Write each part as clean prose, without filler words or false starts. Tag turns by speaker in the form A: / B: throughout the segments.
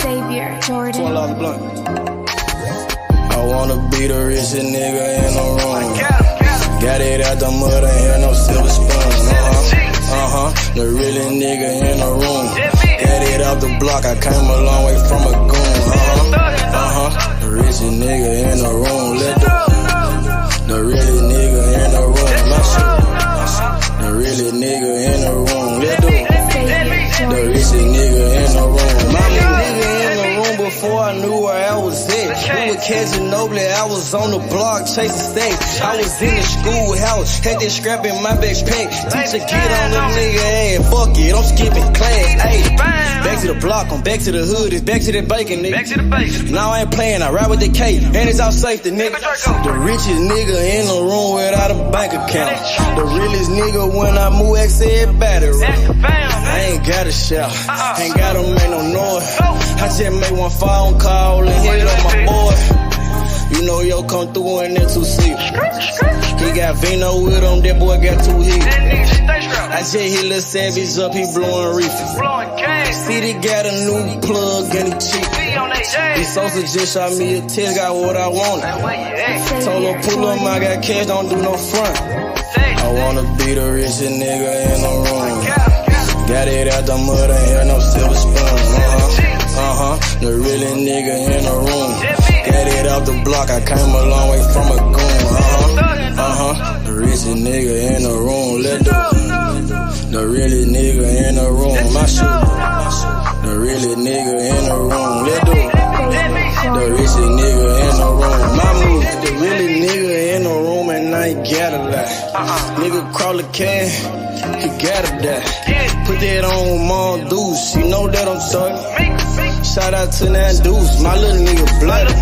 A: Xavier Jordan.
B: I wanna be the richest nigga in the room. Got it out the mud, ain't had no silver spoon. The realest nigga in the room. Got it out the block, I came a long way from a goon. The richest nigga in the room. The realest nigga in the room. My shit. The realest nigga in the room. The richest nigga in the room. My nigga in the room before I knew where I was at. We were catching Noble, I was on the block chasing stacks. I was in the schoolhouse, had that scrap in my backpack. Teacher get on the nigga ass, fuck it, I'm skipping class. Ayy, back to the block, I'm back to the hood, it's back to the bacon, nigga. Now I ain't playing, I ride with the K, and it's out safety, nigga. The richest nigga in the room without a bank account. The realest nigga when I move, X everybody right. I ain't gotta shout, ain't gotta make no noise. I just made one phone call and hit on my boy. You know yo come through in that 2-seat. He got Vino with him, that boy got 2 hits. I just hit Lil Savage up, he blowing reefer. City got a new plug and he cheap. This Sosa just shot me a test, got what I wanted. Told her pull up, I got cash, don't do no front. I wanna be the richest nigga in the room. Got it out the mud, ain't had no silver spoon. The realest nigga in the room. Got it out the block, I came a long way from a goon. The richest nigga in the room. The realest nigga in the room. My shit. The realest nigga in the room. The richest nigga in the room. My move. The realest nigga in the room and I ain't gotta lie. Nigga crawl a can, he gotta die. Put that on Mom Deuce, she know that I'm sorry. Shout out to that Deuce, my little nigga bloody.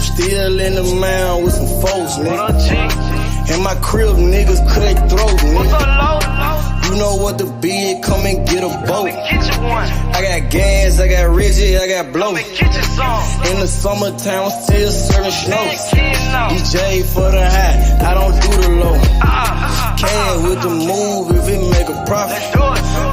B: Still in the mound with some folks, nigga. In my crib, niggas cut throats, nigga. You know what the bid, come and get a boat. I got gas, I got Reggie, I got blow. In the summertime, still serving snow. DJ for the high, I don't do the low. Can with the move if it make a profit.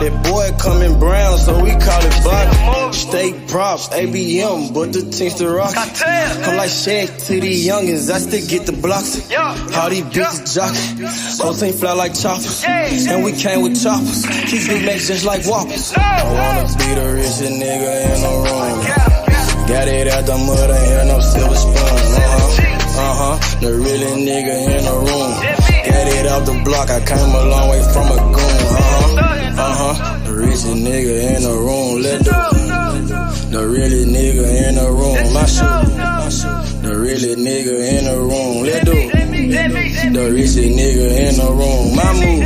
B: That boy coming brown, so we call it Bobby. Steak props, ABM, but the things to rock. I'm like Shaq to the youngins, I still get the blocks. All these bitches jockey, whole team fly like choppers. And we came with choppers, keep Big Macs just like Whoppers. I wanna be the richest nigga in the room. Got it out the mud, ain't had no silver spoon. The realest nigga in the room. Got it out the block, I came a long way from a goon. The richest nigga in the room. The realest nigga in the room. My shit. The realest nigga in the room. The richest nigga in the room. My move.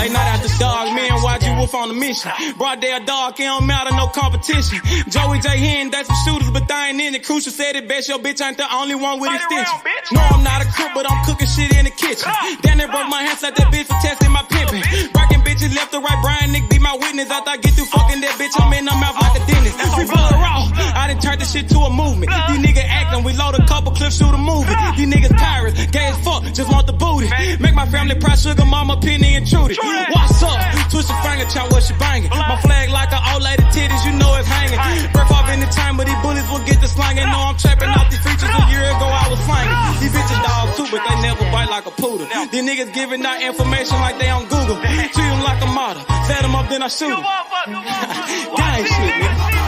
A: Late night after dog, me and YG Wolf on the mission. Broad day dog, it don't matter, no competition. Joey J. Hen, that's some shooters, but they ain't in it. Crucial said it best, your bitch ain't the only one with extension. No, I'm not a cook, but I'm cooking shit in the kitchen. Then they broke my hands like that bitch for testing my pimping. Breaking bitches left to right, Brian Nick be my witness. After I get through fucking that bitch, I'm in her mouth like a dentist. We blood raw, I done turned this shit to a movement. These niggas acting, we load a couple clips, shoot a movie. These niggas pirates, gay as fuck, just want the booty. Make my family proud, sugar mama, Penny and Trudy. What's up? Twist your finger, chop what she banging. My flag like an old lady titties, you know it's hanging. Breath off any time, but these bullets will get the slanging. No, I'm trapping off these features. A year ago I was slanging. These bitches dogs too, but they never bite like a poodle. These niggas giving out information like they on Google. Treat them like a model. Set them up, then I shoot them. Gang shit, nigga.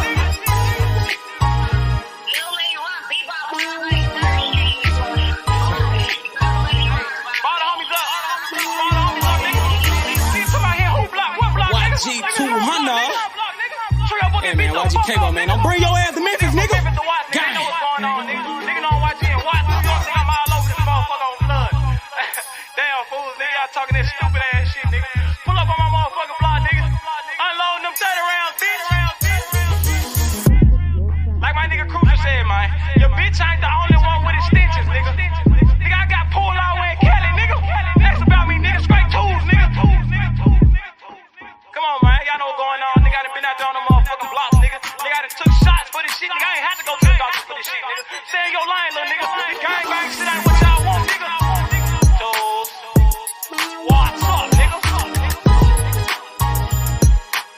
A: G200. Hey man, YG Cable, man. Don't bring your ass to Memphis, nigga. Gang. Nigga don't watch it and watch. You don't think I'm all over this motherfucker on blood. Damn fools, nigga. Y'all talking that stupid ass shit, nigga. Pull up on my motherfucking block, nigga. Unloading them 30 rounds, bitch. Like my nigga Cruiser said, man. Your bitch ain't the only one with extensions, nigga. Nigga, I got pulled all the way in Cali, nigga. That's about me, nigga. Straight tools, nigga. Come on, man. Y'all know what's going on. Nigga, I done been out there on the motherfucking block, nigga. Nigga, I done took shots for this shit. Nigga, I ain't had to go to the doctor for this shit, nigga. Stay in your line, little nigga. This gang bang shit ain't what y'all want, nigga. Tools. What's up, nigga?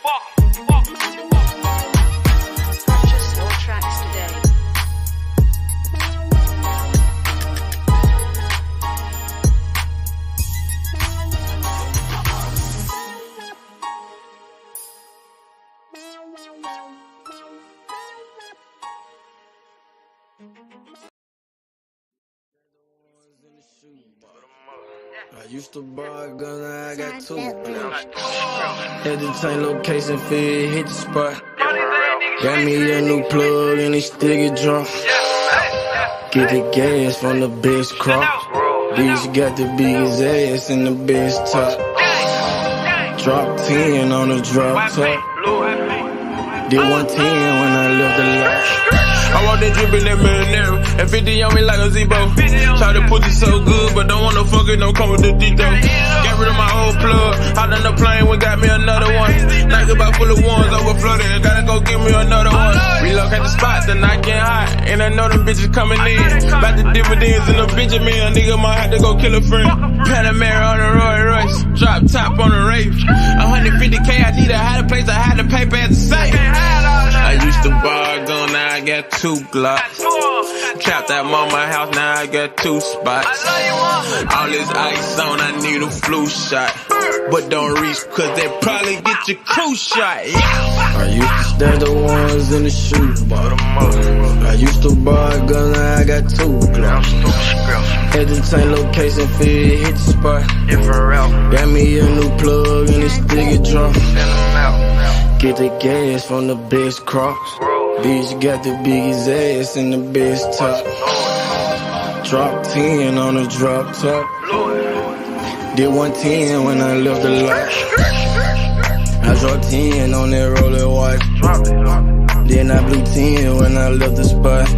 A: Fuck.
C: Purchase your tracks today.
B: I used to buy a gun, now I got two. Had to change location, feel hit the spot. Got me a new plug and it still get drunk. Get the gas from the best crop. Bitch got the biggest ass and the best top. Drop 10 on the drop top. Did 110 when I left the lot.
D: I want that drip in that marinara, and 50 on me like a Zebo. Try to pussy so good, but don't want no fucking, don't come with the D though. Got rid of my old plug, hopped on the plane, we got me another one. Night about full of ones, overflooded, gotta go get me another one. Relocate the spot, the night getting hot, and I know them bitches coming in. About the dividends in the Benjamin, a nigga might have to go kill a friend. Panamera on the Roy Royce, drop top on the Wraith. 150K, I need a higher place, I had to pay at the safe. I used to buy a gun, now I got 2 Glocks. Trapped at mama house, now I got 2 spots. All this ice on, I need a flu shot. But don't reach, cause they probably get your crew shot. Yeah.
B: I used to stash the ones in the shoebox. I used to buy a gun, now I got 2 Glocks. Had to change location, feel hit the spot. Got me a new plug and it still get drunk. Get the gas from the best crops. Bitch got the biggest ass and the best top. Drop 10 on the drop top. Did 110 when I left the lot. I dropped 10 on that roller white. Then I blew 10 when I left the spot.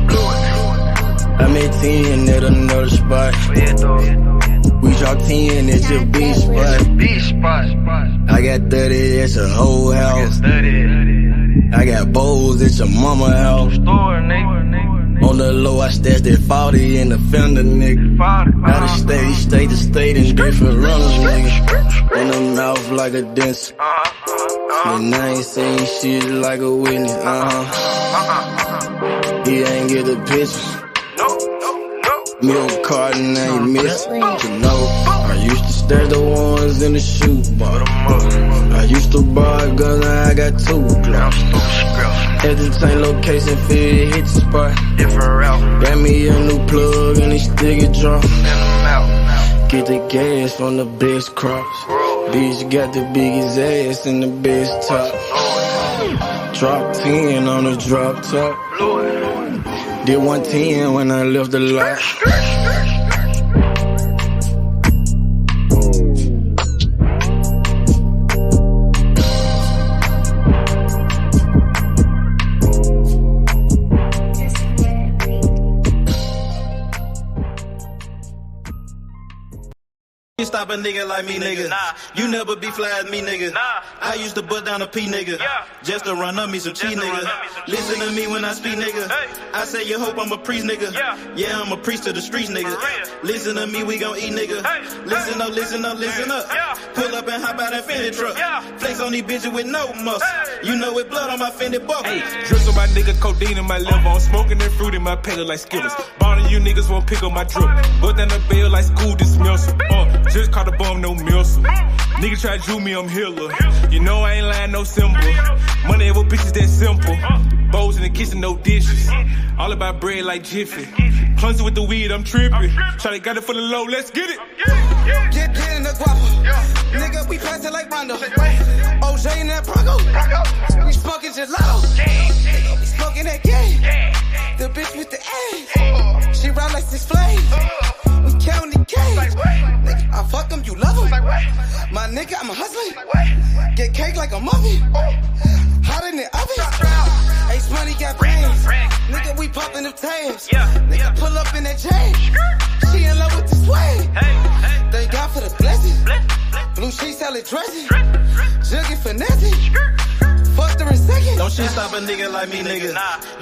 B: I made 10 at another spot. We dropped 10 at your beach spot. I got 30 at your whole house. I got bowls at your mama house. On the low, I stashed that 40 in the fender, nigga. Out of state to state in different runners, nigga. In the mouth like a dentist. And I ain't saying shit like a witness, He ain't get the picture. Milk carton ain't missing, you know. I used to stash the ones in the shoebox. I used to buy a gun, now I got 2 Glocks. Had to change location, feel hit the spot. Got me a new plug and it still get drunk. Get the gas from the best crops. Bitch got the biggest ass and the best top. Drop 10 on the drop top. Did 110 when I left the lot.
E: stop a nigga like me, nigga. You never be fly as me, nigga. I used to butt down a P, nigga. Just to run up me some cheese, nigga. Listen to me when I speak, nigga. I say you hope I'm a priest, nigga. Yeah, I'm a priest to the streets, nigga. Listen to me, we gon' eat, nigga. Listen up, listen up, listen up. Pull up and hop out that Fendi truck. Flex on these bitches with no muscle. You know with blood on my Fendi buckle.
D: Hey, drips on my nigga, codeine in my liver. I'm smoking that fruit in my pedal like Skittles. Ballin' you niggas won't pick up my drip. But down the bill like school dismissal. Just caught a bum, no missile. Nigga try to Jew me, I'm Hitler. You know I ain't lying, no symbol. Money over bitches, that simple. Bowls in the kitchen, no dishes. All about bread like Jiffy. Clumsy with the weed, I'm tripping. Try got it for the low, let's get it.
F: Get hit in the guapo. Nigga, we passing like Rondo. OJ in that Bronco. We smoking gelato. Nigga, we smoking that game. The bitch with the ass. She ride like 6 Flames. We counting the K's. Nigga, I fuck them, you love them. My nigga, I'm a hustler. Get cake like a muffin. Hot in the oven. Ace money got brains. Nigga, we popping them tabs. Nigga, pull up in that chain. She in love with the swag. Thank God for the blessings. Blue sheets, salad dressing. Jugging finessing. Fucked her in second.
E: Don't shit stop a nigga like me, nigga.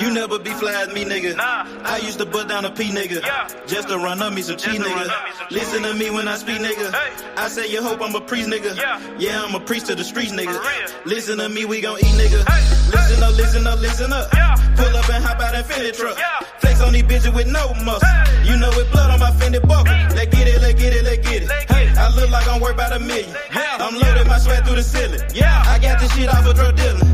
E: You never be fly as me, nigga. I used to butt down a P, nigga. Just to run up me some cheese, nigga. Listen to me when I speak, nigga. I say you hope I'm a priest, nigga. Yeah, I'm a priest to the streets, nigga. Listen to me, we gon' eat, nigga. Listen up, listen up, listen up. Pull up and hop out that Fendi truck. Flex on these bitches with no muscle. You know with blood on my Fendi buckle. Let's get it, let's get it, let's get it. Hey, I look like I'm worth about $1 million. I'm loaded, my sweat through the ceiling. I got this shit off of drug dealing.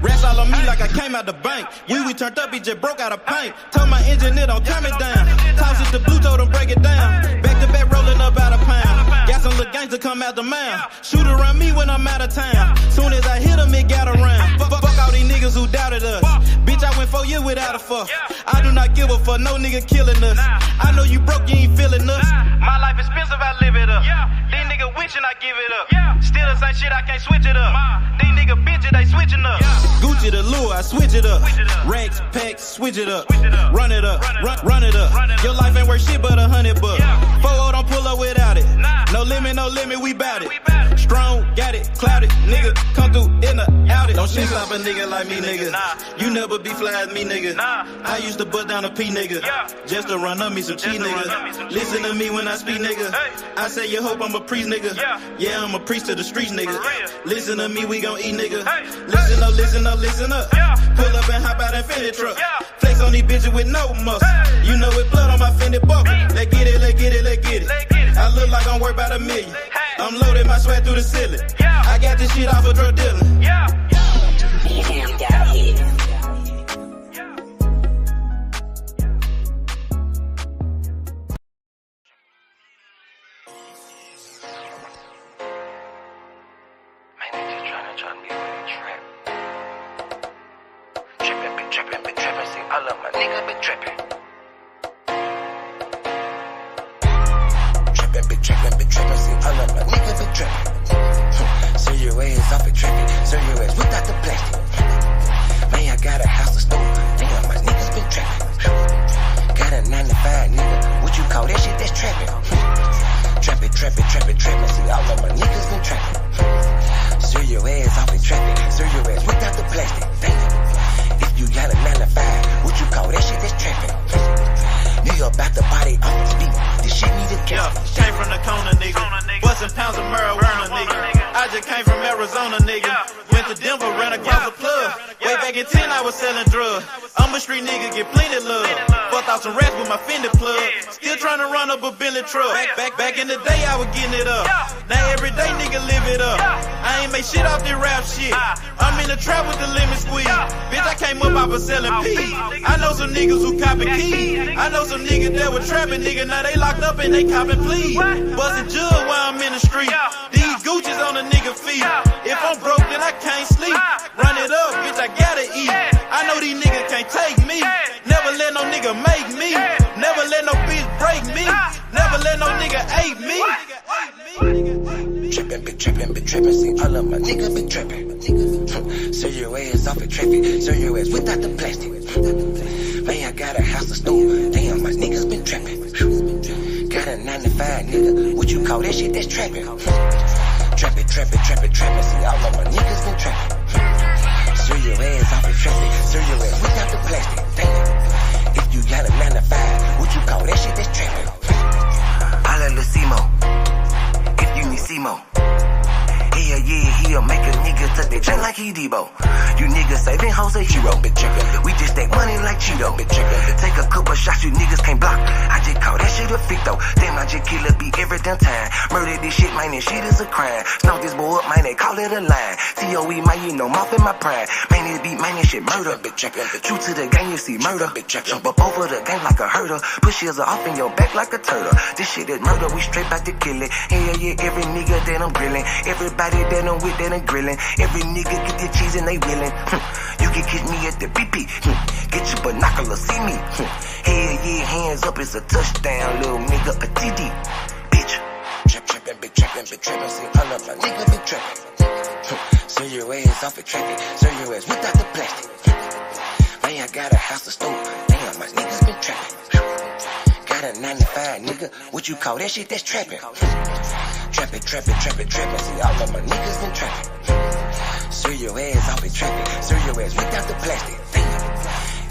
E: Rats all on me like I came out the bank. We turned up, he just broke out of paint. Told my engineer don't turn me down. Toss it to blue, told him break it down. Back to back rolling up out of pound. Got some little gangster come out the mound. Shoot around me when I'm out of town. Soon as I hit him, it got around. Fuck all these niggas who doubted us. Bitch, I went 4 years without a fuck. I do not give a fuck, no nigga killing us. I know you broke, you ain't feeling us. My life expensive, I live it up. These niggas wishing I give it up. Still the same shit, I can't switch it up. These niggas bitches, they switching up. Gucci the lure, I switch it up. Rags, packs, switch it up. Run it up, run it up. Your life ain't worth shit but $100 bucks. 4-0 don't pull up without it. No limit, we bout it. Strong, got it, clouded. Nigga, come through in the outed. Don't shit stop a nigga like me, nigga. You never be fly as me, nigga. I used to butt down a P, nigga. Just to run up me some cheese, nigga. Listen to me when I speak, nigga. I say you hope I'm a priest, nigga. Yeah, I'm a priest to the streets, nigga. Listen to me, we gon' eat, nigga. Listen up, listen up, listen up. Pull up and hop out that Fendi truck. Flex on these bitches with no muscle. You know with blood on my Fendi buckle. Let's get it, let's get it, let's get it. I look like I'm worth about $1 million. I'm loaded, my sweat through the ceiling. I got this shit off of drug dealing.
G: All of my niggas been trippin'. Trippin', see all of my niggas been trippin'. So your ass off and trippin', so your ass without the plastic. Man, I got a house to store, damn, my niggas been trippin'. Got a 9 to 5, nigga, what you call that shit, that's trappin'. See all of my niggas been trappin'. So your ass off and trappin', so your ass without the plastic, damn. If you got a 9 to 5, what you call that shit, that's trappin'. Nigga about to body on the beat. This shit need a gas.
E: Came from the corner, nigga. Bustin' pounds of marijuana, nigga. I just came from Arizona, nigga. Went to Denver, ran across the plug. Way back in 10, I was selling drugs. I'm a street nigga, get plenty love. Fucked out some rats with my Fendi plug. Still tryna run up a Billy truck. Back in the day, I was getting it up. Now every day, nigga, live it up. I ain't make shit off this rap shit. I'm in the trap with the lemon squeeze. Bitch, I came up off of selling peas. I know some niggas who copping keys. I know some niggas that were trapping, nigga. Now they locked up and they copping pleas. Bustin' jug while I'm in the street. These Gucci's on a nigga feet. If I'm broke, then I can't sleep. Run it up, bitch, I gotta eat. I know these niggas can't take me. Never let no nigga make me. Never let no bitch break me. Never let no nigga ape me.
G: Trippin', see all of my niggas been trippin'. So your ass off and trippin', so your ass without the plastic. Man, I got a house to store, damn, my niggas been trippin'. Got a 9 9 to 5, nigga. What you call that shit? That's trapping. Trapping. See, all of my niggas been trapping. Serve your ass off the traffic. Serve your ass without the plastic. Damn. If you got a 9 to 5, what you call that shit? That's trapping. Holla Lucimo. If you need Simo. He'll make a nigga tuck that just like he Debo. You niggas saving hoes a hero. We just take money like Cheeto. Take a couple shots you niggas can't block. I just call that shit a fit though. Damn, I just kill a beat every damn time. Murder this shit, man, this shit is a crime. Stomp this boy up, man, they call it a line. COE, man, you know, mouth in my prime. Man, this beat, man, this shit murder. True to the game, you see murder. Jump up over the game like a herder. Push heels off in your back like a turtle. This shit is murder, we straight back to kill it. Hell yeah, every nigga that I'm grilling. Everybody that I'm with that I'm grilling. Every nigga get the cheese and they willing. You can catch me at the BP. Get your binoculars, see me. Hell yeah, hands up, it's a touchdown, little nigga, a TD. Bitch. Trappin'. See, all of my niggas been trappin'. Serve your ass off the traffic. Serve your ass without the plastic. Man, I got a house, a store. Damn, my niggas been trappin'. Got a 9 to 5, nigga. What you call that shit? That's trapping. Trapping. See, all of my niggas been trapping. Serve your ass off the traffic. Serve your ass without the plastic. Damn.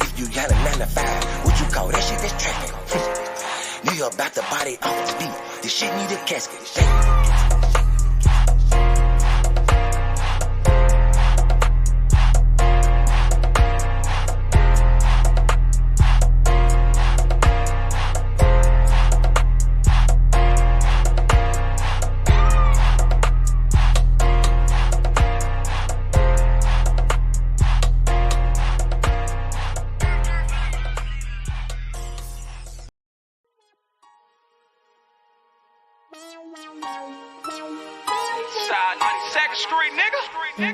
G: If you got a 9 to 5, what you call that shit? That's trapping. Nigga about to body off the beat. This shit need a casket. Damn.
H: Street, nigga.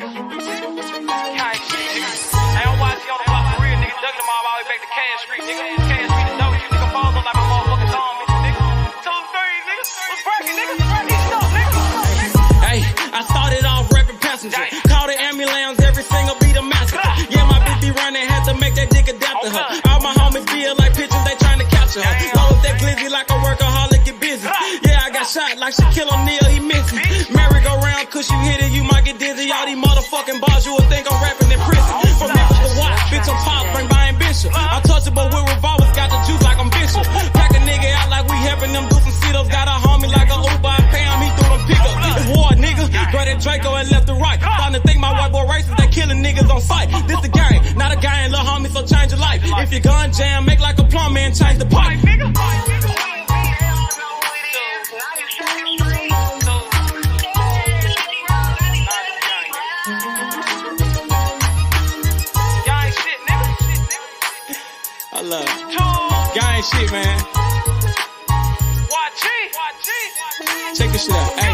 H: Kind shit, nigga. I don't watch you on the block for real, nigga. Ducking them all the way back to Cash Street, nigga. Cash Street is dope. You nigga falls up like my motherfucking thumb, nigga. 2 3, nigga. What's breaking, nigga?
A: Hey, I started off rapping passenger. Call the ambulance, every single beat a massacre. Yeah, my bitch be running, had to make that dick adapt to her. All my homies feel like pitching, they trying to capture her. Load up that glizzy like a workaholic, get busy. Yeah, I got shot like Shakur O'Neal, he missing. Merry-go-round, cause you hit it, you might get dizzy. All these motherfucking bars, you would think I'm rapping in prison. From Memphis to Watts, bitch, I'm pop, bring by ambition. Untouchable with revolvers, got the juice like I'm Bishop. Pack a nigga out like we helping them do some sit-ups. Got a homie like a Uber, I pay him, he threw them pickups. It's war, nigga. Grab that Draco and left to right. Starting to think my white boy racist, they killing niggas on sight. This the game, not a guy and little homie, so change your life. If your gun jam, make like a plumber and change the pipe. I love it. Gang shit, man. Check this shit out. Hey,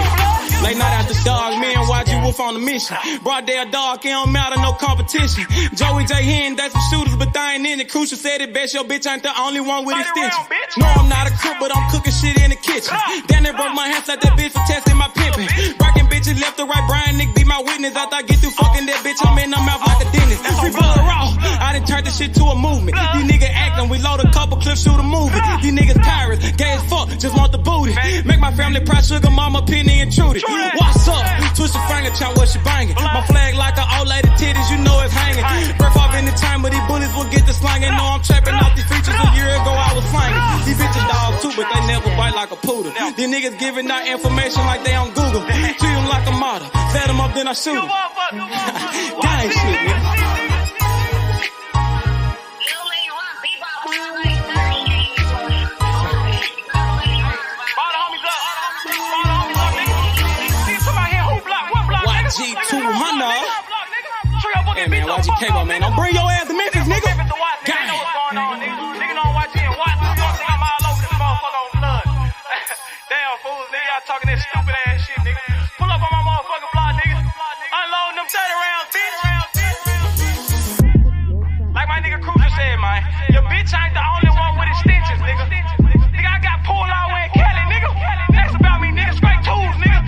A: late night after dog, me and YG Wolf on the mission. Broad day a dog, it don't matter, no competition. Joey J. Heney, that's some shooters, but they ain't in it. Crucial said it best, your bitch ain't the only one with extensions. No, I'm not a crook, but I'm cooking shit in the kitchen. Damn, they broke my hands like that bitch for testing my pimping. Breaking bitches left to right, Brian Nick be my witness. After I get through fucking that bitch, I'm in her mouth like a dentist. Free blood raw, I done turned this shit to a movement. These niggas acting, we load a couple clips, shoot a movie. These niggas pirates, gay as fuck, just want the booty. Make my family proud, sugar mama, penny intruded. What's up? Twist your finger, chop what she banging. My flag like an old lady titties, you know it's hanging. Breath off in the time, but these bullets will get the slanging. Know I'm trapping off these features, a year ago I was slanging. These bitches dog too, but they never bite like a poodle. These niggas giving out information like they on Google. Treat them like a model, set them up then I shoot them. Gang shit, man. G200. Hey man, YG Cable, man. Don't bring your ass to Memphis, nigga. Gang.
H: Nigga don't watch it and watch. You don't think I'm all over this motherfucker on blood. Damn fools, nigga. Y'all talking that stupid ass shit, nigga. Pull up on my motherfucking block, nigga. Unloading them 30 rounds, bitch. Like my nigga Crucial said, man. Your bitch ain't the only one with extensions, nigga. Nigga, I got pulled out way in Cali, nigga. Next about me, nigga. Straight tools, nigga.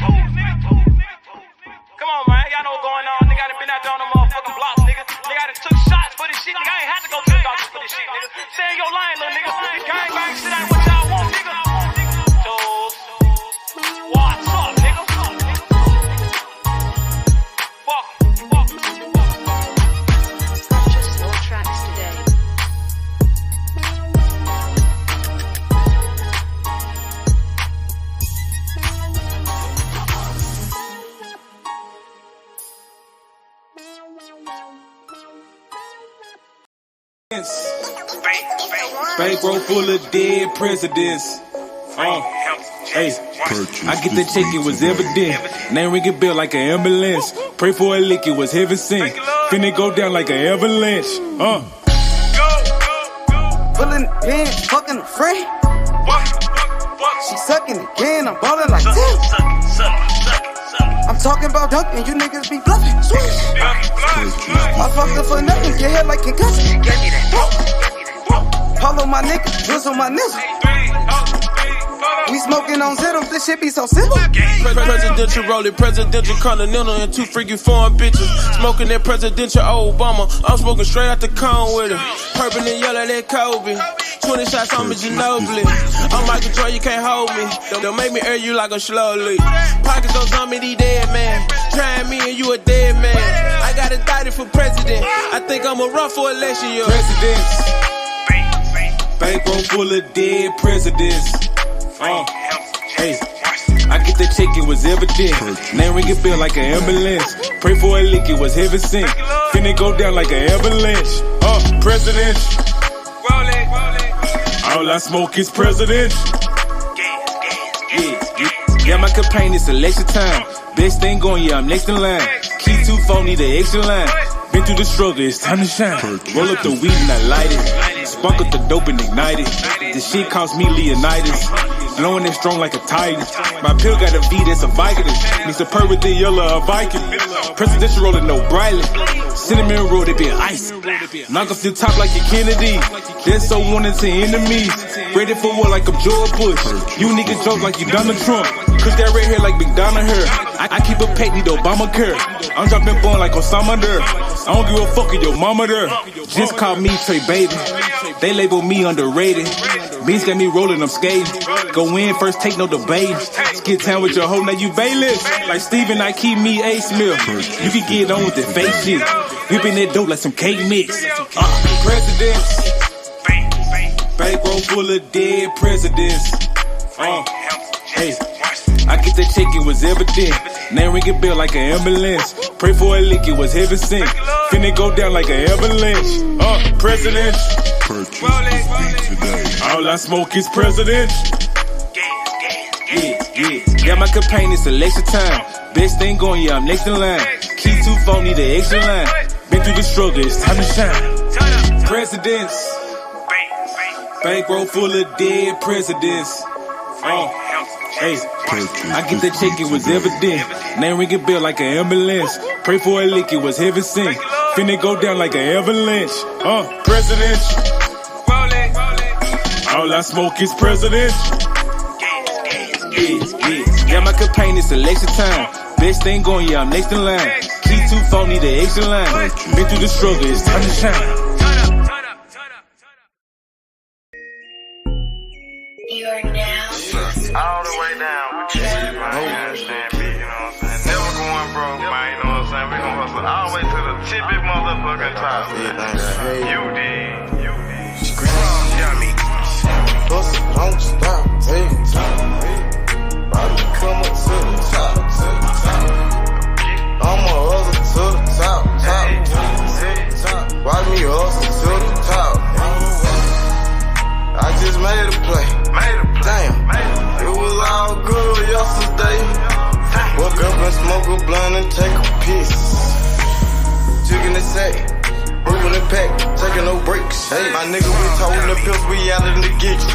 H: Come on, man. Y'all know what's going on. Nigga, I done been out there on the motherfucking blocks, nigga. Nigga, I done took shots for this shit. Nigga, I ain't had to go to the doctor for this shit, nigga. Stay in your line, little nigga. Gang bang shit ain't what y'all want, nigga. So
A: Bankroll full of dead presidents. Hey, I get the check, it was evident. Name ring a bell like an ambulance. Pray for a lick, it was heaven sent. Finna go down like an avalanche.
F: Pulling in, fucking free. She sucking again, I'm ballin' like this. I'm talking about dunking, you niggas be bluffing. Swish. I fucked up for nothing, get hit like concussion. Follow my nigga, drizzle my nizzle. We smoking on Zittles, this shit be so simple.
D: Presidential rolling, presidential continental, and 2 freaking foreign bitches. Smoking that presidential Obama. I'm smoking straight out the cone with it. Purple and yellow, that Kobe. 20 shots on me, Ginobili. I'm Michael Jordan, you can't hold me. Don't make me air you like a slowly. Pockets on me, these dead man. Trying me and you a dead man. I got indicted for president. I think I'ma run for election, yo.
A: Presidents. Bankroll full of dead presidents. Hey, I get the check, it was evident. Name ring a bell like an ambulance. Pray for a lick, it was heaven sent. Finna go down like an avalanche. President. All I smoke is president. Yeah, my campaign is election time. Best thing going, yeah, I'm next in line. Key 2-4, need the extra line. Been through the struggle, it's time to shine. Roll up the weed and I light it. Spark up the dope and ignite it. This shit cost me Leonidas. Blowing it strong like a titan. My pill got a V that's a Viking. Mix a purr with the yellow, a Viking. Presidential rolling no brightly. Cinnamon roll, they been ice. Knock off the top like your Kennedy. They're so wanted to enemies. Ready for war like I'm George Bush. You niggas joke like you Donald Trump. Cause that red hair like Big Donna hair. I keep a pet, need Obamacare. I'm dropping born like Osama there. I don't give a fuck if your mama there. Just call me Trey Baby. They label me underrated. Beans got me rolling, I'm skating. Go in first, take no debate. Skid town with your hoe, now you bailiff. Like Steven, I keep me A Smith. You can get on with the fake shit. Whipping that dope like some cake mix. Presidents. Bankroll full of dead presidents. Hey, I get the check, it was evident. Name ring a bell like an ambulance. Pray for a lick, it was heaven sent. Finna go down like an avalanche. President. All I smoke is president. Yeah, my campaign is election time. Best thing going, yeah, I'm next in line. Key 2-4, need the extra line. Been through the struggle, it's time to shine. Presidents. Bankroll full of dead presidents. Hey, I get the check, it was evident. Name ring a bell like an ambulance. Pray for a lick, it was heaven sent. Finna go down like an avalanche. President. All I smoke is president. Yeah, my campaign is election time. Best thing going, yeah, I'm next in line. Key 2-4, need the extra line. Been through the struggle, it's time to shine.
C: You are now
H: all the way down with you, man. You understand me, you know what I'm saying? Never going broke, man, you know what I'm saying? We gon' hustle all the way to the tippy motherfucking top. You did. Yummy.
G: Hustle, don't stop, take time. Probably come up to the top. I'ma hustle to the top. Watch me hustle to the top. I just made a play. Damn, it was all good yesterday. Woke up and smoke a blunt and take a piss. Chicken the sack, moving the pack, taking no breaks. Hey, my nigga, we toting the pills, we out in the kitchen.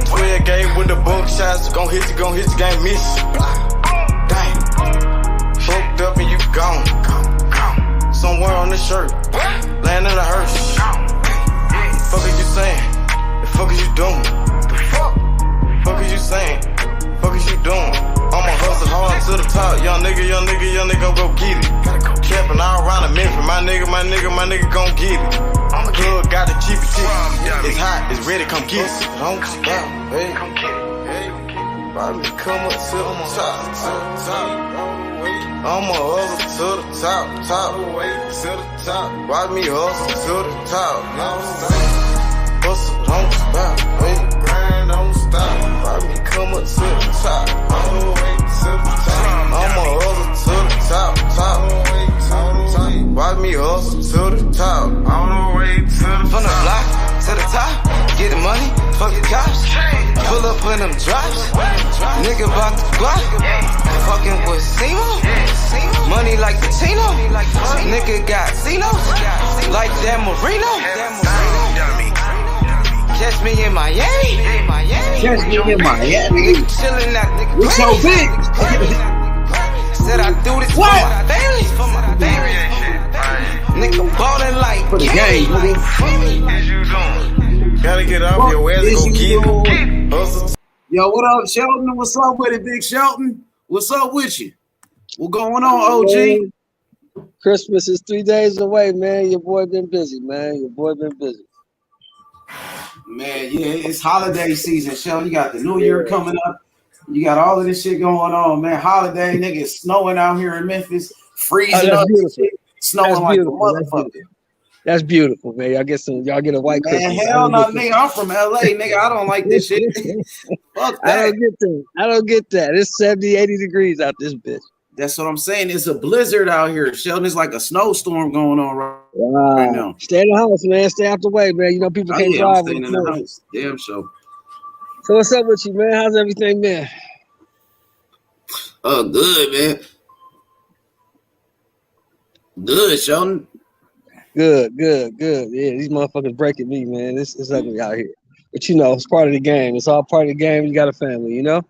G: 12 game with the bunk shots, gon' hit you, can't miss you. Damn, fucked up and you gone. Somewhere on the shirt, laying in a hearse. Fuck is you saying? The fuck is you doing? Fuck is you saying? Fuck is you doing? I'ma hustle hard to the top. Young nigga go get it. Camping all around the Memphis. My nigga gon' get it. I'm a plug, got the cheapy ticket. It's hot, it's ready, come get it. Don't stop, hey. Come get it. Probably come up to the top. I'ma hustle to the top. Watch me hustle to the top. Hustle, don't stop, hey. Grind, don't stop. Watch me come up to the top. All the way to the top. I'ma hustle to the top. Watch me hustle to the top. All the way to the top. From the block,
F: cops. Pull up in them drops. Nigga bout to block. Fucking with Simo. Money like Patino. Nigga got Zinos. Like that Marino. Catch me in Miami.
I: Catch me in Miami.
F: Nigga chillin' at nigga.
I: We so big.
F: Said I do this for my family. Nigga ballin' like
I: For the game, nigga.
J: Gotta get off your ass, go get it.
I: Yo, what up, Shelton? What's up with it, Big Shelton? What's up with you? What going on, OG?
K: Christmas is 3 days away, man. Your boy been busy, man. Your boy been busy.
I: Man, yeah, it's holiday season, Shelton. You got the New Year coming up. You got all of this shit going on, man. Holiday, nigga, it's snowing out here in Memphis. Freezing up. Shit, snowing like a motherfucker.
K: That's beautiful, man. Y'all get a white Christmas.
I: Man, hell no, nigga. I'm from LA, nigga. I don't like this shit. Fuck that.
K: I don't get that. It's 70, 80 degrees out this bitch.
I: That's what I'm saying. It's a blizzard out here, Sheldon. It's like a snowstorm going on right now.
K: Stay in the house, man. Stay out the way, man. You know people can't drive.
I: I'm staying in the house. Damn sure.
K: So what's up with you, man? How's everything been?
I: Good, man. Good, Sheldon.
K: Good. Yeah, these motherfuckers breaking me, man. It's ugly out here. But you know, it's part of the game. It's all part of the game. You got a family, you know?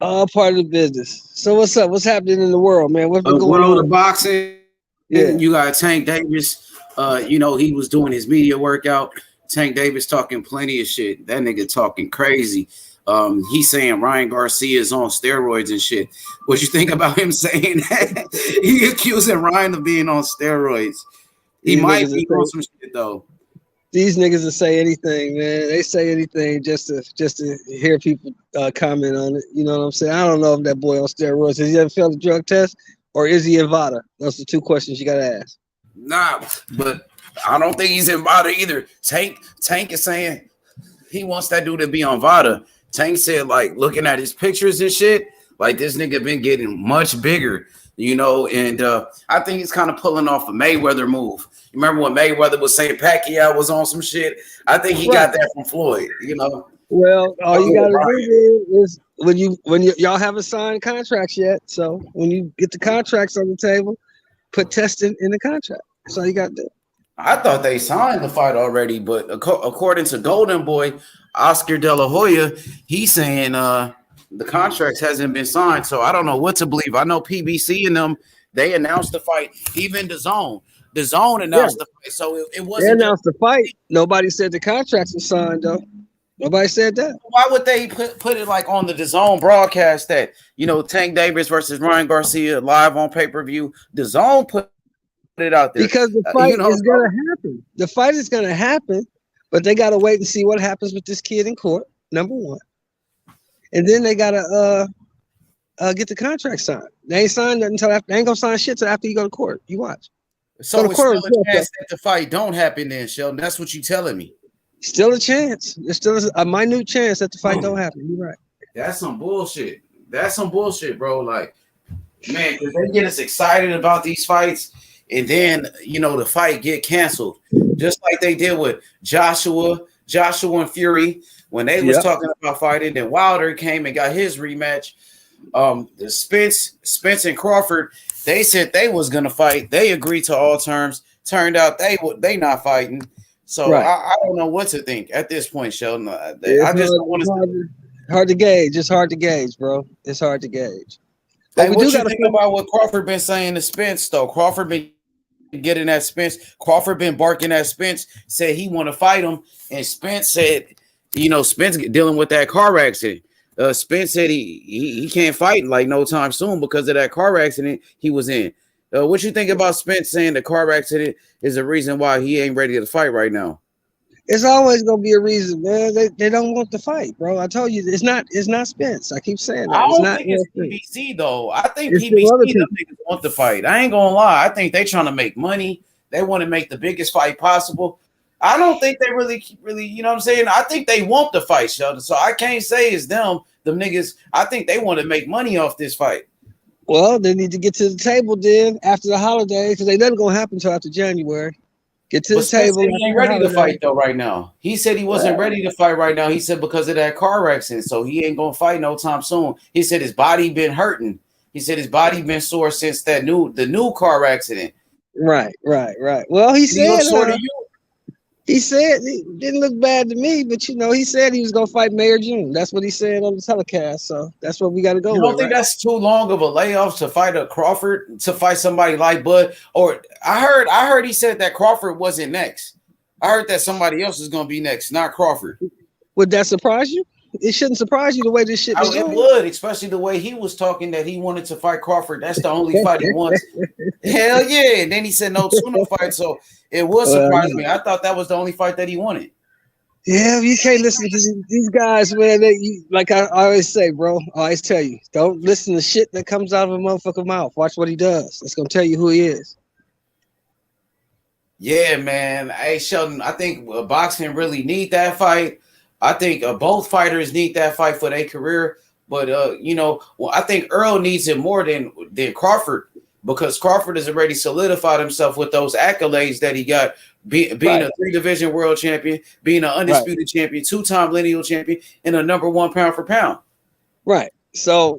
K: All part of the business. So what's up? What's happening in the world, man? What's been going on?
I: The boxing.
K: Yeah.
I: You got Tank Davis. You know, he was doing his media workout. Tank Davis talking plenty of shit. That nigga talking crazy. He's saying Ryan Garcia is on steroids and shit. What you think about him saying that? He accusing Ryan of being on steroids. He might be on some shit though.
K: These niggas will say anything, man. They say anything just to hear people comment on it. You know what I'm saying? I don't know if that boy on steroids. Has he ever failed a drug test, or is he in VADA? Those are two questions you gotta ask.
I: Nah, but I don't think he's in VADA either. Tank is saying he wants that dude to be on VADA. Tank said, like, looking at his pictures and shit, like this nigga been getting much bigger, you know, and I think he's kind of pulling off a Mayweather move. You remember when Mayweather was saying Pacquiao was on some shit? I think he got that from Floyd, you know.
K: Well, all you gotta do is when y'all haven't signed contracts yet. So when you get the contracts on the table, put testing in the contract. That's all you gotta do.
I: I thought they signed the fight already, but according to Golden Boy, Oscar De La Hoya, he's saying the contracts hasn't been signed. So I don't know what to believe. I know PBC and them, they announced the fight, even DAZN. DAZN announced the fight. So it wasn't.
K: They announced the fight. Nobody said the contracts were signed, though. Nobody said that.
I: Why would they put it like on the DAZN broadcast that, you know, Tank Davis versus Ryan Garcia live on pay-per-view? DAZN put it out there.
K: Because the fight is going to happen. The fight is going to happen, but they got to wait and see what happens with this kid in court, number one. And then they got to get the contract signed. They ain't signed nothing until after. They ain't going to sign shit until after you go to court. You watch.
I: So it's still a chance that the fight don't happen then, Sheldon. That's what you telling me.
K: Still a chance. There's still a minute chance that the fight don't happen. You're right.
I: That's some bullshit. That's some bullshit, bro. Like, man, because they get us excited about these fights, and then, you know, the fight get canceled. Just like they did with Joshua and Fury when they was talking about fighting. Then Wilder came and got his rematch. The Spence and Crawford, they said they was gonna fight. They agreed to all terms. Turned out they not fighting. So I don't know what to think at this point, Sheldon. I just don't want to.
K: Hard to gauge. It's hard to gauge, bro. It's hard to gauge.
I: Hey, what you think about what Crawford been saying to Spence though? Crawford been getting at Spence. Crawford been barking at Spence. Said he want to fight him, and Spence said, you know, Spence dealing with that car accident. Spence said he can't fight like no time soon because of that car accident he was in. What you think about Spence saying the car accident is the reason why he ain't ready to fight right now?
K: It's always gonna be a reason, man. They don't want to fight, bro. I told you it's not Spence. I keep saying that.
I: I don't think it's PBC though. I think PBC them niggas want to fight. I ain't gonna lie. I think they trying to make money. They want to make the biggest fight possible. I don't think they really, you know what I'm saying? I think they want the fight, Sheldon. So I can't say it's them niggas. I think they want to make money off this fight.
K: Well, they need to get to the table then after the holidays because they nothing gonna happen until after January. Get to the table.
I: He ain't ready to fight though right now. He said he wasn't ready to fight right now. He said because of that car accident, so he ain't gonna fight no time soon. He said his body been hurting. He said his body been sore since the new car accident.
K: Right. Well, he said it didn't look bad to me, but he said he was gonna fight May or June. That's what he said on the telecast. So that's what we got to go with.
I: You don't think that's too long of a layoff to fight a Crawford, to fight somebody like Bud? Or I heard he said that Crawford wasn't next. I heard that somebody else is gonna be next, not Crawford.
K: Would that surprise you? It shouldn't surprise you the way this shit is going.
I: It would, especially the way he was talking that he wanted to fight Crawford. That's the only fight he wants. Hell yeah. And then he said no Tuna fight. So it would surprise me. I thought that was the only fight that he wanted.
K: Yeah, you can't listen to these guys, man. Like I always say, bro. I always tell you, don't listen to shit that comes out of a motherfucker's mouth. Watch what he does. It's gonna tell you who he is.
I: Yeah, man. Hey, Sheldon, I think boxing really need that fight. I think both fighters need that fight for their career, but I think Earl needs it more than Crawford, because Crawford has already solidified himself with those accolades that he got, being a 3-division world champion, being an undisputed champion, 2-time lineal champion, and a #1 pound for pound.
K: Right. So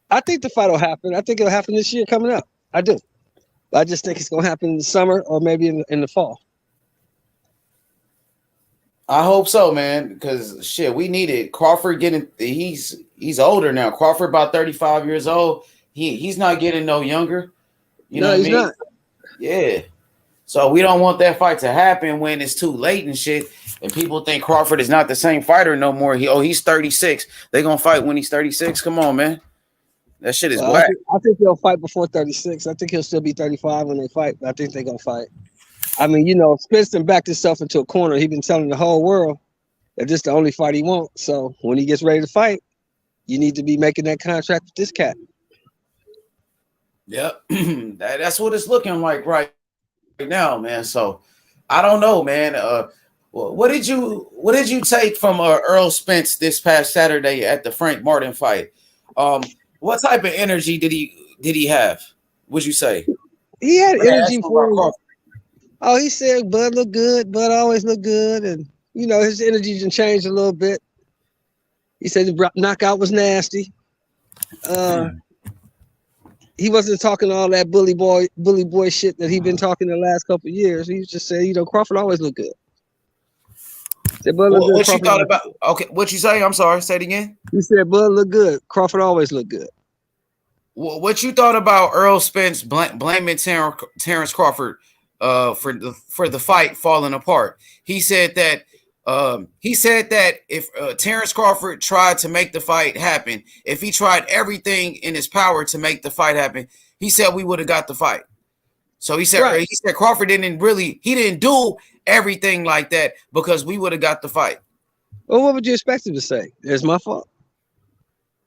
K: I think the fight will happen. I think it'll happen this year coming up. I do. I just think it's gonna happen in the summer or maybe in the fall.
I: I hope so, man, because shit, we need it. Crawford he's older now. Crawford about 35 years old. He's not getting no younger. You know what I mean? Not. Yeah. So we don't want that fight to happen when it's too late and shit. And people think Crawford is not the same fighter no more. He's 36. They're gonna fight when he's 36. Come on, man. That shit is whack.
K: I think he'll fight before 36. I think he'll still be 35 when they fight, but I think they're gonna fight. I mean, Spence backed himself into a corner. He's been telling the whole world that this is the only fight he wants. So when he gets ready to fight, you need to be making that contract with this cat.
I: Yep. That's what it's looking like right now, man. So I don't know, man. What did you take from Earl Spence this past Saturday at the Frank Martin fight? What type of energy did he have? Would you say?
K: He had energy for him. Oh, he said Bud looked good. Bud always looked good. And, his energy done changed a little bit. He said the knockout was nasty. He wasn't talking all that bully boy shit that he been talking the last couple of years. He just said, Crawford always looked good. Said, Bud looked good.
I: What you thought about? Okay, what you say? I'm sorry. Say it again.
K: He said Bud looked good. Crawford always looked good.
I: What you thought about Earl Spence blaming Terrence Crawford for the fight falling apart? He said that if Terrence Crawford tried to make the fight happen, if he tried everything in his power to make the fight happen, he said we would have got the fight. So he said Crawford didn't do everything like that because we would have got the fight.
K: Well, what would you expect him to say? It's my fault.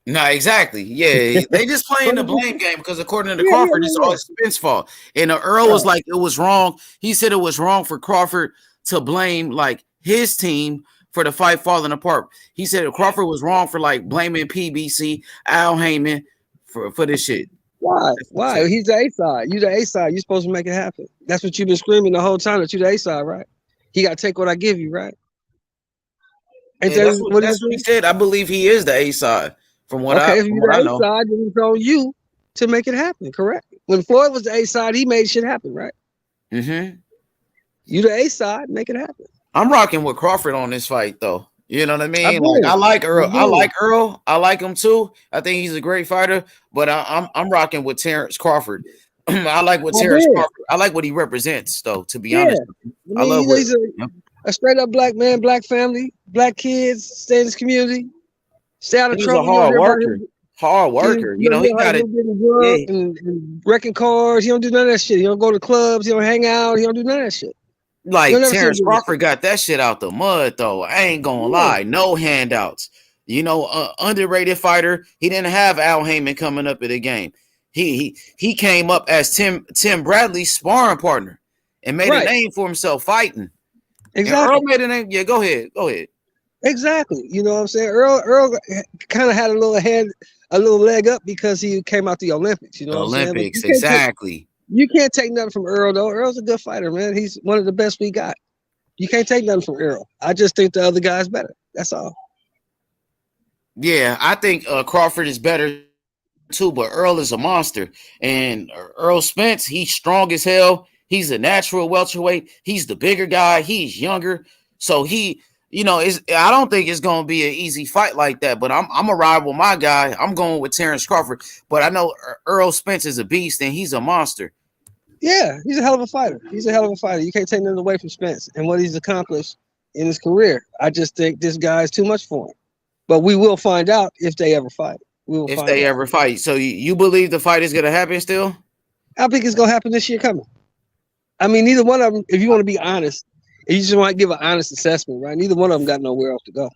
I: No, exactly. Yeah, they just playing the blame game because according to Crawford, it's all Spence's fault. And Earl was like, it was wrong. He said it was wrong for Crawford to blame like his team for the fight falling apart. He said Crawford was wrong for like blaming PBC, Al Heyman for this shit.
K: Why? He's the A side. You the A side. You're supposed to make it happen. That's what you've been screaming the whole time, that you the A side, right? He got to take what I give you, right? And
I: that's what he said. I believe he is the A side. From what I know,
K: side, then it's on you to make it happen. Correct. When Floyd was the A side, he made shit happen, right?
I: Mm-hmm.
K: You the A side, make it happen.
I: I'm rocking with Crawford on this fight, though. You know what I mean? I like Earl. I like Earl. I like him too. I think he's a great fighter. But I'm rocking with Terrence Crawford. I like what Terrence Crawford. I like what he represents, though. To be honest, I love.
K: He's a straight up black man, black family, black kids, stay in his community. Stay out of trouble.
I: He's a hard worker. He got it.
K: And wrecking cars. He don't do none of that shit. He don't go to clubs. He don't hang out. He don't do none of that shit.
I: Like Terrence Crawford got that shit out the mud, though. I ain't gonna lie. No handouts. Underrated fighter. He didn't have Al Heyman coming up in the game. He came up as Tim Bradley's sparring partner and made a name for himself fighting.
K: Exactly.
I: And Earl made a name. Yeah, go ahead.
K: Exactly. You know what I'm saying? Earl kind of had a little leg up because he came out the Olympics. You know
I: Olympics, exactly.
K: You can't take nothing from Earl though. Earl's a good fighter, man. He's one of the best we got. You can't take nothing from Earl. I just think the other guy's better. That's all.
I: Yeah, I think Crawford is better too, but Earl is a monster. And Earl Spence, he's strong as hell. He's a natural welterweight. He's the bigger guy. He's younger. So I don't think it's going to be an easy fight like that, but I'm a ride with my guy. I'm going with Terrence Crawford, but I know Earl Spence is a beast and he's a monster.
K: Yeah, he's a hell of a fighter. He's a hell of a fighter. You can't take nothing away from Spence and what he's accomplished in his career. I just think this guy is too much for him. But we will find out if they ever fight.
I: If they ever fight. So you believe the fight is going to happen still?
K: I think it's going to happen this year coming. I mean, neither one of them, if you want to be honest, if you just want to give an honest assessment, right? Neither one of them got nowhere else to go.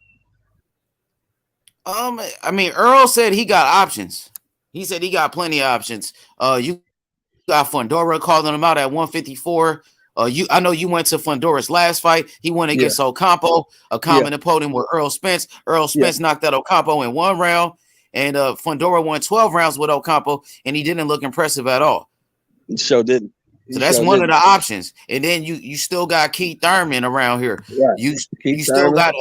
I: I mean, Earl said he got options. He said he got plenty of options. You got Fundora calling him out at 154. I know you went to Fundora's last fight. He went against Ocampo, a common opponent with Earl Spence. Earl Spence knocked out Ocampo in 1 round, and Fundora won 12 rounds with Ocampo, and he didn't look impressive at all.
K: He sure didn't.
I: So that's one of the options. And then you still got Keith Thurman around here.
K: Yeah.
I: You still got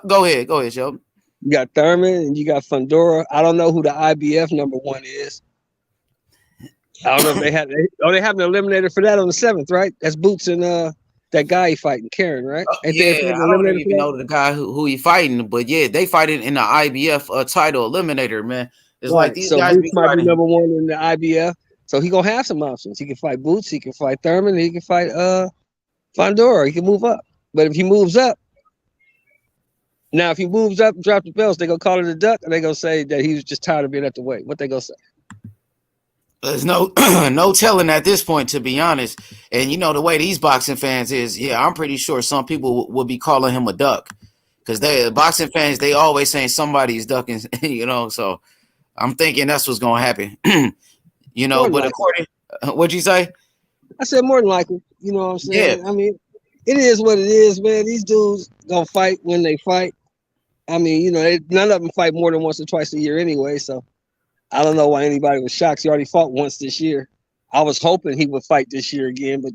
I: go ahead, Sheldon.
K: You got Thurman and you got Fundora. I don't know who the IBF number 1 is. I don't know if they have they have an eliminator for that on the 7th, right? That's Boots and that guy he fighting, Karen, right?
I: I don't even know the guy who he fighting, but yeah, they fighting in the IBF title eliminator, man. It's like these guys
K: Boots might be number 1 in the IBF. So he gonna have some options. He can fight Boots, he can fight Thurman, he can fight Fundora. He can move up. But if he moves up, drop the belts, they gonna call it a duck, and they gonna say that he was just tired of being at the weight. What they gonna say?
I: There's no telling at this point, to be honest. And you know the way these boxing fans is, I'm pretty sure some people will be calling him a duck, because boxing fans, they always saying somebody's ducking, So I'm thinking that's what's gonna happen. But according, what'd you say?
K: I said more than likely. You know what I'm saying?
I: Yeah.
K: I mean, it is what it is, man. These dudes gonna fight when they fight. I mean, none of them fight more than once or twice a year anyway. So I don't know why anybody was shocked. He already fought once this year. I was hoping he would fight this year again, but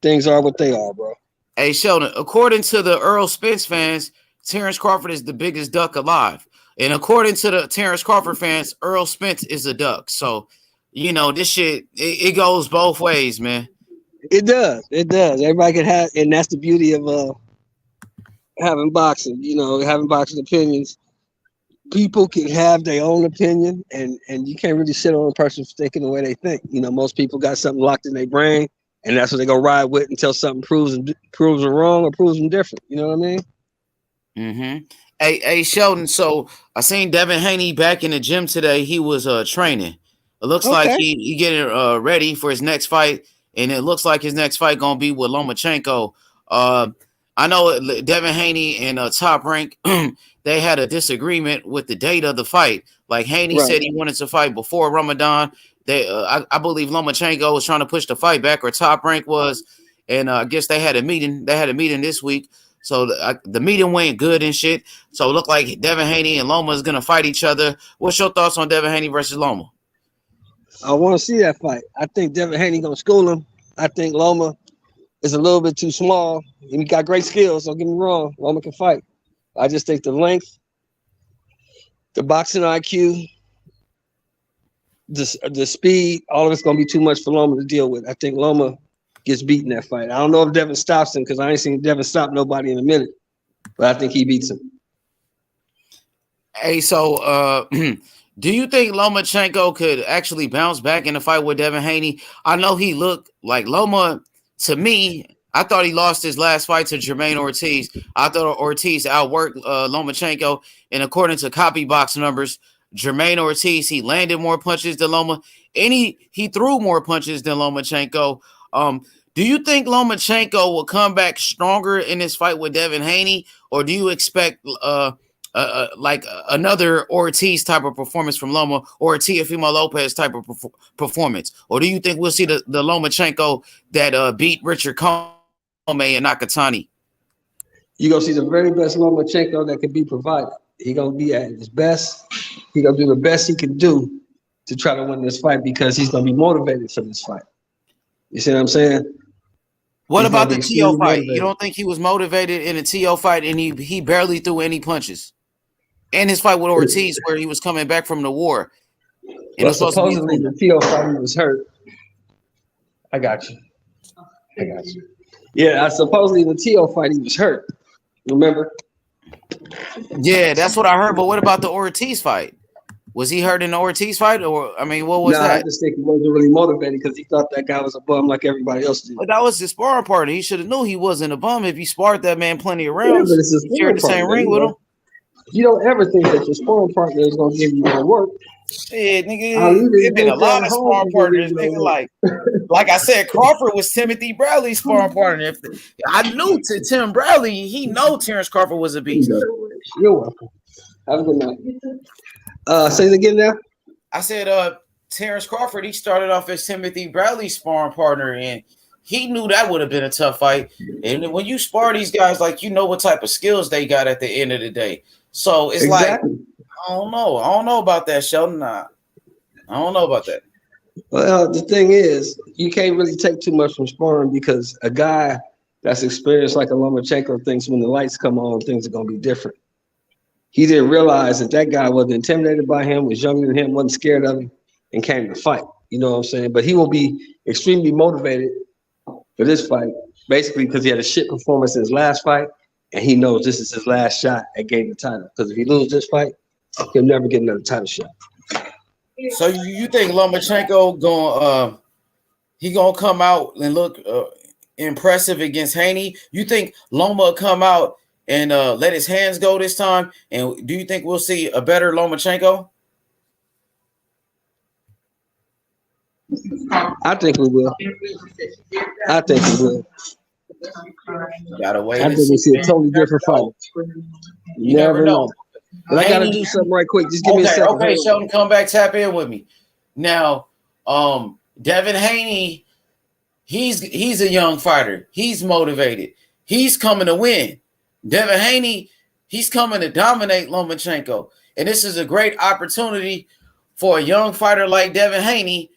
K: things are what they are, bro.
I: Hey, Sheldon, according to the Earl Spence fans, Terrence Crawford is the biggest duck alive. And according to the Terrence Crawford fans, Earl Spence is a duck. So, this shit, it goes both ways, man.
K: It does. Everybody can have, and that's the beauty of having boxing, having boxing opinions. People can have their own opinion, and you can't really sit on a person for thinking the way they think. Most people got something locked in their brain, and that's what they go ride with until something proves them wrong or proves them different. You know what I mean?
I: Mm-hmm. Hey, Sheldon, so I seen Devin Haney back in the gym today. He was training. It looks like he getting ready for his next fight, and it looks like his next fight going to be with Lomachenko. I know Devin Haney and Top Rank, they had a disagreement with the date of the fight. Like Haney said he wanted to fight before Ramadan. I believe Lomachenko was trying to push the fight back, or Top Rank was, and I guess they had a meeting. They had a meeting this week. So the meeting went good and shit. So it looked like Devin Haney and Loma is going to fight each other. What's your thoughts on Devin Haney versus Loma?
K: I want to see that fight. I think Devin Haney going to school him. I think Loma is a little bit too small. He got great skills. Don't get me wrong. Loma can fight. I just think the length, the boxing IQ, the speed, all of it's going to be too much for Loma to deal with. I think Loma gets beaten that fight. I don't know if Devin stops him, because I ain't seen Devin stop nobody in a minute, but I think he beats him.
I: Hey, so do you think Lomachenko could actually bounce back in the fight with Devin Haney? I know he looked like Loma. To me, I thought he lost his last fight to Jamaine Ortiz. I thought Ortiz outworked Lomachenko, and according to copy box numbers, Jamaine Ortiz, he landed more punches than Loma, and he threw more punches than Lomachenko. Do you think Lomachenko will come back stronger in this fight with Devin Haney, or do you expect like another Ortiz type of performance from Loma, or a Teofimo Lopez type of performance? Or do you think we'll see the Lomachenko that beat Richard Commey and Nakatani?
K: You're going to see the very best Lomachenko that can be provided. He's going to be at his best. He's going to do the best he can do to try to win this fight because he's going to be motivated for this fight. You see what I'm saying?
I: What
K: He's
I: about
K: gonna
I: the
K: be
I: TO
K: extremely
I: fight?
K: motivated.
I: You don't think he was motivated in the TO fight and he barely threw any punches? And his fight with Ortiz, where he was coming back from the war. And it
K: Well,
I: was supposed to be
K: supposedly the TO fight he was hurt. I got you. Yeah, supposedly the TO fight he was hurt. Remember?
I: Yeah, that's what I heard. But what about the Ortiz fight? Was he hurt in the Ortiz fight? Or, I mean, what was that?
K: I just think he wasn't really motivated because he thought that guy was a bum like everybody else did.
I: But that was his sparring partner. He should have knew he wasn't a bum if he sparred that man plenty of
K: Yeah,
I: rounds.
K: but it's his
I: He shared the
K: sparring
I: same
K: partner,
I: ring
K: you
I: with
K: know.
I: him.
K: You don't ever think that your sparring partner is going to give you more work.
I: Shit,
K: you
I: nigga,
K: didn't
I: it been a
K: think
I: lot
K: that
I: of
K: hard
I: sparring
K: to
I: partners,
K: give you
I: nigga.
K: no
I: Like I said, Crawford was Timothy Bradley's sparring partner. I knew Tim Bradley, he know Terrence Crawford was a beast.
K: You're welcome. Have a good night. Say it again now.
I: I said, Terrence Crawford, he started off as Timothy Bradley's sparring partner, and he knew that would have been a tough fight. And when you spar these guys, like, you know what type of skills they got at the end of the day. So it's
K: Exactly.
I: like, I don't know about that, Sheldon. Nah, I don't know about that.
K: Well, the thing is, you can't really take too much from sparring because a guy that's experienced like a Lomachenko thinks when the lights come on, things are going to be different. He didn't realize that guy wasn't intimidated by him, was younger than him, wasn't scared of him, and came to fight. You know what I'm saying? But he will be extremely motivated for this fight, basically because he had a shit performance in his last fight, and he knows this is his last shot at getting the title. Because if he loses this fight, he'll never get another title shot.
I: So you think Lomachenko gonna come out and look impressive against Haney? You think Loma come out and let his hands go this time? And do you think we'll see a better Lomachenko?
K: I think we will.
I: Gotta wait.
K: I think we see a totally different fight.
I: You never know.
K: But I gotta do something right quick. Just give me a second.
I: Okay, Sheldon, come back, tap in with me. Now, Devin Haney, he's a young fighter. He's motivated. He's coming to win. Devin Haney, he's coming to dominate Lomachenko. And this is a great opportunity for a young fighter like Devin Haney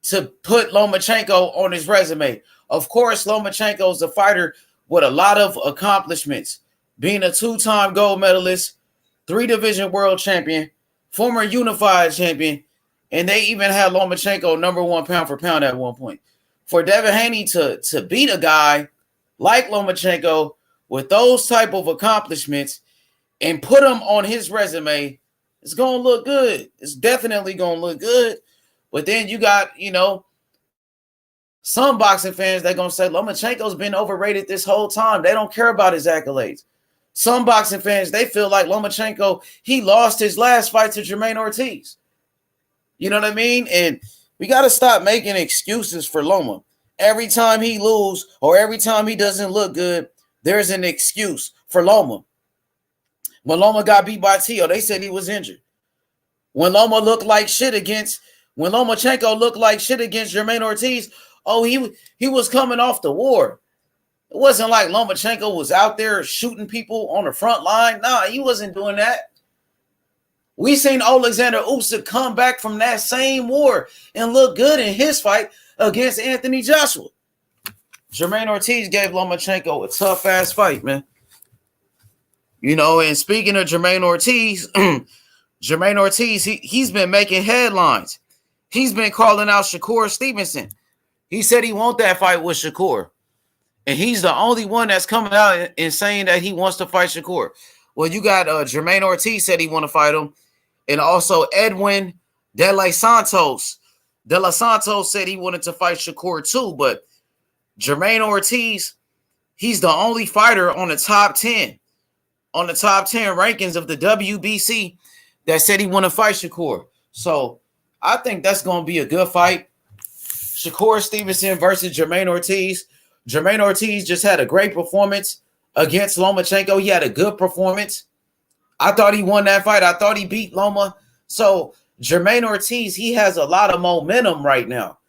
I: to put Lomachenko on his resume. Of course, Lomachenko is a fighter with a lot of accomplishments, being a 2-time gold medalist, 3-division world champion, former unified champion, and they even had Lomachenko #1 pound for pound at one point. For Devin Haney to beat a guy like Lomachenko with those type of accomplishments and put him on his resume, it's going to look good. It's definitely going to look good. But then you got, some boxing fans, they're going to say Lomachenko's been overrated this whole time. They don't care about his accolades. Some boxing fans, they feel like Lomachenko, he lost his last fight to Jamaine Ortiz. You know what I mean? And we got to stop making excuses for Loma. Every time he loses or every time he doesn't look good, there's an excuse for Loma. When Loma got beat by Tio, they said he was injured. When Lomachenko looked like shit against Jamaine Ortiz, he was coming off the war. It wasn't like Lomachenko was out there shooting people on the front line. Nah, he wasn't doing that. We seen Alexander Usyk come back from that same war and look good in his fight against Anthony Joshua. Jamaine Ortiz gave Lomachenko a tough-ass fight, man. And speaking of Jamaine Ortiz, he's been making headlines. He's been calling out Shakur Stevenson. He said he wants that fight with Shakur. And he's the only one that's coming out and saying that he wants to fight Shakur. Well, you got Jamaine Ortiz said he want to fight him. And also Edwin De Los Santos said he wanted to fight Shakur too. But Jamaine Ortiz, he's the only fighter on the top 10 rankings of the WBC that said he want to fight Shakur. So I think that's going to be a good fight. Shakur Stevenson versus Jamaine Ortiz. Jamaine Ortiz just had a great performance against Lomachenko. He had a good performance. I thought he won that fight. I thought he beat Loma. So Jamaine Ortiz, he has a lot of momentum right now.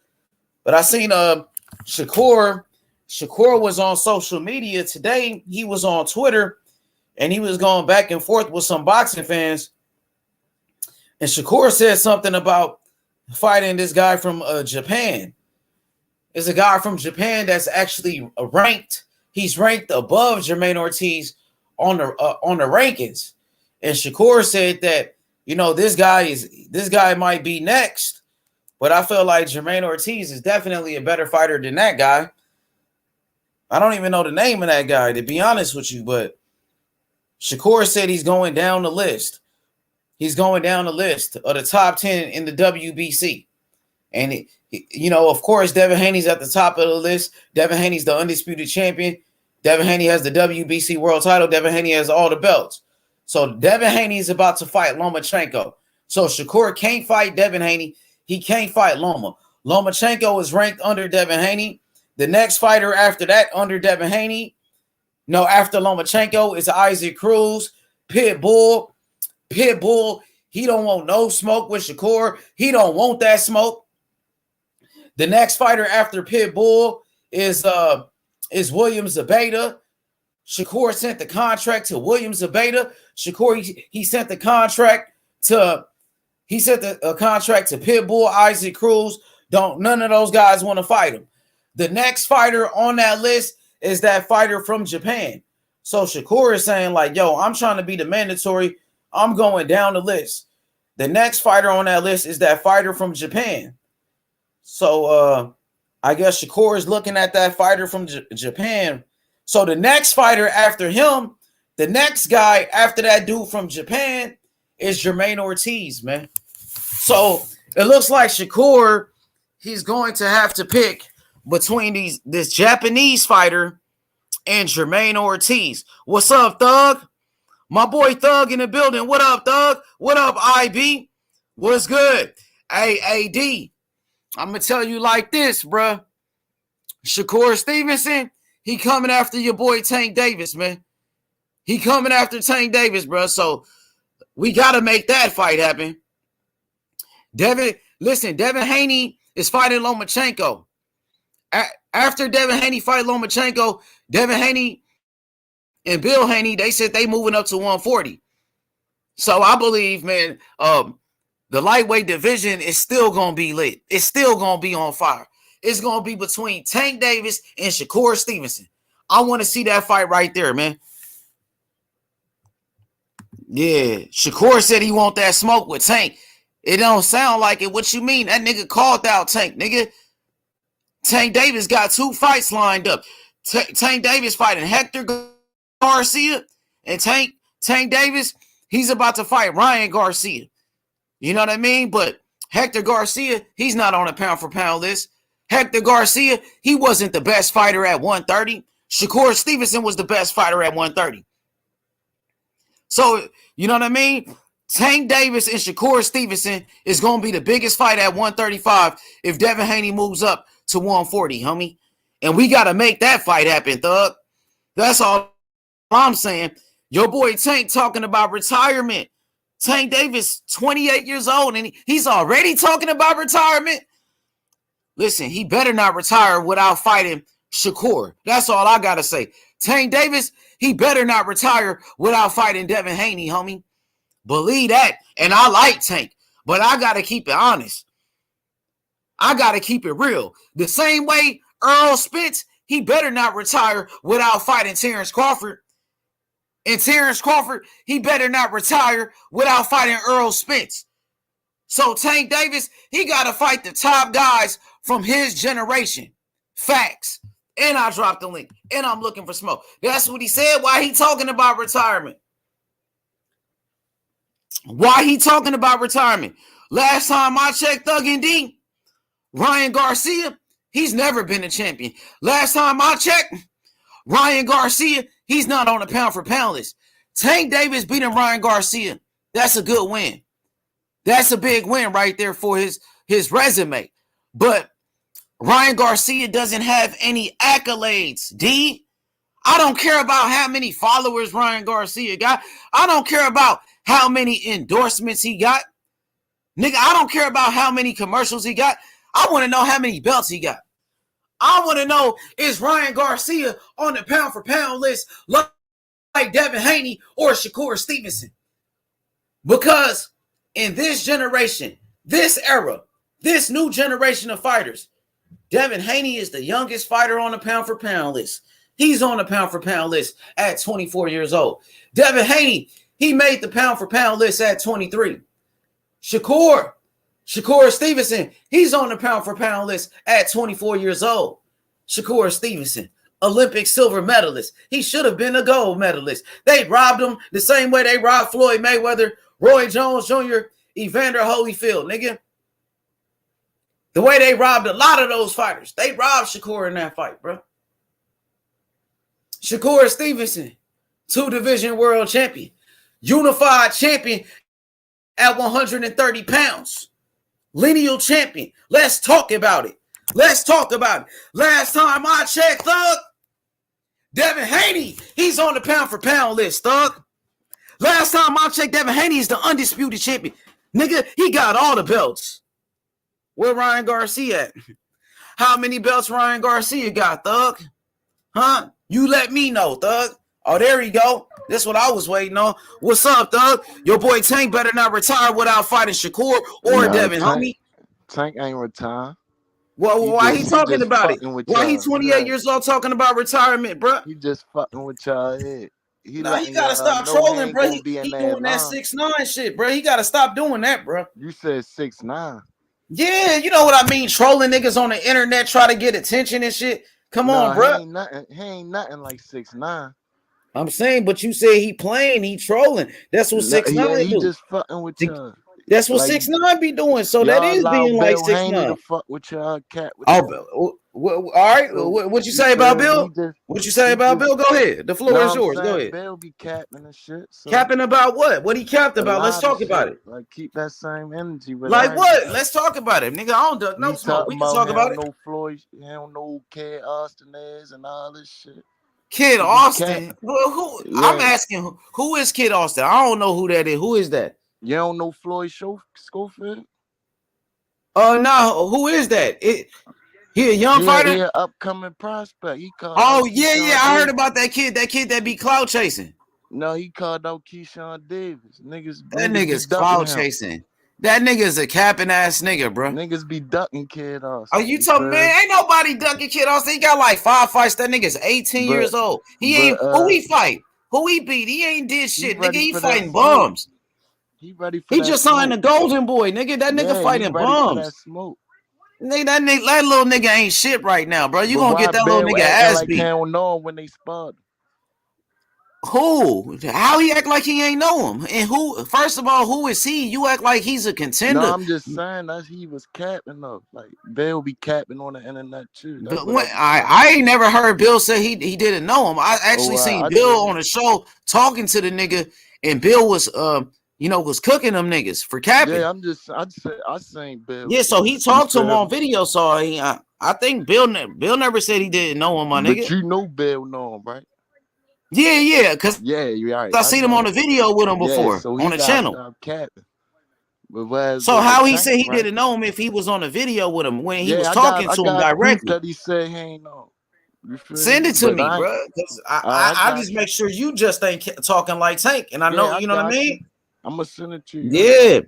I: But I seen Shakur was on social media today. He was on Twitter, and he was going back and forth with some boxing fans. And Shakur said something about fighting this guy from Japan. It's a guy from Japan that's actually ranked. He's ranked above Jamaine Ortiz on the rankings. And Shakur said that, you know, this guy might be next, but I feel like Jamaine Ortiz is definitely a better fighter than that guy. I don't even know the name of that guy, to be honest with you, but Shakur said he's going down the list. He's going down the list of the top 10 in the WBC. And, you know, of course, Devin Haney's at the top of the list. Devin Haney's the undisputed champion. Devin Haney has the WBC world title. Devin Haney has all the belts. So Devin Haney is about to fight Lomachenko. So Shakur can't fight Devin Haney. He can't fight Loma. Lomachenko is ranked under Devin Haney. The next fighter after that under Devin Haney, after Lomachenko is Isaac Cruz. Pitbull, he don't want no smoke with Shakur. He don't want that smoke. The next fighter after Pitbull is William Zabata. Shakur sent the contract to William Zabata. Shakur he sent the contract to Pitbull, Isaac Cruz. None of those guys want to fight him. The next fighter on that list is that fighter from Japan. So Shakur is saying like, yo, I'm trying to be the mandatory. I'm going down the list. The next fighter on that list is that fighter from Japan. So I guess Shakur is looking at that fighter from Japan. So the next fighter after him, the next guy after that dude from Japan is Jamaine Ortiz, man. So it looks like Shakur, he's going to have to pick between this Japanese fighter and Jamaine Ortiz. What's up, Thug? My boy Thug in the building. What up, Thug? What up, IB? What's good? Hey, AD, I'm going to tell you like this, bruh. Shakur Stevenson, he coming after your boy Tank Davis, man. He coming after Tank Davis, bruh. So we got to make that fight happen. Devin Haney is fighting Lomachenko. After Devin Haney fight Lomachenko, Devin Haney and Bill Haney, they said they moving up to 140. So I believe, man, the lightweight division is still going to be lit. It's still going to be on fire. It's going to be between Tank Davis and Shakur Stevenson. I want to see that fight right there, man. Yeah, Shakur said he want that smoke with Tank. It don't sound like it. What you mean? That nigga called out Tank, nigga. Tank Davis got 2 fights lined up. Tank Davis fighting Hector Garcia, and Tank Davis, he's about to fight Ryan Garcia. You know what I mean? But Hector Garcia, he's not on a pound-for-pound list. Hector Garcia, he wasn't the best fighter at 130. Shakur Stevenson was the best fighter at 130. So, you know what I mean? Tank Davis and Shakur Stevenson is going to be the biggest fight at 135 if Devin Haney moves up to 140, homie. And we got to make that fight happen, Thug. That's all I'm saying. Your boy Tank talking about retirement. Tank Davis, 28 years old, and he's already talking about retirement. Listen, he better not retire without fighting Shakur. That's all I got to say. Tank Davis, he better not retire without fighting Devin Haney, homie. Believe that. And I like Tank, but I got to keep it honest. I got to keep it real. The same way Earl Spence, he better not retire without fighting Terrence Crawford. And Terrence Crawford, he better not retire without fighting Earl Spence. So Tank Davis, he got to fight the top guys from his generation. Facts. And I dropped the link. And I'm looking for smoke. That's what he said. Why he talking about retirement? Why he talking about retirement? Last time I checked, Thug and D, Ryan Garcia, he's never been a champion. Last time I checked, Ryan Garcia, he's not on a pound-for-pound list. Tank Davis beating Ryan Garcia, that's a good win. That's a big win right there for his resume. But Ryan Garcia doesn't have any accolades, D. I don't care about how many followers Ryan Garcia got. I don't care about how many endorsements he got. Nigga, I don't care about how many commercials he got. I want to know how many belts he got. I want to know, is Ryan Garcia on the pound-for-pound list like Devin Haney or Shakur Stevenson? Because in this generation, this era, This new generation of fighters, Devin Haney is the youngest fighter on the pound-for-pound list. He's on the pound-for-pound list at 24 years old. Devin Haney, he made the pound-for-pound list at 23. Shakur Stevenson, he's on the pound-for-pound list at 24 years old. Shakur Stevenson, Olympic silver medalist. He should have been a gold medalist. They robbed him the same way they robbed Floyd Mayweather, Roy Jones Jr., Evander Holyfield, nigga. The way they robbed a lot of those fighters. They robbed Shakur in that fight, bro. Shakur Stevenson, 2-division world champion, unified champion at 130 pounds, lineal champion. Let's talk about it. Let's talk about it. Last time I checked, thug, Devin Haney, he's on the pound-for-pound list, thug. Last time I checked, Devin Haney is the undisputed champion. Nigga, he got all the belts. Where Ryan Garcia at? How many belts Ryan Garcia got, thug? Huh? You let me know, thug. Oh, there you go. That's what I was waiting on. What's up, thug? Your boy Tank better not retire without fighting Shakur or Devin, homie.
L: Tank ain't retired.
I: Well, why he talking about it? Why he 28 years old talking about retirement, bro?
L: He just fucking with y'all head.
I: He gotta stop trolling, bro. He doing that 6'9" shit, bro. He gotta stop doing that, bro.
L: You said 6'9".
I: Yeah, you know what I mean. Trolling niggas on the internet, try to get attention and shit. Come on, bro.
L: He ain't nothing like 6'9".
I: I'm saying, but you say he playing, he trolling. That's what 6'9"
L: He
I: do.
L: just fucking with y'all.
I: That's what 6'9" be doing. So that is being like 6'9".
L: Fuck with y'all, cat.
I: All right. What you say about Bill? What you say about Bill? Go ahead. The floor is yours. Go ahead.
L: Bill be capping and shit. So
I: capping about what? What he capped about? Let's talk about it.
L: Like keep that same energy.
I: Like what? Let's talk about it, nigga. I don't duck no smoke. We can talk about it.
L: No Floyd. He don't know Kid Austin is and all this shit.
I: Kid Austin. Who? Yeah. I'm asking. Who is Kid Austin? I don't know who that is. Who is that?
L: You don't know Floyd Schofield?
I: No. Who is that? He a young fighter?
L: He an upcoming prospect. He called.
I: Oh yeah. I heard about that kid. That kid that be clout chasing.
L: No, he called out Keyshawn Davis.
I: That nigga's clout chasing. That nigga's a capping ass nigga, bro.
L: Niggas be ducking Kid Austin.
I: Oh, you talking, man? Ain't nobody ducking Kid Austin. He got like 5 fights. That nigga's 18 years old. He ain't. Who he fight? Who he beat? He ain't did shit, nigga. He fighting bums.
L: He ready for
I: He just signed the Golden Boy, nigga. That nigga fighting bums. Nigga, that little nigga ain't shit right now, bro. You gonna get that little nigga ass beat.
L: He don't know him when they sparred.
I: Who? How he act like he ain't know him? And who? First of all, who is he? You act like he's a contender.
L: No, I'm just saying that he was capping up. Like Bill be capping on the internet too.
I: But I ain't never heard Bill say he didn't know him. I actually seen Bill on a show talking to the nigga, and Bill was was cooking them niggas for capping.
L: Yeah, I seen Bill.
I: Yeah, so he talked to him on video. So I think Bill never said he didn't know him, my nigga.
L: But you know Bill know him, right?
I: Yeah, because
L: you're right.
I: I seen him on the video with him before on the channel.
L: So
I: how he said he didn't know him if he was on the video with him when he was talking to him directly?
L: That he said he ain't know.
I: Send it to me, bro. Because I just make sure you just ain't talking like Tank, and I know you know what I mean.
L: I'm gonna send it to you.
I: Yeah,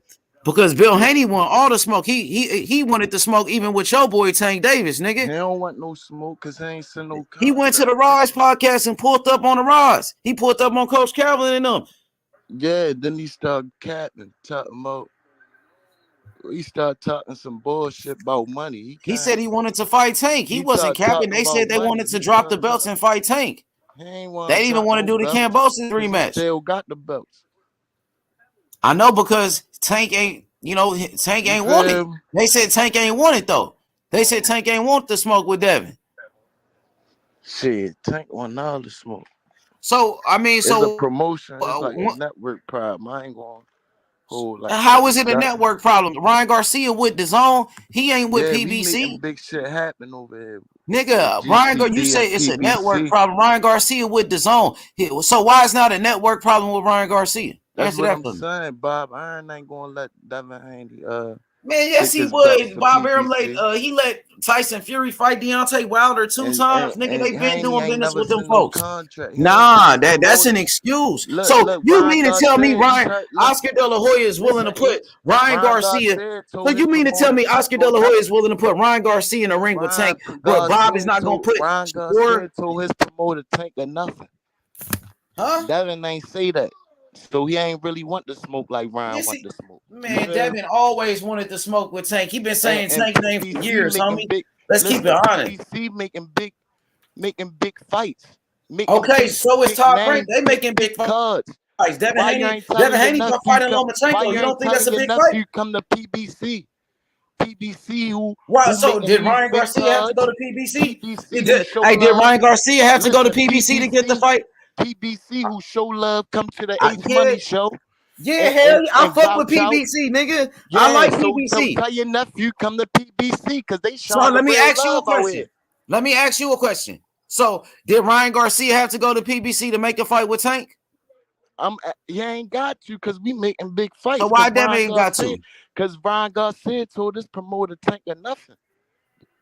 I: because Bill Haney want all the smoke. He wanted the smoke even with your boy Tank Davis, nigga.
L: He don't want no smoke because he ain't send no.
I: He went to the Rise podcast and pulled up on the Rise. He pulled up on Coach Calvin and them.
L: Yeah, then he started capping, talking about. He started talking some bullshit about money.
I: He said he wanted to fight Tank. He wasn't capping. They said they wanted to drop the belts and fight Tank. They didn't even want to do the Cambosis rematch.
L: Still got the belts.
I: I know because Tank ain't, Tank ain't want it. They said Tank ain't want it though. They said Tank ain't want the smoke with Devin.
L: Shit, Tank want all the smoke.
I: So it's
L: a promotion. It's like a network problem. I ain't going.
I: How is it a network problem? Ryan Garcia with DAZN. He ain't with PBC.
L: Big shit happen over here.
I: Nigga, you say it's a network problem. Ryan Garcia with DAZN. So why is not a network problem with Ryan Garcia?
L: That's what I'm saying, Bob. Iron ain't gonna let Devin Haney.
I: Man, yes, he
L: Thick as belt
I: would.
L: for
I: Bob Arum
L: PBC.
I: he let Tyson Fury fight Deontay Wilder two times. Nigga, they
L: And
I: been
L: Haney
I: doing
L: ain't
I: business
L: never
I: with them
L: seen no
I: folks.
L: contract. He ain't
I: Nah,
L: signed a
I: that's an
L: promoter.
I: excuse.
L: Look,
I: So you
L: Ryan
I: mean to tell me
L: Garcia,
I: Oscar De La Hoya is willing to put Ryan Garcia? So you mean to tell me Oscar De La Hoya is willing to put Ryan Garcia in the ring with Tank, but Bob is not gonna put
L: Ryan
I: Shakur?
L: Garcia told his promoter Tank or nothing.
I: Huh?
L: Devin ain't say that. So he ain't really want to smoke like Ryan want to smoke.
I: Man, Devin always wanted to smoke with Tank. He been saying Tank name for years, homie. Let's keep it honest.
L: PBC making big fights.
I: Okay, so is Top Rank. They making big fights. Devin Haney fighting Lomachenko. You don't think that's a big fight?
L: You come to PBC. PBC who
I: so did Ryan Garcia have to go to PBC? Did Ryan Garcia have to go to PBC to get the fight?
L: PBC who show love come to the H Money show.
I: Yeah, hell yeah. I fuck with PBC, nigga.
L: Yeah,
I: I like
L: so
I: PBC.
L: Tell your nephew come to PBC because they show.
I: So let me ask you a question. Let me ask you a question. So did Ryan Garcia have to go to PBC to make a fight with Tank?
L: He ain't got to because we making big fights.
I: So why Devin ain't got to?
L: Because Ryan Garcia told his promoter Tank or nothing.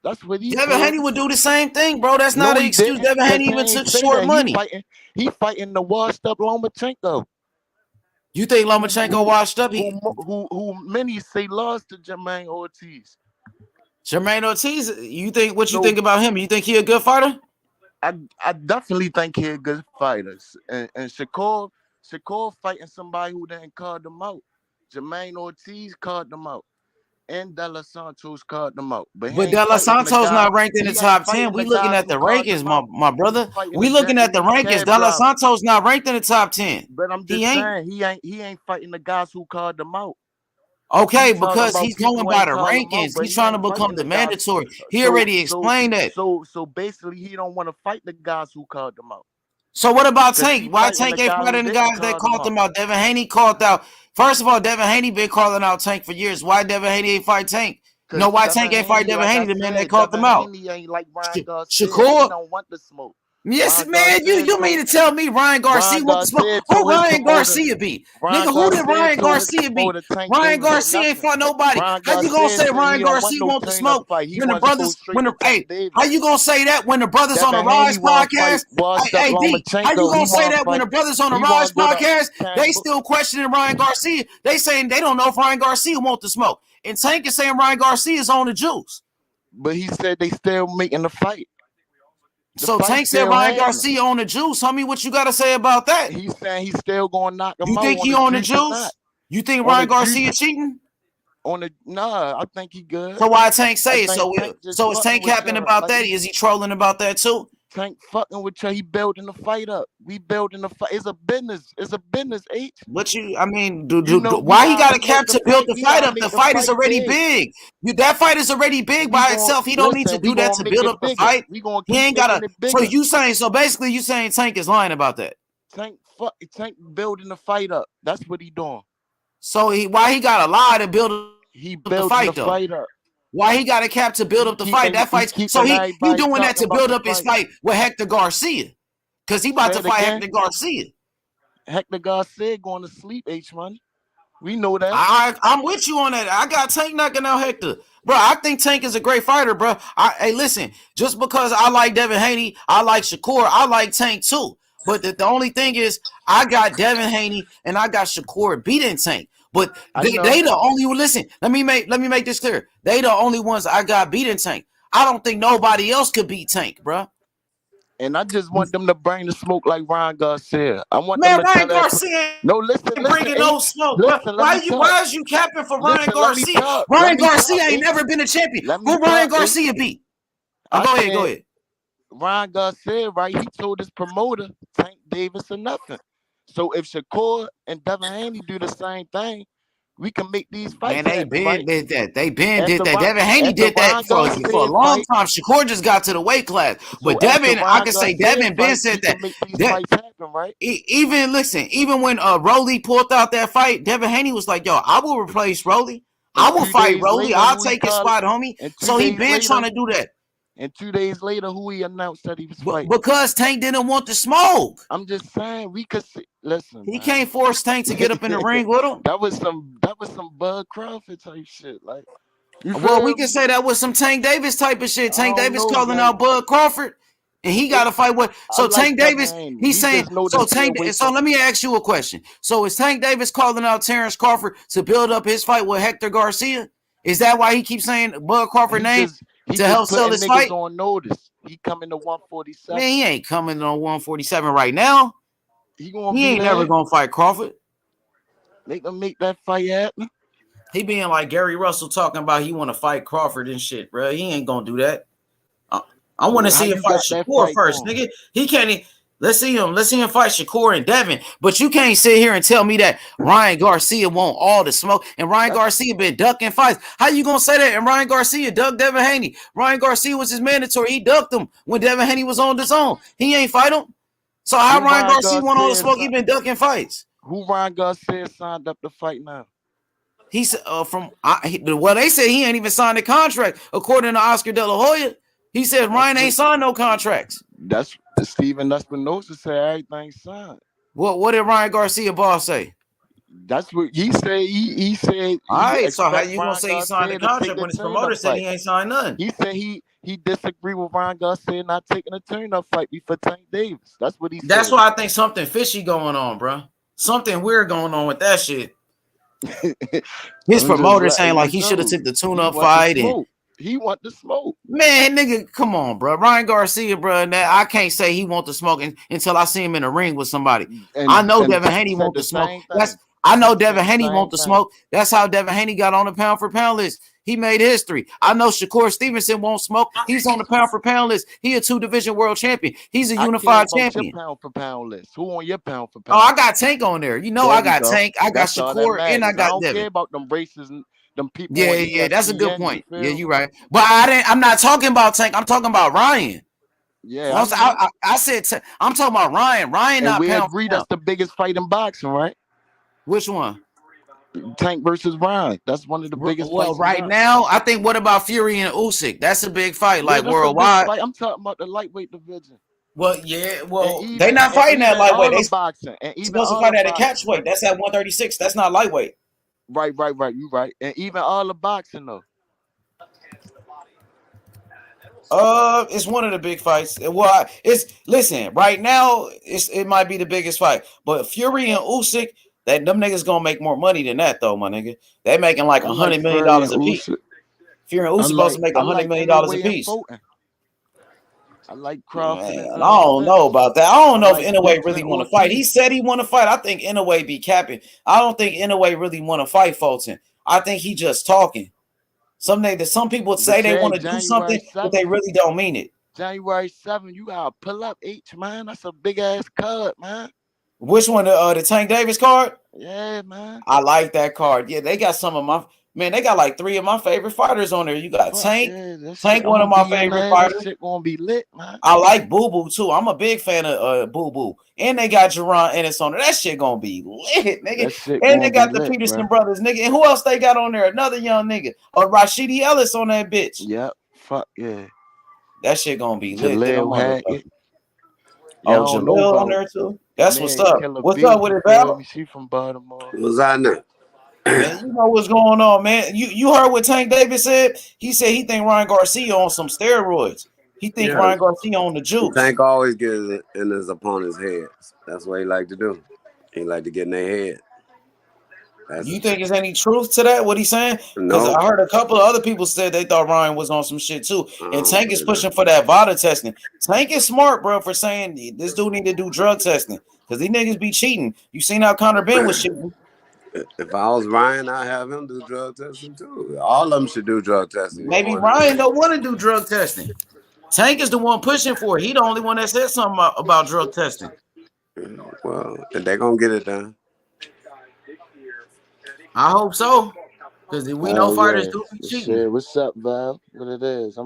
L: That's what he.
I: Devin Haney would do the same thing, bro. That's not an excuse. Devin Haney even took short money.
L: He fighting the washed up Lomachenko.
I: You think Lomachenko washed up?
L: Who many say lost to Jamaine Ortiz.
I: Jamaine Ortiz, you think what you think about him? You think he a good fighter?
L: I definitely think he a good fighter. And Shakur fighting somebody who didn't call them out. Jamaine Ortiz called them out. And De Los Santos called them out. But
I: De Los Santos not ranked in the top 10. We looking at the rankings, my brother. We looking at the rankings. De Los Santos not ranked in the top 10.
L: But I'm just saying he ain't fighting the guys who called them out.
I: Okay, because he's going by the rankings. He's trying to become the mandatory. He already explained that.
L: So basically he don't want to fight the guys who called them out.
I: So what about Tank? Why Tank ain't fighting the guys that called them out? Devin Haney called out. First of all, Devin Haney been calling out Tank for years. Why Devin Haney ain't fight Tank? No, why Tank ain't fight Devin Haney, the man that called them out?
L: Shakur? He don't want to smoke.
I: Yes, man. You mean to tell me Ryan Garcia want to smoke? Who Ryan Garcia beat? Nigga, who did Ryan Garcia beat? Ryan Garcia ain't fought nobody. How you gonna say Ryan Garcia want to smoke when the brothers? How you gonna say that when the brothers on the Rise podcast? Hey, D, how you gonna say that when the brothers on the Rise podcast? They still questioning Ryan Garcia. They saying they don't know if Ryan Garcia want to smoke. And Tank is saying Ryan Garcia is on the juice.
L: But he said they still making the fight.
I: So Tank said Ryan Garcia on the juice. Homie, what you got to say about that?
L: He's saying he's still going to knock him out.
I: You think he on the juice? You think Ryan Garcia cheating?
L: Nah, I think he good.
I: So why Tank say it? So is Tank capping about that? Is he trolling about that too?
L: Tank fucking with you. He building the fight up. We building the fight. It's a business. It's a business, H.
I: What I mean, why he got a cap to build the fight up? The fight is already big. That fight is already big by itself. He don't need to do that to build up the fight. He ain't got to. So basically you saying Tank is lying about that?
L: Tank building the fight up. That's what he doing.
I: So why he got to lie to build
L: the fight up?
I: Why he got a cap to build up the fight? That fight. So he doing that to build up his fight with Hector Garcia. Because he about to fight Hector Garcia.
L: Hector Garcia going to sleep, H-Money. We know that.
I: I'm with you on that. I got Tank knocking out Hector. Bro, I think Tank is a great fighter, bro. Hey, listen. Just because I like Devin Haney, I like Shakur, I like Tank too. But the only thing is, I got Devin Haney and I got Shakur beating Tank. But they the only one. Listen, let me make this clear. They the only ones I got beating Tank. I don't think nobody else could beat Tank, bro.
L: And I just want them to bring the smoke like Ryan Garcia. I want them to
I: Ryan Garcia.
L: No, listen,
I: bringing no smoke. Why is you capping for Ryan Garcia? Ryan Garcia ain't never been a champion. Who Ryan Garcia beat? Go ahead.
L: Ryan Garcia, right? He told his promoter Tank Davis or nothing. So if Shakur and Devin Haney do the same thing, we can make these fights.
I: Man, did that. They did that. Devin Haney did that for a long time. Shakur just got to the weight class. But Devin, I can say Devin Ben said that. Even when Rolly pulled out that fight, Devin Haney was like, yo, I will replace Rolly. I will fight Rolly. I'll take his spot, homie. So he been trying to do that.
L: And 2 days later, who he announced that he was fighting?
I: Because Tank didn't want the smoke.
L: I'm just saying we could see. Listen,
I: he can't force Tank to get up in the ring with him.
L: That was some Bud Crawford type shit. Like,
I: well, we can say that was some Tank Davis type of shit. Tank Davis calling out Bud Crawford, and he got to fight with. So like Tank Davis, he's saying. So Tank. So let me ask you a question. So is Tank Davis calling out Terrence Crawford to build up his fight with Hector Garcia? Is that why he keeps saying Bud Crawford name to help sell his fight?
L: On notice. He coming to 147.
I: Man, he ain't coming on 147 right now. He ain't never gonna fight Crawford.
L: They gonna make that fight happen.
I: He being like Gary Russell talking about he want to fight Crawford and shit, bro. He ain't gonna do that. I want to see him fight Shakur first, nigga. He can't. Let's see him fight Shakur and Devin. But you can't sit here and tell me that Ryan Garcia want all the smoke. And Ryan Garcia been ducking fights. How you gonna say that? And Ryan Garcia ducked Devin Haney. Ryan Garcia was his mandatory. He ducked him when Devin Haney was on the zone. He ain't fight him. So how Ryan Garcia want all the smoke? He been ducking fights.
L: Who Ryan Garcia signed up to fight now?
I: He's they said he ain't even signed a contract. According to Oscar De La Hoya, he said Ryan ain't signed no contracts.
L: That's Steven Espinosa said everything signed.
I: What did Ryan Garcia boss say?
L: That's what he said. He said.
I: All right, so how you gonna say he signed the contract when his promoter said he ain't signed none?
L: He said he disagreed with Ryan Garcia not taking a turn-up fight before Tank Davis. That's what he said.
I: That's why I think something fishy going on, bro. Something weird going on with that shit. His promoter saying like he should have took the tune-up fight and.
L: He want the smoke.
I: Man, nigga, come on, bro. Ryan Garcia, bro. I can't say he want the smoke until I see him in the ring with somebody. I know Devin Haney want the smoke. I know Devin Haney want the smoke. That's how Devin Haney got on the pound for pound list. He made history. I know Shakur Stevenson won't smoke. He's on the pound for pound list. He a 2-division world champion. He's a unified champion.
L: Your pound for pound list. Who on your pound for pound?
I: Oh, I got Tank on there. You know, I got Tank. I got Shakur, and I got Devin.
L: I don't care about them braces. Them people.
I: Yeah, that's a good point. Yeah, you're right. But I'm not talking about Tank. I'm talking about Ryan.
L: Yeah,
I: I said I'm talking about Ryan. Ryan, not
L: we
I: pound.
L: Agree that's the biggest fight in boxing, right?
I: Which one?
L: Tank versus Ryan. That's one of the biggest.
I: Well, right now, I think. What about Fury and Usyk? That's a big fight, like worldwide.
L: Fight. I'm talking about the lightweight division.
I: Well, yeah. Well, they not fighting that lightweight. They
L: boxing. And even
I: supposed to fight at a catchweight. That's at 136. That's not lightweight.
L: Right. You right. And even all the boxing though.
I: It's one of the big fights. Well, listen, right now, it might be the biggest fight. But Fury and Usyk, them niggas gonna make more money than that, though, my nigga. They making like $100 million a piece. Fury and Usyk supposed to make $100 million a piece.
L: I like Crawford.
I: I don't know about that. I don't know if Inoue really want to fight. He said he want to fight. I think Inoue be capping. I don't think Inoue really want to fight Fulton. I think he just talking. Some people say they want to do something, but they really don't mean it.
L: January 7th, you gotta pull up H, man. That's a big ass card, man.
I: Which one? The Tank Davis card?
L: Yeah, man.
I: I like that card. Yeah, they got some of my. Man, they got like 3 of my favorite fighters on there. You got Tank. Yeah, Tank, one of my favorite fighters.
L: Shit gonna be lit, man.
I: I like Boo Boo too. I'm a big fan of Boo Boo. And they got Jerron Ennis on there. That shit gonna be lit, nigga. And they got the Peterson brothers, nigga. And who else they got on there? Another young nigga. Or Rashidi Ellis on that bitch.
L: Yep. Fuck yeah.
I: That shit gonna be lit.
L: Jaleel
I: on there too. That's what's up. What's up with it, Val?
L: She from Baltimore.
J: What's I know?
I: Man, you know what's going on, man. You heard what Tank Davis said? He said he think Ryan Garcia on some steroids. He think Ryan Garcia on the juice.
J: Tank always gets in his opponent's heads. That's what he like to do. He like to get in their head.
I: You think there's any truth to that? What he's saying? Because I heard a couple of other people said they thought Ryan was on some shit too. And Tank is pushing for that VADA testing. Tank is smart, bro, for saying this dude need to do drug testing because these niggas be cheating. You seen how Conor Ben was cheating.
J: If I was Ryan, I'd have him do drug testing too. All of them should do drug testing.
I: Maybe Ryan don't want to do drug testing. Tank is the one pushing for it. He the only one that said something about drug testing.
J: Well, they're gonna get it done.
I: I hope so. Because we know fighters do cheating.
L: Shit, what's up, Val? What it is?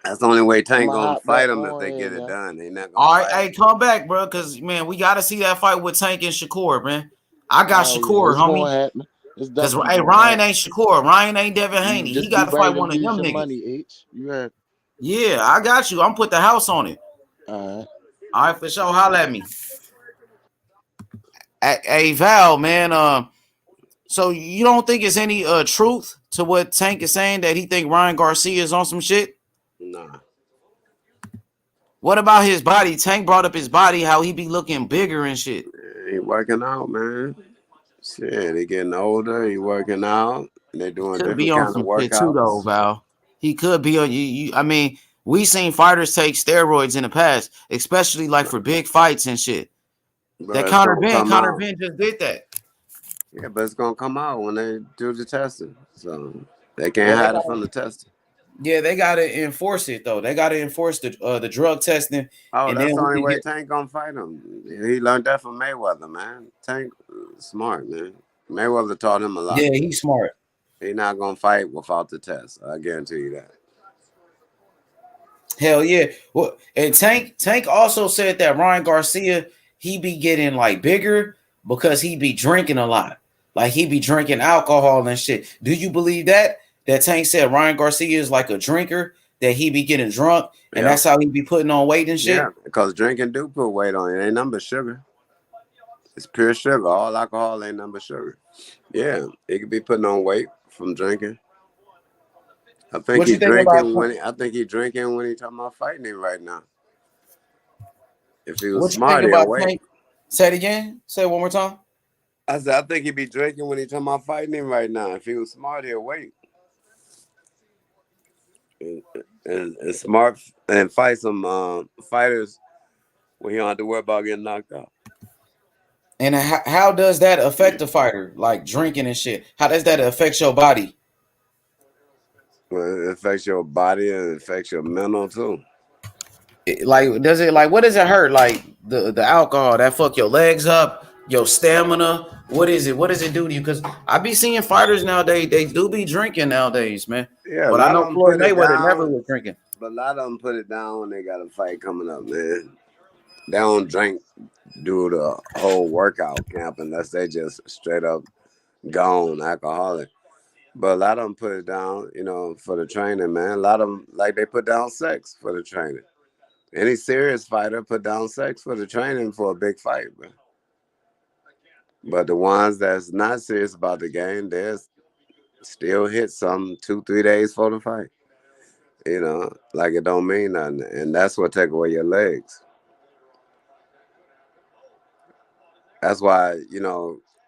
J: That's the only way Tank gonna fight him if they get it done. They not gonna
I: all right, hey, come back, bro. Because man, we gotta see that fight with Tank and Shakur, man. I got Shakur, homie. Because Ryan ain't Shakur. Ryan ain't Devin Haney. He got to fight one of them niggas.
L: Money, H. You heard?
I: Yeah, I got you. I'm put the house on it. All right, for sure. Holla at me. Hey, Val, man. So you don't think it's any truth to what Tank is saying that he think Ryan Garcia is on some shit?
J: Nah.
I: What about his body? Tank brought up his body, how he be looking bigger and shit.
J: He working out, man. Shit, he getting older. He working out. They doing
I: Could be
J: different
I: on
J: kind of
I: some shit too, though,
J: workouts.
I: Val. He could be on you. I mean, we seen fighters take steroids in the past, especially like for big fights and shit.
J: But
I: That
J: it's
I: Conor
J: gonna
I: Ben
J: come out.
I: just did that.
J: Yeah, but it's gonna come out when they do the testing. So they can't
I: Well,
J: hide it from the testing.
I: yeah, they gotta enforce it though. They gotta enforce the drug testing.
J: Oh,
I: And
J: that's
I: then
J: the only
I: we
J: way
I: get,
J: Tank gonna fight him. He learned that from Mayweather, man. Tank smart, man. Mayweather taught him a lot.
I: yeah, he's smart.
J: He not gonna fight without the test. I guarantee you that.
I: Hell yeah. Well, and Tank also said that Ryan Garcia, he be getting like bigger because he be drinking a lot. Like he be drinking alcohol and shit. Do you believe that? That Tank said Ryan Garcia is like a drinker, that he be getting drunk, and that's how he be putting on weight and shit?
J: Yeah, because drinking do put weight on it. Ain't nothing but sugar. It's pure sugar. All alcohol ain't nothing but sugar. Yeah, he could be putting on weight from drinking. I think he's drinking when he talking about fighting him right now. If he was
I: What
J: smart,
I: you think
J: he'll
I: about
J: wait.
I: Tank? Say it again. Say it one more time.
J: I said, I think he'd be drinking when he talking about fighting him right now. If he was smart, he'll wait. And smart and fight some fighters when he don't have to worry about getting knocked out.
I: And how does that affect the fighter? Like drinking and shit. How does that affect your body?
J: Well, it affects your body and it affects your mental too.
I: What does it hurt? Like the alcohol that fuck your legs up, your stamina. What is it? What does it do to you? Because I be seeing fighters nowadays, they do be drinking nowadays, man.
J: Yeah,
I: But I know Floyd Mayweather never was drinking.
J: But a lot of them put it down when they got a fight coming up, man. They don't drink do the whole workout camp unless they just straight up gone alcoholic. But a lot of them put it down, for the training, man. A lot of them, like they put down sex for the training. Any serious fighter put down sex for the training for a big fight, man. But the ones that's not serious about the game, they still hit some 2-3 days for the fight. Like it don't mean nothing. And that's what take away your legs. That's why,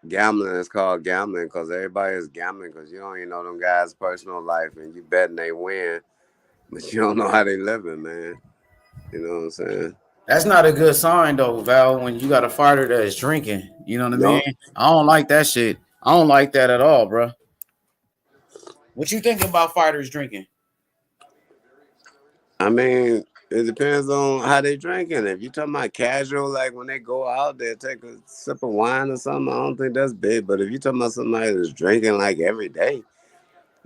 J: gambling is called gambling, because everybody is gambling because you don't even know them guys' personal life and you betting they win, but you don't know how they living, man. You know what I'm saying?
I: That's not a good sign though, Val, when you got a fighter that is drinking. You know what I mean? I don't like that shit. I don't like that at all, bro. What you thinking about fighters drinking?
J: I mean, it depends on how they drinking. If you talking about casual, like when they go out, they take a sip of wine or something, I don't think that's big. But if you talking about somebody that's drinking like every day,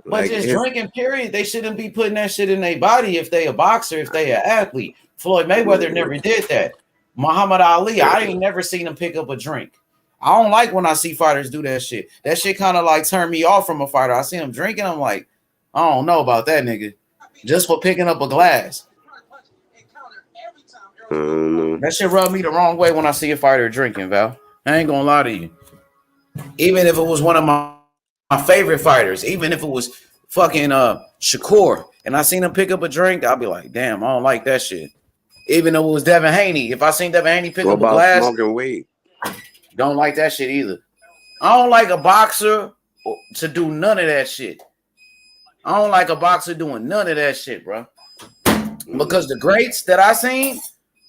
I: but just drinking, period, they shouldn't be putting that shit in their body if they a boxer, if they an athlete. Floyd Mayweather never did that. Muhammad Ali, I ain't never seen him pick up a drink. I don't like when I see fighters do that shit. That shit kind of like turn me off from a fighter. I see him drinking, I'm like, I don't know about that nigga. Just for picking up a glass. That shit rub me the wrong way when I see a fighter drinking, Val. I ain't gonna lie to you. Even if it was one of my favorite fighters, even if it was fucking Shakur, and I seen him pick up a drink, I'll be like, damn, I don't like that shit. Even though it was Devin Haney. If I seen Devin Haney pick up a glass,
J: smoking weed?
I: Don't like that shit either. I don't like a boxer to do none of that shit. I don't like a boxer doing none of that shit, bro. Because the greats that I seen,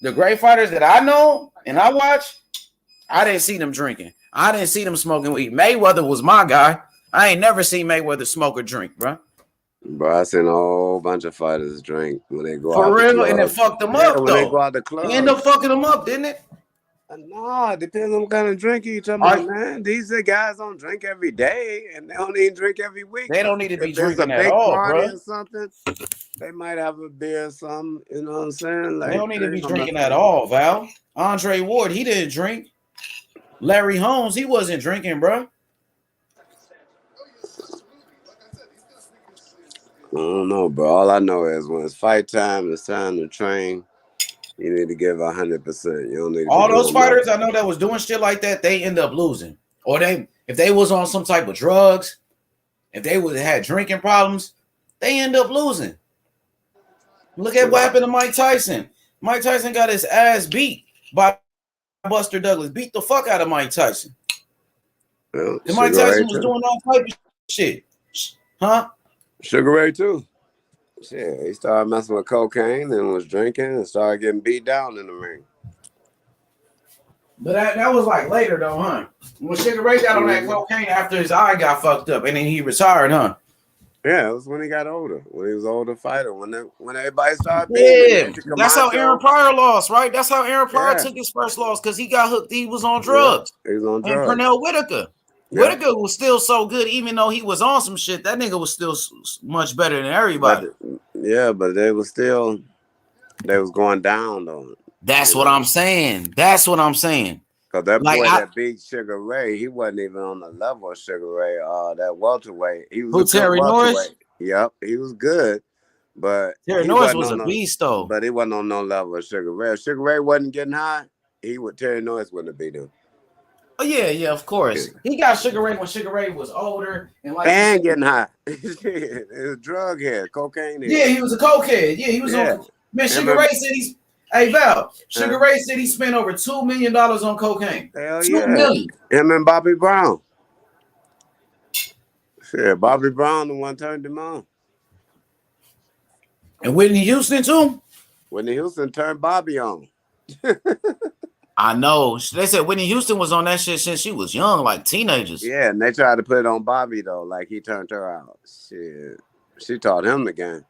I: the great fighters that I know and I watch, I didn't see them drinking. I didn't see them smoking weed. Mayweather was my guy. I ain't never seen Mayweather smoke or drink, bro.
J: Bro, I seen a whole bunch of fighters drink when they go out.
I: For real, and it fucked them up,
J: when
I: though.
J: they go out the club.
I: It ended up fucking them up, didn't it?
J: No, it depends on what kind of drink you talking about, man. These guys don't drink every day, and they don't even drink every week.
I: They don't need to be
J: if there's
I: drinking
J: a
I: at
J: big
I: all,
J: party
I: bro.
J: or something, they might have a beer or something. You know what I'm saying? Like,
I: They don't need to be drinking at all, Val. Andre Ward, he didn't drink. Larry Holmes, he wasn't drinking, bro.
J: I don't know, bro. All I know is when it's fight time, it's time to train. You need to give 100%. You don't need to
I: All
J: be
I: those
J: doing
I: fighters
J: nothing.
I: I know that was doing shit like that, they end up losing. Or if they was on some type of drugs, if they would have had drinking problems, they end up losing. Look at what happened to Mike Tyson. Mike Tyson got his ass beat by Buster Douglas. Beat the fuck out of Mike Tyson.
J: Yeah,
I: And Mike Tyson was doing all type of shit. Huh?
J: Sugar Ray too. Shit, he started messing with cocaine and was drinking and started getting beat down in the ring.
I: But that was like later though, huh? When Sugar Ray got on that cocaine after his eye got fucked up and then he retired, huh?
J: Yeah, it was when he got older. When he was an older fighter. When everybody started beating him.
I: That's how Aaron Pryor lost, right? That's how Aaron Pryor took his first loss because he got hooked. He was on drugs.
J: Yeah, he was on drugs.
I: And Pernell Whitaker. Whitaker was still so good, even though he was on some shit. That nigga was still much better than everybody.
J: But they was going down though.
I: That's what I'm saying. That's what I'm saying.
J: Because that boy that beat Sugar Ray, he wasn't even on the level of Sugar Ray. That welterweight, he was
I: Terry Norris.
J: Yep, he was good, but
I: Terry Norris was a beast though.
J: But he wasn't on no level of Sugar Ray. If Sugar Ray wasn't getting high, Terry Norris wouldn't have beat him.
I: Oh yeah, of course. Yeah. He got Sugar Ray when Sugar Ray was older
J: and getting high. It was drug head, cocaine head.
I: Yeah, he was a cokehead. Yeah, he was on. Man, Sugar Ray said he's. Hey Val, Sugar Ray said he spent over $2 million on cocaine.
J: Hell
I: $2 million.
J: Him and Bobby Brown. Shit, Bobby Brown the one turned him on.
I: And Whitney Houston too.
J: Whitney Houston turned Bobby on.
I: I know. They said Whitney Houston was on that shit since she was young, like teenagers.
J: Yeah, and they tried to put it on Bobby though, like he turned her out. Shit, she taught him the game.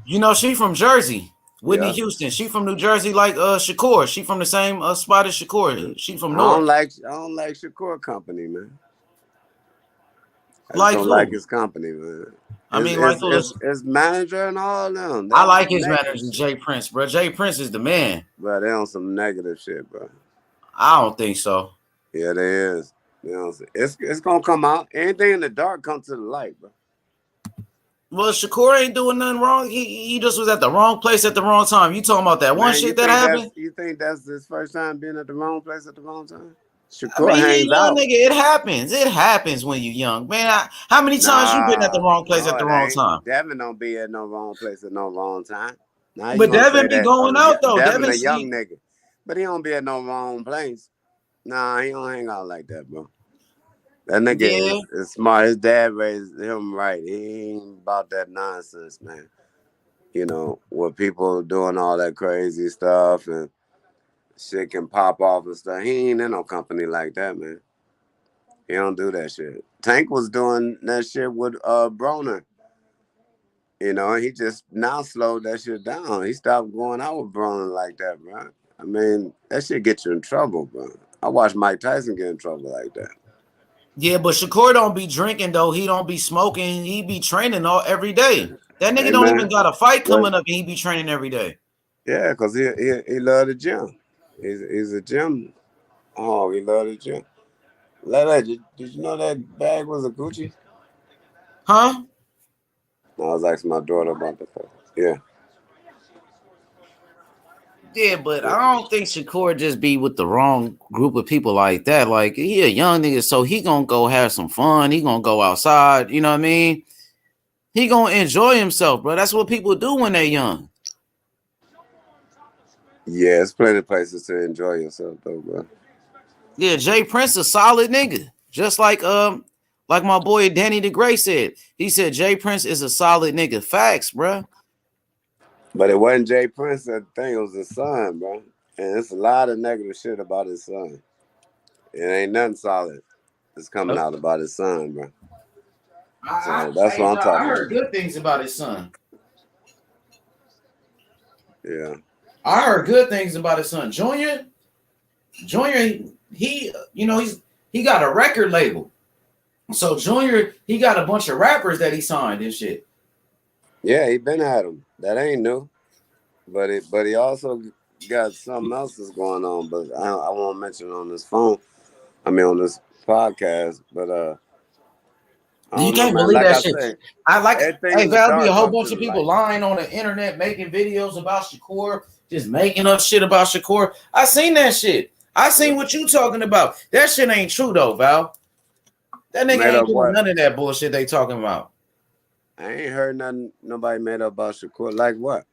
I: You know, she from Jersey. Whitney Houston. She from New Jersey, like Shakur. She from the same spot as Shakur. She from North.
J: I don't like Shakur company, man.
I: I
J: don't like his company, man.
I: I mean,
J: his manager and all them.
I: I like his manager, Jay Prince, bro. Jay Prince is the man.
J: But they on some negative shit, bro.
I: I don't think so.
J: Yeah, there is. You know, it's gonna come out. Anything in the dark comes to the light, bro.
I: Well, Shakur ain't doing nothing wrong. He just was at the wrong place at the wrong time. You talking about that one shit that happened?
J: You think that's his first time being at the wrong place at the wrong time? Shakur hangs
I: out.
J: Nigga,
I: it happens. It happens when you're young, man. How many times you been at the wrong place at the wrong time?
J: Devin don't be at no wrong place at no wrong time.
I: But Devin be going out though.
J: Devin a young nigga, but he don't be at no wrong place. Nah, he don't hang out like that, bro. That nigga is smart. His dad raised him right. He ain't about that nonsense, man. You know, with people doing all that crazy stuff and shit can pop off and stuff. He ain't in no company like that, man. He don't do that shit. Tank was doing that shit with Broner. You know, he just now slowed that shit down. He stopped going out with Broner like that, bro. I mean, that shit get you in trouble, bro. I watched Mike Tyson get in trouble like that.
I: Yeah, but Shakur don't be drinking though. He don't be smoking. He be training every day. That nigga don't even got a fight coming up, and he be training every day.
J: Yeah, cause he love the gym. He's a gym. Oh, he love the gym. Lele, did you know that bag was a Gucci?
I: Huh?
J: I was asking my daughter about the phone. Yeah.
I: Yeah, but I don't think Shakur just be with the wrong group of people like that. Like, he a young nigga, so he gonna go have some fun. He gonna go outside, you know what I mean? He gonna enjoy himself, bro. That's what people do when they're young.
J: Yeah, it's plenty of places to enjoy yourself, though, bro.
I: Yeah, Jay Prince a solid nigga. Just like my boy Danny DeGray said. He said Jay Prince is a solid nigga. Facts, bro.
J: But it wasn't Jay Prince that thing, it was his son, bro. And it's a lot of negative shit about his son. It ain't nothing solid that's coming out about his son, bro. So that's what I'm talking about.
I: I heard good things about his son.
J: Yeah.
I: I heard good things about his son. Junior, he got a record label. So Junior, he got a bunch of rappers that he signed and shit.
J: Yeah, he been at him. That ain't new. But he also got something else that's going on, but I won't mention on this phone. I mean on this podcast. But I
I: You
J: don't know,
I: can't
J: man.
I: believe
J: Like
I: that
J: I
I: shit.
J: said,
I: I like it.
J: everything
I: Hey,
J: in the
I: there'll be a
J: dark
I: whole
J: comes
I: bunch
J: to
I: of
J: the
I: people
J: light.
I: lying on the internet making videos about Shakur, just making up shit about Shakur. I seen that shit. I seen what you talking about. That shit ain't true though, Val. That nigga
J: Made
I: ain't
J: up
I: doing
J: what?
I: none of that bullshit they talking about.
J: I ain't heard nothing. Nobody made up about Shakur. Like what?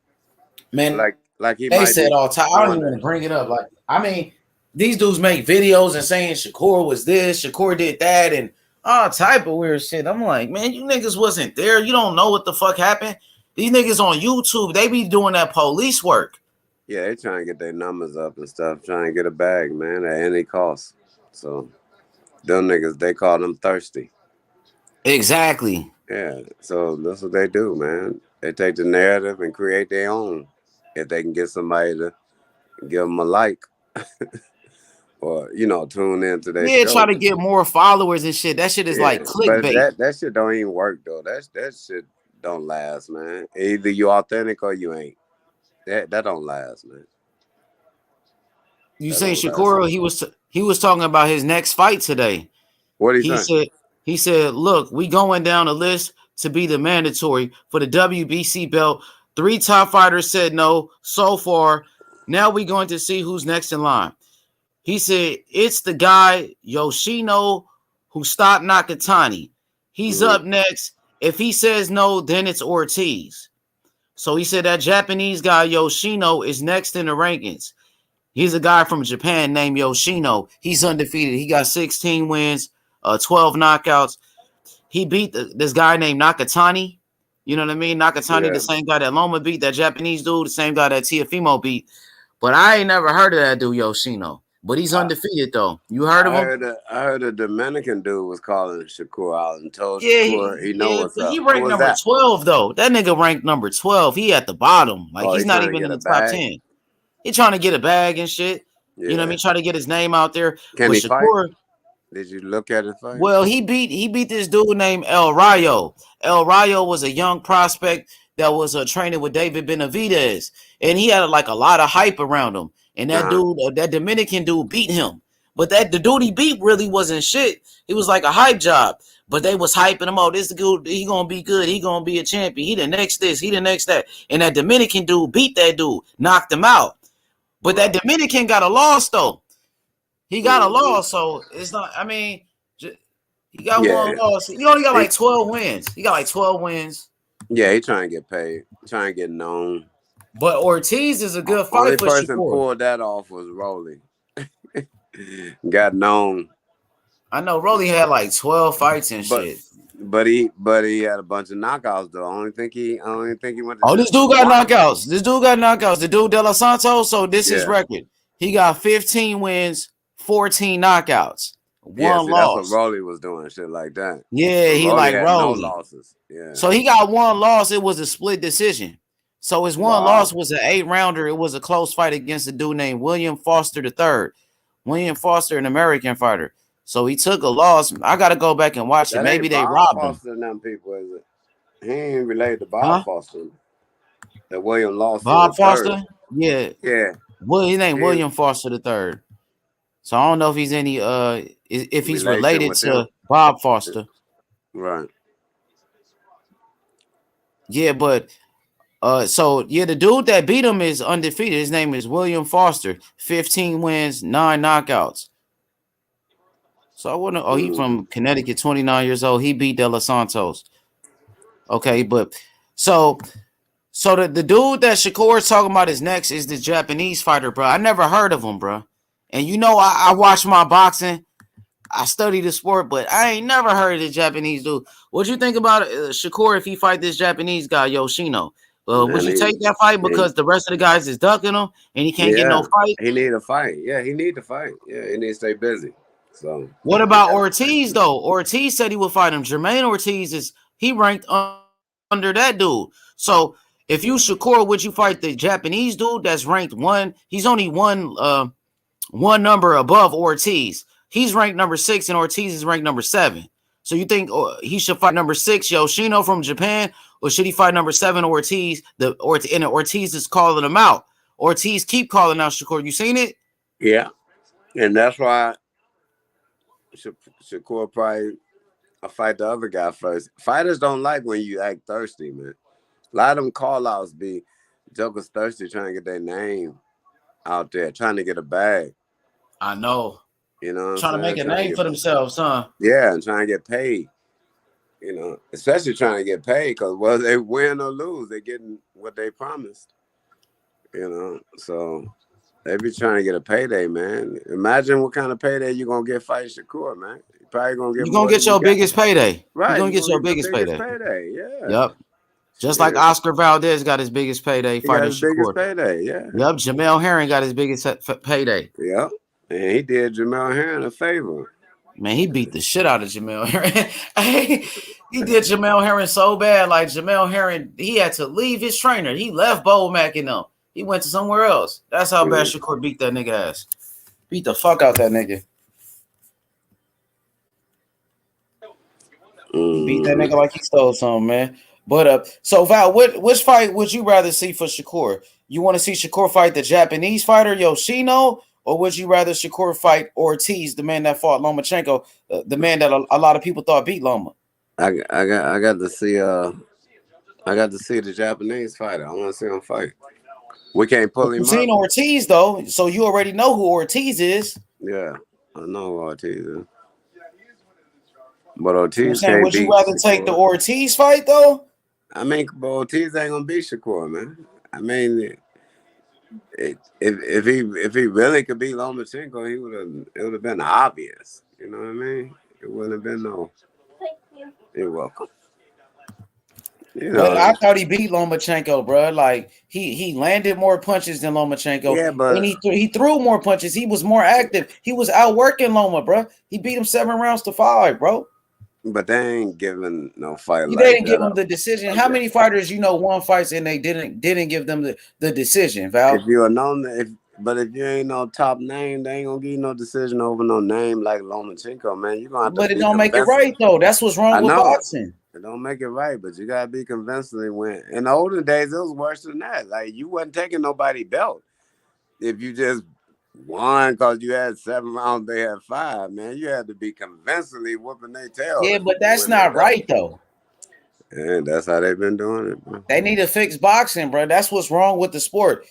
I: Man,
J: Like he
I: they
J: might
I: said
J: be
I: all the time. I don't
J: doing
I: even want
J: that.
I: to bring it up. Like, I mean, these dudes make videos and saying Shakur was this, Shakur did that, and all type of weird shit. I'm like, man, you niggas wasn't there. You don't know what the fuck happened. These niggas on YouTube, they be doing that police work.
J: Yeah, they trying to get their numbers up and stuff, trying to get a bag, man, at any cost. So them niggas, they call them thirsty.
I: Exactly.
J: Yeah, so that's what they do, man. They take the narrative and create their own. If they can get somebody to give them a like or, tune into their
I: Yeah, try
J: show.
I: to get more followers and shit. That shit is
J: Yeah,
I: like
J: but
I: clickbait.
J: that shit don't even work, though. That shit don't last, man. Either you authentic or you ain't. That don't last, man.
I: You
J: That
I: say
J: don't last.
I: Shakur, he was talking about his next fight today.
J: What do you
I: He
J: think?
I: said, look, we going down a list to be the mandatory for the WBC belt. 3 top fighters said no so far. Now we going to see who's next in line. He said, it's the guy, Yoshino, who stopped Nakatani. He's up next. If he says no, then it's Ortiz. So he said that Japanese guy, Yoshino, is next in the rankings. He's a guy from Japan named Yoshino. He's undefeated. He got 16 wins, 12 knockouts. He beat this guy named Nakatani. You know what I mean? Nakatani, the same guy that Loma beat, that Japanese dude, the same guy that Tiafimo beat. But I ain't never heard of that dude, Yoshino. But he's undefeated, though. You heard of him?
J: I heard a Dominican dude was calling Shakur out and told
I: Yeah,
J: Shakur he know what's
I: but
J: up.
I: he
J: Who
I: ranked
J: was
I: number
J: that?
I: 12, though. That nigga ranked number 12. He at the bottom. Like,
J: Oh,
I: he's
J: he
I: not
J: trying to
I: even
J: get
I: in
J: a
I: the top
J: bag?
I: 10. He trying to get a bag and shit.
J: Yeah.
I: You know what I mean? Trying to get his name out there.
J: Can
I: but
J: he
I: Shakur,
J: fight? Did you look at it fight?
I: well, he beat this dude named El Rayo. El Rayo was a young prospect that was training with David Benavidez, and he had like a lot of hype around him. And that dude, that Dominican dude, beat him. But the dude he beat really wasn't shit. He was like a hype job. But they was hyping him out. This dude, he gonna be good. He gonna be a champion. He the next this. He the next that. And that Dominican dude beat that dude, knocked him out. But that Dominican got a loss though. He got a loss, so it's not. I mean, he got one loss. He only got like 12 wins. He got like 12 wins.
J: Yeah, he trying to get paid, trying to get known.
I: But Ortiz is a good fight
J: Only
I: for
J: person
I: Shakur.
J: pulled that off was Rolly. Got known.
I: I know Rolly had like 12 fights and shit.
J: But he had a bunch of knockouts though. I only think he went to.
I: Oh, this dude got knockouts. This dude got knockouts. The dude De La Santos. So this is record. He got 15 wins, 14 knockouts, one loss.
J: That's what Rolly was doing, shit like that.
I: Yeah,
J: so
I: he like
J: had
I: Rolly.
J: No losses. Yeah.
I: So he got one loss. It was a split decision. So his one loss was an 8-rounder. It was a close fight against a dude named William Foster III. William Foster, an American fighter. So he took a loss. I got to go back and watch it. Maybe they robbed him.
J: Foster and them people, is it? He ain't related to Bob Foster. That William lost.
I: Bob Foster? Yeah.
J: Yeah.
I: Well, his name William Foster III. So I don't know if he's any if he's related to Bob Foster.
J: Right.
I: Yeah, but the dude that beat him is undefeated. His name is William Foster. 15 wins, 9 knockouts. So I wouldn't. Oh, he from Connecticut, 29 years old. He beat De La Santos. Okay, but so the dude that Shakur is talking about is next is the Japanese fighter, bro. I never heard of him, bro. And you know, I watch my boxing. I study the sport, but I ain't never heard of the Japanese dude. What'd you think about Shakur if he fight this Japanese guy, Yoshino? Would you take that fight because the rest of the guys is ducking him and he can't get no fight?
J: He need a fight. Yeah, he need to fight. Yeah, he need to stay busy. So
I: what about Ortiz though? Ortiz said he would fight him. Jermaine Ortiz he ranked under that dude. So if you Shakur, would you fight the Japanese dude that's ranked 1? He's only one number above Ortiz. He's ranked number 6 and Ortiz is ranked number 7. So you think he should fight number 6 Yoshino from Japan, or should he fight number 7 Ortiz? Ortiz is calling him out. Ortiz keep calling out Shakur. You seen it?
J: Yeah, and that's why Shakur probably I fight the other guy first. Fighters don't like when you act thirsty, man. A lot of them call-outs be jokers thirsty trying to get their name out there, trying to get a bag.
I: I know.
J: You know what I'm
I: trying to make a name for themselves, huh?
J: Yeah, and trying to get paid. You know, especially trying to get paid because whether they win or lose, they're getting what they promised. You know, so they be trying to get a payday, man. Imagine what kind of payday you're going to get fighting Shakur, man. You're probably going to get
I: You're going to get your biggest payday.
J: Right.
I: You're going to get your biggest payday.
J: Yeah.
I: Yep. Just like Oscar Valdez got his biggest payday fighting Shakur.
J: Biggest payday, yeah.
I: Yep. Jamel Herring got his biggest payday.
J: Yep. And he did Jamel Herring a favor.
I: Man, he beat the shit out of Jamel Herring. He did Jamel Herring so bad. Like Jamel Herring, he had to leave his trainer. He left Bo Mack and them. He went to somewhere else. That's how bad Shakur beat that nigga ass. Beat the fuck out that nigga. Beat that nigga like he stole something, man. But so Val, which fight would you rather see for Shakur? You want to see Shakur fight the Japanese fighter Yoshino, or would you rather Shakur fight Ortiz, the man that fought Lomachenko, the man that a lot of people thought beat Loma?
J: I got to see the Japanese fighter. I want to see him fight. We can't pull him up.
I: Seen Ortiz though, so you already know who Ortiz is.
J: Yeah, I know who Ortiz is. But Ortiz can't
I: would you
J: beat
I: rather
J: Shakur.
I: take the Ortiz fight though?
J: I mean, but Ortiz ain't gonna beat Shakur, man. I mean, if he really could beat Lomachenko, it would have been obvious. You know what I mean? It wouldn't have been no. You're welcome. You know,
I: but I thought he beat Lomachenko, bro. Like he landed more punches than Lomachenko.
J: Yeah, but
I: and he threw more punches. He was more active. He was outworking Loma, bro. He beat him 7-5, bro.
J: But they ain't giving no fight.
I: They didn't give him the decision. How many fighters won fights and they didn't give them the decision, Val?
J: If you are known, if you ain't no top name, they ain't gonna give you no decision over no name like Lomachenko, man. You gonna have to.
I: But it don't make it right though. That's what's wrong with boxing.
J: It don't make it right, but you gotta be convincingly win. In the olden days, it was worse than that. Like you wasn't taking nobody belt if you just won because you had 7 rounds, they had 5. Man, you had to be convincingly whooping their tail.
I: Yeah, but that's not right though.
J: And that's how they've been doing it, bro.
I: They need to fix boxing, bro. That's what's wrong with the sport.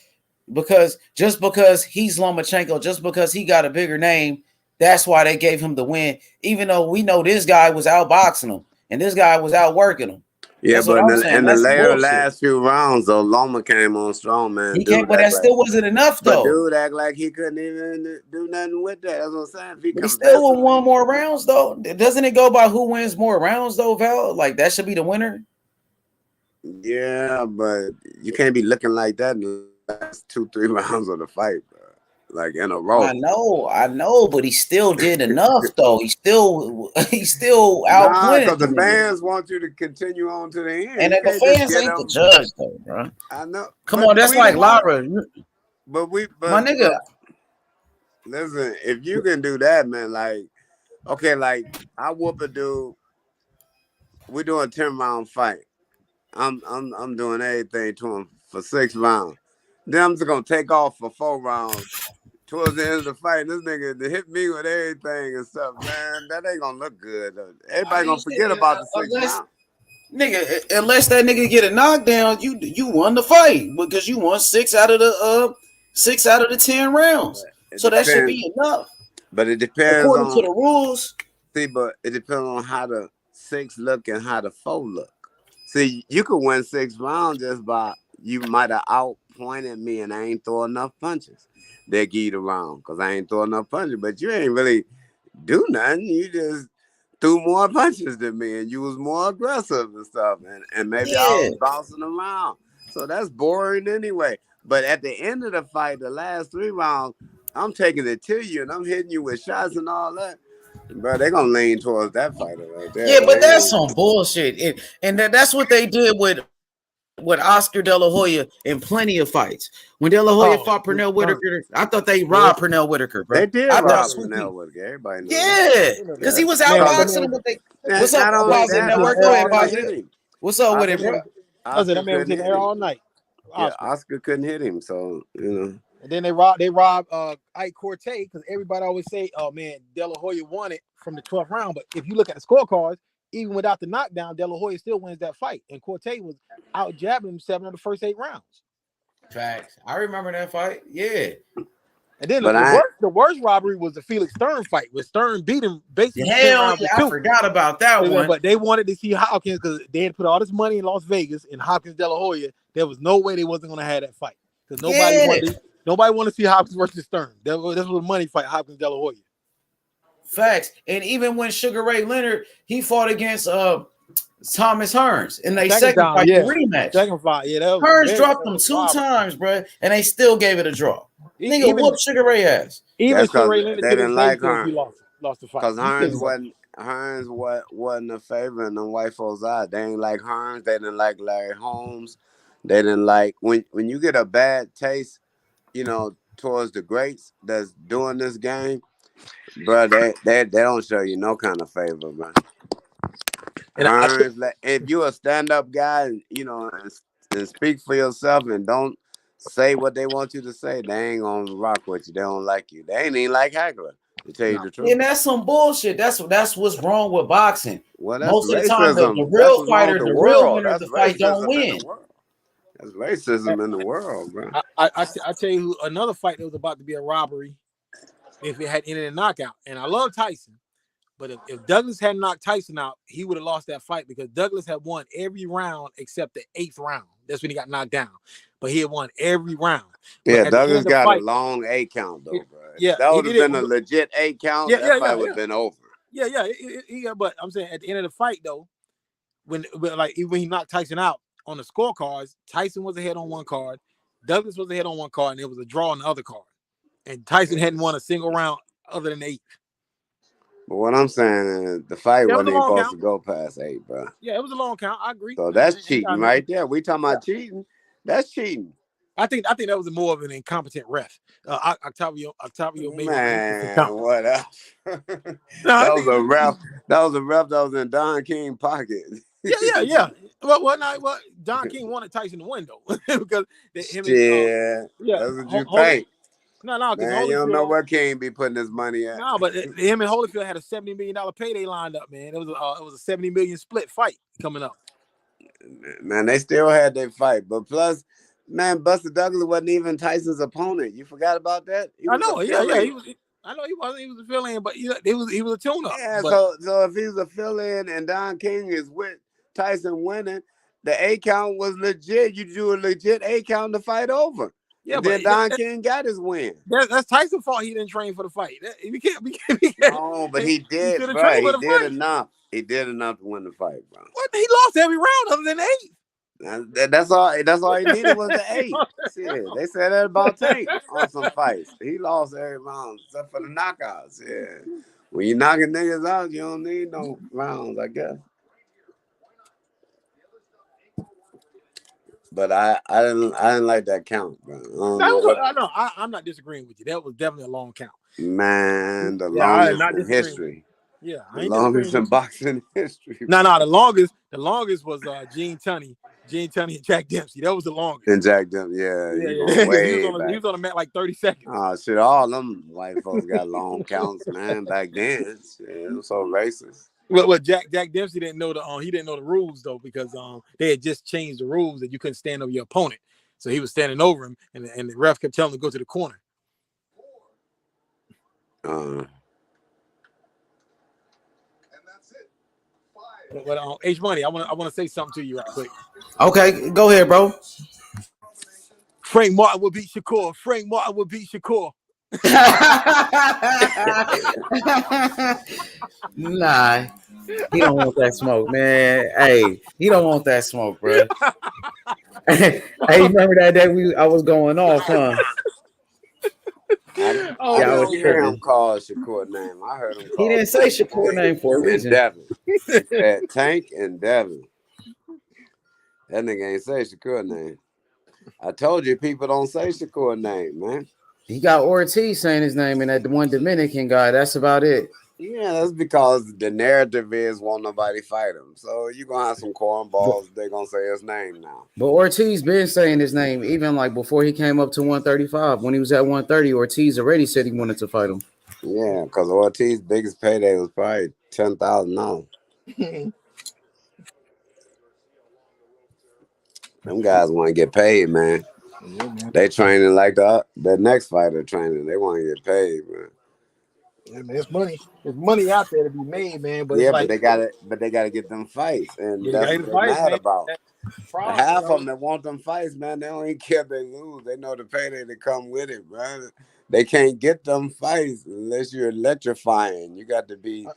I: Because just because he's Lomachenko, just because he got a bigger name, that's why they gave him the win. Even though we know this guy was outboxing him and this guy was outworking him.
J: Yeah,
I: that's
J: but in the last few rounds, though, Loma came on strong, man.
I: He came, but that still wasn't enough, though.
J: But dude act like he couldn't even do nothing with that. That's what I'm saying.
I: He still won more rounds, though. Doesn't it go by who wins more rounds, though, Val? Like that should be the winner.
J: Yeah, but you can't be looking like that in the last 2-3 rounds of the fight, bro. Like in a row.
I: I know, but he still did enough though. He still outplayed.
J: Because the fans want you to continue on to the end.
I: And the fans ain't the judge though, bro.
J: I know.
I: Come on, that's like Lara.
J: But
I: my nigga.
J: Listen, if you can do that, man, like, okay, like I whoop a dude. We're doing a 10-round fight. I'm doing everything to him for 6 rounds. Then I'm just gonna take off for 4 rounds. Towards the end of the fight, this nigga to hit me with everything and stuff, man. That ain't gonna look good. Everybody gonna forget about the 6 rounds.
I: Nigga, unless that nigga get a knockdown, you won the fight because you won 6 out of the 10 rounds. So that should be enough.
J: But it depends
I: according to the rules.
J: See, but it depends on how the 6 look and how the 4 look. See, you could win 6 rounds just by you might have outpointed me and I ain't throw enough punches. They give you the round because I ain't throw enough punches, but you ain't really do nothing. You just threw more punches than me and you was more aggressive and stuff. And maybe I was bouncing around. So that's boring anyway. But at the end of the fight, the last 3 rounds, I'm taking it to you and I'm hitting you with shots and all that. Bro, they're going to lean towards that fighter right there.
I: Yeah, but that's some bullshit. And that's what they did with Oscar De La Hoya in plenty of fights. When De La Hoya fought Pernell Whitaker, I thought they robbed Pernell Whitaker, bro.
J: They did rob Pernell Whitaker. Everybody knows.
I: Yeah, because he was outboxing him. What's up, Boston Network? Go ahead, Boston. What's up with it, bro?
M: That man was hitting air all night.
J: Yeah, Oscar couldn't hit him, so, you know.
M: And then they robbed Ike Cortez because everybody always say, oh, man, De La Hoya won it from the 12th round. But if you look at the scorecards, even without the knockdown, De La Hoya still wins that fight. And Cortez was out jabbing him 7 of the first 8 rounds.
I: Facts. I remember that fight. Yeah.
M: And then the worst robbery was the Felix Stern fight, where Stern beat him basically.
I: Hell yeah, I forgot about that one.
M: But they wanted to see Hopkins because they had put all this money in Las Vegas and Hopkins De La Hoya. There was no way they wasn't going to have that fight because nobody wanted to see Hopkins versus Stern. This was a money fight, Hopkins De La Hoya.
I: Facts. And even when Sugar Ray Leonard, he fought against Thomas Hearns in their second fight, rematch.
M: Second fight, yeah.
I: Hearns dropped them 2 times, bro, and they still gave it a draw. Nigga whooped Sugar Ray ass.
J: Even Sugar Ray Leonard didn't like Hearns.
M: He lost the fight
J: Because Hearns wasn't a favorite in them white folks' eyes. They ain't like Hearns. They didn't like Larry Holmes. They didn't like when you get a bad taste, towards the greats that's doing this game, bro. They don't show you no kind of favor, man. Hearns, if you a stand-up guy, and speak for yourself and don't say what they want you to say, they ain't gonna rock with you. They don't like you. They ain't even like Hagler, to tell you the truth.
I: And that's some bullshit. That's what's wrong with boxing.
J: Well, that's
I: most
J: racism.
I: of the time, the real fighter, the real winner of the fight don't win.
J: That's racism in the world, bro.
M: I tell you another fight that was about to be a robbery if it had ended in a knockout. And I love Tyson, but if Douglas had knocked Tyson out, he would have lost that fight because Douglas had won every round except the 8th round. That's when he got knocked down. But he had won every round.
J: Yeah, Douglas got a long 8 count though, bro.
M: Yeah,
J: that would have been a legit 8 count. That fight would have been over.
M: Yeah. But I'm saying at the end of the fight though, when he knocked Tyson out on the scorecards, Tyson was ahead on one card, Douglas was ahead on one card, and it was a draw on the other card. And Tyson hadn't won a single round other than 8.
J: But what I'm saying is the fight wasn't even supposed to go past 8, bro.
M: Yeah, it was a long count. I agree.
J: So that's cheating right there. We talking about cheating. That's cheating.
M: I think that was more of an incompetent ref. Octavio made
J: what else? That was a ref that was in Don King's pocket.
M: Yeah. Well, Don King wanted Tyson to win though, because
J: that's what you think.
M: No,
J: man, you don't know where King be putting his money at.
M: No, but him and Holyfield had a $70 million payday lined up, man. It was a $70 million split fight coming up.
J: Man, they still had their fight, but plus, man, Buster Douglas wasn't even Tyson's opponent. You forgot about that?
M: I know, yeah. I know he wasn't. He was a fill-in, but he was a tune-up.
J: Yeah,
M: but,
J: so if he's a fill-in and Don King is with Tyson winning, the 8 count was legit. You do a legit 8 count to fight over. Yeah, then Don King got his win.
M: That's Tyson's fault. He didn't train for the fight. We can't.
J: No, but he did, bro. He did enough. He did enough to win the fight, bro.
M: What? He lost every round other than 8.
J: That's all he needed was the 8. Shit, they said that about Tank on some fights. He lost every round except for the knockouts. Yeah, when you knocking niggas out, you don't need no rounds, I guess. But I didn't like that count, bro.
M: I'm not disagreeing with you. That was definitely a long count.
J: Man, the longest in history.
M: Yeah,
J: the longest in boxing history.
M: No, the longest was Gene Tunney and Jack Dempsey. That was the longest.
J: And Jack Dempsey, yeah.
M: He was on the mat like 30 seconds.
J: Oh shit! All them white folks got long counts, man. Back then, shit, it was so racist.
M: Well, Jack Dempsey didn't know the rules though, because they had just changed the rules that you couldn't stand over your opponent. So he was standing over him, and the ref kept telling him to go to the corner. But H Money, I want to say something to you right quick.
I: Okay, go ahead, bro.
M: Frank Martin would beat Shakur. Frank Martin would beat Shakur.
I: Nah, he don't want that smoke, man. Hey, he don't want that smoke, bro. Hey, remember that day I was going off, huh?
J: I was hearing him call Shakur name. I heard him call.
I: He didn't say Shakur name for a reason.
J: Devin. Tank and Devin. That nigga ain't say Shakur name. I told you people don't say Shakur name, man.
I: He got Ortiz saying his name and that the one Dominican guy. That's about it.
J: Yeah, that's because the narrative is won't nobody fight him. So you're going to have some cornballs. They're going to say his name now.
I: But Ortiz been saying his name even like before he came up to 135. When he was at 130, Ortiz already said he wanted to fight him.
J: Yeah, because Ortiz's biggest payday was probably $10,000. Them guys want to get paid, man.
M: Yeah, man.
J: They training like the next fighter training. They want to get paid, man.
M: Yeah, man. It's money. There's money out there to be made, man. But it's
J: Yeah, but
M: like
J: they got it. But they got to get them fights, and
M: yeah, you
J: that's
M: gotta
J: what
M: the
J: they
M: fights,
J: mad
M: man.
J: about.
M: That's the problem,
J: Half
M: bro.
J: of them that want them fights, man, they don't even care if they lose. They know the payday that come with it, bro. They can't get them fights unless you're electrifying. You got to be,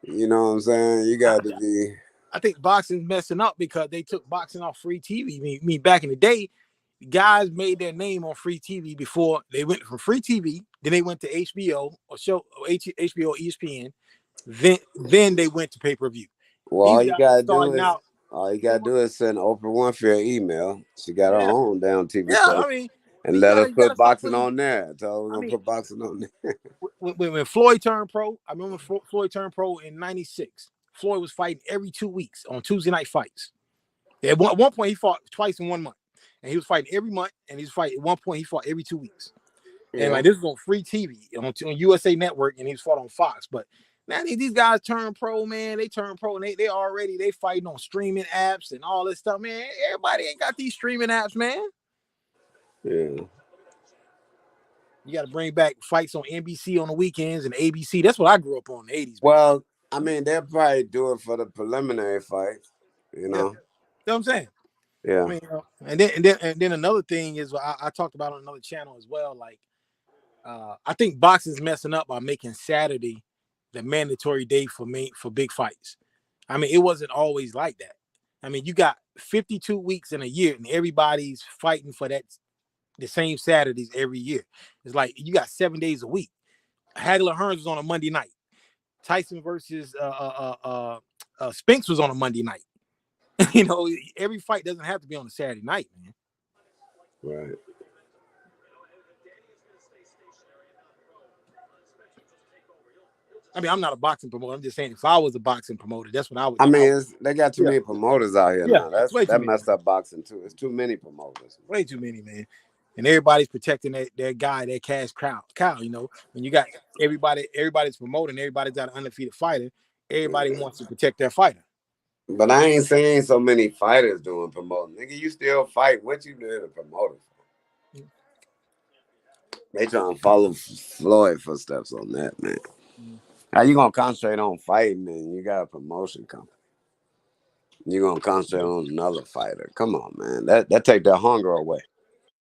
J: you know what I'm saying? You got to be.
M: I think boxing's messing up because they took boxing off free TV. I mean, back in the day, guys made their name on free TV before they went from free TV. Then they went to HBO or HBO, ESPN. Then they went to pay-per-view.
J: Well,
M: These guys starting out.
J: all you gotta do is send Oprah Winfrey an email. She got her own damn TV show.
M: I mean,
J: and let us put boxing on there. Tell her we're gonna put boxing on there.
M: When Floyd turned pro, I remember Floyd turned pro in '96. Floyd was fighting every 2 weeks on Tuesday night fights. At one point, he fought twice in 1 month, and he was fighting every month. And he was fighting at one point, he fought every 2 weeks. Yeah. And like this was on free TV on USA Network, and he was fought on Fox. But now these guys turn pro, man. They turn pro, and they fighting on streaming apps and all this stuff, man. Everybody ain't got these streaming apps, man.
J: Yeah.
M: You got to bring back fights on NBC on the weekends and ABC. That's what I grew up on in the 80s.
J: Well, I mean, they'll probably do it for the preliminary fight, you know.
M: Yeah. You know what I'm saying?
J: Yeah.
M: I mean, and then another thing is I talked about on another channel as well. Like, I think boxing's messing up by making Saturday the mandatory day for big fights. I mean, it wasn't always like that. I mean, you got 52 weeks in a year, and everybody's fighting for the same Saturdays every year. It's like you got 7 days a week. Hagler Hearns was on a Monday night. Tyson versus Spinks was on a Monday night. You know, every fight doesn't have to be on a Saturday night, man.
J: Right.
M: I mean, I'm not a boxing promoter. I'm just saying, if I was a boxing promoter, that's what I would.
J: I mean, they got too many promoters out here now. That messed up boxing too. It's too many promoters.
M: Way too many, man. And everybody's protecting their guy, their cash cow. You know, when you got everybody's promoting, everybody's got an undefeated fighter. Everybody wants to protect their fighter.
J: But I ain't saying so many fighters doing promoting. Nigga, you still fight. What you doing to promote it for? They trying to follow Floyd footsteps on that, man. How you gonna concentrate on fighting and you got a promotion company? You gonna concentrate on another fighter? Come on, man. That take that hunger away.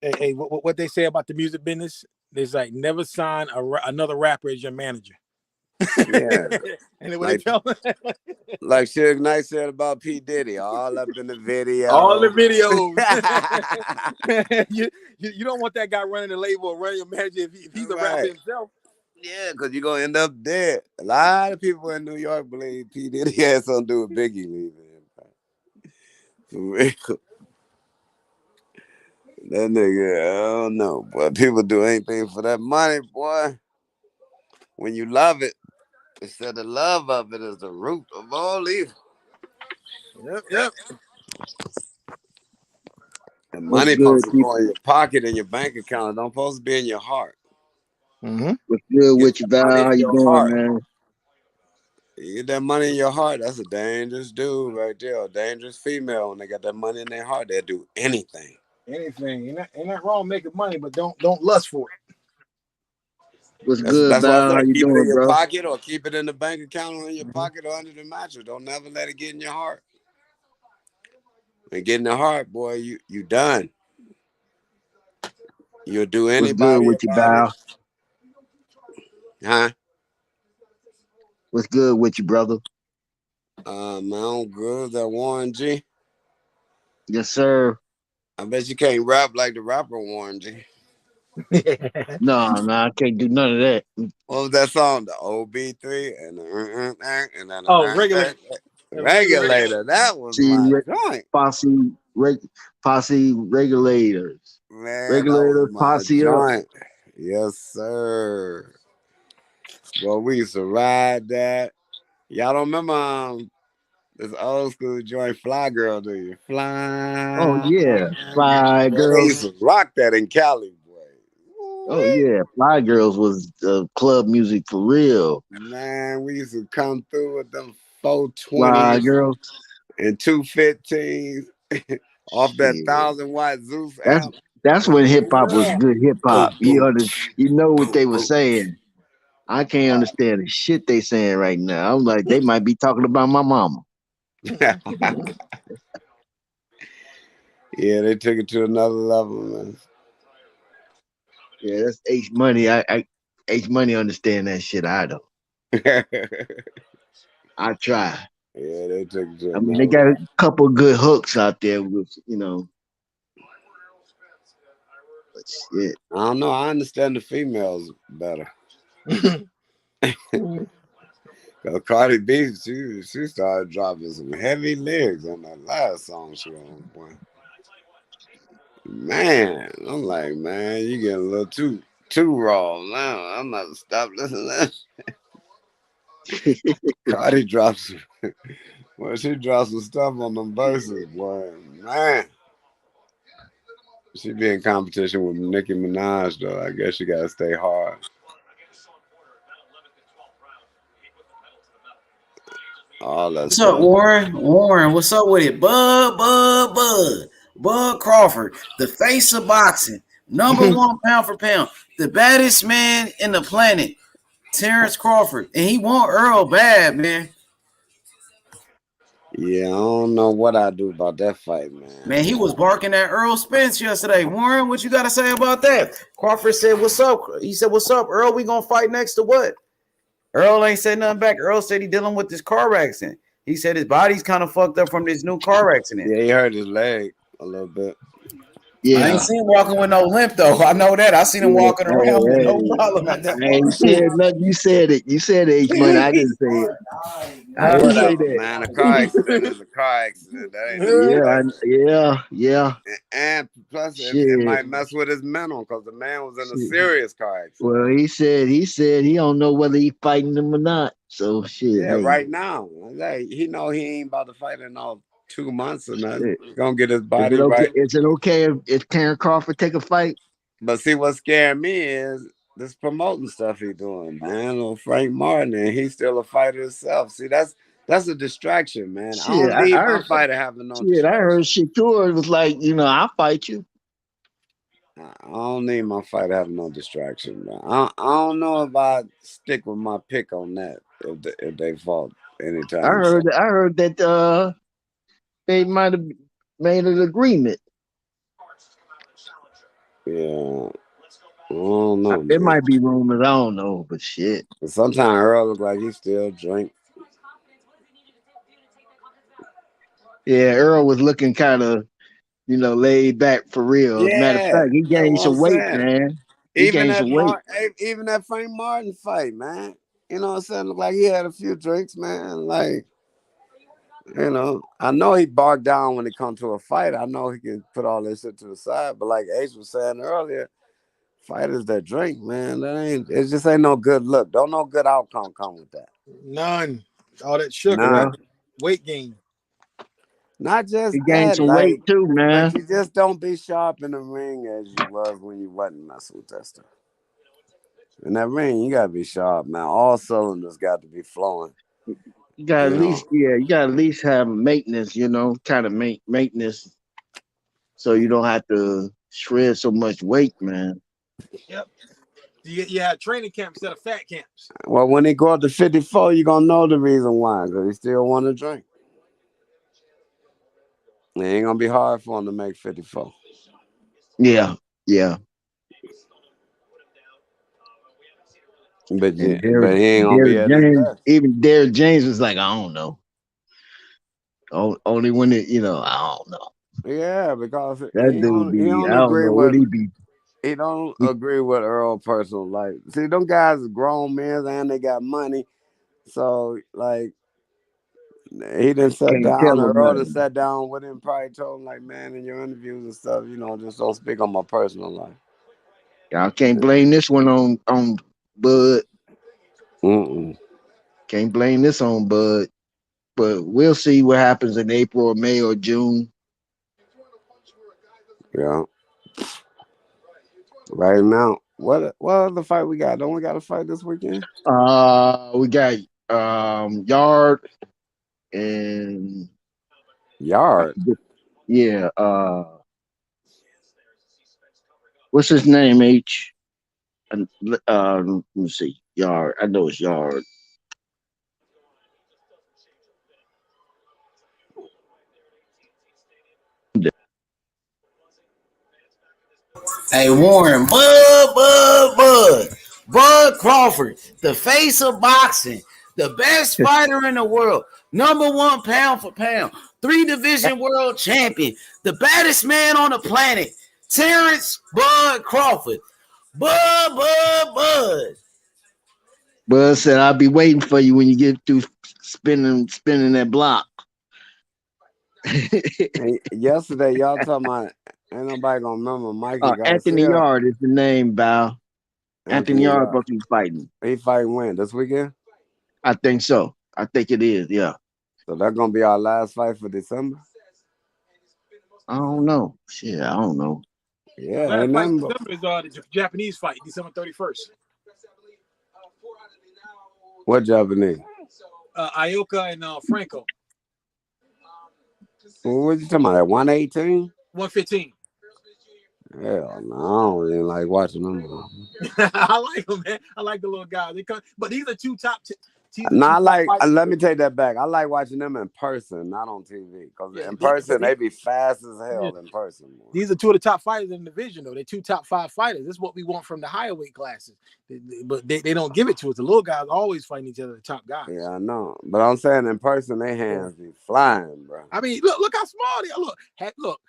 M: Hey, what they say about the music business? There's like never sign another rapper as your manager.
J: Yeah,
M: and what they tell
J: like Suge Knight said about P. Diddy, all up in the video.
M: All the videos. you don't want that guy running the label or running your manager if he's a rapper himself.
J: Yeah, because you're going to end up dead. A lot of people in New York believe P. Diddy had something to do with Biggie leaving. For real. That nigga, I don't know, boy. People do anything for that money, boy. When you love it, instead of love of it is the root of all evil.
M: Yep.
J: The money supposed to go in your pocket and your bank account. It don't supposed to be in your heart.
M: Mm-hmm.
K: What's good with you, Val? How you doing, man?
J: You get that money in your heart, that's a dangerous dude right there. A dangerous female. When they got that money in their heart, they'll do anything.
M: Anything. Ain't that wrong making money, but don't lust for it.
K: What's good, Val? How you
J: keep
K: doing,
J: it in your
K: bro?
J: pocket or keep it in the bank account or in your pocket or under the mattress. Don't never let it get in your heart. When it get in the heart, boy, you done. You'll do anybody.
K: What's good with you, Val?
J: Huh?
K: What's good with you, brother?
J: My own girl, that Warren G.
K: Yes, sir.
J: I bet you can't rap like the rapper Warren G.
K: No, I can't do none of that.
J: What was that song? The OB3 and the regulator. That was my joint.
K: Posse regulators.
J: Man,
K: regulators, posse up.
J: Yes, sir. Well, we used to ride that. Y'all don't remember this old school joint, Fly Girl, do you? Fly.
K: Oh yeah, Fly Girl.
J: They used to rock that in Cali, boy.
K: Oh yeah, Fly Girls was club music for real.
J: Man, we used to come through with them 420s
N: girls.
J: and 215s off that
N: Shit.
J: 1,000-watt Zeus amp.
N: That's when hip hop was good hip hop.
J: Boom, boom,
N: You know what they were
J: boom.
N: saying. I can't understand the shit they saying right now. I'm like, they might be talking about my mama.
J: Yeah, they took it to another level, man.
N: Yeah, that's H Money. I H Money understand that shit. I don't. I try.
J: Yeah, they took it to
N: I
J: another
N: mean, they got
J: level.
N: a couple good hooks out there with, but shit.
J: I don't know. I understand the females better. Cause Cardi B, she started dropping some heavy lyrics on that last song she on. Boy. Man, I'm like, man, you getting a little too raw now. I'm about to stop listening to that. Cardi drops, well, she drops some stuff on them verses, boy. Man, she be in competition with Nicki Minaj though. I guess she gotta stay hard. All that
I: What's up,
J: stuff.
I: Warren, what's up with it? Bud Crawford, the face of boxing, #1 pound for pound, the baddest man in the planet, Terrence Crawford, and he want Earl bad, man.
J: Yeah, I don't know what I do about that fight, man.
I: Man, he was barking at Earl Spence yesterday. Warren, what you got to say about that? Crawford said, "What's up?" He said, "What's up, Earl? We gonna fight next to what?" Earl ain't said nothing back. Earl said he dealing with this car accident. He said his body's kind of fucked up from this new car accident.
J: Yeah, he hurt his leg a little bit.
N: Yeah.
I: I ain't seen him walking with no limp though. I know that. I seen him walking around with no problem at that
N: I ain't said nothing. You said it. You said H Money. I didn't say it. I didn't say
J: Whatever,
N: that.
J: man. A car accident is a car accident. That ain't no
N: Yeah.
J: And plus, it might mess with his mental because the man was in a serious car accident.
N: Well, he said he don't know whether he fighting them or not. So shit.
J: Yeah,
N: hey.
J: right now, like, he know he ain't about to fight in all 2 months or nothing. He's gonna get his body right.
N: Is it okay if Terrence Crawford take a fight?
J: But see, what's scaring me is this promoting stuff he doing, man. Or Frank Martin, and he's still a fighter himself. See, that's a distraction, man.
N: Shit,
J: I don't need
N: I
J: my
N: heard,
J: fighter having no
N: shit,
J: distraction.
N: I heard Shakur was like, I'll fight you.
J: I don't need my fighter having no distraction, man. I don't know if I stick with my pick on that if they fought anytime.
N: I heard that they might have made an agreement.
J: Yeah. I don't know.
N: It might be rumors. I don't know, but shit.
J: Sometimes Earl look like he still drink.
N: Yeah, Earl was looking kind of, laid back for real. As a matter of fact, he gained some weight, man.
J: Even that Frank Martin fight, man. You know what I'm saying? Look like he had a few drinks, man. Like, I know he barked down when it comes to a fight. I know he can put all this shit to the side. But like Ace was saying earlier, fighters that drink, man, it just ain't no good look. Don't no good outcome come with that.
M: None. All that sugar,
J: None.
M: weight gain.
J: Not just
N: he gained some weight too, man.
J: But you just don't be sharp in the ring as you was when you wasn't messing with that stuff. In that ring, you gotta be sharp, man. All cylinders got to be flowing.
N: You got at least have maintenance, kind of maintenance, so you don't have to shred so much weight, man.
M: Yep. You had training camps instead of fat camps.
J: Well, when he go up to 54, you're gonna know the reason why, because he still want to drink. It ain't gonna be hard for him to make 54.
N: Yeah.
J: But he ain't gonna be at his best.
N: Even Derrick James was like, I don't know. Only when I don't know.
J: Yeah, because
N: that dude be, I don't know what he be.
J: He don't agree with Earl personal life. See, them guys are grown men and they got money. So, like, he didn't sit down. Earl to sat down with him, probably told him, like, man, in your interviews and stuff, just don't speak on my personal life.
N: Y'all can't blame this one on Bud. Can't blame this on Bud. But we'll see what happens in April or May or June.
J: Yeah. Right now, what other fight we got? Don't we got a fight this weekend?
N: We got Yard and
J: Yard.
N: Yeah. What's his name? H. Let me see. Yard. I know it's Yard.
I: Hey, Warren, Bud Crawford, the face of boxing, the best fighter in the world, #1 pound for pound, 3-division world champion, the baddest man on the planet, Terrence Bud Crawford. Bud.
N: Bud said, "I'll be waiting for you when you get through spinning that block."
J: Hey, yesterday, y'all talking about ain't nobody gonna remember Mikey Garcia.
N: Anthony Yard is the name, Val. Anthony Yard supposed to be fighting.
J: He fighting when? This weekend?
N: I think so. I think it is, yeah.
J: So that's gonna be our last fight for December?
N: I don't know. Shit, I don't know.
J: Yeah,
M: last
J: ain't
M: fight
J: nothing
M: in
J: but...
M: December is the Japanese fight, December 31st.
J: What Japanese?
M: Ioka and Franco.
J: What you talking about? At 118?
M: 115.
J: Hell no, I don't even like watching them.
M: I like them, man. I like the little guys. But these are two top.
J: Let me take that back. I like watching them in person, not on TV. Because in person, they be fast as hell in person.
M: These are two of the top fighters in the division, though. They're 2 top 5 fighters. This is what we want from the higher weight classes. But they don't give it to us. The little guys always fighting each other, the top guys.
J: Yeah, I know. But I'm saying in person, their hands be flying, bro.
M: I mean, look how small they are. Look.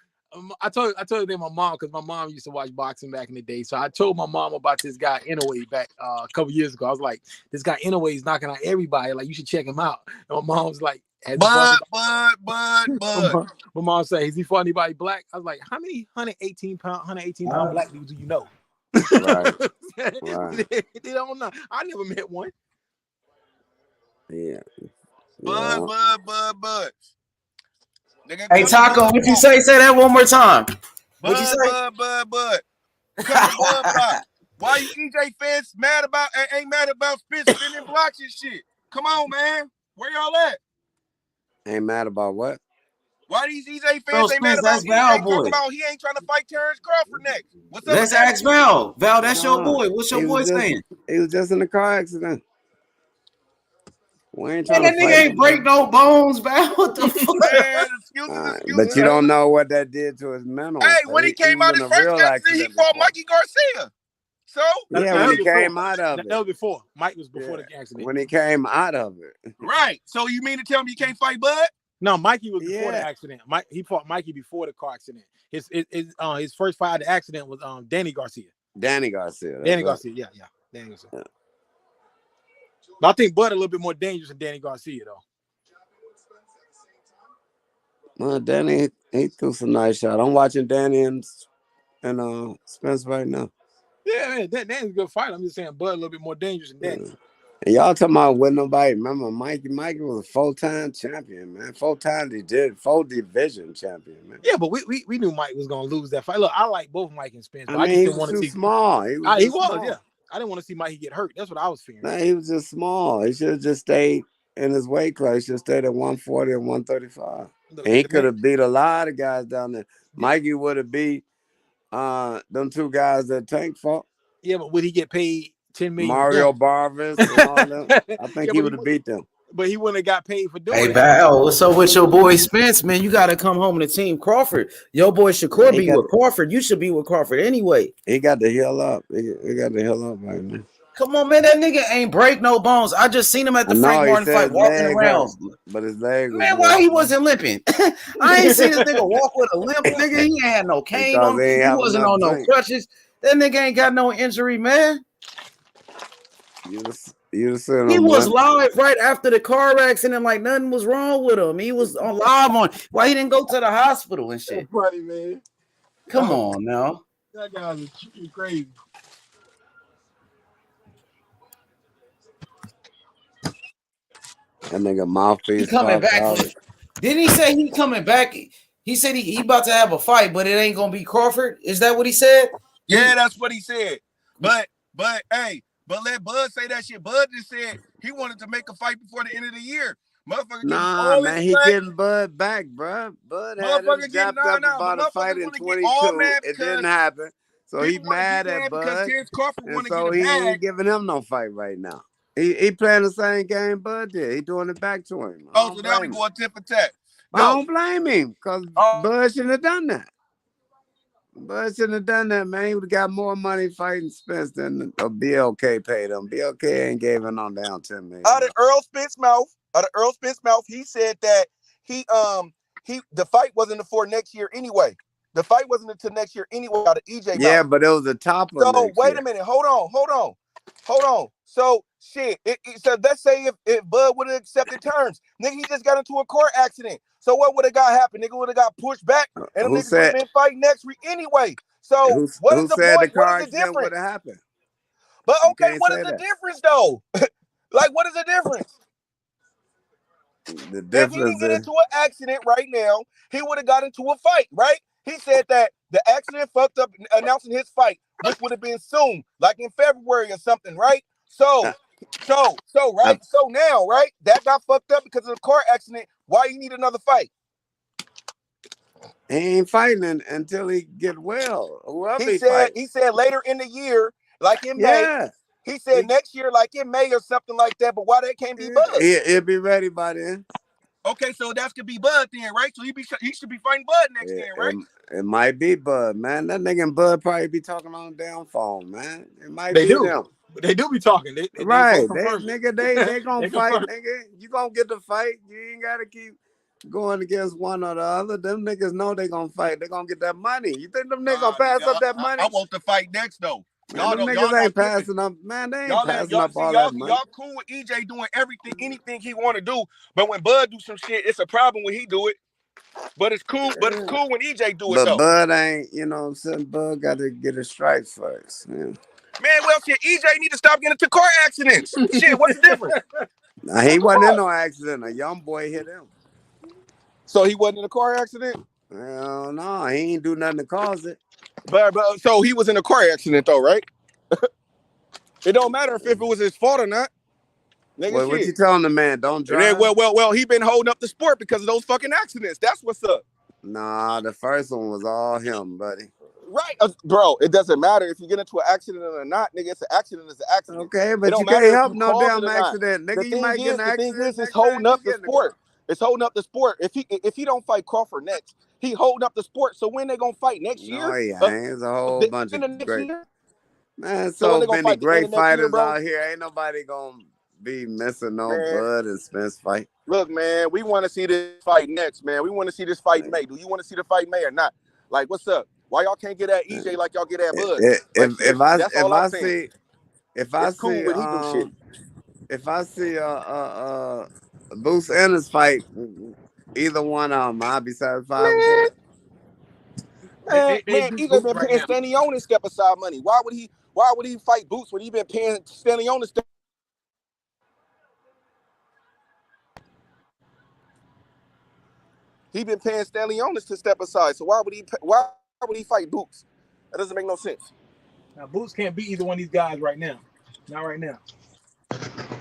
M: I told you they my mom because my mom used to watch boxing back in the day. So I told my mom about this guy Inoue back a couple years ago. I was like, this guy Inoue is knocking out everybody. Like, you should check him out. And my mom was like,
L: Bud.
M: My mom said, has he fought anybody black? I was like, how many 118 pound black dudes do you know?
J: Right.
M: They don't know. I never met one.
J: Yeah.
L: Bud.
I: Nigga, hey, Taco, what you say? Say that one more time. What you say?
L: Bud. Why you EJ fans ain't mad about spinning blocks and shit? Come on, man. Where y'all at?
J: Ain't mad about what?
L: Why these EJ fans ain't mad about he ain't trying to fight Terrence Crawford next? What's up?
I: Let's ask Val. Val, that's your boy. What's your boy saying?
J: He was just in a car accident.
I: Man, that nigga ain't break no bones, Val. What the fuck?
L: Excuses,
J: but you don't know what that did to his mental.
L: Hey, when he came out his first accident, he fought Mikey Garcia. So
J: when he came out of it.
M: That was before. Mike was before the accident.
J: When he came out of it.
L: Right. So you mean to tell me you can't fight Bud?
M: No, Mikey was before the accident. He fought Mikey before the car accident. His first fight of the accident was Danny Garcia.
J: Danny Garcia.
M: Danny Garcia. But I think Bud a little bit more dangerous than Danny Garcia, though.
J: Well, Danny, he threw some nice shots. I'm watching Danny and Spence right now.
M: Yeah, man, Danny's a good fighter. I'm just saying Bud a little bit more dangerous than Danny.
J: And y'all talking about with nobody. Remember, Mikey was a 4-time champion, man. 4-division champion, man.
M: Yeah, but we knew Mike was gonna lose that fight. Look, I like both Mike and Spence.
J: I mean, he was too small. He was,
M: yeah. I didn't want to see Mikey get hurt. That's what I was fearing.
J: Nah, he was just small. He should have just stayed in his weight class. He should have stayed at 140 and 135. And he could have beat a lot of guys down there. Mikey would have beat them 2 guys that Tank fought.
M: Yeah, but would he get paid $10 million?
J: Mario Barvis and all them. I think he would have beat them.
M: But he wouldn't have got paid for doing
I: it.
M: Hey,
I: Val, what's up with your boy Spence, man? You got to come home to Team Crawford. Your boy Shakur be with Crawford. You should be with Crawford anyway.
J: He got to heal up. He got to heal up right now.
I: Come on, man. That nigga ain't break no bones. I just seen him at the Frank Martin fight walking around.
J: But his leg was
I: man, why he wasn't limping? I ain't seen this nigga walk with a limp, nigga. He ain't had no cane on. He wasn't on no crutches. That nigga ain't got no injury, man.
J: He
I: was live right after the car accident, like nothing was wrong with him. He was on live on. Why he didn't go to the hospital and shit?
M: That's funny, man.
I: Come on now.
M: That guy's crazy.
J: That nigga mouthpiece.
I: He coming back. Didn't he say he coming back? He said he about to have a fight, but it ain't gonna be Crawford. Is that what he said?
L: Yeah, that's what he said. But let Bud say that shit. Bud just said he wanted to make a fight before the end of the year. Motherfucker getting
J: Nah,
L: all
J: man,
L: his
J: he
L: flack.
J: getting Bud back, bro. Bud had him
L: Motherfucker getting
J: japped up
L: but
J: about a fight
L: motherfuckers
J: in
L: want to get all
J: 22.
L: mad
J: It
L: because
J: didn't happen. So he
L: people want to get
J: mad at
L: mad because
J: Bud.
L: Terrence Crawford
J: And
L: want to get
J: so
L: a
J: he
L: bag.
J: ain't giving him no fight right now. He playing the same game Bud did. He doing it back to him.
L: Oh, so they'll be going tit for tat.
J: I don't blame him because Bud shouldn't have done that. Bud shouldn't have done that, man. He would have got more money fighting Spence than BLK paid him. BLK ain't gave him on down 10 million.
O: Out of Earl Spence mouth, he said that the fight wasn't for next year anyway. The fight wasn't until next year anyway. Out of EJ
J: Yeah,
O: mouth.
J: but it was the top of
O: So
J: next
O: wait
J: year.
O: a minute, hold on. So shit. So let's say if Bud would have accepted terms, nigga, he just got into a car accident. So what would have got happened? Nigga would have got pushed back, and them niggas would have been fighting next week anyway. So what is the point? What is the difference?
J: Would have happened?
O: But okay, what is the difference though? Like, what is the difference?
J: The difference
O: if he didn't get into an accident right now, he would have got into a fight, right? He said that the accident fucked up announcing his fight, which would have been soon, like in February or something, right? So now, right? That got fucked up because of the car accident. Why you need another fight?
J: He ain't fighting until he get well.
O: He said later in the year, like in May. He said next year, like in May or something like that. But why that can't be Bud?
J: He'll be ready by then.
O: Okay, so that could be Bud then, right? So he should be fighting Bud next year, right?
J: It might be Bud, man. That nigga and Bud probably be talking on the damn phone, man. It might
M: They
J: be
M: do.
J: them.
M: They do be talking. They
J: right.
M: they
J: They gonna fight, nigga. You gonna get the fight. You ain't gotta keep going against one or the other. Them niggas know they gonna fight. They gonna get that money. You think them niggas gonna pass up that money?
O: I want the fight next though.
J: Man, them niggas ain't passing up. Man, they ain't passing up all that money.
O: Y'all cool with EJ doing anything he want to do, but when Bud do some shit, it's a problem when he do it. But it's cool. But it's cool when EJ do it though.
J: But Bud ain't, you know what I'm saying? Bud got to get his stripes first. Yeah.
O: Man, well, shit, EJ need to stop getting into car accidents. Shit, what's the difference?
J: Nah, he wasn't in no accident. A young boy hit him.
O: So he wasn't in a car accident?
J: Hell no, he ain't do nothing to cause it.
O: But so he was in a car accident though, right? It don't matter if it was his fault or not. Nigga,
J: well, what you telling the man? Don't drive.
O: Well, he been holding up the sport because of those fucking accidents. That's what's up.
J: Nah, the first one was all him, buddy.
O: Right, bro. It doesn't matter if you get into an accident or not, nigga. It's an accident. It's an accident.
J: Okay, but you can't help no damn accident, nigga. You might get an accident.
O: The thing is, it's holding up the sport. It's holding up the sport. If he don't fight Crawford next, he holding up the sport. So when they gonna fight next year?
J: Oh yeah, there's a whole bunch of great. Man, so many great fighters out here. Ain't nobody gonna be missing no Bud and Spence fight.
O: Look, man, we want to see this fight next, man. We want to see this fight in May. Do you want to see the fight in May or not? Like, what's up? Why y'all can't get at EJ like y'all get at Bud?
J: If I see Boots Ennis fight, either one of them, I'll be satisfied with that.
O: Man, EJ been paying Stanley step aside money. Why would he fight Boots when he been paying Stanley step? He been paying Stanley to step aside. So why would he fight Boots? That doesn't make no sense.
M: Now Boots can't beat either one of these guys right now. Not right now.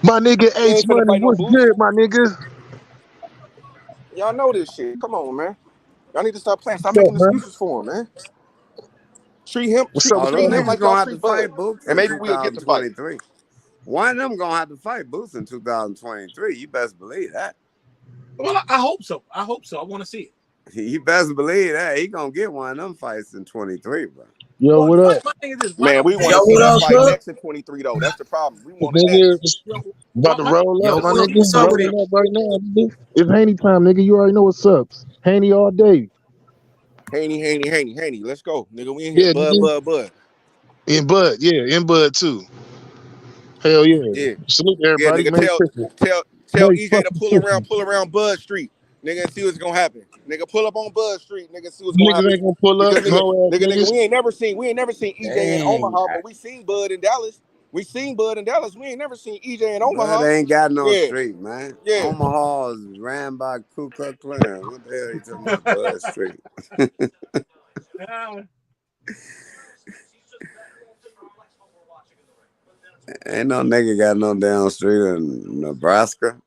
P: My nigga H Money, what's good, my nigga?
O: Y'all know this shit. Come on, man. Y'all need to stop playing. Stop making excuses for him, man. Treat him like y'all treat Bud.
J: Boots
O: and maybe we'll get the fight.
J: One of them gonna have to fight Boots in 2023. You best believe that.
M: Well, I hope so. I want to see it.
J: You best believe that he gonna get one of them fights in 23, bro.
P: Yo, what up?
M: My thing is this,
O: man, we want to see that fight next in 23 though. That's the problem. We want it next.
P: About to roll up, my nigga. Rolling up right now, nigga. It's Haney time, nigga. You already know what's up. Haney all day.
O: Haney. Let's go, nigga. We in here. Bud.
P: In Bud too. Hell yeah. Salute everybody.
O: Yeah, nigga, tell EJ to pull around Bud Street, nigga, and see what's gonna happen. Nigga, pull up on Bud Street, nigga, see what's gonna happen.
P: Ain't gonna pull up.
O: Nigga, we ain't never seen EJ in Omaha, but we seen Bud in Dallas. We ain't never seen EJ in Omaha.
J: Bud ain't got no street, man. Omaha is ran by Ku Klux Klan. What the hell you talking about, Bud Street? Ain't no nigga got no damn street in Nebraska.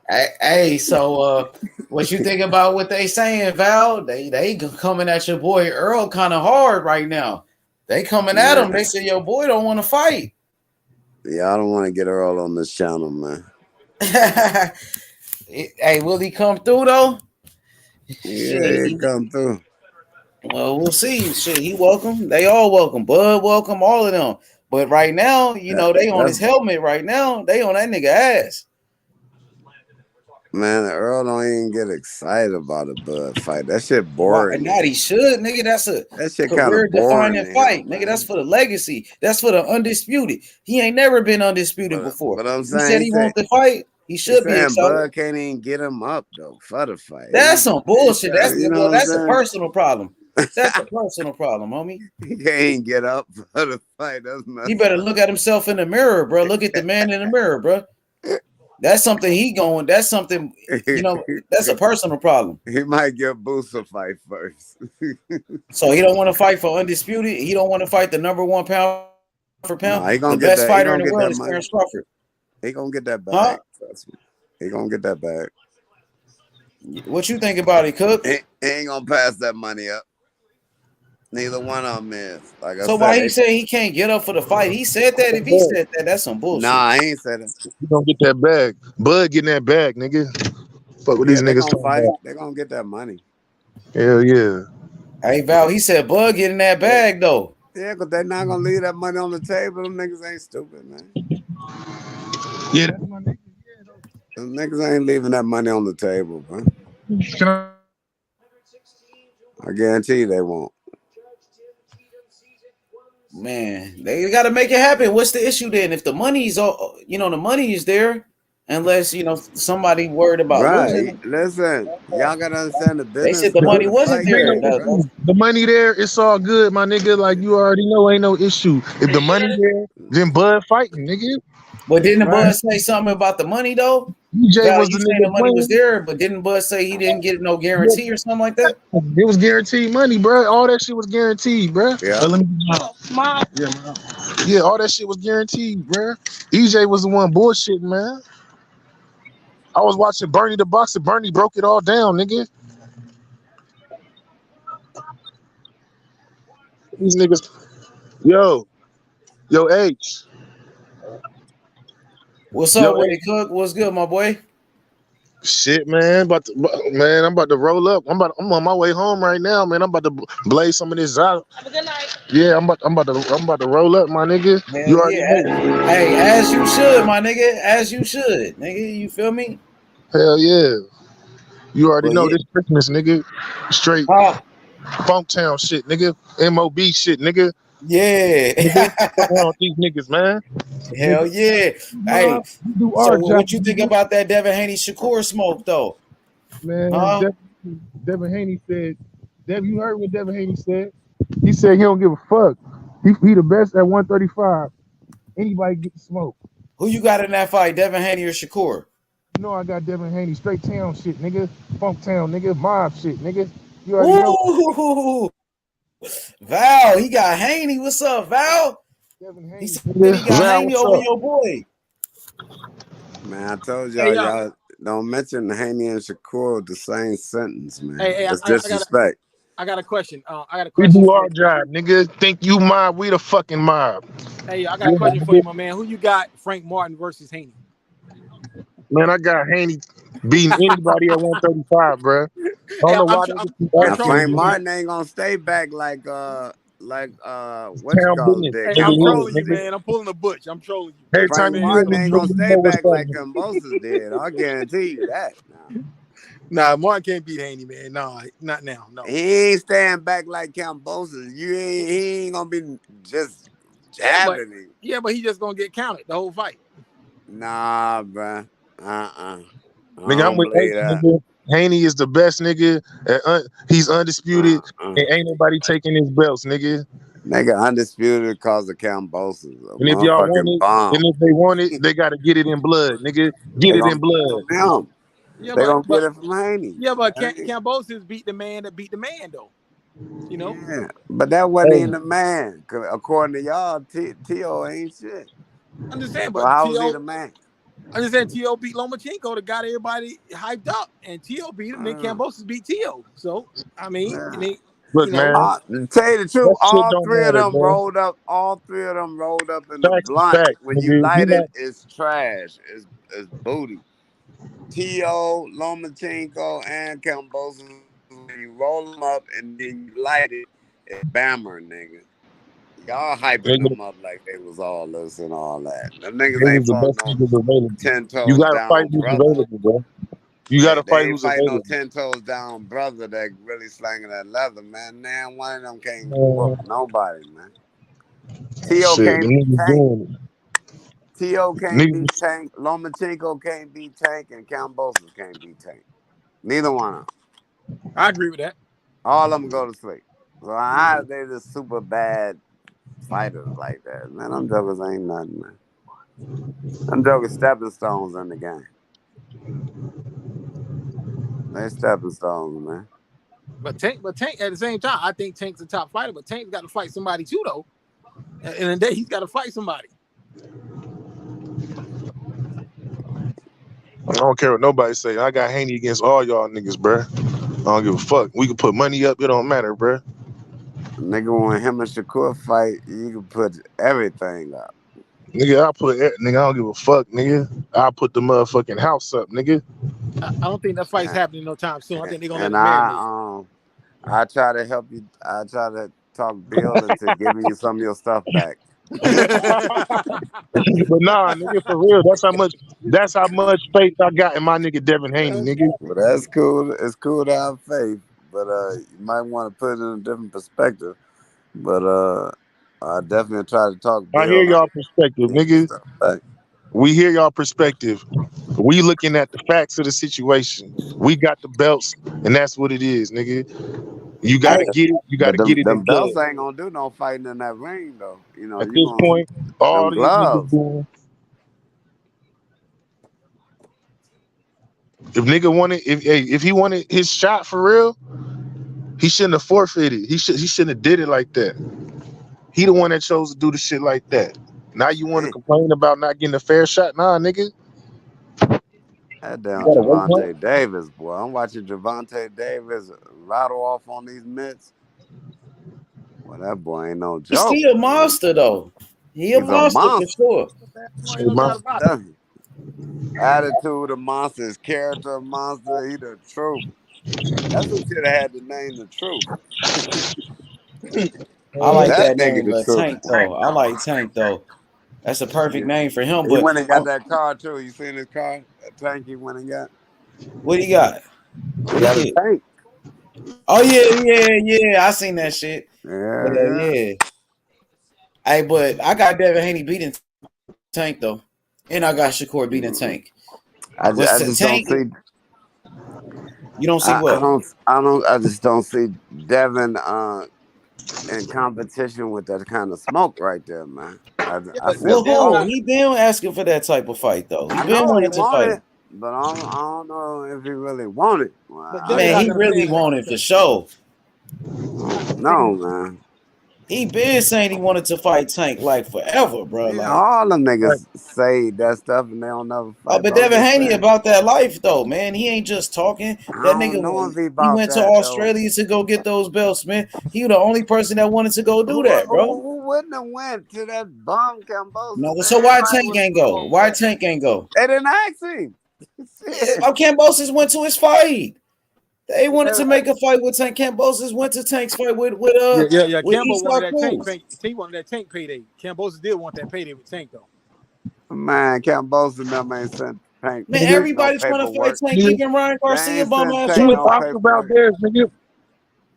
I: Hey, so what you think about what they saying, Val? They coming at your boy Earl kind of hard right now. They coming at him. They say your boy don't want to fight.
J: Yeah, I don't want to get Earl on this channel, man.
I: Hey, will he come through though?
J: Yeah, he come through.
I: Well, we'll see. Shit, he welcome. They all welcome. Bud welcome. All of them. But right now, you know, they on his helmet right now. They on that nigga ass.
J: Man, Earl don't even get excited about a Bud fight. That shit boring.
I: Not he should, nigga. That's a career defining fight, nigga. That's for the legacy. That's for the undisputed. He ain't never been undisputed before.
J: But I'm saying,
I: he said he wants to fight. He should be excited.
J: Bud can't even get him up though for the fight.
I: That's some bullshit. That's a personal problem. That's a personal problem, homie.
J: He can't get up for the fight.
I: He better look at himself in the mirror, bro. Look at the man in the mirror, bro. That's something that's something, you know, that's a personal problem.
J: He might get Boots a fight first.
I: So he don't want to fight for undisputed. He don't want to fight the number 1 pound for pound.
J: Nah, he gonna
I: the
J: get
I: best
J: that,
I: fighter in the world is Terence Crawford.
J: He gonna get that bag.
I: Huh?
J: Trust me. He gonna get that bag.
I: What you think about it, Cook?
J: He ain't gonna pass that money up. Neither one of them is. Like I
I: so
J: said,
I: why he said he can't get up for the fight? He said that. If he said that, that's some bullshit.
J: Nah, I ain't said it.
P: You gonna get that bag. Bud getting that bag, nigga. Fuck with these niggas.
J: Gonna fight. They gonna get that money.
P: Hell yeah.
I: Hey Val, he said Bud getting that bag though.
J: Yeah, because they're not gonna leave that money on the table. Them niggas ain't stupid, man.
P: Yeah, that's my nigga.
J: Them niggas ain't leaving that money on the table, bro. I guarantee you they won't.
I: Man, they got to make it happen. What's the issue then? If the money's all, you know, the money is there, unless you know somebody worried about losing.
J: Listen, y'all gotta understand the business.
I: They said the money wasn't there.
P: The money there, it's all good, my nigga. Like you already know, ain't no issue. If the money there, then Bud fighting, nigga.
I: But didn't Bud say something about the money though?
P: DJ was the nigga.
I: The money was there, but didn't Bud say he didn't get no guarantee or something like that?
P: It was guaranteed money, bro. All that shit was guaranteed, bro.
J: Yeah.
P: Yeah, all that shit was guaranteed, bro. EJ was the one bullshitting, man. I was watching Bernie the boxer. Bernie broke it all down, nigga. These niggas, yo, H.
I: What's up, Ray Cook? What's good, my boy?
P: Shit, man. I'm about to roll up. I'm on my way home right now, man. I'm about to blaze some of this out. Have a good night. Yeah, I'm about to roll up, my nigga.
I: Man,
P: you already know.
I: Hey, as you should, my nigga. As you should, nigga. You feel me?
P: Hell yeah. You already know this Christmas, nigga. Straight Funktown shit, nigga. MOB shit, nigga.
I: Yeah.
P: These niggas, man.
I: Hell yeah. Hey, so what you think about that Devin Haney Shakur smoke though?
P: Man, Devin Haney said, you heard what Devin Haney said? He said he don't give a fuck. He the best at 135. Anybody get the smoke.
I: Who you got in that fight, Devin Haney or Shakur?
P: You know I got Devin Haney, straight town shit, nigga. Funktown, nigga. Mob shit, nigga. You already know.
I: Val, he got Haney. What's up, Val? He said he got Haney over your boy.
J: Man, I told y'all, y'all don't mention Haney and Shakur the same sentence, man. It's disrespect.
M: I got a question.
P: We do our job, nigga. Think you mob? We the fucking mob.
M: Hey, I got a question for you, my man. Who you got? Frank Martin versus Haney?
P: Man, I got Haney beating anybody at 135, bro.
J: Frank Martin ain't gonna stay back like what you call it?
M: Hey, I'm trolling you, man. I'm pulling a butch. I'm trolling you.
J: Frank Martin ain't gonna stay back like Cambosis did. I guarantee you that.
M: Nah, Martin can't beat Haney, man. Nah, not now. No.
J: He ain't staying back like Cambosis. He ain't gonna be just jabbing him.
M: Yeah, but he just gonna get counted the whole fight.
J: Nah, bruh.
P: Nigga, I'm with Haney. Haney is the best nigga. He's undisputed, and ain't nobody taking his belts, nigga.
J: Nigga, undisputed cause of Cambosis.
P: And if y'all want it, and if they want it, they gotta get it in blood, nigga. Get it in blood.
J: Yeah, they gonna get it from Haney.
M: Yeah, but Cambosis beat the man that beat the man, though. You know?
J: Yeah, but that wasn't even the man. According to y'all, T.O. ain't shit.
M: I'm just saying, but
J: so how was he the man?
M: I'm just saying T.O. beat Lomachenko that got everybody hyped up, and T.O. beat him, then Kambosos beat T.O. So, I mean,
N: Look, man.
J: To tell you the truth,
N: That shit
J: all
N: don't
J: three of
N: matter,
J: them
N: bro.
J: rolled up. All three of them rolled up in the
N: Facts is
J: blunt.
N: facts,
J: When you
N: nigga.
J: light it, it's trash. It's booty. T.O., Lomachenko, and Kambosos. When you roll them up and then you light it, it's Bammer, nigga. Y'all hyping
N: Nigga,
J: them up like they was all this and all that. Them niggas
N: they
J: ain't
N: was the
J: fought
N: best
J: no
N: niggas available.
J: 10
N: You
J: toes
N: gotta fight
J: down
N: who's
J: brother.
N: available, bro. You gotta
J: They
N: fight
J: ain't
N: who's
J: fighting no
N: available.
J: 10 toes down brother that really slanging that leather, man. Now one of them can't whoop
N: Man,
J: nobody, man. T.O.
N: shit,
J: can't
N: them
J: beat
N: niggas
J: Tank.
N: doing
J: T.O.
N: it.
J: can't beat
N: Niggas,
J: Tank. Lomachenko can't beat Tank, and Kambosos can't beat Tank. Neither one of them.
M: I agree with that.
J: All of them go to sleep. So they just super bad fighters like that. Man, them jokers ain't nothing, man. Them jokers stepping stones in the game. They stepping stones, man.
M: But Tank at the same time, I think Tank's a top fighter, but Tank's got to fight somebody too, though. And the day he's got to fight somebody.
P: I don't care what nobody say. I got Haney against all y'all niggas, bruh. I don't give a fuck. We can put money up. It don't matter, bruh.
J: Nigga, when him and Shakur fight, you can put everything up.
P: Nigga, nigga, I don't give a fuck, nigga. I'll put the motherfucking house up, nigga.
M: I don't think that fight's happening no time soon. I think they're gonna let
J: And
M: it marinate.
J: I try to help you. I try to talk Bill into giving you some of your stuff back.
P: But nah, nigga, for real, that's how much faith I got in my nigga Devin Haney, nigga.
J: But that's cool. It's cool to have faith, but you might want to put it in a different perspective. But I definitely try to talk Bill.
P: I hear y'all perspective, nigga. We hear y'all perspective. We looking at the facts of the situation. We got the belts, and that's what it is, nigga. You gotta get it. You gotta get it in
J: Them belts
P: blood.
J: ain't gonna do no fighting in that ring, though. You know,
P: At
J: you
P: this
J: gonna
P: point, all
J: them
P: these niggas
J: gloves.
P: doing. If nigga wanted, if he wanted his shot for real, he shouldn't have forfeited. He shouldn't have did it like that. He the one that chose to do the shit like that. Now you want to complain about not getting a fair shot? Nah, nigga.
J: That damn Gervonta Davis, boy. I'm watching Gervonta Davis rattle off on these mitts. Well, that boy ain't no joke.
I: He's a monster, though. He's a monster for sure.
J: Attitude of monster, his character of monster. He the truth. That's who should have had the name the truth.
I: I like that
J: nigga
I: name,
J: the
I: but
J: truth.
I: Tank though. I like Tank though. That's a perfect name for him.
J: He
I: But
J: went and got that car too. You seen his car? That tank he went and got.
I: what he got?
J: He got a tank.
I: Oh yeah. I seen that shit. Yeah. Hey, but I got Devin Haney beating Tank though, and I got Shakur beating Tank.
J: I just
I: Tank,
J: don't see.
I: You don't see what?
J: I just don't see Devin in competition with that kind of smoke right there, man.
I: He been asking for that type of fight though. He been wanting to fight.
J: But I don't know if he really wanted.
I: Man, he really wanted for sure.
J: No, man.
I: He been saying he wanted to fight Tank like forever, bro.
J: Yeah, all them niggas say that stuff and they don't never fight.
I: But Devin Haney about that life though, man. He ain't just talking. That nigga, he went to Australia to go get those belts, man. He was the only person that wanted to go do that, bro.
J: Who wouldn't have went to that bum Kambosos?
I: No, so why Tank ain't go? Why Tank ain't go?
J: They didn't ask him.
I: Kambosos went to his fight. They wanted to make a fight with Tank. Kambosos went to Tank's fight with
M: Kambo wanted that Tank. He wanted that Tank payday. Kambosos did want that payday with Tank though.
J: Man, Kambosos never ain't sent Tank.
I: Man, everybody's trying to fight Tank. Even Ryan Garcia bum ass.
P: Who is Oscar Valdez, nigga?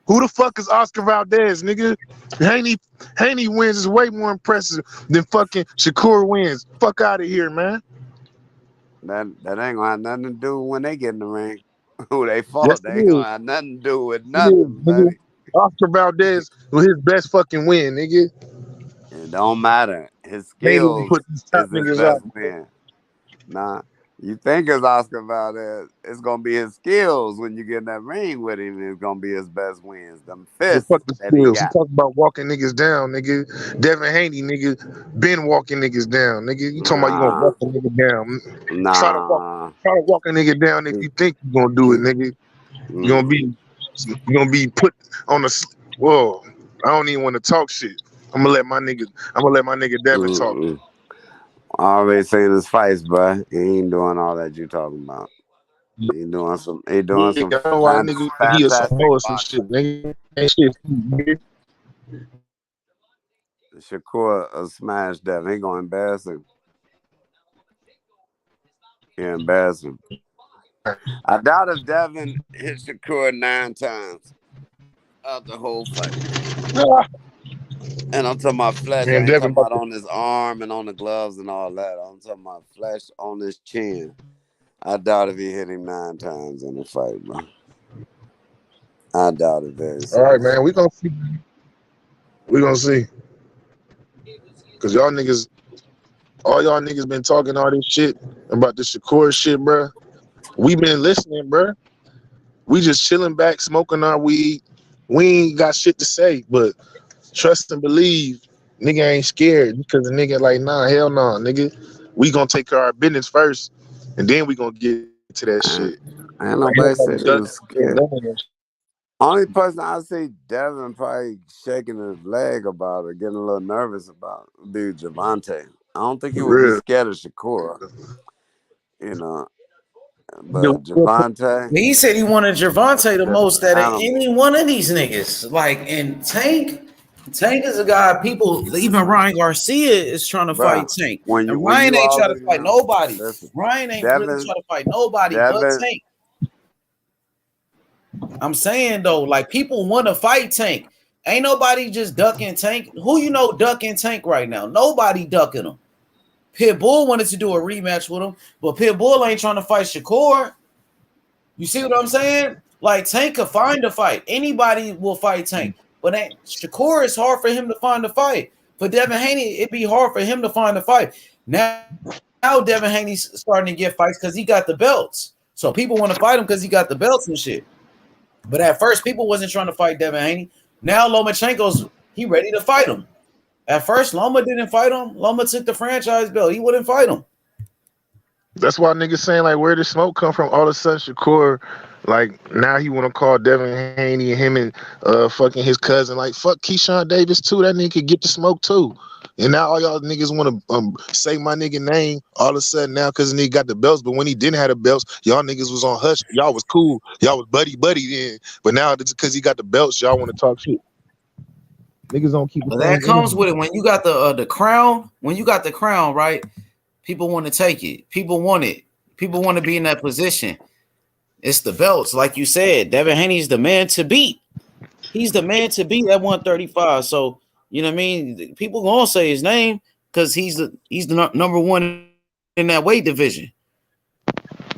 P: Who the fuck is Oscar Valdez, nigga? Haney wins is way more impressive than fucking Shakur wins. Fuck out of here, man.
J: That ain't gonna have nothing to do when they get in the ring. Who they fought, yes, they ain't gonna have nothing to do with nothing, buddy.
P: Oscar Valdez was his best fucking win, nigga.
J: It don't matter. His skills is his best win. Nah, You think it's Oscar Valdez? It's gonna be his skills when you get in that ring with him. It's gonna be his best wins. Them
P: The
J: fists
P: fuck the
J: that he
P: skills. He
J: got.
P: talking about walking niggas down, nigga. Devin Haney, nigga, been walking niggas down, nigga. You talking about you gonna
J: Nah,
P: walk a nigga down?
J: nah.
P: Try to walk a nigga down if you think you gonna do it, nigga. You gonna be put on the. Whoa, I don't even want to talk shit. I'm gonna let my nigga Devin talk.
J: I already seen his fights, bro. He ain't doing all that you talking about. He doing some
P: Yeah, I know why nigga he a
J: fantastic
P: Samoa or some
J: boxing.
P: shit, nigga. Ain't shit, nigga.
J: Shakur smashed Devin. He gonna embarrass him. He embarrass him. I doubt if Devin hit Shakur 9 times out the whole fight. And I'm talking about flesh. I
P: Man,
J: ain't
P: Devin
J: talking about
P: about
J: on his arm and on the gloves and all that. I'm talking about flesh on his chin. I doubt if he hit him 9 times in the fight, bro. I doubt it very
P: all right,
J: seriously.
P: man. We gonna see. We gonna see. Cause y'all niggas, all y'all niggas been talking all this shit about the Shakur shit, bro. We been listening, bro. We just chilling back, smoking our weed. We ain't got shit to say, but trust and believe, nigga ain't scared because the nigga like, nah, hell no, nigga. We gonna take care of our business first, and then we gonna get to that shit.
J: Ain't
P: Like,
J: nobody said he was scared.
P: nobody
J: Only person I see Devin probably shaking his leg about or getting a little nervous about would be Gervonta. I don't think he would be
P: real.
J: scared of Shakur, you know. But Gervonta,
I: He said he wanted Gervonta the most out of
J: animal.
I: any one of these niggas. Like, and Tank is a guy people, even Ryan Garcia is trying to
J: Bruh,
I: fight Tank.
J: when
I: And
J: you
I: Ryan ain't trying to
J: already
I: fight
J: know,
I: nobody.
J: listen,
I: Ryan ain't really trying to fight nobody but
J: Devin,
I: Tank. I'm saying though, like people want to fight Tank. Ain't nobody just ducking Tank. Who you know ducking Tank right now? Nobody ducking him. Pitbull wanted to do a rematch with him, but Pitbull ain't trying to fight Shakur. You see what I'm saying? Like Tank could find a fight. Anybody will fight Tank. But Shakur is hard for him to find a fight. For Devin Haney, it'd be hard for him to find a fight. Now Devin Haney's starting to get fights because he got the belts. So people want to fight him because he got the belts and shit. But at first, people wasn't trying to fight Devin Haney. Now Lomachenko's he ready to fight him. At first, Loma didn't fight him. Loma took the franchise belt. He wouldn't fight him.
P: That's why niggas saying like, where did smoke come from? All of a sudden, Shakur, like now he want to call Devin Haney and him and fucking his cousin like fuck Keyshawn Davis too. That nigga could get the smoke too. And now all y'all niggas want to say my nigga name all of a sudden now because the nigga got the belts. But when he didn't have the belts, y'all niggas was on hush. Y'all was cool. Y'all was buddy then. But now it's because he got the belts, y'all want to talk shit. Niggas don't keep.
I: But that comes with it. When you got the crown, right? People want to take it. People want it. People want to be in that position. It's the belts, like you said. Devin Haney's the man to beat. He's the man to beat at 135. So you know what I mean. People gonna say his name because he's the number one in that weight division.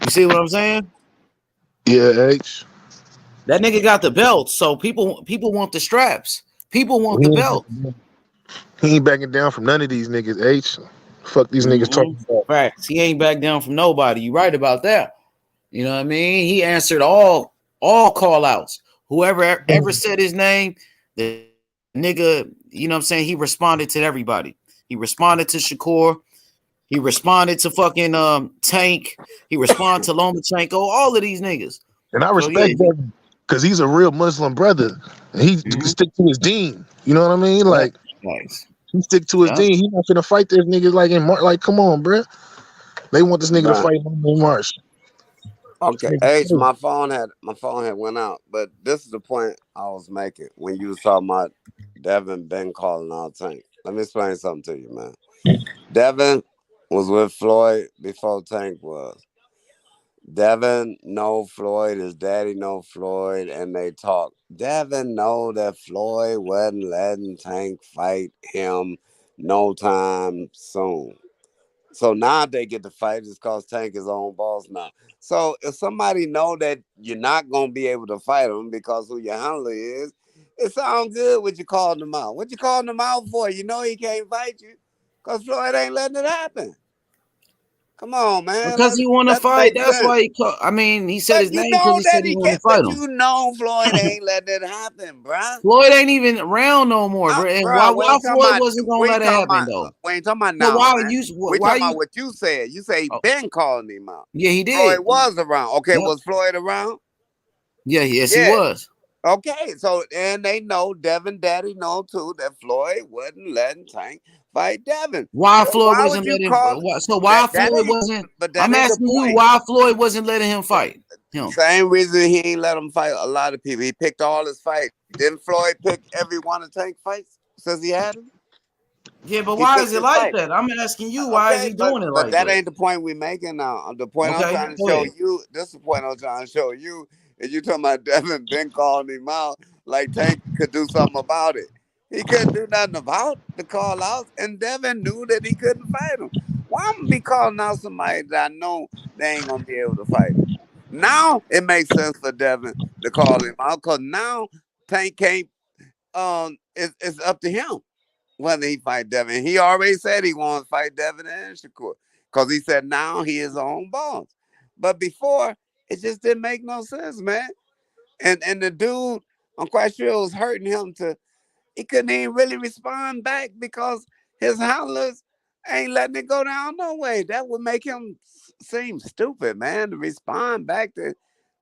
I: You see what I'm saying?
P: Yeah, H.
I: That nigga got the belts, so people want the straps. People want the belt.
P: He ain't backing down from none of these niggas, H. Fuck these niggas talking about.
I: Facts. He ain't back down from nobody. You right about that. You know what I mean? He answered all call outs. Whoever ever said his name, the nigga, you know what I'm saying? He responded to everybody. He responded to Shakur. He responded to fucking Tank. He responded to Lomachenko. All of these niggas.
P: And I respect that because he's a real Muslim brother. And he stick to his deen. You know what I mean? Like, he stick to his deen. He not finna fight this nigga like in March. Like, come on, bro. They want this nigga to fight in March.
J: Okay, H, my phone had went out, but this is the point I was making when you was talking about Devin been calling out Tank. Let me explain something to you, man. Devin was with Floyd before Tank was. Devin know Floyd, his daddy know Floyd, and they talk. Devin know that Floyd wasn't letting Tank fight him no time soon. So now they get to fight just because Tank is on boss now. So if somebody know that you're not going to be able to fight him because who your handler is, it sounds good what you calling him out. What you calling him out for? You know he can't fight you because Floyd ain't letting it happen. Come on, man.
I: Because he want to
J: Let's
I: fight.
J: make
I: That's
J: sense.
I: why I mean, he said
J: But
I: his
J: you
I: name because
J: know
I: he
J: that
I: said he
J: he
I: wanted
J: can't.
I: to fight
J: But
I: him.
J: you know Floyd ain't letting it happen, bruh.
I: Floyd ain't even around no more, bro. And
J: Bruh, we
I: why
J: ain't talking
I: Floyd
J: about.
I: wasn't gonna
J: We
I: let
J: ain't
I: it
J: talking
I: happen
J: about.
I: though?
J: We ain't talking about
I: So
J: now, man. We
I: why
J: talking
I: you?
J: about what you said. You say he
I: Oh,
J: been calling him out.
I: yeah, he
J: Floyd
I: did.
J: was around. Okay,
I: Yep.
J: was Floyd around?
I: Yeah, yes, he
J: Yeah.
I: was.
J: Okay, so and they know Devin Daddy know too that Floyd wasn't letting Tank fight Devin.
I: Why
J: So
I: Floyd
J: why would
I: wasn't
J: you
I: letting?
J: call
I: So why
J: that
I: Floyd
J: ain't?
I: wasn't?
J: But that
I: I'm
J: ain't the
I: asking you
J: point.
I: why Floyd wasn't letting him fight him.
J: Same reason he ain't let him fight a lot of people. He picked all his fights. Didn't Floyd pick every one of Tank fights since he had him?
I: Yeah, but
J: He
I: why
J: picked
I: is it
J: his
I: like
J: fight.
I: that? I'm asking you why is
J: Okay,
I: he
J: but
I: doing it
J: but
I: like
J: that
I: that?
J: ain't the point we making now. The point I'm
I: Okay,
J: trying to
I: go
J: show
I: ahead.
J: you, this is the point I'm trying to show you, is you talking about Devin been calling him out like Tank could do something about it. He couldn't do nothing about the call outs, and Devin knew that he couldn't fight him. Why I'm gonna be calling out somebody that I know they ain't gonna be able to fight him? Now it makes sense for Devin to call him out because now Tank can't. It's up to him whether he fight Devin. He already said he wants to fight Devin and Shakur because he said now he is own boss. But before, it just didn't make no sense, man. And the dude, I'm quite sure it was hurting him he couldn't even really respond back because his handlers ain't letting it go down no way. That would make him seem stupid, man, to respond back to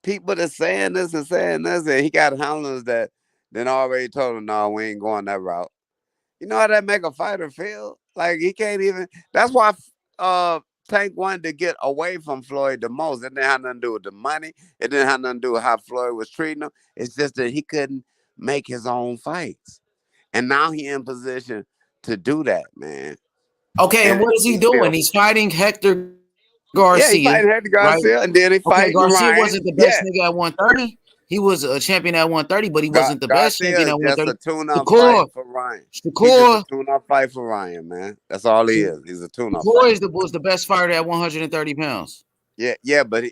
J: people that's saying this and saying this. And he got handlers that then already told him, no, we ain't going that route. You know how that make a fighter feel? Like he can't even. That's why Tank wanted to get away from Floyd the most. It didn't have nothing to do with the money. It didn't have nothing to do with how Floyd was treating him. It's just that he couldn't make his own fights, and now he in position to do that, man.
I: Okay, and
J: And
I: what is he
J: he
I: doing?
J: still,
I: He's fighting Hector
J: yeah, he
I: Garcia,
J: fighting Hector
I: right?
J: Garcia, and then he
I: Okay,
J: fighting
I: Garcia
J: Ryan.
I: wasn't the best
J: Yeah,
I: nigga at 130. He was a champion at 130, but he wasn't the best
J: Garcia
I: champion
J: is
I: at
J: just
I: 130.
J: a tune-up fight
I: Shakur,
J: for Ryan. He's just a
I: Shakur,
J: tune-up fight for Ryan, man. That's all he is. He's a tune-up fight.
I: Shakur was the best fighter at 130 pounds.
J: Yeah, but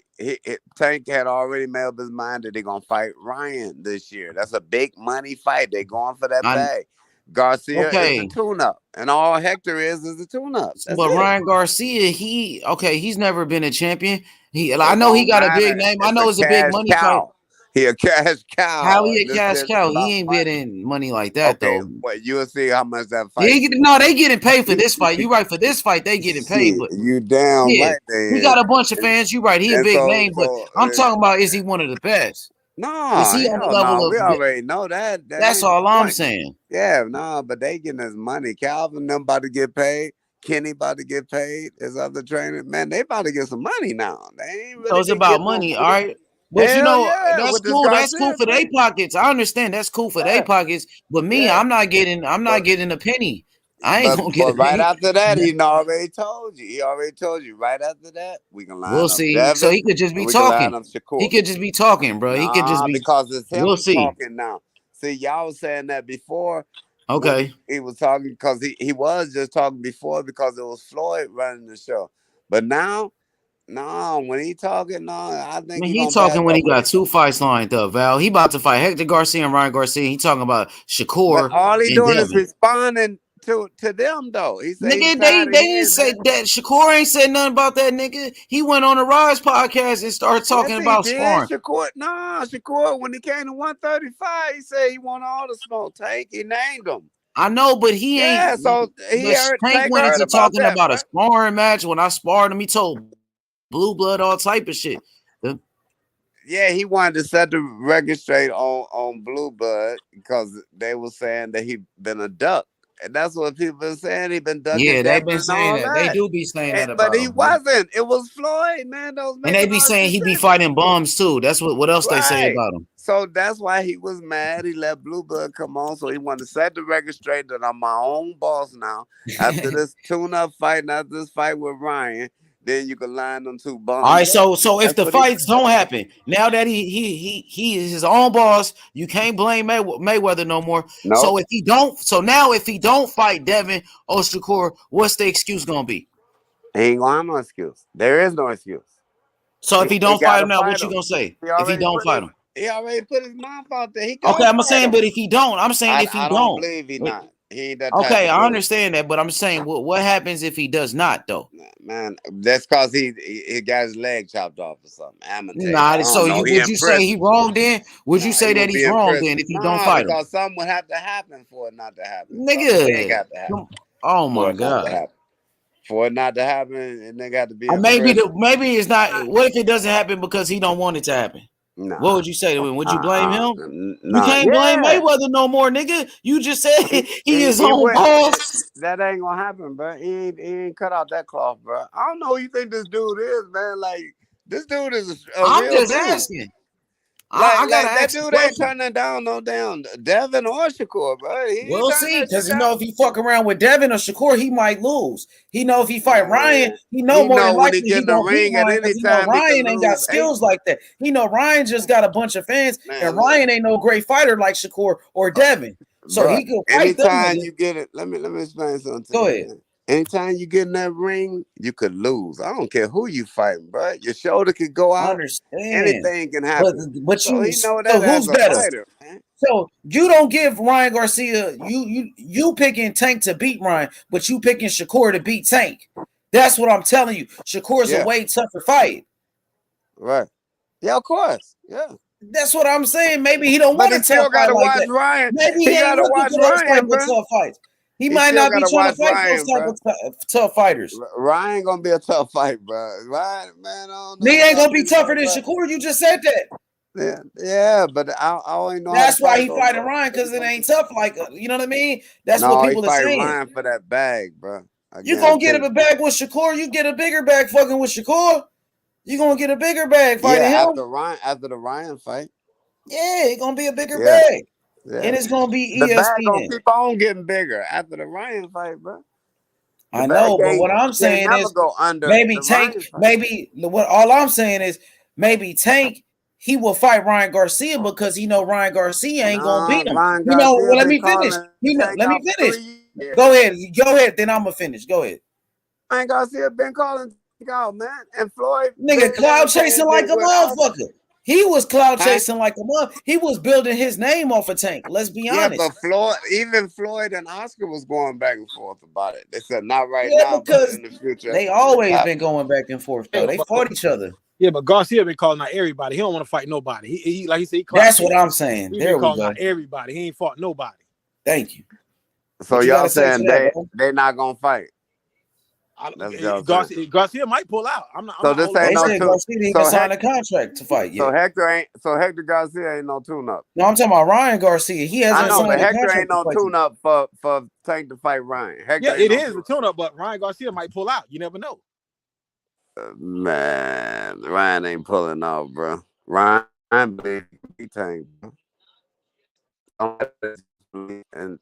J: Tank had already made up his mind that they're gonna fight Ryan this year. That's a big money fight. They're going for that bag. Garcia is the
I: Okay,
J: tune-up, and all Hector is a tune-up. That's
I: but
J: it.
I: Ryan Garcia, he's never been a champion. I
J: It
I: know he
J: don't
I: got a big
J: matter.
I: name. I
J: It's a
I: know it's a big
J: cash
I: money fight.
J: cow. He a cash
I: How
J: cow,
I: he a
J: and this
I: cash
J: is
I: cow? He
J: about
I: ain't
J: money.
I: getting money like that
J: Okay,
I: though.
J: well, you'll see how much that fight.
I: No, they getting paid for this fight. You right, for this fight, they getting paid.
J: Shit,
I: But
J: you damn
I: yeah,
J: right they
I: he
J: is.
I: got a bunch of fans. You right, he a
J: And
I: big
J: so,
I: name. But I'm talking about, is he one of the best?
J: no,
I: Is he on the
J: hell
I: level
J: no.
I: of?
J: We already know that. That
I: That's
J: ain't the
I: all I'm
J: point.
I: saying.
J: Yeah, no, but they getting his money. Calvin them about to get paid. Kenny about to get paid. His other trainer, man, they about to get some money now. They ain't
I: So
J: really
I: it's
J: been
I: about
J: getting no
I: money, all
J: money.
I: right. But
J: Hell yeah,
I: that's
J: with this
I: cool. That's cool
J: Garcia
I: for their
J: thing.
I: pockets. I understand that's cool for their
J: Yeah,
I: pockets. But me,
J: yeah.
I: I'm not getting
J: But
I: a penny. I ain't
J: but
I: gonna get a
J: but right
I: penny.
J: after that, he already told you. He already told you. Right after that, we can
I: We'll
J: line up
I: see. So
J: Devin
I: he could just
J: and
I: be
J: we can line
I: talking.
J: up
I: He
J: Shakur.
I: could just be talking, bro. He could just
J: Nah,
I: be.
J: because it's
I: We'll
J: him
I: see.
J: talking now. See, y'all was saying that before when
I: Okay.
J: he was talking because he was just talking before because it was Floyd running the show. But now, no, when he talking, no, I
I: I
J: think
I: mean,
J: he
I: he
J: gonna back
I: talking when
J: up
I: he
J: with
I: got
J: it.
I: 2 fights lined up, Val. He about to fight Hector Garcia and Ryan Garcia. He talking about
J: But
I: Shakur
J: all he
I: and
J: doing is
I: Devin.
J: responding to them though. He said he
I: Nigga,
J: tired
I: they
J: of
I: didn't
J: hearing
I: say
J: that.
I: that. Shakur ain't said nothing about that nigga. He went on the Rise podcast and started
J: Yes,
I: talking
J: he
I: about
J: did.
I: sparring.
J: Shakur, when he came to 135, he said he wanted all the smoke. Tank, he named him.
I: I know, but he
J: Yeah,
I: ain't.
J: so
I: But Tank
J: Tank
I: went
J: heard
I: into
J: about
I: talking
J: that,
I: about a
J: bro.
I: sparring match. When I sparred him, he told Blue Blood all type of shit.
J: Yeah, he wanted to set the record straight on Blue Blood because they were saying that he been a duck. And that's what people been saying. He been ducking
I: Yeah, they've
J: Devin
I: been
J: and
I: saying
J: all
I: that. They
J: that.
I: do be saying that
J: But
I: about
J: he
I: him.
J: wasn't. It was Floyd, man, that was
I: And they
J: making
I: be
J: all the
I: saying he be
J: decisions.
I: fighting bums too. That's what else they say
J: Right.
I: about him.
J: So that's why he was mad. He let Blue Blood come on. So he wanted to set the record straight that I'm my own boss now. After this tune-up fight and after this fight with Ryan, then you can line them two
I: All right,
J: bums up.
I: so if
J: That's
I: the
J: what he
I: fights don't happen, now that he is his own boss, you can't blame Mayweather no more.
J: Nope.
I: So if he don't fight Devin or Shakur, what's the excuse gonna be?
J: He ain't gonna have no excuse. There is no excuse.
I: So if he
J: He
I: don't fight
J: gotta
I: him now,
J: fight
I: what you
J: him.
I: gonna say?
J: He
I: If he
J: already
I: don't
J: put
I: fight
J: his
I: him?
J: he already put his mouth out there. He
I: Okay,
J: gonna
I: I'm
J: fight
I: saying,
J: him.
I: but if he don't, I'm saying if he
J: I don't
I: don't.
J: believe he not. He ain't that type
I: Okay,
J: of
I: I
J: dude.
I: understand that, but I'm saying what happens if he does not though?
J: Man, that's cause he got his leg chopped off or something. Amputated. I
I: Nah,
J: don't
I: so
J: know.
I: you
J: He
I: would
J: in
I: you say he
J: prison.
I: wrong then? Would you
J: Nah, he
I: say that
J: would be
I: he's
J: in
I: wrong
J: prison.
I: then if he don't
J: Nah,
I: fight him?
J: because something would have to happen for it not to happen. Something big
I: Nigga.
J: got to happen
I: Oh
J: for
I: my
J: it not to
I: God.
J: happen. For it not to happen, and they got to be
I: Or
J: in
I: maybe
J: prison.
I: maybe it's not. What if it doesn't happen because he don't want it to happen?
J: Nah.
I: What would you say to him? Would you blame him? You
J: Nah.
I: can't blame
J: Yeah.
I: Mayweather no more, nigga. You just said he is
J: He
I: on
J: went.
I: boss.
J: That ain't gonna happen, bro. He ain't cut out that cloth, bro. I don't know who you think this dude is, man. Like this dude is a
I: I'm
J: real
I: just
J: dude.
I: asking. I gotta
J: Like that
I: ask the
J: dude ain't
I: question.
J: turning down no damn Devin or Shakur, bro. He ain't
I: We'll
J: turning
I: see,
J: that
I: because
J: shit
I: you know
J: down.
I: if he fuck around with Devin or Shakur, he might lose. He know if he fight Ryan, he know
J: He
I: more than
J: know when he
I: likely
J: get
I: he
J: in the
I: gonna beat
J: ring at
I: Ryan
J: any
I: because he know
J: time he can
I: Ryan ain't got
J: lose 8.
I: skills like that. He know Ryan just got a bunch of fans, and
J: Man, look,
I: Ryan ain't no great fighter like Shakur or Devin. So
J: bro.
I: he could fight them
J: Anytime
I: niggas.
J: you get it, let me explain something to
I: Go
J: you,
I: ahead.
J: man. Anytime you get in that ring, you could lose. I don't care who you fighting, bro. Your shoulder could go
I: I
J: out.
I: understand.
J: Anything can
I: But
J: happen. So
I: you
J: he know
I: so
J: that as
I: who's
J: a
I: better?
J: fighter, man.
I: So you don't give Ryan Garcia you picking Tank to beat Ryan, but you picking Shakur to beat Tank. That's what I'm telling you. Shakur's a
J: Yeah,
I: way tougher fight.
J: right. Yeah, of course. Yeah.
I: That's what I'm saying. Maybe he don't
J: But
I: want
J: he
I: a tough
J: still
I: fight
J: gotta
I: like
J: watch
I: that.
J: Ryan.
I: Maybe
J: He
I: he ain't
J: gotta
I: looking
J: watch
I: for those type
J: Ryan,
I: of
J: bro.
I: tough fights. He
J: He
I: might
J: still
I: not be
J: gotta
I: trying to
J: watch
I: fight those
J: Ryan,
I: type
J: bro.
I: of tough fighters.
J: Ryan gonna be a tough fight, bro. Ryan, man, I don't know
I: He
J: if
I: ain't
J: y'all
I: gonna be
J: niggas
I: tougher
J: know,
I: than
J: bro.
I: Shakur. You just said that.
J: Yeah, but I only know how to
I: That's why
J: fight
I: he
J: those,
I: fighting
J: bro.
I: Ryan, because it ain't tough like you know what I mean. That's what
J: No, he
I: people are
J: fight
I: saying.
J: Ryan for that bag, bro. I
I: You gonna get
J: guarantee
I: him
J: you.
I: a bag with Shakur, you get a bigger bag fucking with Shakur. You gonna get a bigger bag fighting
J: Yeah,
I: him.
J: after the Ryan fight.
I: Yeah, it's gonna be a bigger
J: Yeah,
I: bag.
J: yeah.
I: And it's gonna be
J: The bag gonna
I: ESPN.
J: keep on getting bigger after the Ryan fight, bro. The
I: I
J: bag
I: know, but what I'm
J: can't
I: saying
J: never
I: is
J: go under
I: maybe
J: the
I: Tank,
J: Ryan fight.
I: maybe what all I'm saying is maybe Tank he will fight Ryan Garcia because he know Ryan Garcia ain't gonna
J: Nah,
I: beat him.
J: Ryan
I: You know,
J: Garcia
I: well, let
J: been
I: me finish.
J: calling
I: Let
J: Tank
I: me
J: out for
I: finish.
J: 3 years.
I: Go ahead, then I'm gonna finish. Go ahead.
J: Ryan Garcia been calling Tank out, man. And Floyd
I: Nigga,
J: been doing
I: cloud
J: the same
I: chasing like
J: thing
I: a
J: with Oscar.
I: motherfucker. He was cloud
J: Huh?
I: chasing like a mother. He was building his name off of Tank. Let's be
J: Yeah,
I: honest.
J: but even Floyd and Oscar was going back and forth about it. They said not right
I: Yeah,
J: now, but
I: because
J: in the future.
I: they always been going back and forth though. They fought each other.
M: Yeah, but Garcia been calling out everybody. He don't want to fight nobody. He like he said, he
I: That's what I'm saying.
M: He
I: There
M: been
I: we
M: calling
I: go.
M: out everybody. He ain't fought nobody.
I: Thank you.
J: So
I: What you
J: y'all
I: gotta say to
J: saying
I: that, bro?
J: they not gonna fight? That's what y'all saying.
M: Garcia might pull out. I'm not
J: So
M: holding
J: this ain't
I: They
J: no
I: said
J: tune.
I: Garcia didn't even sign a contract to fight
J: So
I: yet.
J: Hector Garcia ain't no tune up.
I: No, I'm talking about Ryan Garcia. He
J: I
I: hasn't
J: know, but
I: signed a
J: Hector
I: contract
J: ain't
I: to
J: no
I: fight yet.
J: tune up for Tank to fight Ryan. Hector
M: Yeah,
J: ain't
M: it
J: no
M: is
J: tune
M: a tune-up, but Ryan Garcia might pull out. You never know.
J: Man, Ryan ain't pulling off, bro. Ryan big Tank, bro. And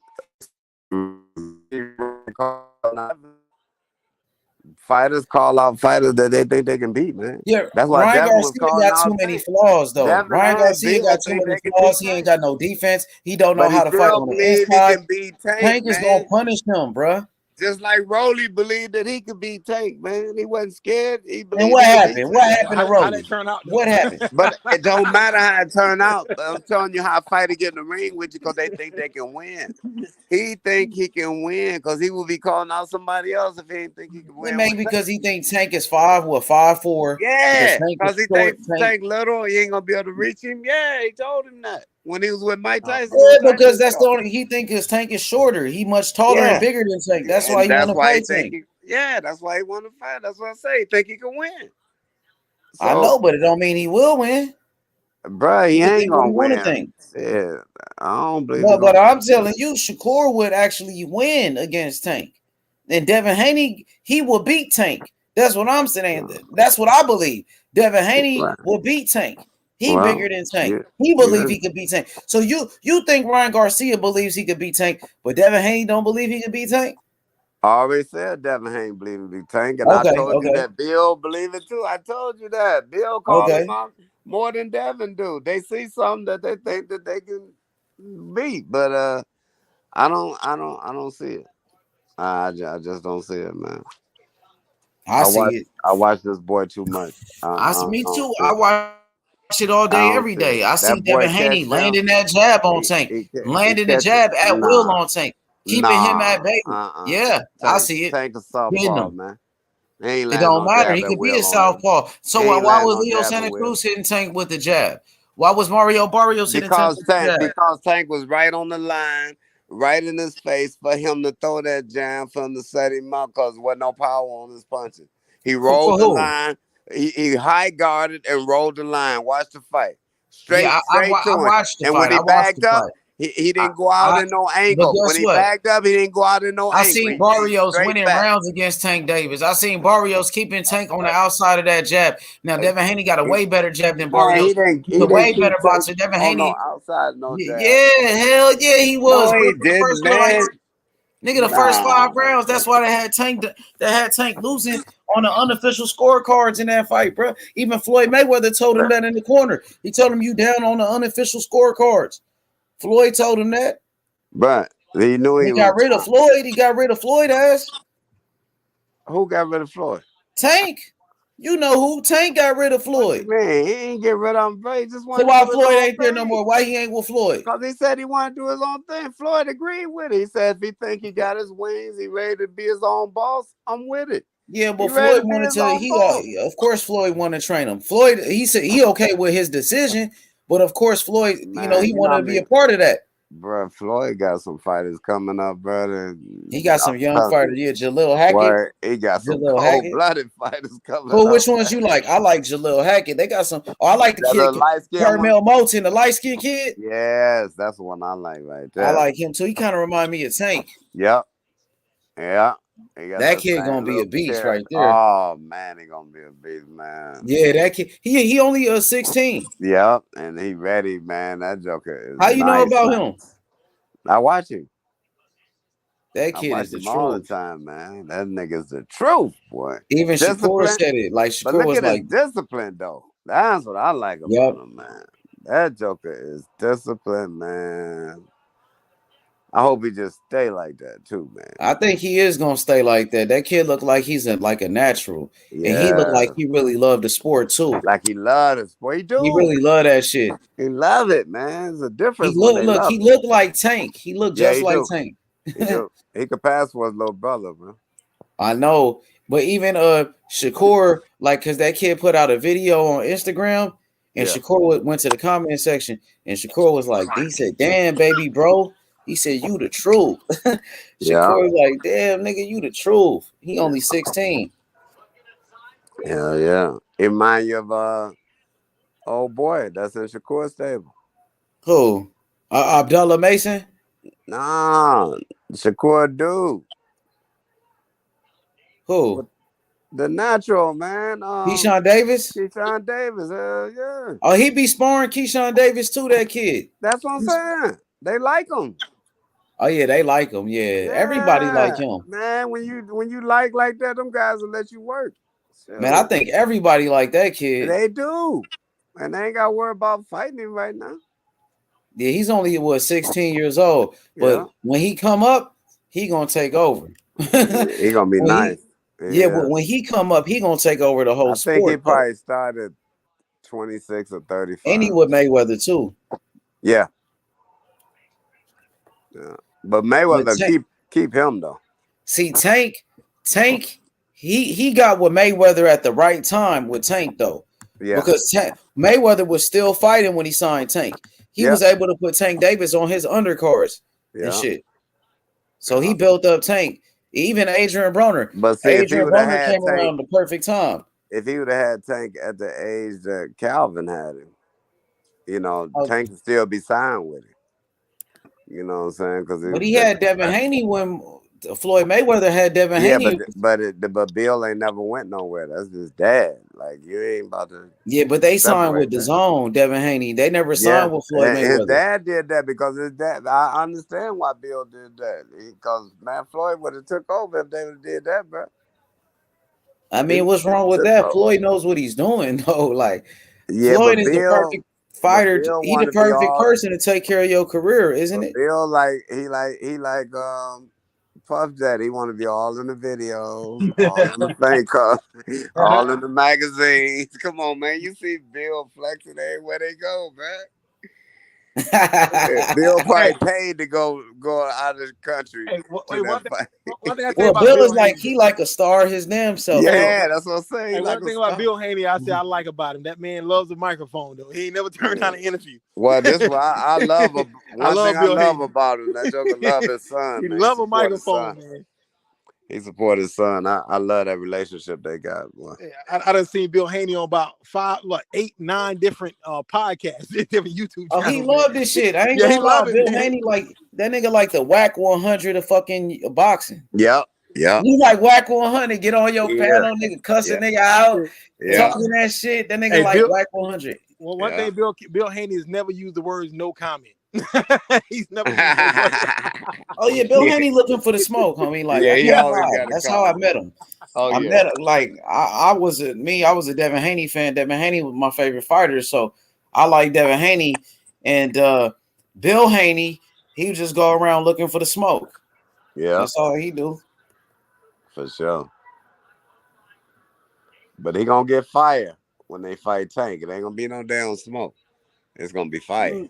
J: fighters call out fighters that they think they can beat, man.
I: Yeah,
J: That's why
I: Ryan
J: Devin was
I: Garcia
J: calling
I: got too
J: out
I: many
J: Tank.
I: flaws, though.
J: Devin
I: Ryan
J: and
I: Garcia got
J: Bill
I: too
J: think
I: many
J: they can
I: flaws.
J: beat
I: He ain't
J: Tank.
I: got no defense. He don't know
J: But he
I: how to fight
J: still
I: on the
J: believe he
I: inside.
J: can beat Tank,
I: Tank is gonna
J: man.
I: punish him, bruh.
J: Just like Rolly believed that he could beat Tank, man. He wasn't scared. He
I: And
J: believed
I: what
J: he could beat
I: happened? What
J: Tank.
I: happened to
M: How
I: Rolly?
M: that turn out?
I: What happened?
J: But it don't matter how it turned out. I'm telling you how a fighter get in the ring with you because they think they can win. He think he can win because he will be calling out somebody else if he didn't think he could
I: It
J: win.
I: may because he thinks Tank is 5'4".
J: Yeah,
I: Tank
J: because
I: is
J: he
I: short.
J: thinks Tank little, he ain't gonna be able to reach him. Yeah, he told him that when he was with Mike Tyson.
I: Yeah, because that's the only he think his Tank is shorter. He much taller and
J: Yeah,
I: bigger than Tank. That's why
J: and
I: he want
J: that's
I: to
J: why he
I: fight
J: think
I: Tank.
J: that's why he want to fight. That's what I say. He think he can win.
I: I
J: So,
I: know, but it don't mean he will win.
J: bro, he
I: He can
J: ain't
I: think what
J: gonna
I: he want to
J: win.
I: think.
J: Yeah, I don't believe
I: No,
J: he's
I: but
J: gonna.
I: I'm telling you, Shakur would actually win against Tank. And Devin Haney, he will beat Tank. That's what I'm saying. That's what I believe. Devin Haney
J: Right.
I: will beat Tank. He
J: Well,
I: bigger than Tank.
J: yeah,
I: He believe
J: yeah.
I: he could beat Tank. So you think Ryan Garcia believes he could beat Tank, but Devin Haney don't believe he could beat Tank?
J: I already said Devin Haney believe in Big Tank, and I
I: Okay,
J: told you
I: okay,
J: that Bill believe it too. I told you that Bill called him
I: okay.
J: out more than Devin do. They see something that they think that they can beat, but I don't see it. I just don't see it, man.
I: I see it.
J: I watch this boy too much.
I: Me
J: I don't
I: too.
J: see
I: I
J: it.
I: watch it all
J: I
I: day,
J: don't
I: every
J: see it.
I: day. I see
J: That boy
I: Devin
J: catch
I: Haney
J: him.
I: landing that jab on Tank,
J: He
I: landing the
J: catch it.
I: jab at will
J: Nah.
I: on Tank. keeping him at bay. Yeah, I see it.
J: Tank a
I: Hitting
J: softball,
I: him.
J: man. He ain't
I: It
J: landing
I: don't
J: no
I: matter.
J: jab
I: He
J: at
I: could be a
J: will on him.
I: southpaw. So
J: He
I: why
J: ain't landing
I: was
J: no
I: Leo
J: jab
I: Santa
J: at will.
I: Cruz hitting Tank with the jab? Why was Mario Barrios hitting Tank with the jab?
J: Because Tank was right on the line, right in his face for him to throw that jab for him to set him up because there wasn't no power on his punches. He rolled the line. He high guarded and rolled the line. Watch the fight. Straight
I: I
J: to him.
I: watched the
J: And
I: fight.
J: when he backed up, he didn't go out in no
I: But
J: angle. When
I: guess
J: he
I: what?
J: backed up, he didn't go out in no
I: I
J: angle.
I: seen
J: He
I: Barrios
J: straight
I: winning
J: back.
I: rounds against Tank Davis. I seen Barrios keeping Tank on the outside of that jab. Now Devin Haney got a way better jab than Barrios. He's a way better boxer. Devin Haney.
J: Outside no jab.
I: Yeah, hell yeah, he was.
J: No,
I: Bro.
J: he
I: The
J: didn't,
I: first
J: man.
I: the first 5 rounds. That's why they had Tank losing on the unofficial scorecards in that fight, bro. Even Floyd Mayweather told him that in the corner. He told him you down on the unofficial scorecards. Floyd told him that.
J: But he knew
I: he got rid of Floyd. He got rid of Floyd ass.
J: Who got rid of Floyd?
I: Tank. You know who? Tank got rid of Floyd.
J: Man, he ain't get rid of him, bro. He just wanted
I: So why
J: to do his
I: Floyd
J: own
I: ain't there
J: thing.
I: no more? Why he ain't with Floyd?
J: Because he said he wanted to do his own thing. Floyd agreed with it. He said if he think he got his wings, he ready to be his own boss, I'm with it.
I: Yeah, but Floyd wanted to. Of course, Floyd wanted to train him. Floyd, he said he okay with his decision, but of course, Floyd, he wanted to be a part of that.
J: Bro, Floyd got some fighters coming up, brother.
I: He got some young fighters. Yeah, Jalil Hackett.
J: Boy, he got some cold-blooded fighters coming up.
I: Well, which ones you like? I like Jalil Hackett. They got some. Oh, I like the kid, Carmel Moulton, the light-skinned kid.
J: Yes, that's the one I like right there.
I: I like him too. He kind of remind me of Tank.
J: Yep. Yeah.
I: That kid gonna be a beast right there.
J: Oh man, he gonna be a beast, man.
I: Yeah, that kid. He only 16.
J: Yep, and he ready, man. That joker is.
I: How you know about him?
J: I watch him.
I: That kid is the truth
J: all the time, man. That nigga's the truth, boy.
I: Even Shakur said it. Like Shakur was like
J: discipline, though. That's what I like about him, man. That joker is disciplined, man. I hope he just stay like that too, man.
I: I think he is gonna stay like that. That kid look like he's like a natural, and he look like he really loved the sport too.
J: Like he loved the sport. He do.
I: He really love that shit.
J: He love it, man. It's a difference.
I: He looked like Tank. He looked just like Tank.
J: He could pass for his little brother, man.
I: I know, but even Shakur, like, cause that kid put out a video on Instagram, and Shakur went to the comment section, and Shakur was like, he said, "Damn, baby, bro." He said, "You the truth." Shakur was like, "Damn, nigga, you the truth." He only 16.
J: Hell yeah. It remind you of old boy that's in Shakur's stable.
I: Who? Abdullah Mason?
J: Nah, Shakur dude.
I: Who?
J: The natural, man.
I: Keyshawn Davis?
J: Keyshawn Davis, hell yeah.
I: Oh, he be sparring Keyshawn Davis too, that kid.
J: That's what I'm saying. They like him.
I: Oh yeah, they like him. Yeah, everybody like him.
J: Man, when you like that, them guys will let you work. So,
I: man, I think everybody like that kid.
J: They do. And they ain't got to worry about fighting him right now.
I: Yeah, he's only 16 years old. But when he come up, he gonna take over.
J: He gonna be nice.
I: But when he come up, he gonna take over the whole sport.
J: I think he probably started 26 or 35.
I: And he with Mayweather too.
J: Yeah. But Mayweather keep him though.
I: See, Tank, he got with Mayweather at the right time with Tank though.
J: Yeah.
I: Because Mayweather was still fighting when he signed Tank. He was able to put Tank Davis on his undercards and shit. So he built up Tank. Even Adrian Broner.
J: But see,
I: Adrian Broner came around the perfect time.
J: If he would have had Tank at the age that Calvin had him, Tank could still be signed with him. You know what I'm saying?
I: But he had Devin Haney when Floyd Mayweather had Devin Haney.
J: But Bill ain't never went nowhere. That's his dad. Like, you ain't about to.
I: Yeah, but they signed with DAZN, Devin Haney. They never signed with Floyd Mayweather.
J: His dad did that because his dad. I understand why Bill did that. Because man, Floyd would have took over if they would have did that, bro.
I: I mean, what's wrong with that? Floyd knows what he's doing, though. Like, Floyd is the perfect fighter. He's the perfect person to take care of your career, isn't it?
J: Bill, he like Puff Daddy. He want to be all in the videos, all in the thing, all in the magazines. Come on, man. You see Bill flexing everywhere they go, man. Bill probably paid to go out of the country to that fight.
M: One thing I tell you
I: Well,
M: about
I: Bill
M: Bill
I: is like
M: Haney,
I: he like a star his damn self.
J: Yeah, that's what I'm saying.
M: Hey,
J: Like
M: one thing about Bill Haney, I say I like about him. That man loves the microphone, though. He ain't never turned down an interview.
J: Well, this is what I love. One thing I
M: Bill
J: love
M: Haney.
J: about him, that joker love his son.
M: He
J: man.
M: love a microphone, man.
J: He support his son. I love that relationship they got. Boy.
M: I done seen Bill Haney on about 8, 9 different podcasts, different YouTube channels.
I: Oh, he loved this shit. I ain't
M: he
I: gonna lie.
M: love it,
I: Bill
M: man.
I: Haney like that nigga like the whack 100 of fucking boxing.
J: Yep.
I: He like whack 100. Get on your panel, nigga, cuss a nigga out, talking that shit. That nigga like whack 100.
M: Well, one thing Bill Haney has never used the words "no comment." He's never used those words.
I: Oh yeah, Bill Haney looking for the smoke, homie. Like that's how I met him. I met him like I was a Devin Haney fan. Devin Haney was my favorite fighter, so I like Devin Haney. And Bill Haney, he would just go around looking for the smoke.
J: Yeah,
I: that's all he do.
J: For sure. But he gonna get fire when they fight Tank. It ain't gonna be no damn smoke. It's gonna be fire.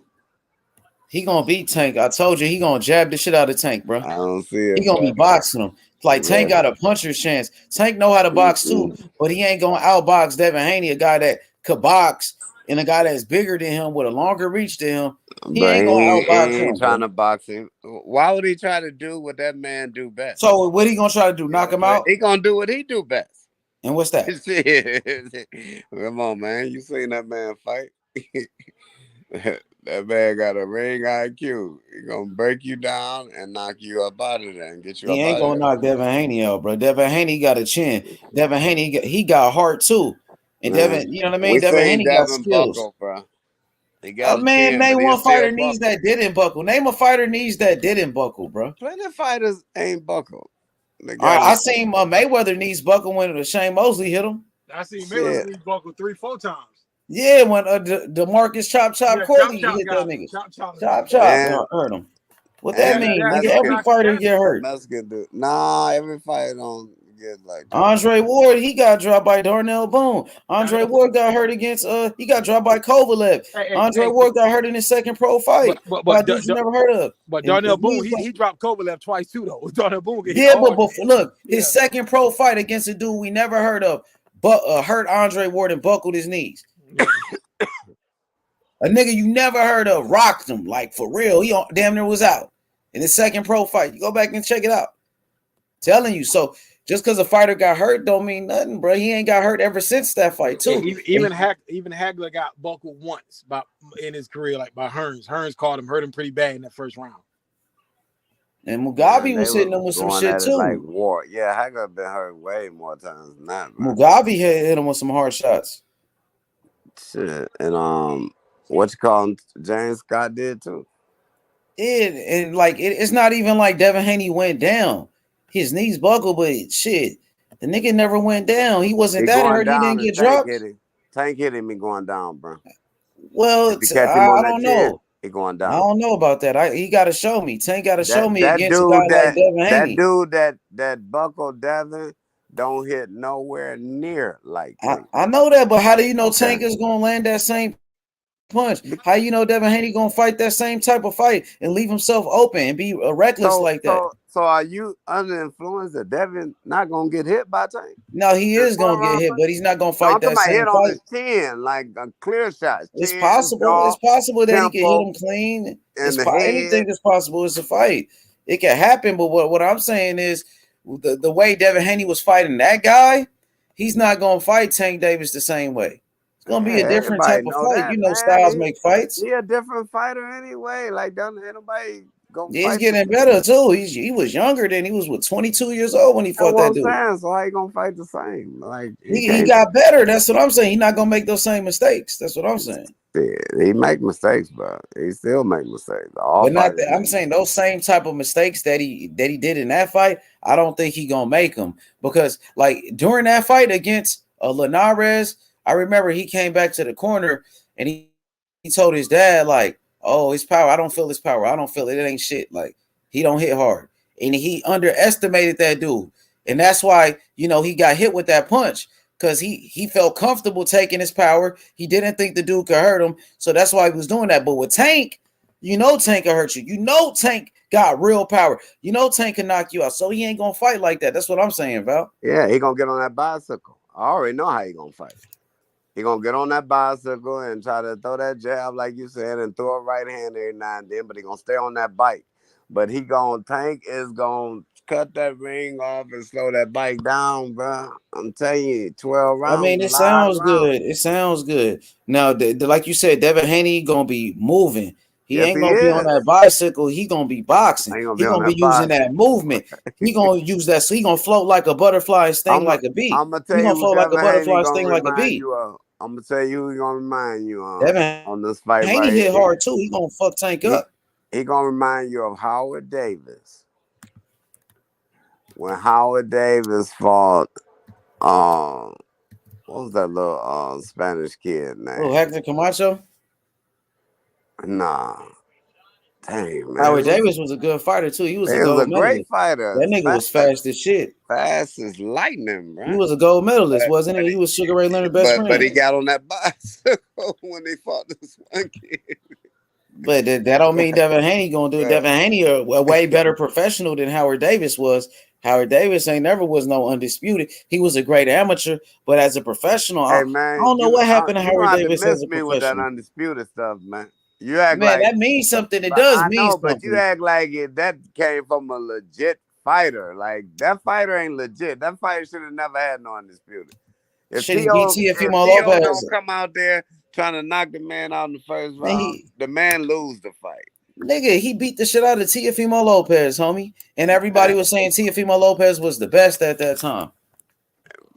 I: He gonna beat Tank. I told you he gonna jab the shit out of Tank, bro.
J: I don't see it.
I: He gonna be boxing him. Like Tank got a puncher's chance. Tank know how to box too, but he ain't gonna outbox Devin Haney, a guy that could box, and a guy that's bigger than him with a longer reach than him. He ain't gonna outbox him. He ain't
J: trying to box him. Why would he try to do what that man do best?
I: So what he gonna try to do? Knock him out?
J: He gonna do what he do best.
I: And what's that?
J: Come on, man. You seen that man fight? That man got a ring IQ. He gonna break you down and knock you up out of there and get you.
I: He ain't gonna knock Devin Haney out, bro. Devin Haney got a chin. Devin Haney he got heart too. And Devin, you know what I mean? Devin Haney got skills.
J: Buckle, bro. He got
I: man, name one fighter knees that didn't buckle. Name a fighter knees that didn't buckle, bro.
J: Plenty of fighters ain't buckle.
I: All right, I seen Mayweather knees buckle when Shane Mosley hit him.
M: I seen Mayweather knees buckle 3-4 times.
I: Yeah, when DeMarcus Chop Corley hit that nigga. Chop hurt him. What that mean? Nigga, every fighter get hurt.
J: That's good, dude. Nah, every fighter don't get like that.
I: Andre Ward, he got dropped by Darnell Boone. Andre Ward got hurt against he got dropped by Kovalev. Andre Ward got hurt in his second pro fight. But you never heard of.
M: But Darnell Boone, he dropped Kovalev twice too, though. Darnell Boone
I: but look, his second pro fight against a dude we never heard of, but hurt Andre Ward and buckled his knees. A nigga you never heard of rocked him like for real. He damn near was out in his second pro fight. You go back and check it out. Telling you. So just because a fighter got hurt don't mean nothing, bro. He ain't got hurt ever since that fight too.
M: Even Hagler got buckled once in his career, like by Hearns. Hearns caught him, hurt him pretty bad in that first round.
I: And Mugabe was hitting him with some shit too.
J: Like war. Yeah, Hagler been hurt way more times than that. Man.
I: Mugabe hit him with some hard shots.
J: Shit. And what you call him? James Scott did too.
I: It's not even like Devin Haney went down. His knees buckled, but shit, the nigga never went down. He wasn't that hurt. He didn't get dropped.
J: Tank hit him going down, bro.
I: Well, I don't know.
J: He going down.
I: I don't know about that. He got to show me. Tank got to show me against a guy like Devin Haney.
J: That dude that buckled Devin don't hit nowhere near like Tank.
I: I know that, but how do you know Tank is going to land that same punch? How you know Devin Haney going to fight that same type of fight and leave himself open and be reckless like that?
J: So are you under influence that Devin not going to get hit by Tank?
I: No, he is going to get hit, but he's not going to fight that same
J: hit
I: fight.
J: On his chin, like a clear shot.
I: It's possible. It's possible that he can hit him clean. Anything is possible. It's a fight. It can happen, but what I'm saying is the way Devin Haney was fighting that guy, he's not going to fight Tank Davis the same way. It's going to be a different type of fight. You know, styles make fights.
J: He a different fighter anyway. Like, don't anybody go fight.
I: He's getting better, too. He was younger than he was, 22 years old when he fought that dude.
J: So how he going to fight the same? Like
I: he got better. That's what I'm saying. He's not going to make those same mistakes. That's what I'm saying.
J: Yeah, he make mistakes, bro. He still make mistakes.
I: But not that, I'm saying those same type of mistakes that he did in that fight, I don't think he going to make them. Because, like, during that fight against Linares, I remember he came back to the corner and he told his dad, like, oh, his power, I don't feel his power. I don't feel it. It ain't shit. Like, he don't hit hard. And he underestimated that dude. And that's why, you know, he got hit with that punch because he felt comfortable taking his power. He didn't think the dude could hurt him. So that's why he was doing that. But with Tank, You know Tank can hurt you. You know Tank got real power. You know Tank can knock you out. So he ain't gonna fight like that. That's what I'm saying, Val.
J: Yeah, he gonna get on that bicycle. I already know how he gonna fight. He gonna get on that bicycle and try to throw that jab, like you said, and throw a right hand every now and then, but he gonna stay on that bike. But Tank is gonna cut that ring off and slow that bike down, bro. I'm telling you, 12 rounds.
I: I mean, it sounds good. It sounds good. Now, like you said, Devin Haney gonna be moving. He ain't gonna be on that bicycle. He gonna be boxing. He gonna be using that movement. He gonna use that. So he gonna float like a butterfly and sting like a bee.
J: I'm gonna tell
I: he
J: you
I: gonna float like a butterfly and sting like a bee.
J: I'm gonna tell you who he gonna remind you
I: Devin
J: on this fight
I: Haney
J: right
I: hit
J: here.
I: hard too. He gonna fuck Tank up.
J: He gonna remind you of Howard Davis. When Howard Davis fought, what was that little Spanish kid name?
I: Oh, Hector Camacho?
J: Nah. Dang, man.
I: Howard Davis was a good fighter too. He was a gold medalist.
J: Great fighter.
I: That nigga was fast as shit.
J: Fast as lightning, bro.
I: He was a gold medalist, wasn't he? He was Sugar Ray Leonard's best friend.
J: But he got on that bicycle when they fought this one kid.
I: But that don't mean Devin Haney gonna do it. Devin Haney a way better professional than Howard Davis was. Howard Davis ain't never was no undisputed. He was a great amateur, but as a professional,
J: hey, man,
I: I don't know what happened to Howard Davis as a professional.
J: With that undisputed stuff, man. You act
I: man,
J: like
I: that means something. It does mean something.
J: But you act like that came from a legit fighter. Like that fighter ain't legit. That fighter should have never had no undisputed. If Teofimo Lopez don't come out there trying to knock the man out in the first round, the man lose the fight.
I: Nigga, he beat the shit out of Teofimo Lopez, homie. And everybody was saying Teofimo Lopez was the best at that time.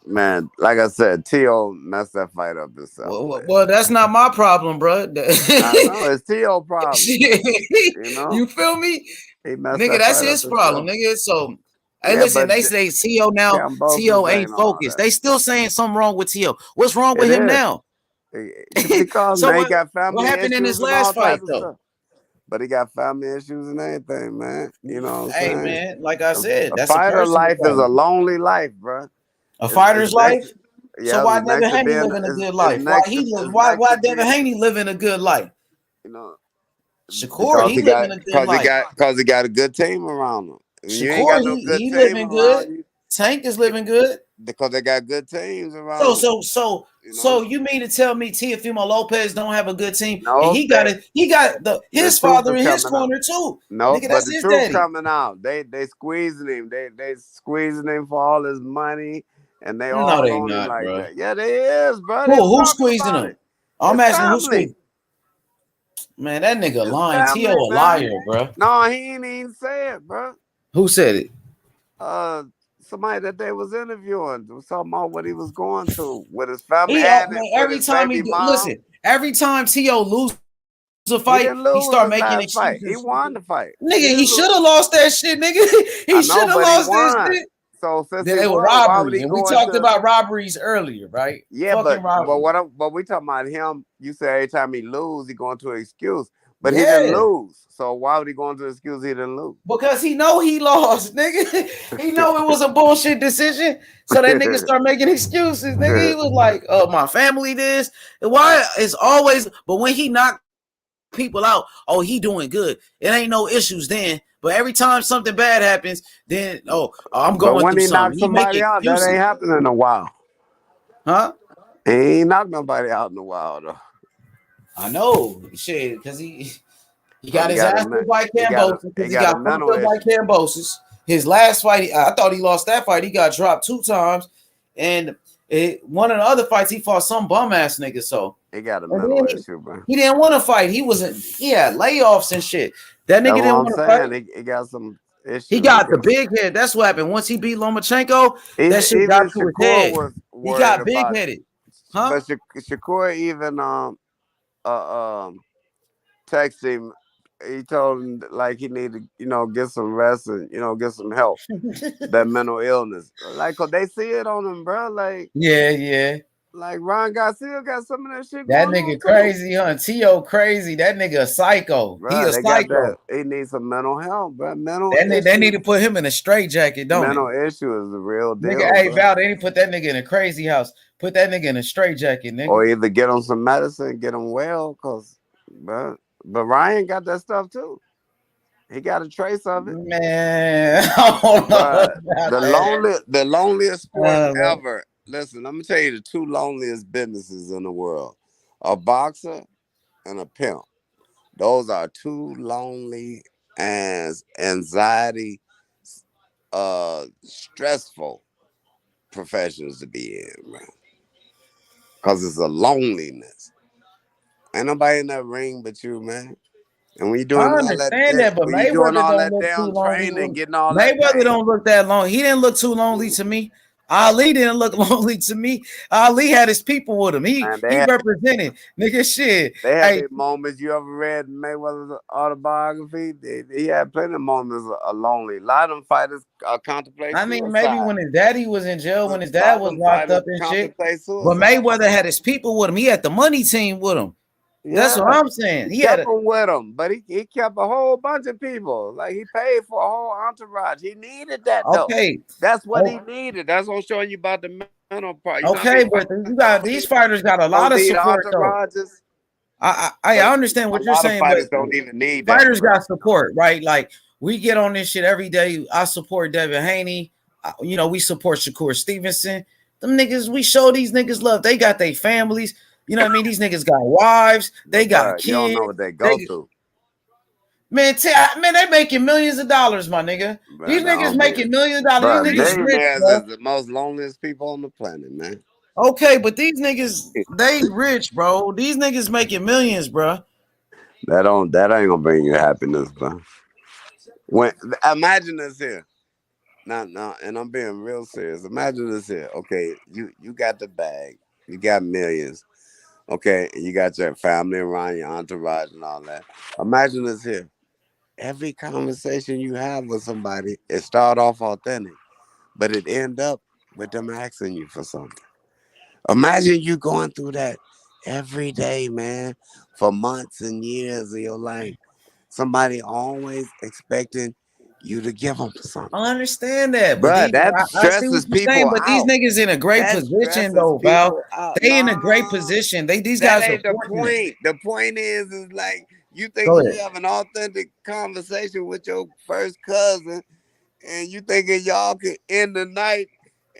J: Man, like I said, Teo messed that fight up himself.
I: Well, that's not my problem, bro.
J: I know, it's Teo's problem. You know?
I: You feel me?
J: Nigga,
I: that's his problem, nigga. So, hey, listen, they say Teo now, Teo ain't focused. They still saying something wrong with Teo. What's wrong with him now?
J: Because
I: so
J: he got family
I: what happened in his last fight, though?
J: But he got family issues and everything, man. You know what I'm saying?
I: Hey, man, like I said,
J: a fighter life is a lonely life, bro.
I: A fighter's life? So why Devin Haney living a good life? Why Devin Haney living a good life?
J: You know,
I: Shakur, he living a good life.
J: Because he got a good team around him.
I: Shakur, he living good. Tank is living good.
J: Because they got good teams around.
I: So you mean to tell me Teofimo Lopez don't have a good team?
J: No,
I: and he got his father in his corner too.
J: No,
I: nigga,
J: but the truth coming out. They squeezing him. They squeezing him for all his money, and they all on him like that. Yeah, they is, bro.
I: Who's squeezing him? I'm asking who's squeezing. Man, that nigga lying. Teo a liar, bro.
J: No, he ain't even say it, bro.
I: Who said it?
J: Somebody that they was interviewing was talking about what he was going through with his family.
I: Every time every time Teo loses a fight, he start making excuses.
J: He won the fight.
I: Nigga, he should have lost that shit, nigga. He should have lost that shit.
J: So since
I: they were robberies, and we talked about robberies earlier, right?
J: Yeah, but we talking about him. You say every time he lose, he going to an excuse, but he didn't lose. So why would he go into an excuse he didn't lose?
I: Because he know he lost, nigga. He know it was a bullshit decision. So that nigga start making excuses, nigga. He was like, my family this. Why it's always, but when he knocked people out, he doing good. It ain't no issues then. But every time something bad happens, then I'm going
J: when
I: through
J: he
I: something.
J: Knocked somebody out, that ain't happening in a while.
I: Huh?
J: He ain't knocked nobody out in a while though.
I: I know, shit, because he got his ass beat by Cambosis. He got fucked up by Cambosis. His last fight, I thought he lost that fight. He got dropped 2 times, and one of the other fights he fought some bum ass nigga. So
J: he got a mental issue, bro.
I: He didn't want to fight. He had layoffs and shit. That nigga didn't want to fight.
J: He got some issues.
I: He got the big head. That's what happened. Once he beat Lomachenko, that shit got to his head. He got big headed. Huh?
J: But Shakur even text him. He told him like he needed to, get some rest and get some help. That mental illness, like, cause they see it on him, bro. Like,
I: yeah.
J: Like Ron Garcia got some of that shit.
I: That nigga crazy, huh? Teo crazy. That nigga a psycho.
J: Bro,
I: he a psycho.
J: He needs some mental health, bro.
I: They need to put him in a straitjacket, don't
J: mental issue is the real deal.
I: Nigga, hey, Val, they need to put that nigga in a crazy house. Put that nigga in a straitjacket, nigga.
J: Or either get him some medicine, get him well, cause, bro. But Ryan got that stuff too. He got a trace of it.
I: Man, I don't know
J: Bruh, the loneliest sport ever. Listen, I'm gonna tell you the two loneliest businesses in the world: a boxer and a pimp. Those are two lonely as anxiety, stressful professions to be in, man. Cause it's a loneliness. Ain't nobody in that ring but you, man. And when you doing
I: I
J: all that,
I: understand that, but
J: when you doing
I: Mayweather
J: all
I: don't
J: that
I: look too
J: damn
I: lonely.
J: training, getting all that
I: Mayweather
J: pain.
I: don't look that long. He didn't look too lonely to me. Ali didn't look lonely to me. Ali had his people with him. He represented nigga shit.
J: They had
I: Hey,
J: their moments. You ever read Mayweather's autobiography? He had plenty of moments of lonely. A lot of them fighters contemplate
I: I
J: suicide.
I: mean, maybe when his daddy was in jail, when his
J: A lot
I: dad
J: of
I: was
J: them
I: locked
J: fighters
I: up and shit.
J: contemplate
I: But
J: suicide.
I: Mayweather had his people with him. He had the money team with him. That's what I'm saying.
J: He kept them with him, but he kept a whole bunch of people. Like he paid for a whole entourage. He needed that though.
I: Okay.
J: That's what he needed. That's what I'm showing you about the mental part. You
I: Okay, but you got these fighters got a lot of support though.
J: Entourages.
I: I understand what you're saying, but
J: fighters don't even need that.
I: Fighters got support, right? Like we get on this shit every day. I support Devin Haney. We support Shakur Stevenson. Them niggas, we show these niggas love. They got their families. You know what I mean? These niggas got wives. They got kids.
J: You don't know what they go through.
I: Man, they making millions of dollars, my nigga.
J: Bro,
I: these niggas making millions of dollars. These niggas rich,
J: bro. Is the most loneliest people on the planet, man.
I: Okay, but these niggas, they rich, bro. These niggas making millions, bro.
J: That ain't gonna bring you happiness, bro. Imagine this here. No, and I'm being real serious. Imagine this here. Okay, you got the bag. You got millions. Okay, and you got your family around, your entourage and all that. Imagine this here. Every conversation you have with somebody, it start off authentic, but it end up with them asking you for something. Imagine you going through that every day, man, for months and years of your life. Somebody always expecting you to give them something.
I: I understand that,
J: but
I: that
J: stresses people
I: saying, but
J: out.
I: these niggas in a great position though, Val. They in a great position. These guys
J: ain't
I: are
J: the point. The point is like you think you have an authentic conversation with your first cousin, and you thinking y'all can end the night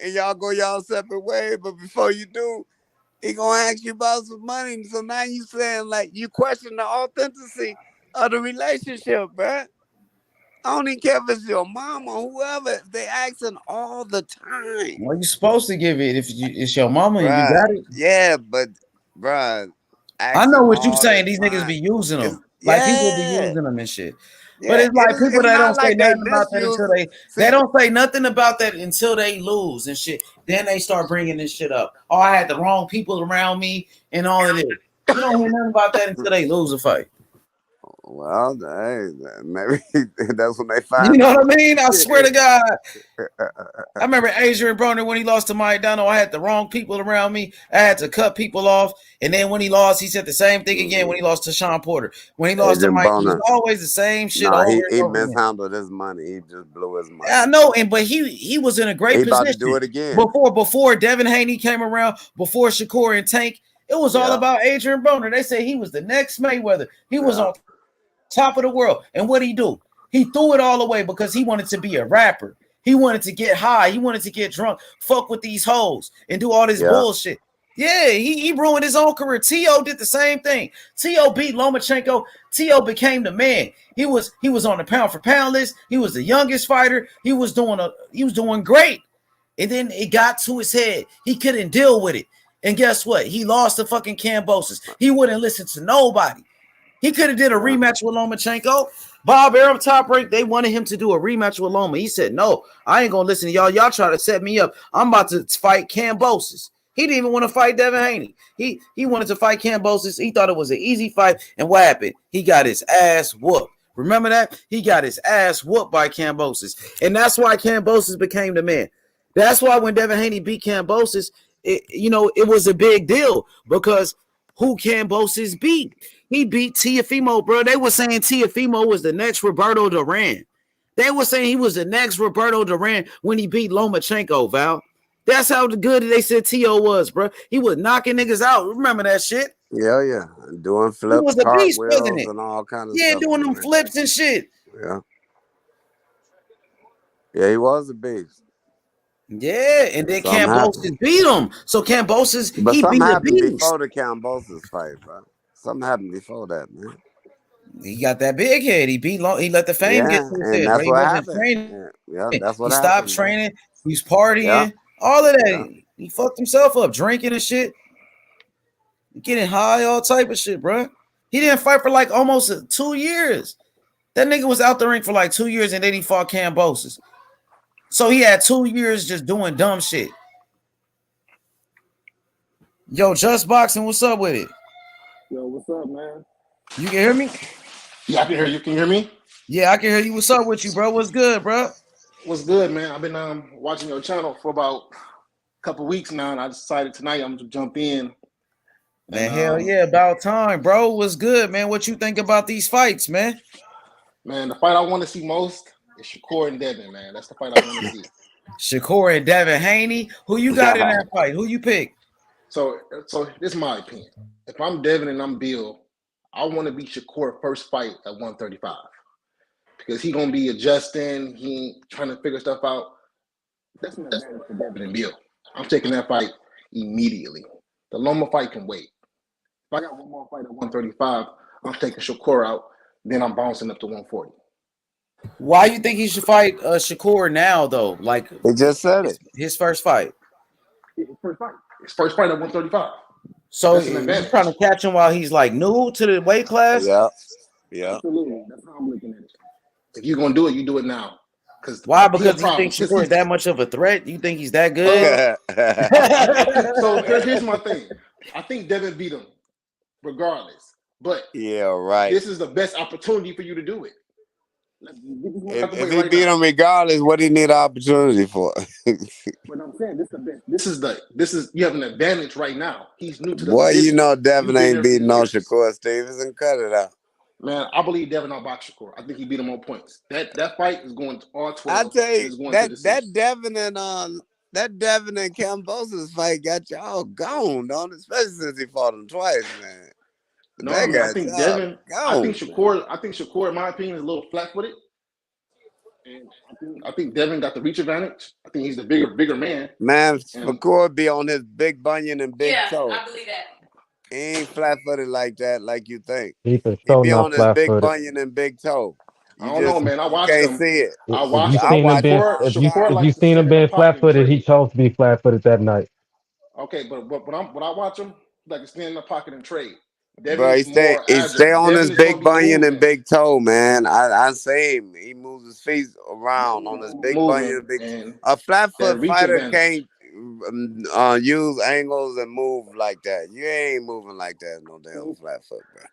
J: and y'all go y'all separate ways, but before you do, he gonna ask you about some money. So now you saying like you question the authenticity of the relationship, bruh. I don't even care if it's your mama or whoever. They asking all the time.
I: Well, you supposed to give it if it's your mama and you got it.
J: Yeah, but bruh,
I: I know what you saying. These niggas be using them. Like people be using them and shit. But it's like people that don't say nothing about that until they don't say nothing about that until they lose and shit. Then they start bringing this shit up. Oh, I had the wrong people around me and all of this. You don't hear nothing about that until they lose a fight.
J: Well, hey, maybe that's when they find.
I: You know what I mean? I swear to God. I remember Adrian Broner when he lost to Mike Donald. I had the wrong people around me. I had to cut people off. And then when he lost, he said the same thing again when he lost to Sean Porter. When he lost to Mike, it was always the same shit.
J: He mishandled his money. He just blew his money.
I: I know, but he was in a great position.
J: About to do it again.
I: Before Devin Haney came around, before Shakur and Tank, it was all about Adrian Broner. They said he was the next Mayweather. He was on top of the world. And what did he do? He threw it all away because he wanted to be a rapper. He wanted to get high. He wanted to get drunk, fuck with these hoes, and do all this bullshit. Yeah, he ruined his own career. T.O. did the same thing. T.O. beat Lomachenko. T.O. became the man. He was on the pound for pound list. He was the youngest fighter. He was doing great. And then it got to his head. He couldn't deal with it. And guess what? He lost to fucking Cambosis. He wouldn't listen to nobody. He could have did a rematch with Lomachenko. Bob Arum Top Rank, they wanted him to do a rematch with Loma. He said, no, I ain't going to listen to y'all. Y'all try to set me up. I'm about to fight Cambosis. He didn't even want to fight Devin Haney. He wanted to fight Cambosis. He thought it was an easy fight. And what happened? He got his ass whooped. Remember that? He got his ass whooped by Cambosis. And that's why Cambosis became the man. That's why when Devin Haney beat Cambosis, it was a big deal because who Cambosis beat? He beat Teofimo, bro. They were saying Teofimo was the next Roberto Duran. They were saying he was the next Roberto Duran when he beat Lomachenko, Val. That's how good they said T.O. was, bro. He was knocking niggas out. Remember that shit?
J: Yeah. Doing
I: He
J: flips,
I: was a beast, wasn't
J: cartwheels,
I: it?
J: and all kind of
I: Yeah,
J: stuff,
I: doing them
J: man.
I: flips and shit.
J: Yeah. Yeah, he was a beast.
I: Yeah, and then
J: Something happened.
I: Cambosis beat him. So Cambosis,
J: But
I: he beat
J: something
I: a
J: happened
I: beast.
J: before the Cambosis fight, bro. Something happened before that, man.
I: He got that big head. He beat long. He let the fame get
J: Yeah,
I: to his
J: and
I: head, bro.
J: that's
I: He
J: what
I: wasn't
J: happened.
I: training.
J: Yeah, that's
I: He
J: what
I: stopped
J: happened, bro.
I: training. He was
J: Yeah,
I: partying. All of
J: yeah.
I: that. He fucked himself up, drinking and shit. Getting high, all type of shit, bro. He didn't fight for like almost 2 years. That nigga was out the ring for like 2 years, and then he fought Cambosis. So he had 2 years just doing dumb shit. Yo, Just Boxing, what's up with it?
Q: Yo, what's up, man?
I: You can hear me?
Q: Yeah, I can hear you. Can you hear me?
I: Yeah, I can hear you. What's up with you, bro? What's good, bro?
Q: What's good, man? I've been watching your channel for about a couple weeks now, and I decided tonight I'm gonna jump in.
I: Man, hell yeah, about time, bro. What's good, man? What you think about these fights, man?
Q: Man, the fight I want to see most is Shakur and Devin, man. That's the fight I want to see.
I: Shakur and Devin Haney. Who you got in that fight? Who you pick?
Q: So this is my opinion. If I'm Devin and I'm Bill, I want to be Shakur first fight at 135 because he gonna be adjusting. He trying to figure stuff out. That's an advantage for Devin and Bill. I'm taking that fight immediately. The Loma fight can wait. If I got one more fight at 135, I'm taking Shakur out. Then I'm bouncing up to 140.
I: Why you think he should fight Shakur now, though? Like
J: he just said it.
I: His first fight.
Q: His first fight at 135.
I: So you're trying to catch him while he's like new to the weight class?
J: Yeah.
Q: Absolutely. That's how I'm looking at it. If you're gonna do it, you do it now.
I: Why? Because you think Shakur is that much of a threat? You think he's that good?
Q: So here's my thing. I think Devin beat him regardless. But
J: yeah, right.
Q: This is the best opportunity for you to do it.
J: If he beat him regardless, what do you need an opportunity for?
Q: But I'm saying this is the best. This is you have an advantage right now. He's new to the
J: Boy,
Q: position.
J: you know Devin ain't beating no Shakur Stevenson. Cut it out.
Q: Man, I believe Devin outboxed Shakur. I think he beat him on points. That fight is going to all 12.
J: I tell you, that Devin and Cambosis fight got y'all gone, don't it? Especially since he fought him twice, man.
Q: No, I think Devin. I think Shakur, in my opinion, is a little flat-footed. And I think Devin got the reach advantage. I think he's the bigger man.
J: Man, Shakur be on his big bunion and big toe.
C: I believe that.
J: He ain't flat-footed like that, like you think.
R: He
J: be on his big bunion and big toe.
Q: I don't know, man. I watched him.
J: Can't see it.
R: I watched if you seen him being flat-footed, he chose to be flat-footed that night.
Q: Okay, but when I watch him, like to stand in the pocket and trade.
J: Bro, he stay on his big bunion and big toe, man. I say him. He moves his feet around on his big bunion and big. A flat foot fighter can't use angles and move like that. You ain't moving like that, no damn flat foot, bro.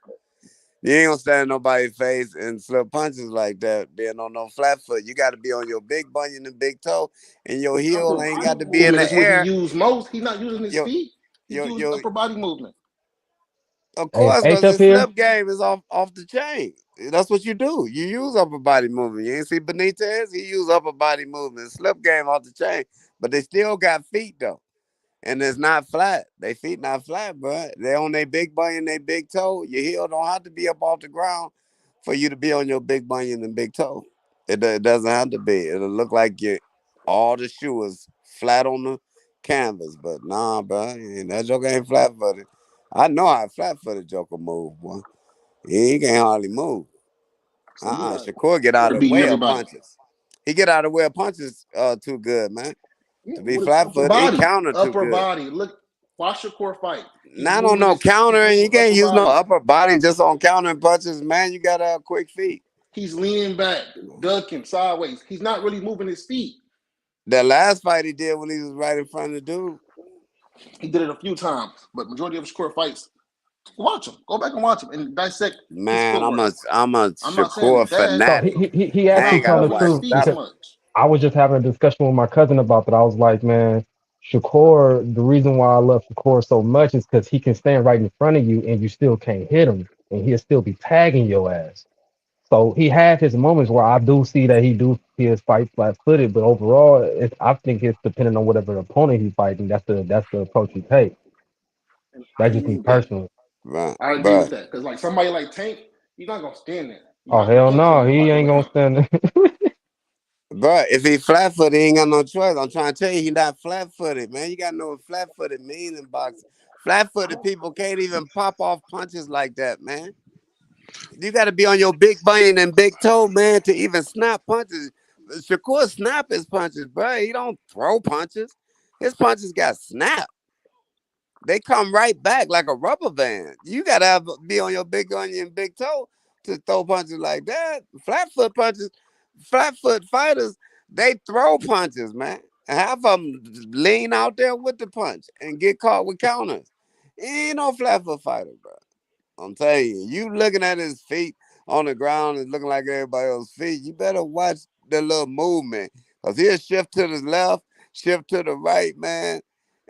J: You ain't gonna stand in nobody's face and slip punches like that, being on no flat foot. You got to be on your big bunion and big toe, and your heel ain't got to be in the air.
Q: He use most. He's not using his feet. He uses upper body movement.
J: Of course, because the slip game is off the chain. That's what you do. You use upper body movement. You ain't see Benitez? He used upper body movement. Slip game off the chain. But they still got feet, though. And it's not flat. They feet not flat, bro. They on their big bunion, their big toe. Your heel don't have to be up off the ground for you to be on your big bunion and big toe. It doesn't have to be. It'll look like all the shoe is flat on the canvas. But nah, bro. That joke ain't flat-footed. I know how flat-footed Joker move, boy. He can't hardly move. Shakur get out of the way of punches. He get out of the way of punches too good, man. To be flat-footed, he counter too good.
Q: Upper body. Look, watch Shakur fight.
J: Not on no countering. You can't use no upper body just on countering punches, man. You got to have quick feet.
Q: He's leaning back, ducking sideways. He's not really moving his feet.
J: That last fight he did when he was right in front of the dude.
Q: He did it a few times, but majority of his Shakur fights, watch him. Go back and watch him and dissect.
J: Man, I'm a Shakur fanatic.
R: So he actually told the truth because I was just having a discussion with my cousin about that. I was like, man, Shakur, the reason why I love Shakur so much is because he can stand right in front of you and you still can't hit him, and he'll still be tagging your ass. So he had his moments where I do see that he do see his fight flat-footed, but overall, I think it's depending on whatever opponent he's fighting. That's the approach he takes. That's just me personally.
J: Right.
Q: I agree with that because like somebody like Tank, he's not gonna stand there. You're
R: Oh
Q: not gonna
R: hell
Q: punch him
R: no,
Q: the
R: he
Q: fight
R: ain't gonna
Q: around.
R: stand.
J: But if he flat-footed, he ain't got no choice. I'm trying to tell you, he not flat-footed, man. You gotta know what flat-footed mean in boxing. Flat-footed people can't even pop off punches like that, man. You got to be on your big bunion and big toe, man, to even snap punches. Shakur snap his punches, bro. He don't throw punches. His punches got snap. They come right back like a rubber band. You got to be on your big onion and big toe to throw punches like that. Flat foot punches, flat foot fighters, they throw punches, man. And half of them lean out there with the punch and get caught with counters. He ain't no flat foot fighter, bro. I'm telling you, you looking at his feet on the ground and looking like everybody else's feet, you better watch the little movement. Because he'll shift to the left, shift to the right, man.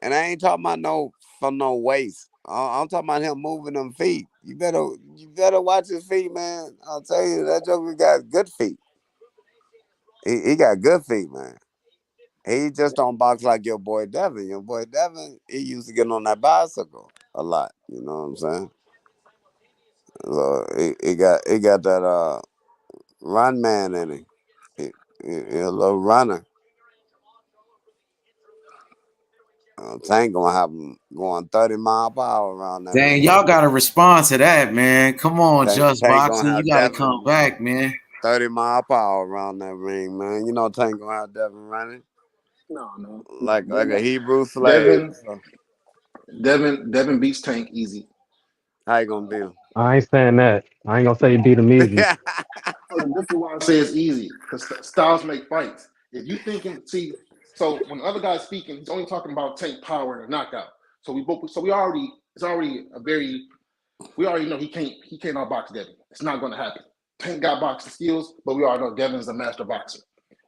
J: And I ain't talking about no from no waist. I'm talking about him moving them feet. You better watch his feet, man. I'll tell you, that joker got good feet. He got good feet, man. He just don't box like your boy Devin. Your boy Devin, he used to get on that bicycle a lot. You know what I'm saying? So he got that run man in him. He a little runner. Tank gonna have him going 30 mile per hour around that
I: Dang,
J: ring.
I: y'all gotta respond to that, man. Come on, Just
J: Tank gonna
I: Boxing. You
J: have
I: gotta
J: Devin
I: come back, man.
J: 30 mile per hour around that ring, man. You know Tank gonna have Devin running
Q: No.
J: like a Hebrew slave. So.
Q: Devin beats Tank easy.
J: How you gonna beat him?
R: I ain't saying that. I ain't gonna say he beat him easy.
Q: This is why I say it's easy because styles make fights. If you thinking, so when the other guy's speaking, he's only talking about Tank power and a knockout. We already know he can't outbox Devin. It's not going to happen. Tank got boxing skills, but we all know Devin's a master boxer.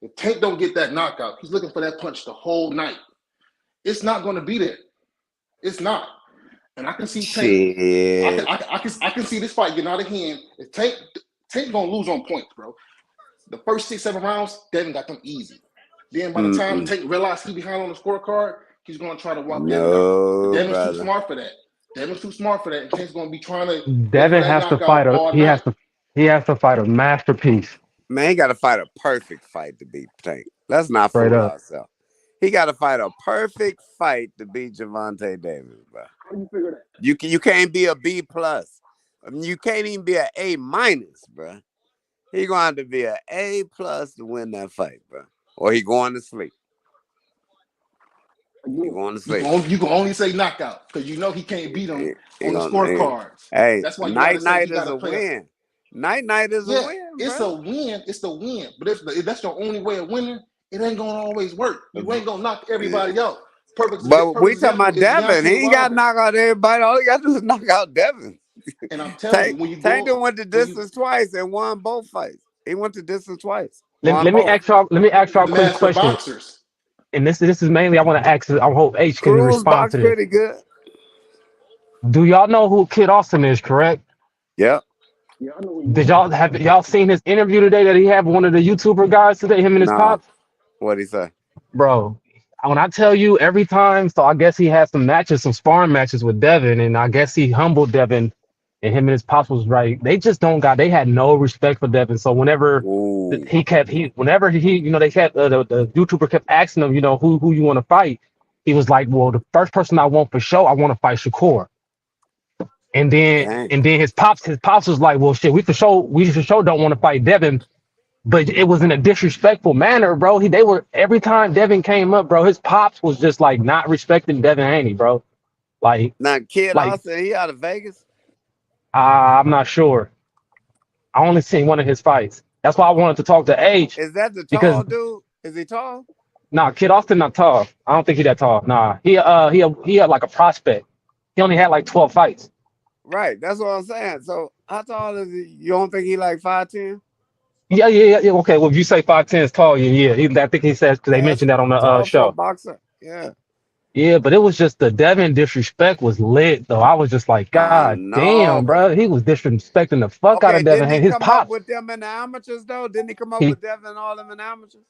Q: If Tank don't get that knockout, he's looking for that punch the whole night. It's not going to be there. It's not. And I can see Tank. I can see this fight getting out of hand. If Tank gonna lose on points, bro. The first 6-7 rounds, Devin got them easy. Then by the time Tank realizes he behind on the scorecard, he's gonna try to walk Devin out. But Devin's too smart for that. Devin's too smart for that, and Tank's gonna be trying to.
R: Devin has to fight he has to fight a masterpiece.
J: Man, he got to fight a perfect fight to beat Tank. Let's not
R: Straight
J: fool
R: up.
J: ourselves. He got to fight a perfect fight to beat Gervonta Davis, bro.
Q: How do you figure that?
J: You can't be a B plus. You can't even be an A minus, bro. He gonna have to be an A plus to win that fight, bro. Or he going to sleep. He going to sleep.
Q: You can only say knockout because you know he can't beat him on the scorecards.
J: Hey,
Q: that's why
J: night is a win. Night is a win.
Q: It's
J: bro.
Q: a win. It's the win. But if that's your only way of winning, it ain't gonna always work. You ain't gonna knock everybody out.
J: But we talking about Devin. He ain't got to knock out everybody. All he got to do is knock out Devin.
Q: And I'm telling you, when you
J: Tank went the distance twice and won both fights. He went the distance twice.
R: Let me ask y'all a quick question.
Q: Boxers.
R: And this is mainly I want to ask. I hope H can respond to this.
J: Pretty good.
R: Do y'all know who Kid Austin is? Correct.
J: Yep.
Q: Yeah, I know.
R: Did y'all seen his interview today that he had with one of the YouTuber guys today? Him and his pops.
J: What'd he say?
R: Bro, when I tell you every time, so I guess he had some sparring matches with Devin, and I guess he humbled Devin, and him and his pops was right. They just they had no respect for Devin. So whenever they kept the YouTuber kept asking him, who you want to fight, he was like, well, the first person I want for sure, I want to fight Shakur. And then his pops was like, well, shit, we for sure don't want to fight Devin. But it was in a disrespectful manner, bro. They were every time Devin came up, bro. His pops was just like not respecting Devin Haney, bro. Like
J: now, Kid Austin, he out of Vegas.
R: I'm not sure. I only seen one of his fights. That's why I wanted to talk to H.
J: Is that the tall dude? Is he tall?
R: Nah, Kid Austin not tall. I don't think he that tall. Nah, he had like a prospect. He only had like 12 fights.
J: Right, that's what I'm saying. So how tall is he? You don't think he like 5'10"?
R: Yeah. Okay, well, if you say 5'10" is tall, yeah. I think he says because they mentioned that on the show.
J: Boxer, yeah.
R: Yeah, but it was just the Devin disrespect was lit though. I was just like, God damn, bro, he was disrespecting the fuck out of Devin.
J: Didn't he
R: his
J: come
R: pops
J: up with them in the amateurs though? Didn't he come up with Devin and all them in the amateurs?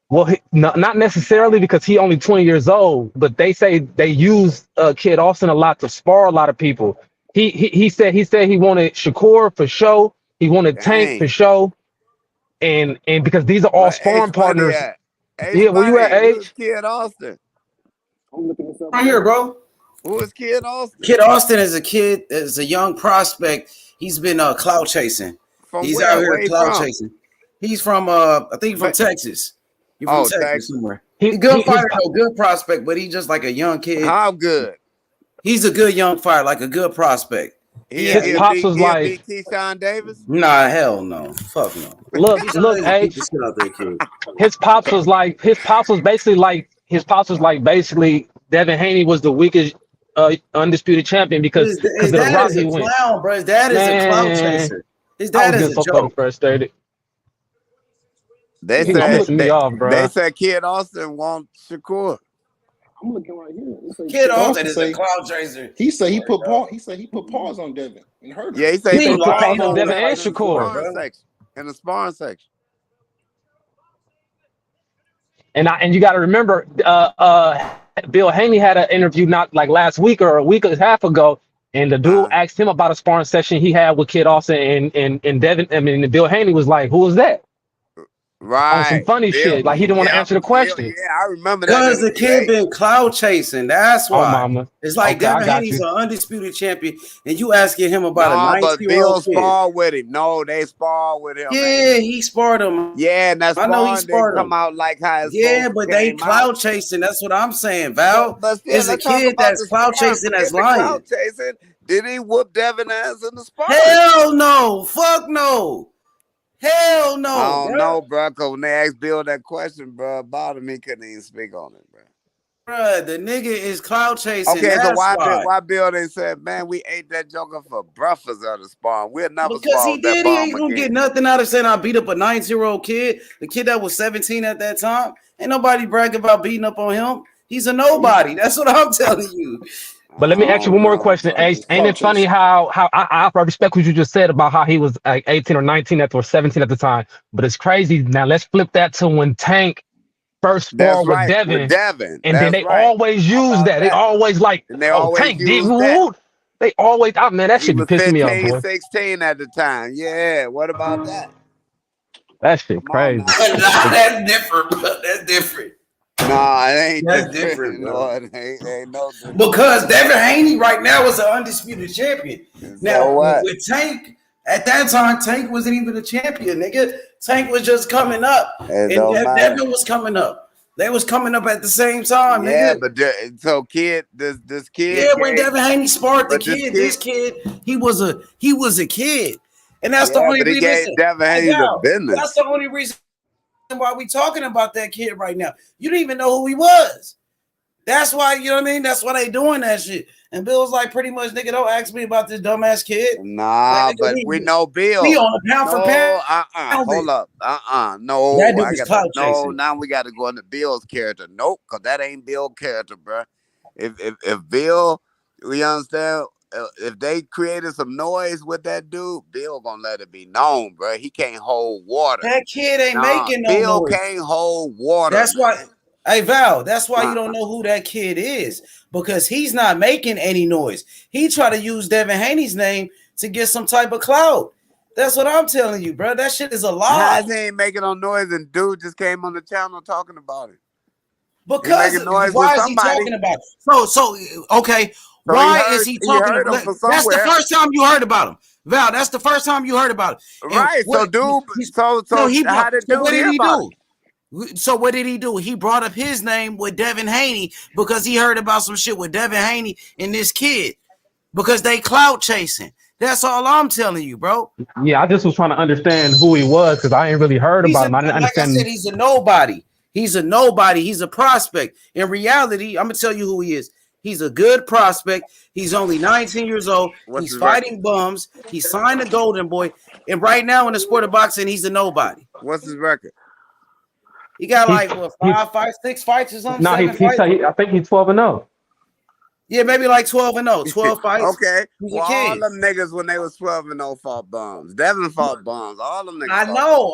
R: Well, not necessarily because he only 20 years old, but they say they use Kid Austin a lot to spar a lot of people. He said he wanted Shakur for show. He wanted Tank for show, and because these are all sparring partners. Yeah, where you at,
J: Who's
R: H?
J: Kid Austin?
I: Right here, bro.
J: Who is Kid Austin?
I: Kid Austin is a young prospect. He's been cloud chasing. He's
J: where?
I: out here
J: Where he
I: cloud
J: from?
I: chasing. He's from I think from Texas. He's from Texas
J: Texas.
I: somewhere. He's a good fighter, though, good prospect, but he's just like a young kid.
J: How good?
I: He's a good young fighter, like a good prospect.
R: His pops was like,
J: Keyshawn Davis?
I: Nah, hell no. Fuck no.
R: Look, H. His pops was basically Devin Haney was the weakest undisputed champion because
I: his
R: of the route
I: is
R: he
I: a
R: went.
I: clown, bro. His dad is a clown chaser. His dad is a
R: so
I: joke.
R: fucking frustrated.
J: They said Kid Austin wants Shakur.
Q: I'm looking right here.
I: Kid Austin is a cloud chaser.
Q: He said he put pause on Devin and hurt him.
J: Yeah, he said he
R: put pause on Devin and Shakur
J: in the sparring section.
R: And you got to remember, Bill Haney had an interview not like last week or a week and a half ago, and the dude asked him about a sparring session he had with Kid Austin and Devin. I mean, Bill Haney was like, "Who was that?"
J: Right.
R: On some funny shit. Like he didn't want to answer the question.
J: Yeah, I remember that.
I: Because the kid been cloud chasing. That's why.
R: Mama.
I: It's like Devin Haney's an undisputed champion, and you asking him about a 19-year-old
J: but Bill
I: kid.
J: sparred with him. No, they sparred with him.
I: Yeah,
J: man.
I: he sparred him.
J: Yeah, and that's
I: I know he sparred him.
J: Come out like how
I: but they cloud chasing. That's what I'm saying, Val.
J: But
I: it's a kid that's cloud chasing that's lying.
J: Cloud chasing. Did he whoop Devin ass in the spar?
I: Hell no. Fuck no. Hell no.
J: I don't know, bro. Because when they asked Bill that question, bro, about him, he couldn't even speak on it, bro.
I: Bruh, the nigga is cloud chasing.
J: Okay, so why Bill they said, man, we ate that joker for breakfast at the spawn. We'll never
I: because
J: spawn
I: he did. He ain't gonna get nothing out of saying I beat up a 19-year-old kid. The kid that was 17 at that time. Ain't nobody bragging about beating up on him. He's a nobody. That's what I'm telling you.
R: But let me ask you one more question, Ace. Ain't it funny how I respect what you just said about how he was like 18 or 19 or 17 at the time, but it's crazy. Now let's flip that to when Tank first sparred with Devin. And then they always use that. They always like, Tank did who? They always, man, that shit be pissing me off, boy.
J: 16 at the time. Yeah, what about that?
R: That shit crazy.
I: That's different, bro. That's different.
J: Nah, it ain't
I: That's different, bro.
J: No, it ain't no different.
I: Because Devin Haney right now is an undisputed champion. Now, with Tank, at that time, Tank wasn't even a champion, nigga. Tank was just coming up. And Devin was coming up. They was coming up at the same time, nigga.
J: Yeah, but so this kid.
I: Yeah, when Devin Haney sparred the kid, this kid, he was a kid. And that's the only reason.
J: Devin Haney the business.
I: That's the only reason why we talking about that kid right now. You didn't even know who he was. That's why, you know what I mean? That's why they doing that shit. And Bill's like, pretty much, nigga, don't ask me about this dumbass kid.
J: Nah, but we know Bill.
I: He on a pound for pound.
J: Hold up. No.
I: That dude is clout chasing.
J: Now we got to go into Bill's character. Nope, because that ain't Bill's character, bro. If Bill, we understand, if they created some noise with that dude, Bill gonna let it be known, bro. He can't hold water.
I: That kid ain't making no
J: Bill
I: noise.
J: can't hold water.
I: That's why. Hey Val, that's why you don't know who that kid is, because he's not making any noise. He tried to use Devin Haney's name to get some type of clout. That's what I'm telling you, bro. That shit is a lie.
J: He ain't making no noise, and dude just came on the channel talking about it.
I: Because why is he talking about it? So okay.
J: So
I: why is he talking about it? That's the first time you heard about him. Val, that's the first time you heard about it.
J: Right. So
I: what did he do? So what did he do? He brought up his name with Devin Haney because he heard about some shit with Devin Haney and this kid because they clout chasing. That's all I'm telling you, bro.
R: Yeah, I just was trying to understand who he was because I ain't really heard about him. I didn't understand.
I: Like I said, he's a nobody. He's a nobody. He's a prospect. In reality, I'm gonna tell you who he is. He's a good prospect. He's only 19 years old. He's fighting bums. He signed a Golden Boy. And right now in the sport of boxing, he's a nobody.
J: What's his record?
I: He got like 6 fights or something.
R: No, I think he's 12-0.
I: Yeah, maybe like 12-0, 12 fights.
J: Okay.
I: He's
J: Well,
I: a
J: all
I: kid.
J: them niggas when they was 12-0 fought bums. Devin fought bums. All them niggas.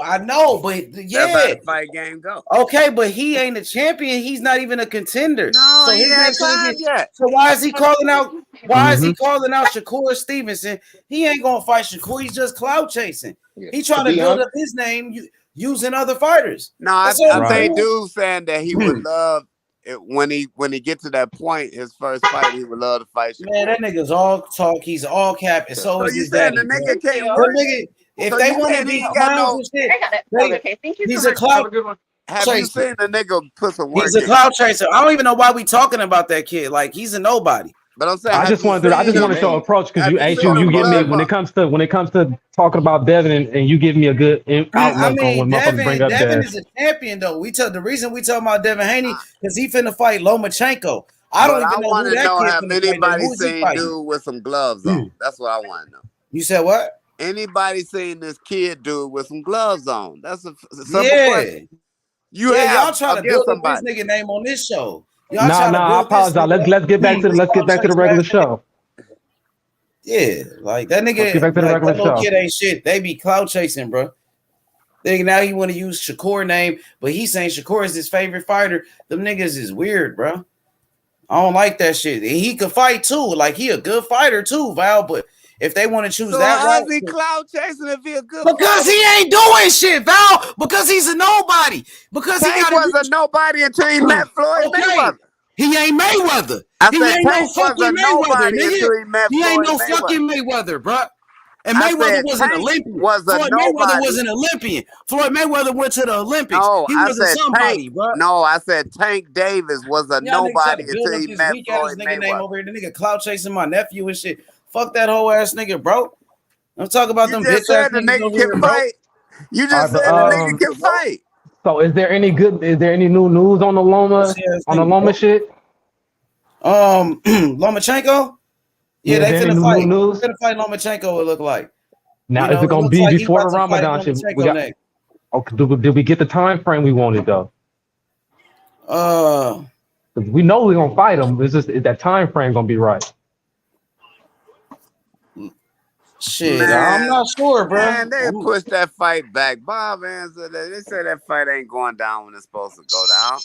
I: I know, but yeah.
J: That's how the fight game go.
I: Okay, but he ain't a champion. He's not even a contender.
J: No,
I: so
J: he ain't time yet.
I: So why is he calling out? Why is he calling out Shakur Stevenson? He ain't gonna fight Shakur. He's just clout chasing. He trying to build up his name using other fighters.
J: No, I think dude saying that he would love it when he get to that point. His first fight, he would love to fight Shakur.
I: Man, that nigga's all talk. He's all cap, and so is
J: you
I: his
J: saying
I: daddy.
J: the nigga can't
I: The
J: work?
I: nigga, if
J: So
I: they
J: you
I: want to
J: saying
I: be
J: he got
I: clowns
J: no-
I: and shit, he's a clout.
J: Have you seen the nigga put some work
I: He's a
J: in?
I: clout chaser. I don't even know why we talking about that kid. Like he's a nobody.
J: But I'm saying,
R: I just wanted to show approach because you give me when it comes to talking about Devin and you give me a good outlook on when motherfuckers bring up
I: Devin
R: Dev.
I: is a champion though. The reason we talking about Devin Haney because he finna fight Lomachenko. I don't even know who that kid
J: have
I: finna fight.
J: anybody
I: Who's he
J: seen
I: fighting?
J: dude with some gloves on. That's what I want to know.
I: You said what?
J: Anybody seen this kid dude with some gloves on? That's a simple
I: Yeah.
J: question.
I: Y'all trying to build up
J: somebody.
I: this nigga name on this show.
R: No, I apologize. Let's get back to the regular show.
I: Yeah, like that nigga.
R: Let's get back to the
I: like,
R: regular
I: that little
R: show.
I: kid ain't shit. They be clout chasing, bro. Now he want to use Shakur name, but he's saying Shakur is his favorite fighter. Them niggas is weird, bro. I don't like that shit. And he could fight too. Like he a good fighter too, Val. But if they want to choose that
J: how's
I: route,
J: he cloud chasing if he a good
I: because he ain't doing shit, Val. Because he's a nobody. Because
J: Tank
I: he got
J: was a nobody until he met Floyd Mayweather.
I: He ain't Mayweather.
J: I
I: He
J: said
I: ain't no
J: Tank was
I: fucking
J: a
I: Mayweather,
J: nobody
I: nigga.
J: until he met
I: He ain't
J: Floyd
I: no
J: Mayweather.
I: fucking Mayweather, bro. And
J: I
I: Mayweather
J: said
I: was an
J: Tank
I: Olympian.
J: was a
I: Floyd Mayweather
J: nobody.
I: was an Olympian. Floyd Mayweather went to the Olympics.
J: No,
I: He
J: I
I: wasn't
J: said
I: somebody,
J: Tank.
I: bro.
J: No, I said Tank Davis was a
I: Y'all niggas try
J: nobody
I: to build
J: until
I: up
J: he
I: this
J: met
I: weak ass
J: Floyd
I: nigga name
J: Mayweather.
I: over here. The nigga clout chasing my nephew and shit. Fuck that whole ass nigga, bro. I'm talking about them bitch
J: just
I: ass
J: said the
I: niggas
J: nigga
I: over
J: can
I: here, bro.
J: fight. You just said the nigga can fight.
R: So is there any new news on the Loma shit?
I: Lomachenko? Yeah, they
R: is there any
I: finna
R: new
I: fight.
R: news?
I: They finna fight Lomachenko, it look like.
R: Now
I: You know,
R: is it gonna
I: looks
R: be
I: like he
R: before the
I: about to fight
R: Ramadan shit?
I: Lomachenko next.
R: Okay, did we get the time frame we wanted though? 'Cause we know we're gonna fight him. It's just that time frame gonna be right.
I: Shit, I'm not sure, bro.
J: Man, they pushed that fight back. Bob answered that. They said that fight ain't going down when it's supposed to go down.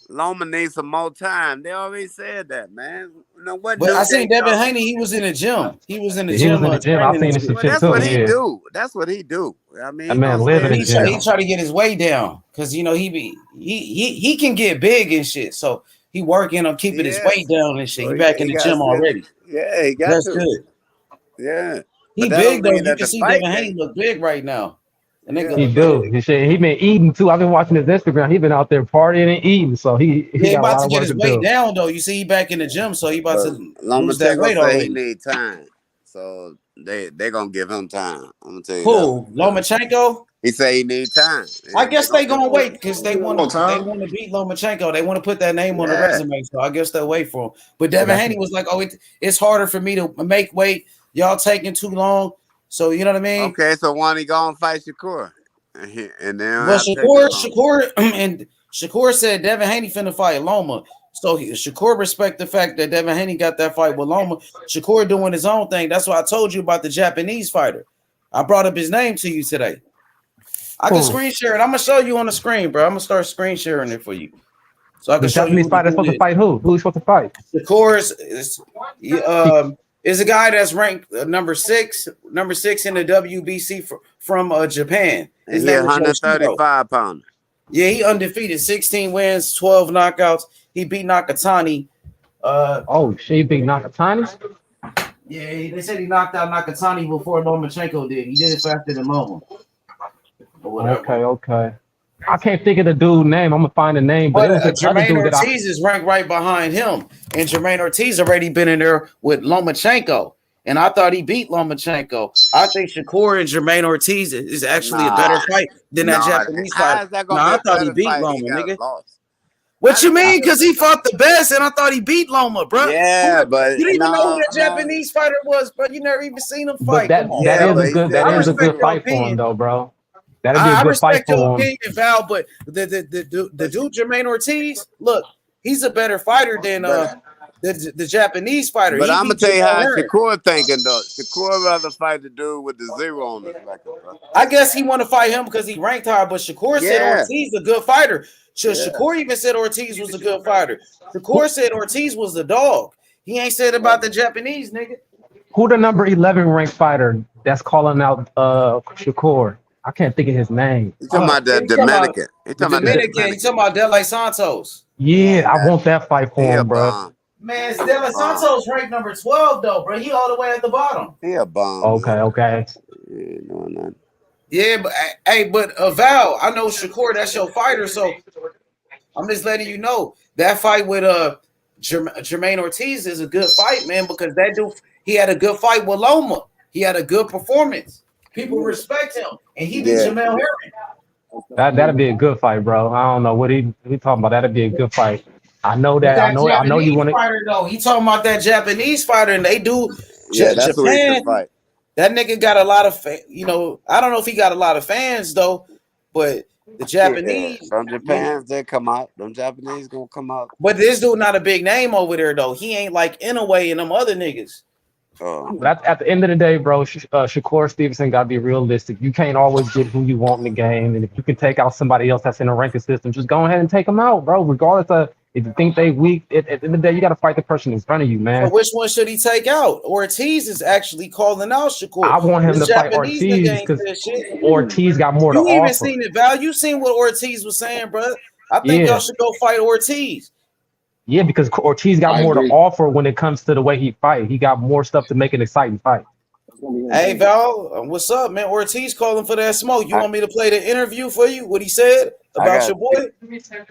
J: Loma needs some more time. They already said that, man. No, what
I: But I seen Devin Haney. He was in the gym. He was in the gym.
R: I seen this shit
J: That's
R: too.
J: what he do. That's what he do. I mean,
R: That man live in the gym.
I: He try to get his weight down because you know he can get big and shit. So he working on keeping his weight down and shit. He back in the gym already.
J: Yeah, he got
I: That's
J: to.
I: good.
J: Yeah,
I: He big though. You can see Devin Haney look big right now.
R: He do. He been eating too. I've been watching his Instagram. He been out there partying and eating. So he got
I: about
R: a lot
I: to
R: of
I: get
R: work
I: his
R: to
I: weight
R: do.
I: down though. You see, he back in the gym, so he about to lose that
J: Lomachenko
I: weight
J: say
I: already.
J: he need time, so they gonna give him time. I'm gonna tell you.
I: Who? Lomachenko?
J: He say he need time.
I: I guess they gonna wait because they want to beat Lomachenko. They want to put that name on the resume, so I guess they'll wait for him. But Devin Haney was like, "Oh, it's harder for me to make weight. Y'all taking too long." So you know what I mean?
J: Okay, so why don't he go and fight Shakur? And then
I: But Shakur said Devin Haney finna fight Loma. So Shakur respect the fact that Devin Haney got that fight with Loma. Shakur doing his own thing. That's why I told you about the Japanese fighter. I brought up his name to you today. I can screen share it. I'm gonna show you on the screen, bro. I'm gonna start screen sharing it for you. So I can
R: The
I: show
R: Japanese
I: you
R: fighter supposed to fight who? Who's supposed to fight?
I: Shakur is a guy that's ranked number six in the WBC from Japan. His name is
J: 135 pounder.
I: Yeah, he undefeated, 16 wins, 12 knockouts. He beat Nakatani.
R: He beat Nakatani?
I: Yeah, they said he knocked out Nakatani before Lomachenko did. He did it faster than Loma.
R: Okay. I can't think of the dude's name. I'm gonna find the name, but it was
I: Jamaine
R: dude that
I: Ortiz is ranked right behind him, and Jamaine Ortiz already been in there with Lomachenko. And I thought he beat Lomachenko. I think Shakur and Jamaine Ortiz is actually a better fight than that Japanese fight. I thought he beat Loma, nigga. What you mean? Because he fought the best, and I thought he beat Loma, bro.
J: Yeah, but
I: you didn't even know who that Japanese fighter was, bro. You never even seen him fight.
R: That is a good fight for him, though, bro. That'd be a good fight for him.
I: Opinion, Val, but the dude Jamaine Ortiz, look, he's a better fighter than the Japanese fighter.
J: But
I: He
J: I'm gonna
I: beat
J: tell you
I: Jamel
J: how
I: Herring.
J: Shakur thinking though. Shakur rather fight the dude with the 0 on his record, bro.
I: I guess he want to fight him because he ranked high, but Shakur said
J: Yeah.
I: Ortiz a good fighter.
J: Yeah.
I: Shakur even said Ortiz was a good fighter. Shakur said Ortiz was the dog. He ain't said about the Japanese nigga.
R: Who the number 11 ranked fighter that's calling out Shakur? I can't think of his name.
J: You talking about the Dominican? You talking about
I: Dominican? You talking about Dele Santos?
R: Yeah, I want that fight for him, bro.
J: Bomb.
I: Man, Dele Santos ranked number 12 though, bro. He all the way at the bottom.
J: He a bomb.
R: Okay.
J: He ain't doing nothing.
I: Yeah, but hey, Val, I know Shakur, that's your fighter, so I'm just letting you know that fight with Jamaine Ortiz is a good fight, man, because that dude, he had a good fight with Loma. He had a good performance. People respect him, and he beat Jamel Herring.
R: That'd be a good fight, bro. I don't know what he talking about. That'd be a good fight. I know that. I know you want
I: to. Though he talking about that Japanese fighter, and they do.
J: That's who he should fight.
I: That nigga got a lot of, I don't know if he got a lot of fans though, but the Japanese
J: from Japan, they come out. Them Japanese gonna come out.
I: But this dude not a big name over there though. He ain't like Inoue and them other niggas.
R: But at the end of the day, bro, Shakur Stevenson gotta be realistic. You can't always get who you want in the game, and if you can take out somebody else that's in a ranking system, just go ahead and take them out, bro. Regardless of if you think they weak, at the end of the day, you gotta fight the person in front of you, man.
I: So which one should he take out? Ortiz is actually calling out Shakur.
R: I want him to fight Ortiz because Ortiz got more to offer.
I: You even seen it, Val. You seen what Ortiz was saying, bro. I think y'all should go fight Ortiz.
R: Yeah, because Ortiz got more to offer when it comes to the way he fight. He got more stuff to make an exciting fight.
I: Hey, Val, what's up, man? Ortiz calling for that smoke. You want me to play the interview for you? What he said about your boy?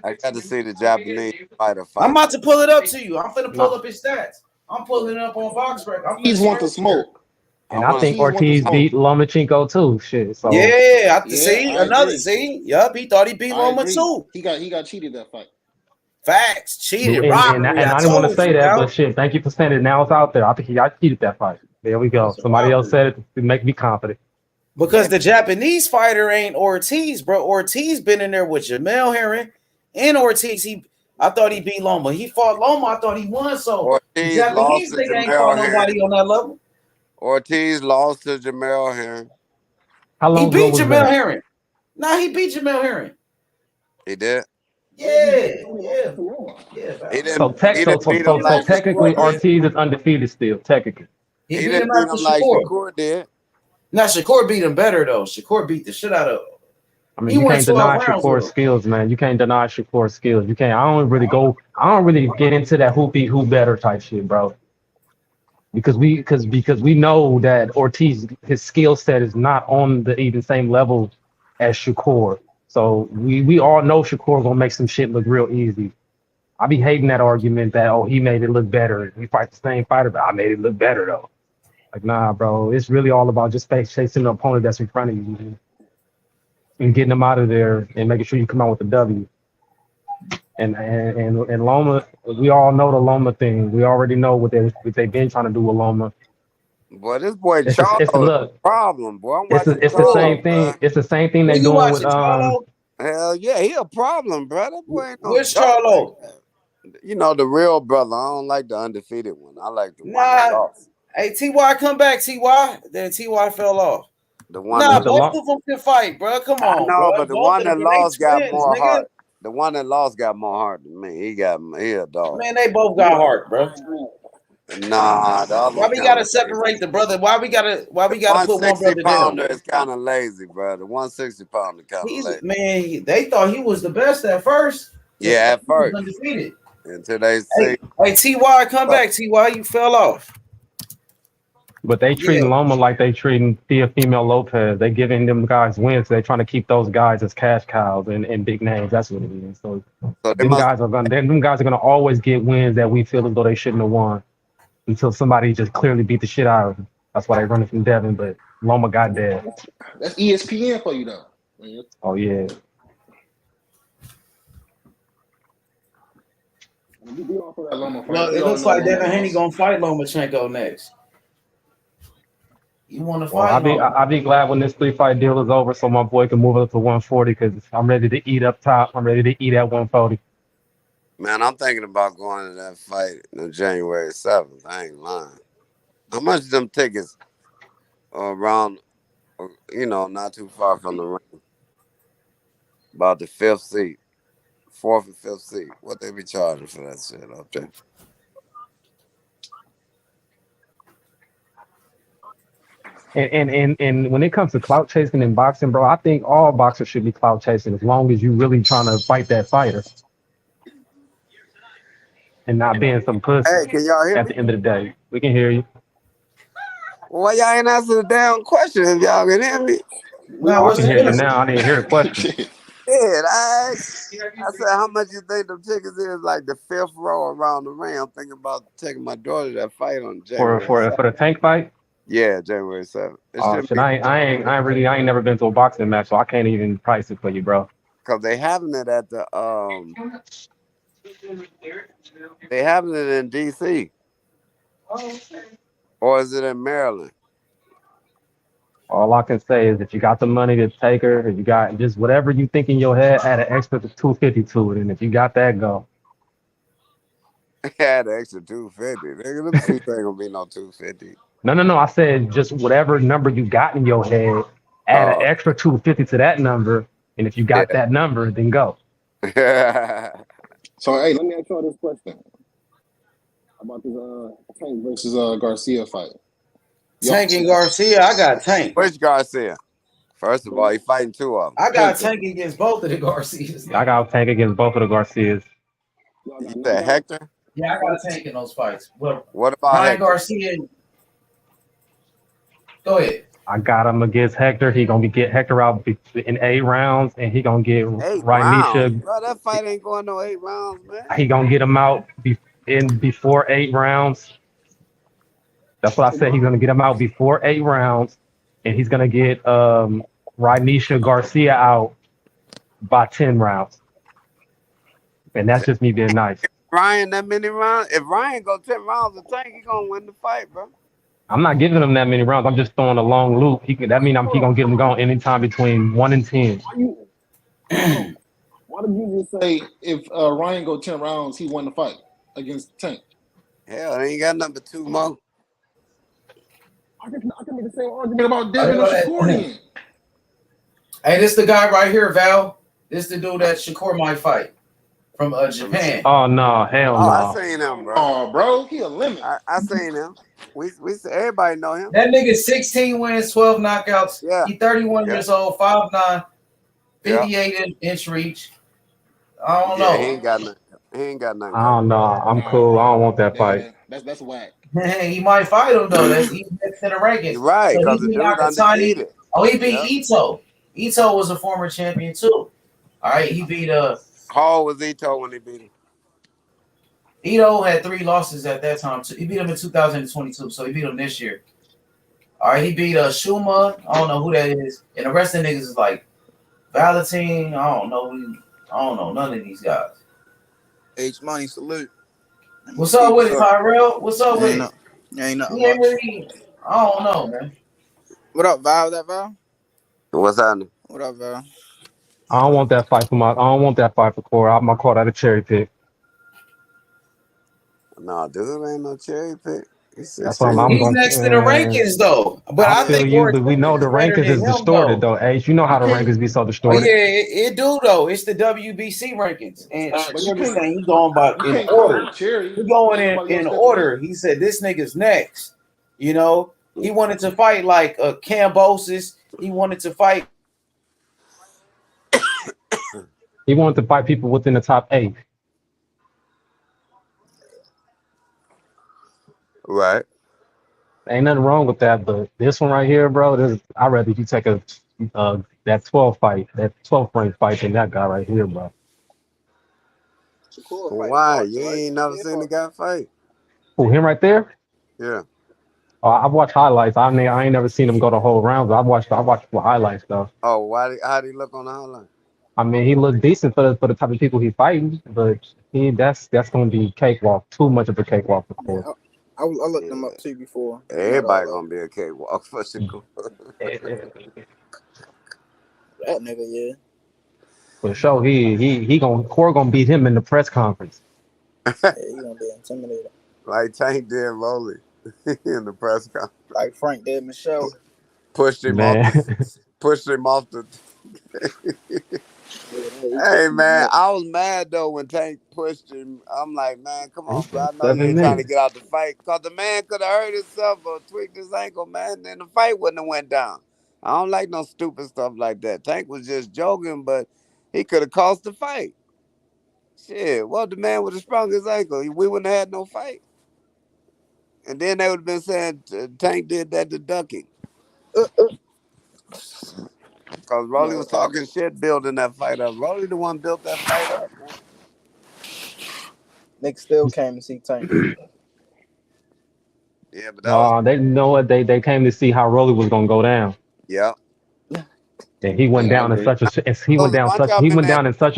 J: I got to see the Japanese fighter fight.
I: I'm about to pull it up to you. I'm finna pull up his stats. I'm pulling it up on BoxRec.
Q: He's want the smoke.
R: And I think Ortiz beat Lomachenko too. Shit. So
I: yeah, Yup, he thought he beat Loma too.
Q: He got cheated that fight.
I: Facts, cheated.
R: And I didn't want to say that, but shit, thank you for saying it. Now it's out there. I think he got cheated that fight. There we go. Somebody else said it to make me confident.
I: Because the Japanese fighter ain't Ortiz, bro. Ortiz been in there with Jamel Herring and Ortiz. I thought he beat Loma. He fought Loma. I thought he won. So
J: Ortiz
I: Japanese nigga ain't fought nobody on that level.
J: Ortiz lost to Jamel Herring.
R: How long
I: he beat Jamel Herring. Nah, he beat Jamel Herring.
J: He did.
I: Yeah.
R: So technically, Ortiz is undefeated still. Technically,
I: he didn't beat him like Shakur did. Now Shakur beat him better though. Shakur beat the shit out of him.
R: I mean, you can't deny Shakur's skills, man. You can't deny Shakur's skills. You can't. I don't really get into that who beat who better type shit, bro. Because we know that Ortiz, his skill set is not on the even same level as Shakur. So we all know Shakur gonna make some shit look real easy. I be hating that argument that he made it look better. We fight the same fighter, but I made it look better though. Like, nah, bro. It's really all about just chasing the opponent that's in front of you and getting them out of there and making sure you come out with the W. And Loma, we all know the Loma thing. We already know what they've been trying to do with Loma.
J: Boy, this boy Charlo is a problem, boy.
R: It's the same thing. It's the same thing they doing with
J: Hell yeah, he a problem, bro. That boy ain't no
I: Where's Charlo?
J: You know, the real brother. I don't like the undefeated one. I like the one that lost.
I: Hey, TY, come back, TY. Then TY fell off.
J: The one
I: both of them can fight, bro. Come on.
J: No, but the one that lost got more heart. The one that lost got more heart than me. He a dog.
I: Man, they both got heart, bro.
J: Nah,
I: why we gotta separate the brother? Why we gotta put one brother down?
J: Is kind of lazy, bro. The 160 pounder kind of lazy.
I: Man, they thought he was the best at first.
J: Yeah, at first.
I: Undefeated.
J: Until they see.
I: Hey, TY, come back. TY, you fell off.
R: But they treating Loma like they treating Female Lopez. They giving them guys wins. They trying to keep those guys as cash cows and big names. That's what it is. So them guys are gonna always get wins that we feel as though they shouldn't have won until somebody just clearly beat the shit out of them. That's why they running from Devin. But Loma got dead.
Q: That's ESPN for you though.
R: Oh yeah.
I: Well, it looks like Devin Haney gonna fight Lomachenko next. You want to fight?
R: I'll be glad when this 3-fight deal is over, so my boy can move up to 140 because I'm ready to eat up top. I'm ready to eat at 140.
J: Man, I'm thinking about going to that fight on January 7th. I ain't lying. How much of them tickets are around, not too far from the ring? About the fifth seat, fourth and fifth seat. What they be charging for that shit up there?
R: And when it comes to clout chasing in boxing, bro, I think all boxers should be clout chasing as long as you really trying to fight that fighter and not being some pussy.
J: Hey, can y'all hear
R: at
J: me?
R: the end of the day, we can hear you.
J: Well, why y'all ain't answer the damn question if y'all can hear me?
R: No, I can hear you now. I didn't hear the question.
J: Yeah, I said, how much you think them tickets is? Like the fifth row around the ring. I'm thinking about taking my daughter to that fight on January.
R: For the tank fight?
J: Yeah, January 7th.
R: Oh shit! I ain't never been to a boxing match, so I can't even price it for you, bro.
J: Cause they having it at the they having it in DC. Or is it in Maryland?
R: All I can say is if you got the money to take her, if you got just whatever you think in your head, add an extra $250 to it, and if you got that, go.
J: Add an extra $250. Nigga, them seats ain't gonna be no $250.
R: No. I said just whatever number you got in your head, add an extra $250 to that number, and if you got that number, then go.
Q: So hey, let me ask y'all this question about this Tank versus Garcia fight.
I: Tank and Garcia, I got Tank.
J: Which Garcia? First of all, he fighting two of them.
I: I got Tank against both of the Garcias.
R: I got Tank against both of the Garcias.
J: You said Hector?
I: Yeah, I got Tank in those fights. What
J: about
I: Ryan
J: Hector?
I: Garcia? Go ahead.
R: I got him against Hector. He gonna get Hector out in 8 rounds, and he gonna get
J: 8
R: Rhyneisha.
J: rounds. Bro, that fight ain't going no 8 rounds, man.
R: He gonna get him out before 8 rounds. That's what I said. He's gonna get him out before 8 rounds, and he's gonna get Rhyneisha Garcia out by 10 rounds. And that's just me being nice.
J: Ryan, that many rounds? If Ryan go 10 rounds of Tank, he gonna win the fight, bro.
R: I'm not giving him that many rounds. I'm just throwing a long loop. That means he gonna get him going anytime between 1 and 10.
Q: Why did you just say if Ryan go 10 rounds, he won the fight against Tank?
J: Hell, they ain't got number 2 more.
Q: I can make the same argument about Devin and Shakur then.
I: Hey, this the guy right here, Val. This the dude that Shakur might fight from Japan.
R: Oh no, hell no.
J: I seen him, bro.
Q: Oh, bro, he a limit.
J: I seen him. We everybody know him.
I: That nigga 16 wins, 12 knockouts.
J: Yeah.
I: He 31 years old, 5'9", 58-inch reach. I don't know.
J: He ain't got nothing. He ain't got nothing.
R: I don't know. I'm cool. I don't want that fight.
Q: That's whack.
I: He might fight him though. He's next to the rankings.
J: Right,
I: So
J: because
I: he
J: the
I: beat
J: dude
I: Nakatani.
J: undefeated.
I: Oh, he beat Ito. Ito was a former champion too. All right, he beat
J: How old was Ito when he beat him?
I: Ito had 3 losses at that time. He beat him in 2022, so he beat him this year. All right, he beat Shuma. I don't know who that is, and the rest of the niggas is like Valentine. I don't know none of these guys.
S: H Money salute.
I: What's up with it, Tyrell? What's up with it?
S: Ain't nothing
I: He ain't
S: much.
I: really. I don't know, man.
S: What up, Val? That Val?
J: What's happening?
S: What up, Val?
R: I don't want that fight for Corey. I'm gonna call that a cherry pick.
J: No, dude ain't no cherry pick.
I: He's next to the rankings though. But I think
R: but we know the rankings is distorted though. Ace, you know how the rankings be so distorted.
I: Oh, yeah, it do though. It's the WBC rankings, and Shakur saying he's going by in order. He's going in order. He said this nigga's next. You know, he wanted to fight like Cambosis. He wanted to fight.
R: He wanted to fight people within the top 8.
J: Right.
R: Ain't nothing wrong with that, but this one right here, bro, I'd rather you take that 12 fight, that 12 rank fight than that guy right here, bro.
J: Why? You ain't never seen the guy fight?
R: Who, him right there?
J: Yeah.
R: I've watched highlights. I ain't never seen him go the whole rounds. I've watched the highlights though.
J: Oh, how'd he look on the highlight?
R: I mean, he looked decent for the type of people he's fighting, but that's going to be cakewalk. Too much of a cakewalk for Corey.
S: I looked them up too before.
J: Everybody gonna be a cakewalk for Shakur.
S: That nigga, yeah.
R: For sure, Corey gonna beat him in the press conference.
S: Yeah, he gonna be intimidated.
J: Like Tank did Rolly in the press conference.
S: Like Frank did Michelle.
J: Pushed him off the. Hey man, I was mad though when Tank pushed him. I'm like, man, come on, bro. I know you ain't trying to get out the fight, cause the man could have hurt himself or tweaked his ankle, man. Then the fight wouldn't have went down. I don't like no stupid stuff like that. Tank was just joking, but he could have cost the fight. Shit, well, the man would have sprung his ankle. We wouldn't have had no fight. And then they would have been saying Tank did that to Ducky. Because Rolly was talking shit building that fight up. Rolly the one built that fight up, man.
S: Nick still came to see Tank.
J: Yeah, but that
R: they know what they came to see how Rolly was gonna go down.
J: Yeah.
R: And he went down in such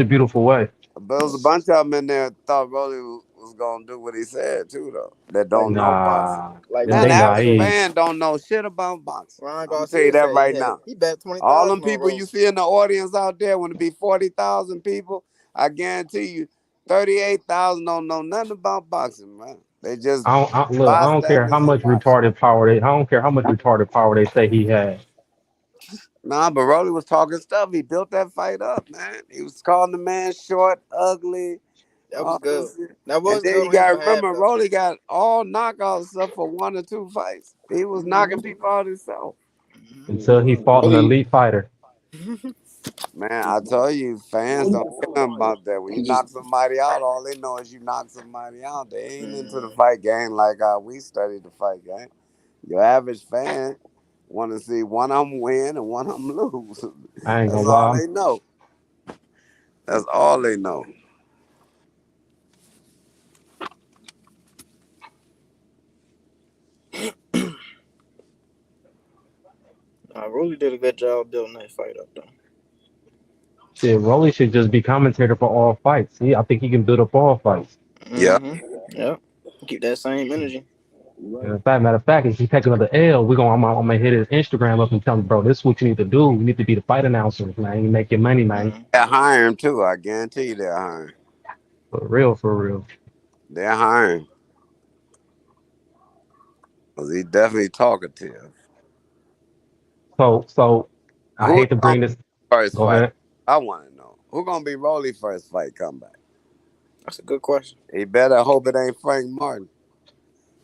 R: a beautiful way.
J: But there was a bunch of them in there that thought Rolly was gonna do what he said too, though. That don't know boxing.
S: Like
J: Man, the average fan don't know shit about boxing. I'm gonna tell you that right now.
S: He bet 20,000.
J: All them people you see in the audience out there, when it be 40,000 people, I guarantee you, 38,000 don't know nothing about boxing, man. They just
R: I don't care how much retarded power they say he had.
J: Nah, but Rolly was talking stuff. He built that fight up, man. He was calling the man short, ugly.
S: That was good. That was
J: and then
S: good.
J: you got to remember, Rolly got all knockouts except for 1 or 2 fights. He was knocking people out himself.
R: Until he fought an elite fighter.
J: Man, I tell you, fans don't care about that. When you knock somebody out, all they know is you knock somebody out. They ain't into the fight game like how we studied the fight game. Your average fan want to see one of them win and one of them lose.
R: I ain't
J: That's
R: gonna
J: all
R: lie.
J: they know. That's all they know.
S: Rolly did a good job building that fight up, though.
R: Shit, Rolly should just be commentator for all fights. I think he can build up all fights.
J: Yeah.
S: Yep. Keep that same energy.
R: Matter of fact, if he take another L, I'm gonna hit his Instagram up and tell him, bro, this is what you need to do. You need to be the fight announcer, man. You make your money, man.
J: They're hiring too. I guarantee you they're hiring.
R: For real.
J: They're hiring. Cause he's definitely talkative.
R: So I hate to bring this.
J: First
R: Go
J: fight.
R: ahead.
J: I want to know who gonna be Rolly first fight comeback.
S: That's a good question.
J: He better hope it ain't Frank Martin.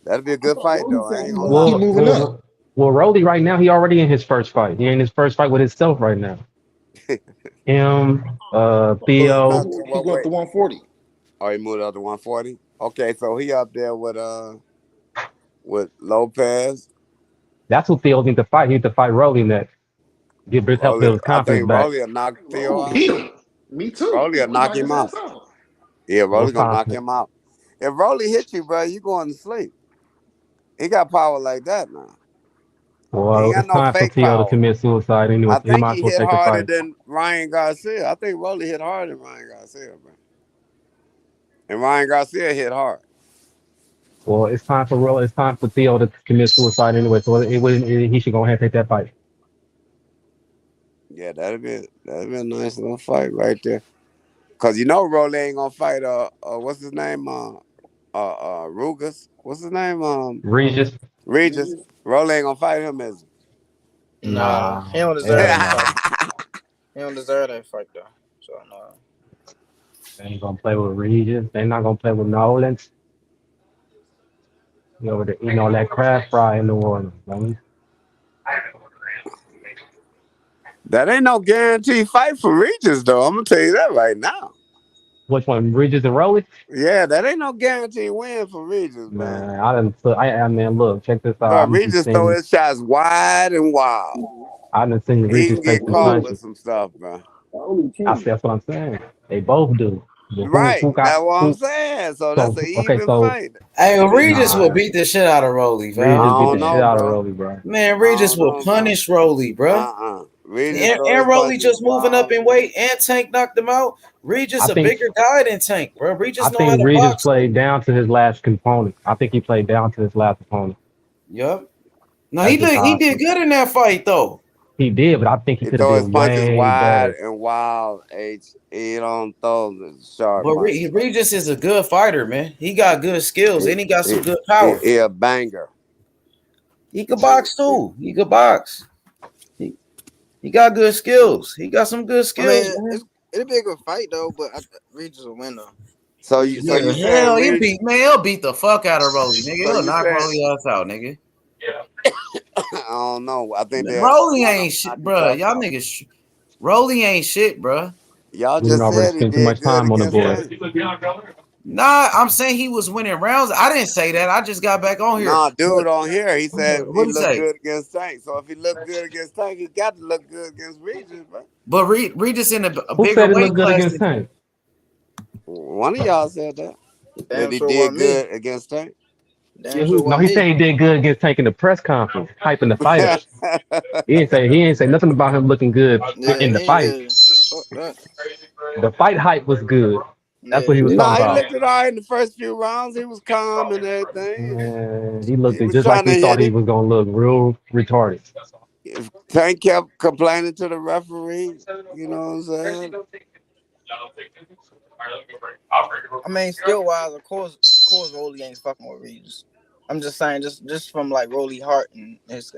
J: That'd be a good fight though. I ain't gonna lie.
R: Well, Rolly right now, he already in his first fight. He in his first fight with himself right now. Him, Theo.
Q: He going up to 140.
J: Oh, he moved up to 140. Okay, so he up there with Lopez.
R: That's who Theo needs to fight. He needs to fight Rolly next. Help build his confidence back.
J: Rolly will knock Theo out.
Q: Me too.
J: Rolly will knock him out. Yeah, Rolly gonna knock him out. If Rolly hit you, bro, you going to sleep. He got power like that now.
R: Well, it's time for Theo to commit suicide anyway.
J: I think he hit harder
R: fight.
J: than Ryan Garcia. I think Rolly hit harder than Ryan Garcia, bro. And Ryan Garcia hit hard.
R: Well, it's time for Rolly. It's time for Theo to commit suicide anyway. So he should go ahead and take that fight.
J: Yeah, that'd be a nice little fight right there. Cause you know Rolly ain't gonna fight what's his name? Rugas. What's his name?
R: Regis.
J: Rolly ain't gonna fight him, is he?
S: Nah, he don't deserve that fight. He don't deserve that fight though. So no.
R: They ain't gonna play with Regis. They're not gonna play with Nolans. You over there eating all that crab fry in New Orleans, man.
J: That ain't no guaranteed fight for Regis, though. I'm gonna tell you that right now.
R: Which one, Regis and Rolly?
J: Yeah, that ain't no guaranteed win for Regis, man.
R: I mean, look, check this out.
J: Regis throw his shots wide and wild.
R: I done seen Regis
J: he can get caught with some stuff, bro.
R: That's what I'm saying. They both do.
J: Right, that's what I'm saying. So that's an even fight.
I: Hey, Regis will beat the shit out of Rolly, bro.
R: Regis beat the shit out of Rolly, bro.
I: Man, Regis will punish Rolly, bro. And Rolly just moving up in weight, and Tank knocked him out. Regis a bigger guy than Tank, bro. Regis
R: I think Regis played down to his last component. I think he played down to his last opponent.
I: Yep. No, he did good in that fight though.
R: He did, but I think he
J: He
R: could have
J: throw his
R: been
J: punches
R: way
J: wide
R: better.
J: and wild. He don't throw the sharp
I: But
J: punches.
I: Regis is a good fighter, man. He got good skills and he got some good
J: He
I: power.
J: a banger.
I: He could box too. He could box. He got good skills. He got some good skills, man.
S: It'll be a good fight though, but Regis will win though.
J: So you saying
I: Hell,
J: Regis?
I: he'll beat the fuck out of Rolly, nigga.
J: So
I: He'll
J: you
I: knock
J: saying?
I: Rolly ass out, nigga.
J: I don't know. I think that
I: Rolly ain't shit, bro. Y'all niggas, Rolly ain't shit, bro.
J: Y'all
R: We
J: just
R: already
J: said he
R: spent too
J: did
R: much
J: good
R: time on the
J: against
R: board.
J: Tank.
I: Nah, I'm saying he was winning rounds. I didn't say that. I just got back on here.
J: Nah, dude on here, he said he
I: What'd he
J: looked
I: say?
J: good against Tank. So if he looked good against Tank, he got to look good against Regis, bro.
I: But Regis in a
R: Who
I: bigger
R: said it
I: weight
R: looked good
I: class.
R: against Tank?
J: One of y'all said that. That he
S: sure
J: did
S: wasn't me.
J: good against Tank.
R: Yeah, no, he said he did good against Tank in the press conference, hyping the fighter. he didn't say nothing about him looking good in the fight.
S: Fuck that.
R: The fight hype was good. That's what he was talking
J: Nah, he
R: about.
J: looked it all right in the first few rounds. He was calm and everything.
R: Man, he looked
J: He was
R: just like
J: trying to
R: we thought
J: hit
R: he
J: him.
R: was gonna look, real retarded.
J: If Tank kept complaining to the referee, you know what I'm saying?
S: I mean, skill wise, of course, Rolly ain't fucking with Regis. I'm just saying, just from like Rolly Hart and his,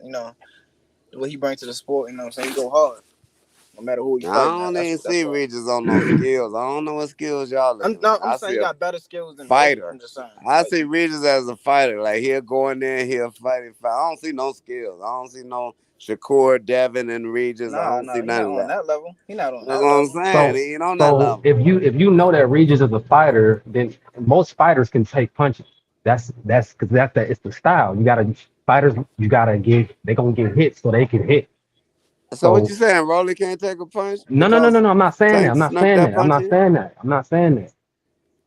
S: what he brings to the sport. You know what I'm saying? He go hard, no matter who he
J: I
S: fighting.
J: don't even
S: That's
J: see
S: why.
J: Regis on no skills. I don't know what skills y'all looking at.
S: I'm
J: I
S: saying
J: see
S: he
J: a
S: got better skills than
J: fighter.
S: Rolly. I'm just saying.
J: I see Regis as a fighter. Like he'll go in there and he'll fight. I don't see no skills. I don't see no Shakur, Devin, and Regis. I don't see
S: He
J: none
S: not
J: of
S: on
J: that.
S: that level. He not on
J: That's
S: that
J: what I'm
S: level.
J: saying. He ain't on that
R: So
J: level.
R: if you know that Regis is a fighter, then most fighters can take punches. That's because it's the style. You gotta they gonna get hit so they can hit.
J: So what you saying? Rolly can't take a punch?
R: No. I'm not saying that. I'm not saying that. I'm not saying that.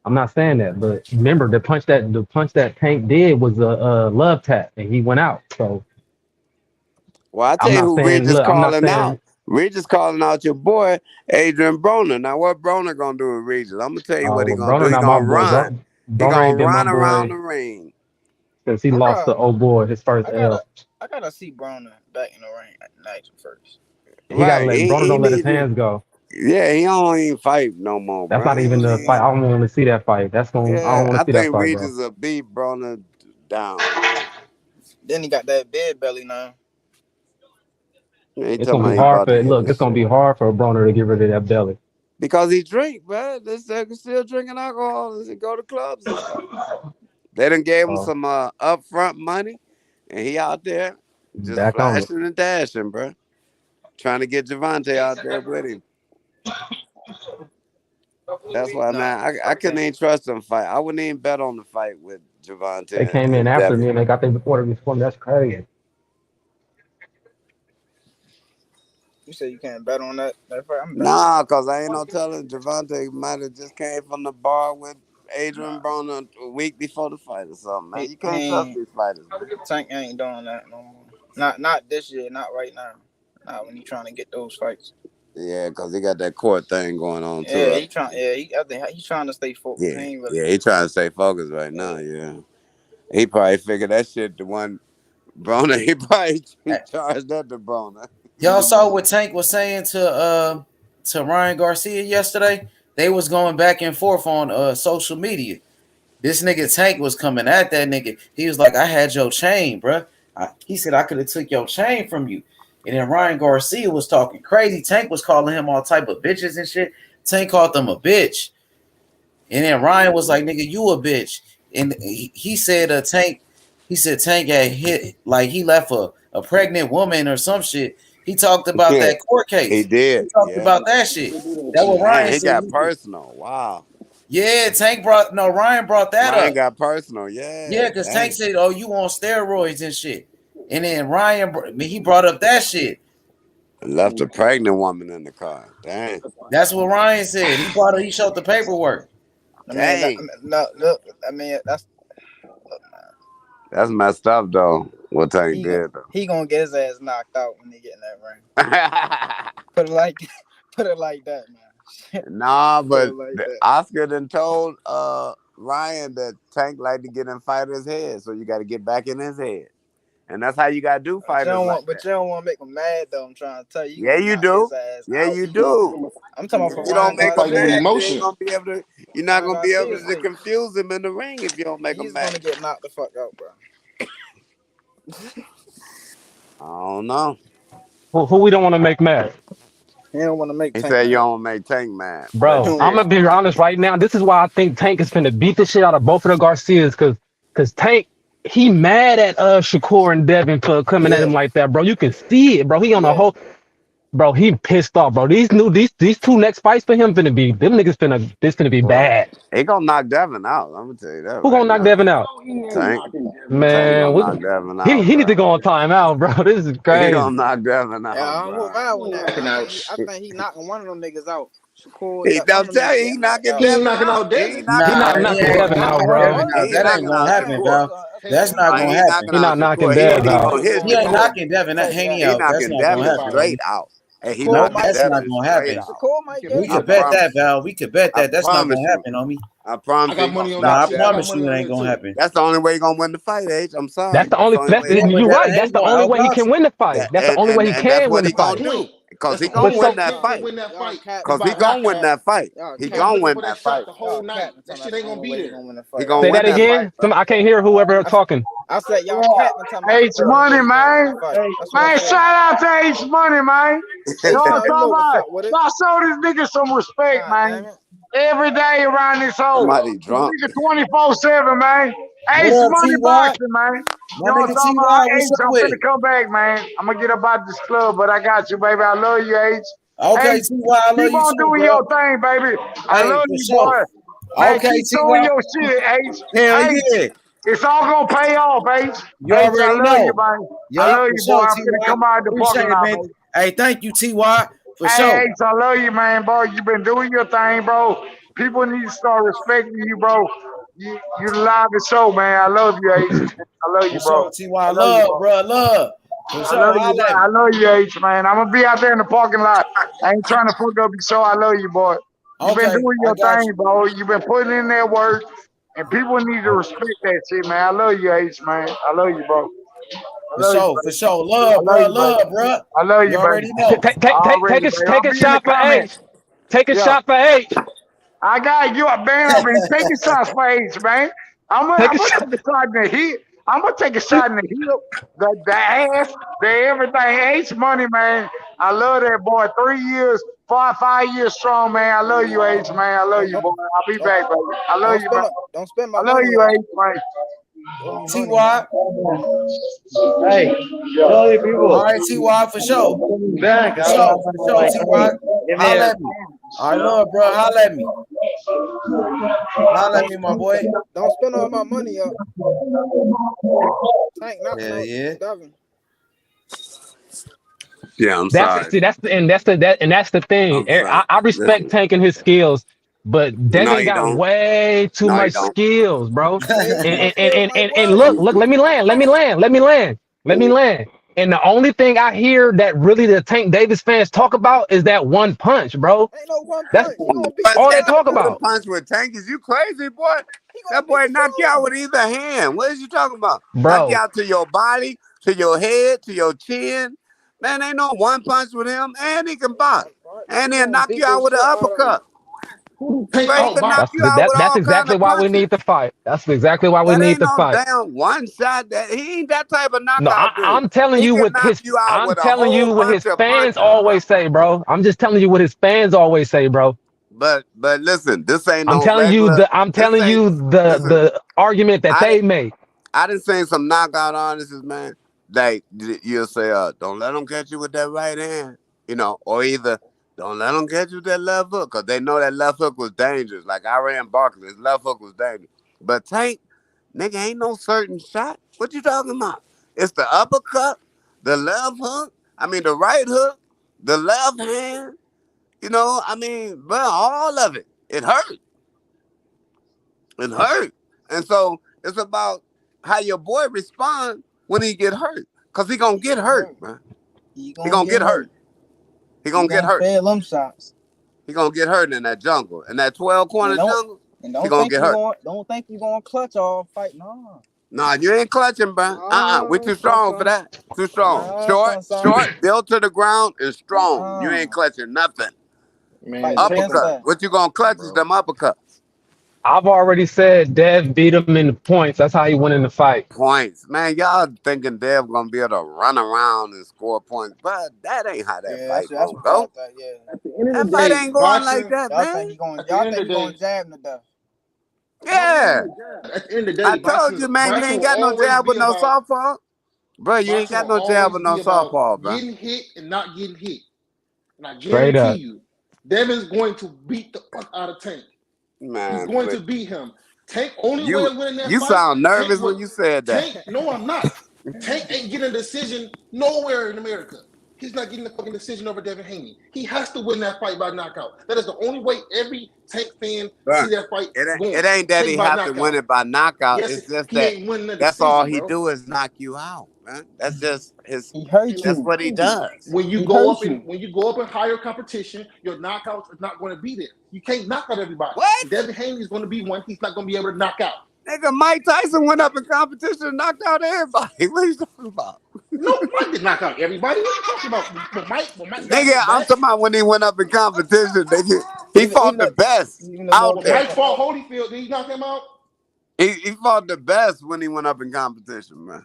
R: I'm not saying that. But remember, the punch that Tank did was a love tap, and he went out. So
J: Well, I tell
R: I'm
J: you
R: not
J: who
R: saying.
J: Regis
R: Look, I'm not
J: calling out.
R: saying.
J: Regis calling out your boy Adrian Broner. Now, what Broner gonna do with Regis? I'm gonna tell you what he
R: Well,
J: gonna do.
R: Broner
J: He
R: not my
J: gonna
R: boy.
J: run. He
R: Broner
J: gonna
R: ain't been my
J: run around
R: boy
J: the ring.
R: since he lost to old boy his first L.
S: I gotta see Broner back in the ring at night first.
R: He gotta let Broner
J: He
R: don't let his
J: need to.
R: hands go.
J: Yeah, he don't even fight no more,
R: That's
J: bro.
R: not even the fight. I don't want to see that fight. I don't
J: Yeah,
R: want
J: I
R: to see that
J: think
R: fight, bro.
J: Regis will beat Broner down.
S: Then he got that bed belly now.
J: Yeah, he
R: It's
J: talking
R: gonna
J: about
R: be
J: he
R: hard
J: about to
R: for
J: get
R: look.
J: this
R: It's gonna
J: shit.
R: be hard for Broner to get rid of that belly.
J: Because he drink, bro. This nigga still drinking alcohol and he go to clubs and stuff. They done gave him some upfront money, and he out there just
R: Back on it.
J: flashing and dashing, bro. Trying to get Gervonta out there with him. That's why, man, I couldn't even trust him fight. I wouldn't even bet on the fight with Gervonta
R: They came in
J: and
R: after
J: Devin.
R: me and they got their before me. That's crazy.
S: You said you can't bet on that fight. I'm betting.
J: Nah, because I ain't no telling. Gervonta might have just came from the bar with Adrian Broner a week before the fight or something, man. You can't trust these fighters, man.
S: Tank ain't doing that no more. Not this year. Not right now. Not when he trying to get those fights.
J: Yeah, because he got that court thing going on, too.
S: Yeah,
J: Right?
S: he trying. Yeah, I think he's trying to stay focused. He ain't really.
J: Yeah, he trying to stay focused right now, yeah. He probably figured that shit the one Broner, he probably charged that to Broner.
I: Y'all saw what Tank was saying to Ryan Garcia yesterday? They was going back and forth on social media. This nigga Tank was coming at that nigga. He was like, I had your chain, bruh. He said, I could have took your chain from you. And then Ryan Garcia was talking crazy. Tank was calling him all type of bitches and shit. Tank called them a bitch. And then Ryan was like, nigga, you a bitch. And he said Tank had hit, like he left a pregnant woman or some shit. He talked about
J: Yeah,
I: that court case.
J: he did.
I: He talked
J: Yeah.
I: about that shit. That what
J: Man,
I: Ryan
J: he
I: said.
J: got personal. Wow.
I: Yeah, Ryan brought that
J: Ryan
I: up.
J: got personal. Yeah.
I: Yeah, because Tank said, oh, you on steroids and shit. And then Ryan, he brought up that shit.
J: Left a pregnant woman in the car. Dang.
I: That's what Ryan said. He showed the paperwork.
J: Dang.
S: Look, I mean,
J: That's messed up, though, what Tank did, though.
S: he gonna get his ass knocked out when they get in that ring. Put it like that, man.
J: Nah, but
S: like that.
J: Oscar done told Ryan that Tank like to get in fighters' heads, so you got to get back in his head. And that's how you gotta do fighters like
S: But you don't want to make him mad though. I'm trying to tell you.
J: Yeah, you do. Yeah, you do.
S: I'm talking about
J: If you don't make him mad, you ain't
Q: emotion.
J: gonna be able to. You're not gonna be able to confuse him in the ring if you don't make him mad.
S: He's gonna get knocked the fuck out, bro.
J: I don't know.
R: Who we don't want to make mad?
S: He don't want to make.
J: He
S: Tank
J: said
S: mad.
J: you don't make Tank mad.
R: Bro, I'm gonna be honest right now. This is why I think Tank is finna beat the shit out of both of the Garcias, cause Tank, he mad at Shakur and Devin for coming at him like that, bro. You can see it, bro. He on the whole, bro. He pissed off, bro. These two next fights for him finna be them niggas finna be bad.
J: He gonna knock Devin out. I'm gonna tell you that.
R: Who gonna knock Devin out?
J: Tank.
R: Man,
J: Knock Devin out,
R: he need to go on timeout, bro. This is crazy.
J: He gonna knock Devin out.
S: Yeah, I'm with that. I think he knocking one of them niggas out. Shakur,
J: He don't tell you he knocking Devin out.
S: Devin.
J: He knocking
R: Devin out, bro.
I: That ain't gonna happen, bro. That's not gonna happen.
R: He not knocking Devin out.
I: He ain't knocking Devin Haney out. That's not gonna happen.
J: Straight out.
I: That's not gonna happen. We could bet that, Val. We could bet that. That's not gonna happen, homie.
J: I promise.
Q: I got money on
I: I
Q: that.
I: promise you it ain't gonna happen.
J: That's the only way you're gonna win the fight, H. I'm sorry.
R: That's the only. You're right. That's the only way he can win the fight. That's the only way he can win the fight.
J: Because he gonna win that fight. Because he gonna win that fight. He gonna win that fight.
Q: That shit ain't gonna be there.
J: He gonna
R: say
J: win
R: that again. I can't hear whoever talking.
S: I said y'all
N: H Money, man. Man, shout out to H Money, man. You know what I'm talking about? Y'all show this nigga some respect, man. Every day around this hole.
J: Somebody drunk.
N: Nigga 24/7, man. H Money boxing, man. You know what I'm talking about? H, I'm finna come back, man. I'm gonna get up out this club, but I got you, baby. I love you, H.
I: Okay,
N: H,
I: T.Y., I love you
N: keep on
I: too,
N: doing
I: bro.
N: your thing, baby. I
I: Hey,
N: love
I: for
N: you,
I: sure.
N: boy. Man,
I: Okay,
N: keep doing your shit, H.
I: Hell
N: H,
I: yeah.
N: it's all gonna pay off, H.
I: You
N: H, I
I: already
N: love
I: know.
N: you, man.
I: Yup,
N: I love
I: for
N: you,
I: sure,
N: boy. I'm
I: T.Y.
N: finna come out the
I: Appreciate
N: parking
I: it,
N: lot,
I: man.
N: baby.
I: Hey, thank you, T.Y. For
N: Hey,
I: sure.
N: H, I love you, man, bro. You been doing your thing, bro. People need to start respecting you, bro. You live the show, man. I love you, H. I love you,
I: For
N: bro.
I: sure, T.Y. Love, bro. Love. For
N: I
I: sure.
N: love you,
I: Holla at me.
N: I love you, H, man. I'm gonna be out there in the parking lot. I ain't trying to fuck up your show. I love you, boy. You been
I: Okay,
N: doing
I: I
N: your
I: got
N: thing,
I: you.
N: bro. You been putting in that work, and people need to respect that shit, man. I love you, H, man. I love you, bro. I
I: For
N: love you,
I: sure,
N: baby.
I: for sure.
N: I
I: Love,
N: love
I: bro.
N: you, baby.
I: Love, bro.
N: I love you,
I: You already
N: baby.
I: know.
N: Already, baby.
R: Take
N: I'll
R: a
N: be in the
R: shot for
N: comments.
R: H. Take a
N: Yeah.
R: shot for H.
N: I got you, man. I've been taking shots for H, man. I'm gonna take a shot in the heel. I'm gonna take a shot in the heel, the ass, the everything. H Money, man. I love that boy. 3 years, 5 years strong, man. I love you, H, man. I love you, boy. I'll be back, baby. I love you, man.
S: Don't spend my
N: I love
S: money.
N: you, H, man.
I: T.Y.
T: Hey, tell the people.
I: All right, T.Y. For sure.
T: Back.
I: For sure, T.Y. Holla at me. I love, bro. Holla at me. Holla at me, my boy.
S: Don't spend all my money up. Tank knocking out Devin.
J: Yeah, I'm sorry.
R: That's the thing. I respect Tank and his skills, but Devin
J: you
R: got
J: don't.
R: way too
J: No, you
R: much
J: don't.
R: skills, bro. and look, let me land. And the only thing I hear that really the Tank Davis fans talk about is that one punch, bro.
S: Ain't no one
R: That's
S: punch.
R: all they talk about.
J: Punch with Tank, is you crazy, boy? That boy knock you out with either hand. What is you talking about? Knock you out to your body, to your head, to your chin. Man, ain't no one punch with him, and he can box, and he'll knock you out with an uppercut. Straight to knock you out with
R: That's
J: all
R: exactly
J: kind of
R: why we
J: punches.
R: need to fight. That's exactly why we
J: That
R: need
J: ain't
R: to
J: no
R: fight.
J: damn one shot. That he ain't that type of knockout
R: No,
J: dude.
R: I'm telling
J: He
R: you
J: can
R: what
J: knock
R: his
J: you out
R: I'm
J: with a
R: telling you
J: whole
R: what his
J: bunch of
R: fans
J: punches.
R: always say, bro. I'm just telling you what his fans always say, bro.
J: But listen, this ain't
R: I'm
J: no
R: telling you
J: regular.
R: the argument that they make.
J: I done seen some knockout artists, man. Like you'll say, don't let them catch you with that right hand, or either don't let them catch you with that left hook, because they know that left hook was dangerous. Like I ran Barkley, his left hook was dangerous. But Tank, nigga, ain't no certain shot. What you talking about? It's the uppercut, the left hook, the right hook, the left hand, bro, all of it. It hurt. It hurt. And so it's about how your boy respond when he get hurt. Because he going to get hurt, man. He going to get hurt. He going to get hurt.
S: Fail them shots.
J: He going to get hurt in that jungle. In that 12-corner jungle, he going to get hurt.
S: Don't think you going to clutch all fight. No.
J: Nah, you ain't clutching, bro. We're too strong for that. Too strong. Short, built to the ground, and strong. You ain't clutching nothing.
K: Man,
J: uppercut. What you gonna clutch is them uppercuts.
R: I've already said Dev beat him in the points. That's how he won in the fight.
J: Points, man. Y'all thinking Dev gonna be able to run around and score points, but that ain't how that fight gonna go. That fight ain't going like that,
S: y'all
J: man.
S: Think he going jab to death.
J: Yeah.
Q: At the end of the day,
J: I told you, man, you ain't got no jab with no softball. Bro, you ain't got no jab with no softball, bro.
Q: Getting hit and not getting hit. And I
R: Straight up.
Q: guarantee you, Devin's going to beat the fuck out of Tank.
J: Man,
Q: he's going to beat him. Tank only way of winning that
J: you
Q: fight.
J: Sound nervous when you said that.
Q: Tank, no, I'm not. Tank ain't getting a decision nowhere in America. He's not getting a fucking decision over Devin Haney. He has to win that fight by knockout. That is the only way every Tank fan see that fight going.
J: It ain't that he have to win it by knockout.
Q: Yes,
J: it's just
Q: he ain't winning the
J: that's
Q: decision,
J: all he
Q: bro.
J: do is knock you out, man. That's just his.
S: That's
J: what he does.
Q: When you go up in higher competition, your knockouts are not going to be there. You can't knock out everybody.
J: What?
Q: Devin Haney is going to be one. He's not going to be able to knock out.
J: Nigga, Mike Tyson went up in competition and knocked out everybody. What are you talking about?
Q: No, Mike did knock out everybody. What are you talking about? But Mike
J: Nigga, I'm talking about when he went up in competition. Nigga, he fought the best out there.
Q: Mike fought Holyfield. Did he knock him out?
J: He fought the best when he went up in competition, man.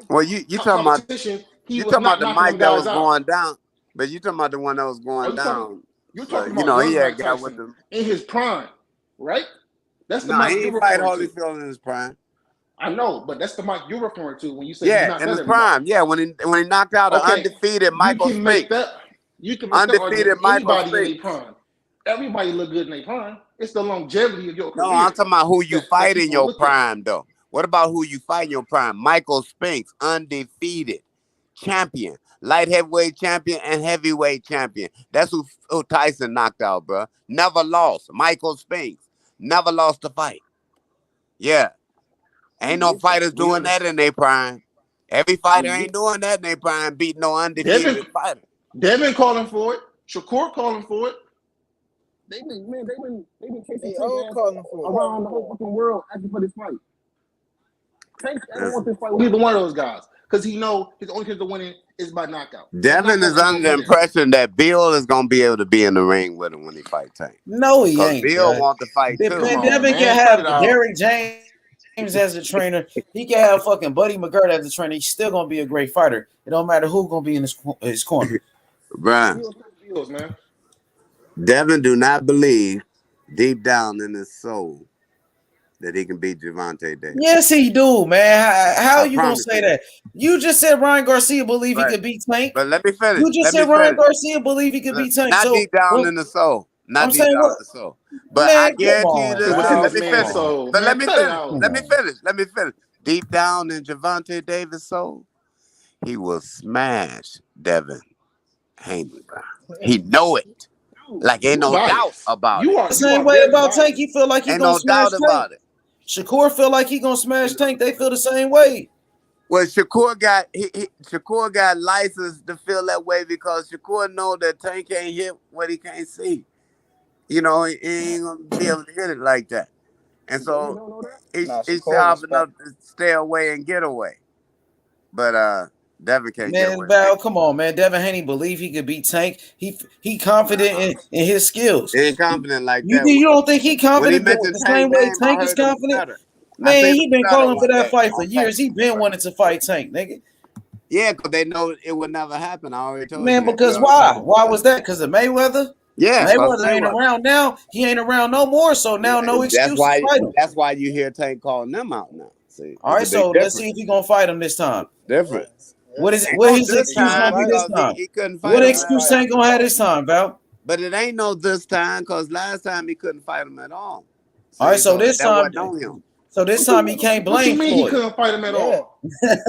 J: Well, you talking about the Mike that was going down, but you talking about the one that was going down.
Q: You're talking about
J: he had
Q: Mike
J: got with
Q: Tyson
J: them
Q: in his prime, right? That's the
J: No,
Q: Mike
J: he
Q: you're
J: ain't fight
Q: referring to.
J: Holyfield in his prime.
Q: I know, but that's the Mike you're referring to when you say he knocked
J: in
Q: out
J: his
Q: everybody.
J: prime. Yeah, when he knocked out an undefeated Michael Spinks.
Q: You can make that
J: Undefeated
Q: argument for
J: Michael
Q: anybody in
J: Spinks.
Q: their prime. Everybody look good in their prime. It's the longevity of your career.
J: No, I'm talking about who you fight in
Q: people
J: your
Q: look at.
J: prime, though. What about who you fight in your prime? Michael Spinks, undefeated champion, light heavyweight champion, and heavyweight champion. That's who Tyson knocked out, bro. Never lost. Michael Spinks never lost a fight. Yeah, ain't no fighters doing that in their prime. Every fighter ain't doing that in their prime, beating no undefeated fighter.
Q: Devin calling for it. Shakur calling for it. They've been chasing
S: all calling for it.
Q: around the whole fucking world asking for this fight. Tank, I don't want this fight with either one of those guys because he know his only chance of winning is by knockout.
J: Devin is under the impression that Bill is gonna be able to be in the ring with him when he fight Tank.
I: No, he ain't.
J: Bill want to fight too.
I: Devin can have Derrick James as a trainer. He can have fucking Buddy McGirt as a trainer. He's still gonna be a great fighter. It don't matter who's gonna be in his corner.
J: Bruh.
Q: Bills, man.
J: Devin do not believe deep down in his soul that he can beat Gervonta Davis.
I: Yes, he do, man. How
J: I
I: you gonna
J: promise
I: say
J: you.
I: that? You just said Ryan Garcia believe
J: Right.
I: he could beat Tank.
J: But let me finish.
I: You just said Ryan Garcia believe he could beat Tank.
J: Not
I: So
J: deep down in the soul. Not
I: I'm
J: deep
I: saying
J: down
I: what?
J: in the soul. But
I: Man,
J: I
I: come
J: guarantee
I: on,
J: you this.
I: man.
J: Let me
Q: Man,
J: finish.
Q: soul.
J: But let
Q: Man,
J: me
Q: cut it
J: finish.
Q: out.
J: Let me finish. Deep down in Gervonta Davis' soul, he will smash Devin Haney, bro. He know it. Like ain't no doubt about it.
I: The same way about Tank, he feel like he
J: Ain't
I: gonna
J: no
I: smash
J: doubt
I: Tank.
J: about it.
I: Shakur feel like he gonna smash Tank. They feel the same way.
J: Well, Shakur got license to feel that way because Shakur know that Tank can't hit what he can't see. You know, he ain't gonna be able to hit it like that. And so he's sharp enough to stay away and get away. But Devin can't get
I: Man,
J: away.
I: Val, come on, man. Devin Haney believe he could beat Tank. He confident in his skills.
J: He ain't confident like
I: You
J: that.
I: you don't think he confident
J: When he mentioned
I: the same
J: Tank
I: way
J: name, I
I: Tank is
J: heard him
I: confident?
J: stutter. I
I: Man,
J: seen
I: he
J: him
I: been
J: stutter
I: calling for
J: one
I: that
J: day
I: fight for
J: on
I: years. He been wanting to fight Tank, nigga.
J: Yeah, because they know it would never happen. I already told
I: Man,
J: you that.
I: because why? Why was that? Because of Mayweather?
J: Yeah,
I: Mayweather ain't around now. He ain't around no more. So now no excuse to fight him.
J: That's why you hear Tank calling them out now. See,
I: All right, so let's see if he gonna fight him this time.
J: Difference.
I: What is
J: Ain't
I: what
J: no
I: his
J: this
I: excuse
J: time
I: gonna be this
J: because
I: time?
J: he couldn't fight
I: What
J: him
I: excuse
J: last time.
I: Tank gonna have this time, Val?
J: But it ain't no this time because last time he couldn't fight him at all.
I: All right, so this
J: that
I: time,
J: wasn't on him.
I: so this time he can't
Q: What you
I: blame
Q: mean he
I: Floyd.
Q: couldn't fight him at all?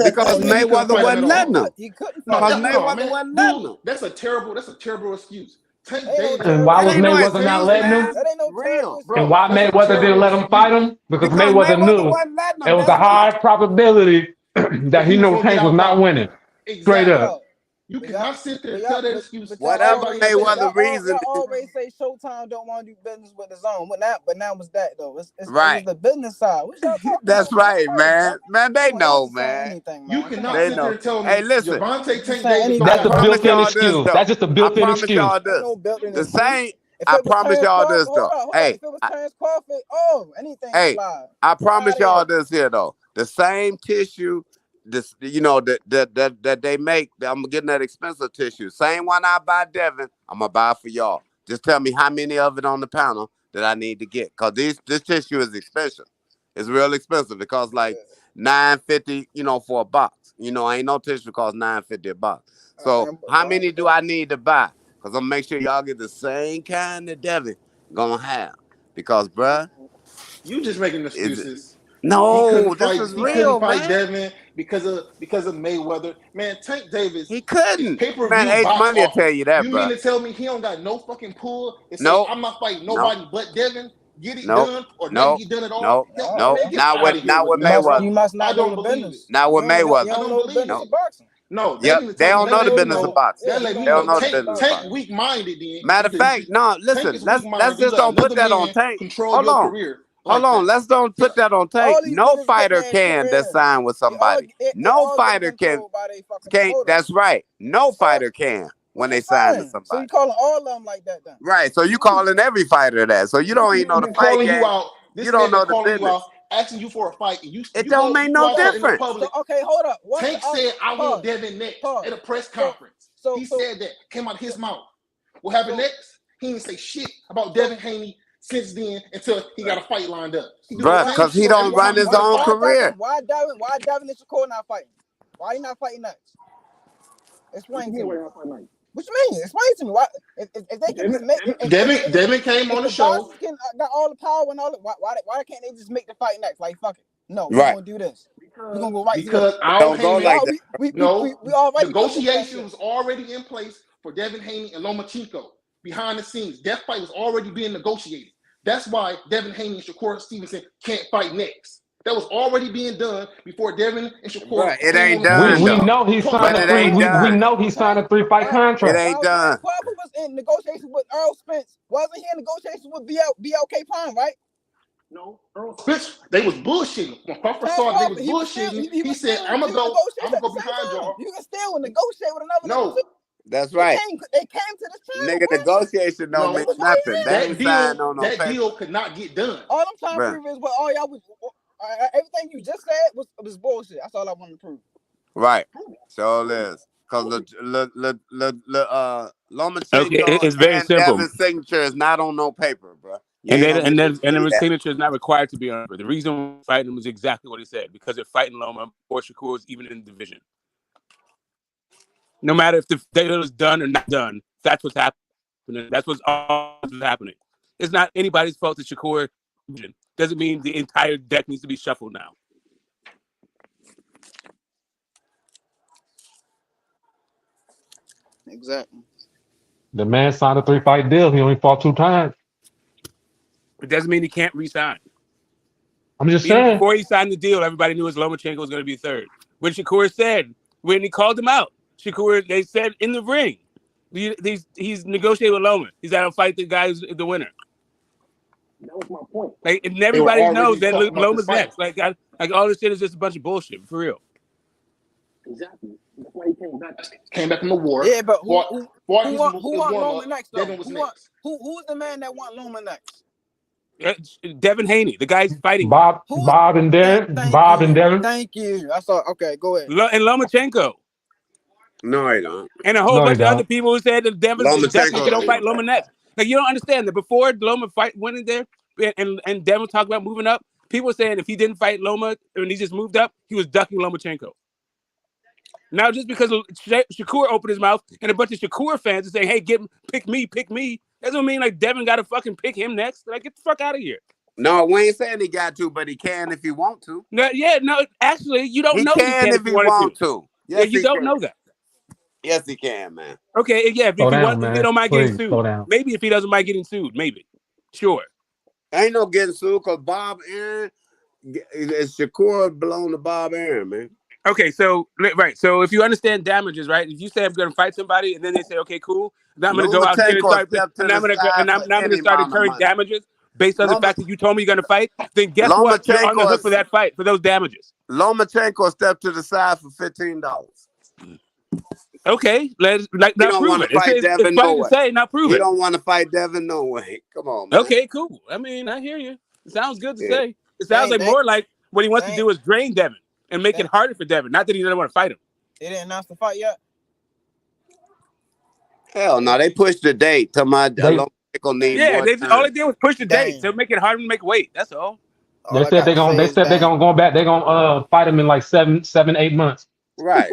J: Because Mayweather wasn't letting him.
S: He couldn't
Q: No,
S: fight
J: Because
S: him.
J: Mayweather wasn't letting him.
Q: That's a terrible excuse. Tank
S: Ain't no
Q: Davis.
R: And why was
J: That ain't no
R: Mayweather not
J: excuse,
R: letting him?
J: man.
S: That ain't no
J: Real.
R: And why Mayweather didn't let him fight him? Because Mayweather knew
J: wasn't letting him.
R: it was a high probability that he knew Tank was not winning. Straight up.
Q: You cannot sit there and
S: But
Q: tell that
S: y'all-
Q: excuse.
S: but
I: Whatever
S: always
I: may
S: say-
I: was the
S: y'all
I: reason.
S: always say Showtime don't want to do business with the zone. But now it's that though. It was
I: Right.
S: the business side. What y'all talking
I: That's
S: about?
I: right, man. Man, they know,
S: Say
I: man.
S: anything,
Q: You
S: man.
Q: cannot
I: They
Q: sit there
I: know.
Q: and tell me
I: Hey, listen.
Q: Gervonta Tank
S: saying
Q: Davis.
R: That's
I: I
R: the
I: promise
R: built-in
I: y'all this,
R: excuse.
I: though.
R: That's just a
I: I
R: built-in
I: promise
R: excuse.
I: y'all
S: Ain't
I: this.
S: no built-in
I: The
S: excuse.
I: same.
S: If
I: I
S: it was
I: promise
S: Terrence
I: y'all
S: Crawford,
I: this, though. Hey,
S: if it was Terrence Crawford, anything is
I: hey,
S: live.
I: I promise
S: Outta
I: y'all
S: here.
I: this here, though. The same tissue, this that they make. I'm getting that expensive tissue. Same one I buy Devin, I'm gonna buy for y'all. Just tell me how many of it on the panel that I need to get, cause this tissue is expensive. It's real expensive. It costs like $9.50, for a box. Ain't no tissue costs $9.50 a box. So how many do I need to buy? Cause I'm gonna make sure y'all get the same kind that Devin gonna have. Because, bruh,
Q: You just making excuses.
I: No,
Q: he couldn't
I: this
Q: fight.
I: is
Q: He
I: real,
Q: couldn't fight
I: man.
Q: Devin because of Mayweather. Man, Tank Davis.
I: He couldn't.
Q: Pay per
I: Man,
Q: view
I: Ace
Q: box
I: Money will tell
Q: office.
I: you that,
Q: You mean
I: bruh.
Q: to tell me he don't got no fucking pull and say
I: Nope.
Q: I'm not fighting
I: Nope.
Q: nobody but Devin? Get it
I: Nope.
Q: done or never
I: Nope.
Q: get done at all?
I: Nope. Nope.
Q: Man, get
I: Not
Q: out
I: with
Q: of here with that,
I: Mayweather.
S: You must not
Q: I
S: know
Q: don't
S: the
Q: believe it.
S: business.
I: Not with
S: You
I: Mayweather.
S: don't know the business of boxing.
Q: No, they
I: Yep.
Q: need to
I: They
Q: tell
I: don't
Q: me.
I: know
Q: That
I: the
Q: let me
I: business
Q: know.
I: of boxing.
Q: That let
I: They
Q: me
I: don't
Q: know.
I: know the business of
Q: Tank
I: boxing.
Q: weak-minded then.
I: Matter of
Q: Because
I: fact, no,
Q: Tank
I: listen,
Q: is
I: let's
Q: weak-minded. You
I: just
Q: let
I: don't put
Q: another
I: that on
Q: man
I: Tank.
Q: control
I: Hold
Q: your
I: on.
Q: career.
I: Hold
Q: Like
I: on.
Q: that.
I: Let's don't put that on Tank.
S: All these
I: No
S: niggas
I: fighter
S: getting
I: can that
S: careers.
I: sign with somebody. No
S: all
I: fighter
S: getting
I: can
S: controlled by their fucking
I: can't.
S: promoter.
I: That's right. No fighter can when they sign to
S: So you
I: somebody.
S: calling all of them like that then?
I: Right. So you calling every fighter that. So you don't even know the
Q: Been
I: fight
Q: calling
I: game.
Q: you out. This
I: You don't
Q: man been
I: know the
Q: calling you
I: business.
Q: out, asking you for a fight, and you
I: It don't make no
Q: out there in the
I: difference.
Q: public.
S: So okay, hold up.
Q: Tank said, "I want Devin next" at a press conference. He said that came out of his mouth. What happened next? He didn't say shit about Devin Haney since then until he got a fight lined up. He do the
I: Bruh,
Q: same
I: because he
Q: shit
I: don't
Q: every
I: run
Q: time he
I: his
Q: get a
I: own
Q: fight.
I: career.
S: Why Devin and Shakur not fighting? Why he not fighting next? Explain to me. What you mean? Explain to me. Why if they can just make
Q: Devin came on the show.
S: Got all the power and all that. Why can't they just make the fight next? Like fuck it. No, we're
I: Right.
S: gonna do this. We're gonna go right
Q: Because
S: here.
Q: Al
I: Don't go
Q: Heyman,
I: like that.
S: We already
Q: negotiation was already in place for Devin Haney and Lomachenko behind the scenes. That fight was already being negotiated. That's why Devin Haney and Shakur Stevenson can't fight next. That was already being done before Devin and Shakur.
I: Bruh, it
Q: came
I: ain't
Q: on the
I: done,
Q: scene.
R: We
I: though.
R: know he signed
I: But
R: a
I: it
R: three.
I: ain't
R: We
I: done.
R: know he signed a 3-fight
I: It
R: contract.
I: ain't done.
S: Crawford was in negotiations with Earl Spence. Wasn't he in negotiations with BLK Prime, right?
Q: No, Earl Spence, they was bullshitting. When Crawford saw that they was bullshitting, he said, "I'm gonna go behind y'all."
S: You can still negotiate with another nigga too.
I: That's right.
S: They came to this channel.
I: Nigga, negotiation don't mean nothing. They ain't signed on no
Q: That
I: paper.
Q: deal could not get done.
S: All I'm trying to
I: Bruh.
S: prove is what all y'all was. Everything you just said was bullshit. That's all I wanted to prove.
I: Right. So it is. Because Lomachenko
M: Okay, it's very
I: and
M: simple.
I: Devin's signature is not on no paper, bro.
M: And the signature is not required to be on paper. The reason fighting him was exactly what he said, because they're fighting Loma or Shakur was even in the division. No matter if the deal is done or not done, that's what's happening. That's what's happening. It's not anybody's fault that Shakur doesn't mean the entire deck needs to be shuffled now.
S: Exactly.
R: The man signed a 3-fight deal. He only fought 2 times.
M: It doesn't mean he can't re-sign.
R: I'm just
M: Even
R: saying.
M: before he signed the deal, everybody knew his Lomachenko was going to be third. When Shakur said, when he called him out, they said in the ring, he's negotiating with Loma. He's out to fight the guy who's the winner.
Q: That was my point.
M: Like, and everybody knows that Loma's next. Like all this shit is just a bunch of bullshit, for real.
Q: Exactly. That's why he came back from the war.
S: Yeah, but who want
Q: warm-up.
S: Loma next though?
Q: Devin was next.
S: Who's the man that want Loma next?
M: Devin Haney, the guy's fighting.
R: Bob and Devin.
S: Thank you. I saw. Okay, go ahead.
M: And Lomachenko.
I: No, he don't.
M: And a whole bunch of other people who said that Devin definitely don't fight Loma next. Like, you don't understand that before Loma went in there and Devin talked about moving up, people were saying if he didn't fight Loma and he just moved up, he was ducking Lomachenko. Now, just because Shakur opened his mouth and a bunch of Shakur fans are saying, hey, pick me, that doesn't mean like Devin got to fucking pick him next. Like, get the fuck out of here.
I: No, we ain't saying he got to, but he can if he want to.
M: No, actually, you don't know
I: he can if he want to.
M: Yes, you don't know that.
I: Yes, he can, man.
M: Okay, yeah, if he don't mind getting sued.
R: Slow down.
M: Maybe if he doesn't mind getting sued, maybe. Sure.
I: Ain't no getting sued because Bob Aaron is Shakur belong to Bob Aaron, man.
U: Okay, so right, so if you understand damages, right? If you say I'm going to fight somebody, and then they say, okay, cool, then I'm going to go out there and start, and I'm going to start incurring damages based on the fact that you told me you're going to fight. Then guess what? You're on the hook for that fight for those damages.
J: Lomachenko stepped to the side for $15.
U: Okay, let's
J: He
U: not
J: don't
U: prove
J: want
U: it.
J: to fight Devin.
U: It's funny to say, not prove
J: He
U: it.
J: don't want to fight Devin. No way. Come on, man.
U: Okay, cool. I mean, I hear you. It sounds good to
J: Yeah.
U: say. It sounds like more like what he wants to do is drain Devin and make it harder for Devin. Not that he doesn't want to fight him.
S: They didn't announce the fight yet.
J: Hell no, they pushed the date. All
U: All they did was push the date to make it harder to make weight. That's all.
R: They said they're gonna go back. They're gonna fight him in like 7, 8 months.
J: Right.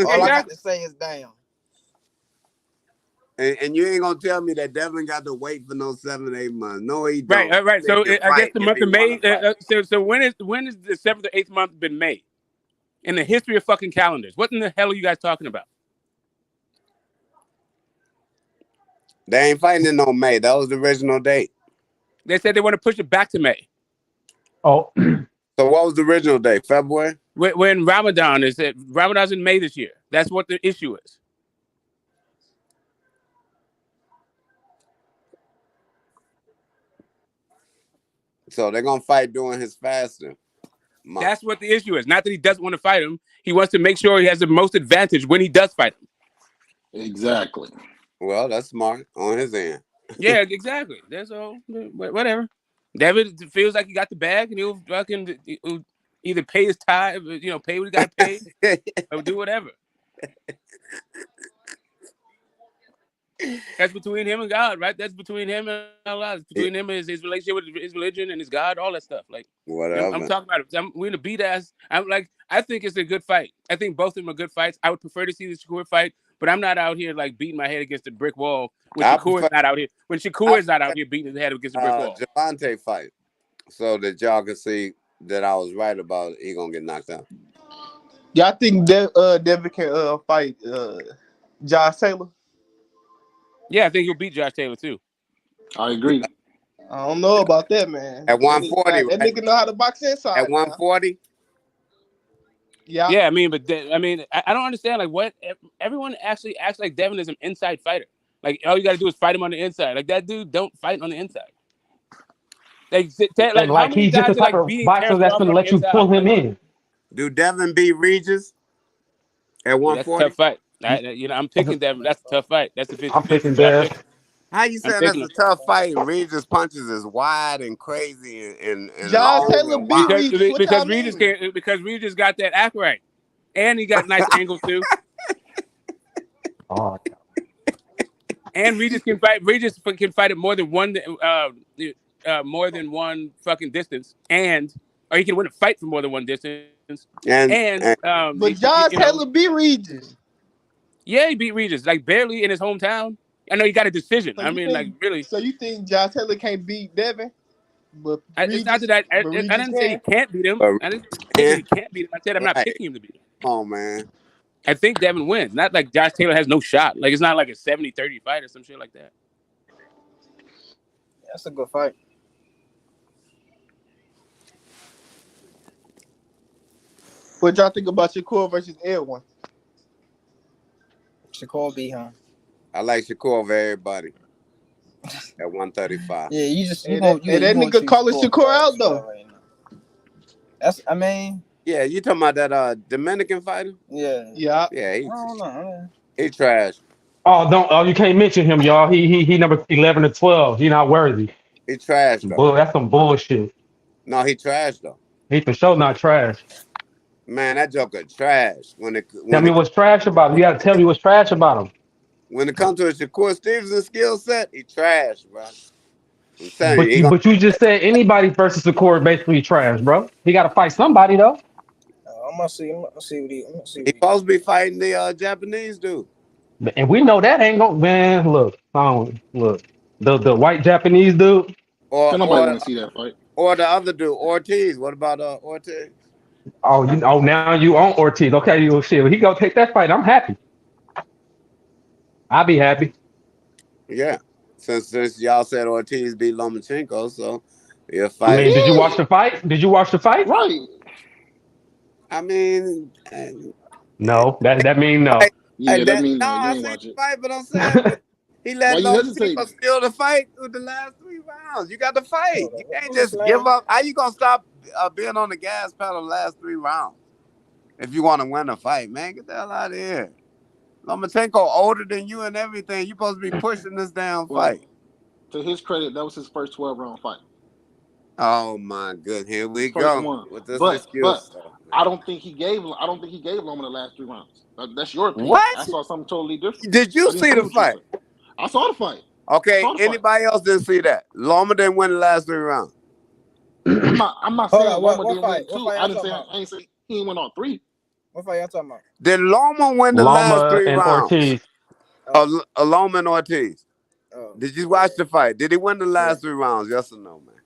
S: All I got to say is damn.
J: And you ain't gonna tell me that Devin got to wait for no 7, 8 months. No, he don't.
U: Right. So I guess the month of May. So when is the 7th or 8th month been made in the history of fucking calendars? What in the hell are you guys talking about?
J: They ain't fighting in no May. That was the original date.
U: They said they want to push it back to May.
R: Oh.
J: So what was the original date? February?
U: When Ramadan is it? Ramadan's in May this year. That's what the issue is.
J: So they're gonna fight during his fasting.
U: That's what the issue is. Not that he doesn't want to fight him. He wants to make sure he has the most advantage when he does fight him.
J: Exactly. Well, that's smart on his end.
U: Yeah, exactly. That's all. Whatever. Devin feels like he got the bag, and he'll either pay his time, pay what he got to pay, or do whatever. That's between him and God, right? That's between him and Allah. It's between him and his relationship with his religion and his God, all that stuff. Like,
J: whatever.
U: I'm talking about it. We're in a beat ass. I think it's a good fight. I think both of them are good fights. I would prefer to see the Shakur fight, but I'm not out here like beating my head against a brick wall when Shakur is not out here. When Shakur is not out here beating his head against a brick wall.
J: Gervonta fight, so that y'all can see that I was right about he gonna get knocked out.
V: Y'all think Devin can fight Josh Taylor?
U: Yeah, I think he'll beat Josh Taylor too.
V: I agree. I don't know about that, man.
J: At 140,
V: that nigga know how to box inside.
J: At 140.
U: Yeah. I mean, but I don't understand like what everyone actually acts like Devin is an inside fighter. Like all you got to do is fight him on the inside. Like that dude don't fight on the inside. Like
R: he's just the type of boxer that's gonna let you pull him in.
J: Do Devin beat Regis at 140?
U: That's a tough fight. I'm picking Devin. That's a tough fight. That's the 50.
R: I'm picking Devin.
J: How you saying that's a tough fight? Regis punches is wide and crazy and
V: Josh Taylor beat Regis
U: because Regis got that act right, and he got nice angles too.
R: Oh.
U: And Regis can fight. Regis can fight at more than one fucking distance, or he can win a fight for more than one distance.
V: But Josh Taylor beat Regis.
U: Yeah, he beat Regis like barely in his hometown. I know he got a decision.
V: So
U: really.
V: So you think Josh Taylor can't beat Devin? But
U: it's not that I didn't say he can't beat him. I didn't say he can't beat him. I said I'm not picking him to beat him.
J: Oh man.
U: I think Devin wins. Not like Josh Taylor has no shot. Like it's not like a 70-30 fight or some shit like that.
S: That's a good fight.
V: What y'all think about Shakur versus Edwin?
S: Shakur beat him.
J: I like Shakur over everybody at 135.
S: Yeah, you just
V: that nigga calling Shakur out though.
J: Yeah, you talking about that Dominican fighter?
S: Yeah.
J: He trash.
R: Oh, you can't mention him, y'all. He number 11 or 12. He not worthy.
J: He trash though.
R: That's some bullshit.
J: No, he trash though.
R: He for sure not trash.
J: Man, that joker trash.
R: Tell me what's trash about him. You gotta tell me what's trash about him.
J: When it comes to a Shakur Stevenson skill set, he trash, bro. I'm telling
R: but you just said anybody versus Shakur basically trash, bro. He got to fight somebody though.
S: I'm gonna see what he.
J: He's supposed to be fighting the Japanese dude.
R: And we know that ain't gonna. Man, look, the white Japanese dude.
J: Or
V: nobody want to see that fight.
J: Or the other dude, Ortiz. What about Ortiz?
R: Oh, now you own Ortiz. Okay, he go take that fight. I'm happy. I'll be happy.
J: Yeah, since y'all said Ortiz beat Lomachenko, so he'll fight.
R: I mean, did you watch the fight?
V: Right.
J: I mean,
R: No, that mean no.
Q: Yeah, that mean no. You
J: I
Q: ain't
J: seen
Q: watch
J: the
Q: it.
J: fight, but I'm saying, but he
Q: Why
J: let
Q: you
J: Lomachenko
Q: hesitating?
J: steal the fight with the last 3 rounds. You got to fight. You can't
S: Who's
J: just give
S: playing?
J: up. How you gonna stop being on the gas pedal the last 3 rounds if you want to win a fight, man? Get the hell out of here. Lomachenko older than you and everything. You supposed to be pushing this damn
Q: Well,
J: fight.
Q: to his credit, that was his first 12-round fight.
J: Oh my goodness, here we
Q: First
J: go
Q: one.
J: with this
Q: But
J: excuse stuff.
Q: I don't think he gave Loma the last 3 rounds. That's your opinion.
J: What?
Q: I saw something totally different.
J: Did you see the fight?
Q: I saw the fight.
J: Okay, anybody else didn't see that? Loma didn't win the last 3 rounds.
Q: I'm not saying Loma didn't win 2. I ain't say he ain't win all 3.
S: What fight y'all talking about?
J: Did Loma win the last 3
R: and
J: rounds?
R: Ortiz.
J: Loma and Ortiz.
S: Oh,
J: did you watch the fight? Did he win the last 3 rounds? Yes or no, man?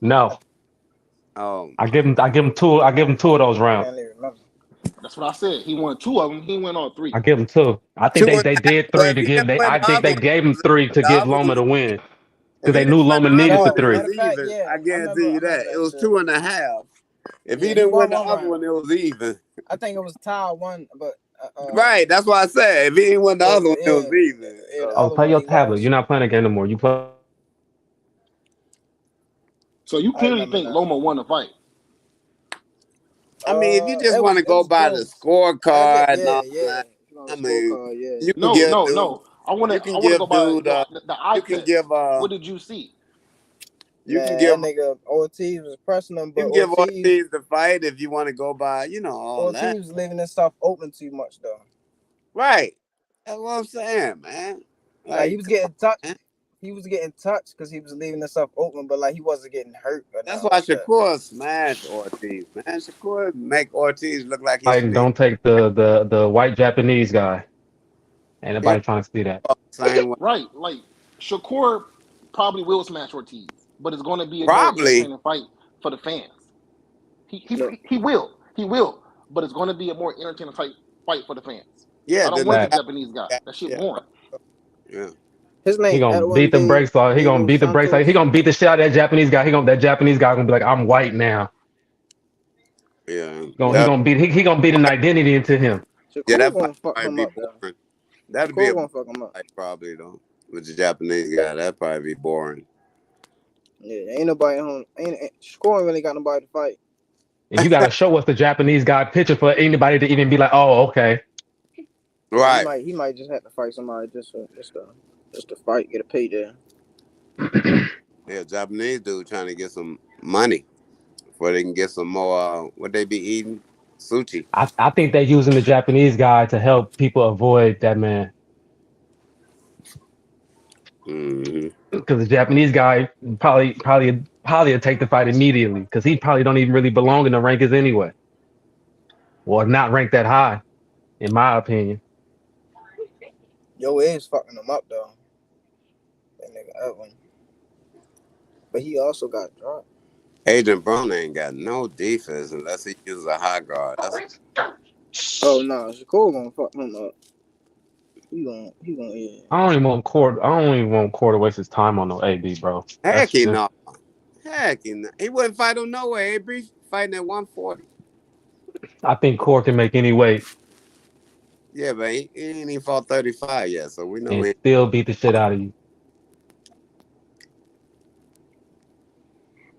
R: No.
J: Oh,
R: I give him 2. I give him 2 of those rounds.
Q: That's what I said. He won 2 of them. He went all 3.
R: I give him 2. I think they did 3 to give. I think they gave him 3 to give Loma the win because they knew Loma needed the 3.
J: I guarantee you that. It was 2.5. If he didn't win the other one, it was even.
S: I think it was tie 1, but
J: right. That's why I said if he didn't win the other one, it was even.
R: Oh, play your tablet. You're not playing a game no more. You play.
Q: So you clearly think Loma won the fight.
J: I mean, if you just want to go by the scorecard, and all that, I mean, you can give
Q: no. I want to go by the eye
J: you can
Q: test.
J: give.
Q: What did you see?
J: You can give
S: that nigga Ortiz was pressing him, but
J: you can give Ortiz the fight if you want to go by, all
S: Ortiz
J: that.
S: was leaving this stuff open too much though.
J: Right. That's what I'm saying, man.
S: Like he was getting touched. He was getting touched because he was leaving this stuff open, but like he wasn't getting hurt.
J: That's why Shakur smashed Ortiz, man. Shakur make Ortiz look like he's
R: Don't take the white Japanese guy. Ain't nobody trying to see that.
J: Same way.
Q: Right. Like Shakur probably will smash Ortiz, but it's going to be a
J: probably
Q: more entertaining fight for the fans. He will, but it's going to be a more entertaining fight for the fans.
J: Yeah,
Q: I don't want the Japanese guy. That shit boring.
J: Yeah.
S: His name.
R: He gonna beat the brakes off. He gonna beat the brakes. He gonna beat the shit out of that Japanese guy. That Japanese guy gonna be like, I'm white now.
J: Yeah.
R: He gonna beat an identity into him.
J: Yeah, that might be boring. That'd be probably though. With the Japanese guy, that'd probably be boring.
S: Yeah, ain't nobody home. Shakur really got nobody to fight.
R: And you gotta show us the Japanese guy picture for anybody to even be like, oh, okay.
J: Right.
S: He might just have to fight somebody just to fight, get a payday.
J: Yeah, Japanese dude trying to get some money before they can get some more. What they be eating? Sushi.
R: I think they're using the Japanese guy to help people avoid that man. Because the Japanese guy probably will take the fight immediately because he probably don't even really belong in the rankings anyway. Or not ranked that high, in my opinion.
S: Yo is fucking him up though. That nigga Edwin. But he also got dropped.
J: Adrian Brown ain't got no defense unless he uses a high guard.
S: Oh no, Shakur gonna fuck him up. He gonna yeah.
R: I don't even want Core to waste his time on no AB, bro.
J: Heck he no. Heck he no. He wouldn't fight him no way. AB fighting at 140.
R: I think Core can make any weight.
J: Yeah, but he ain't even fought 35 yet, so we know
R: and
J: he
R: still beat the shit out of you.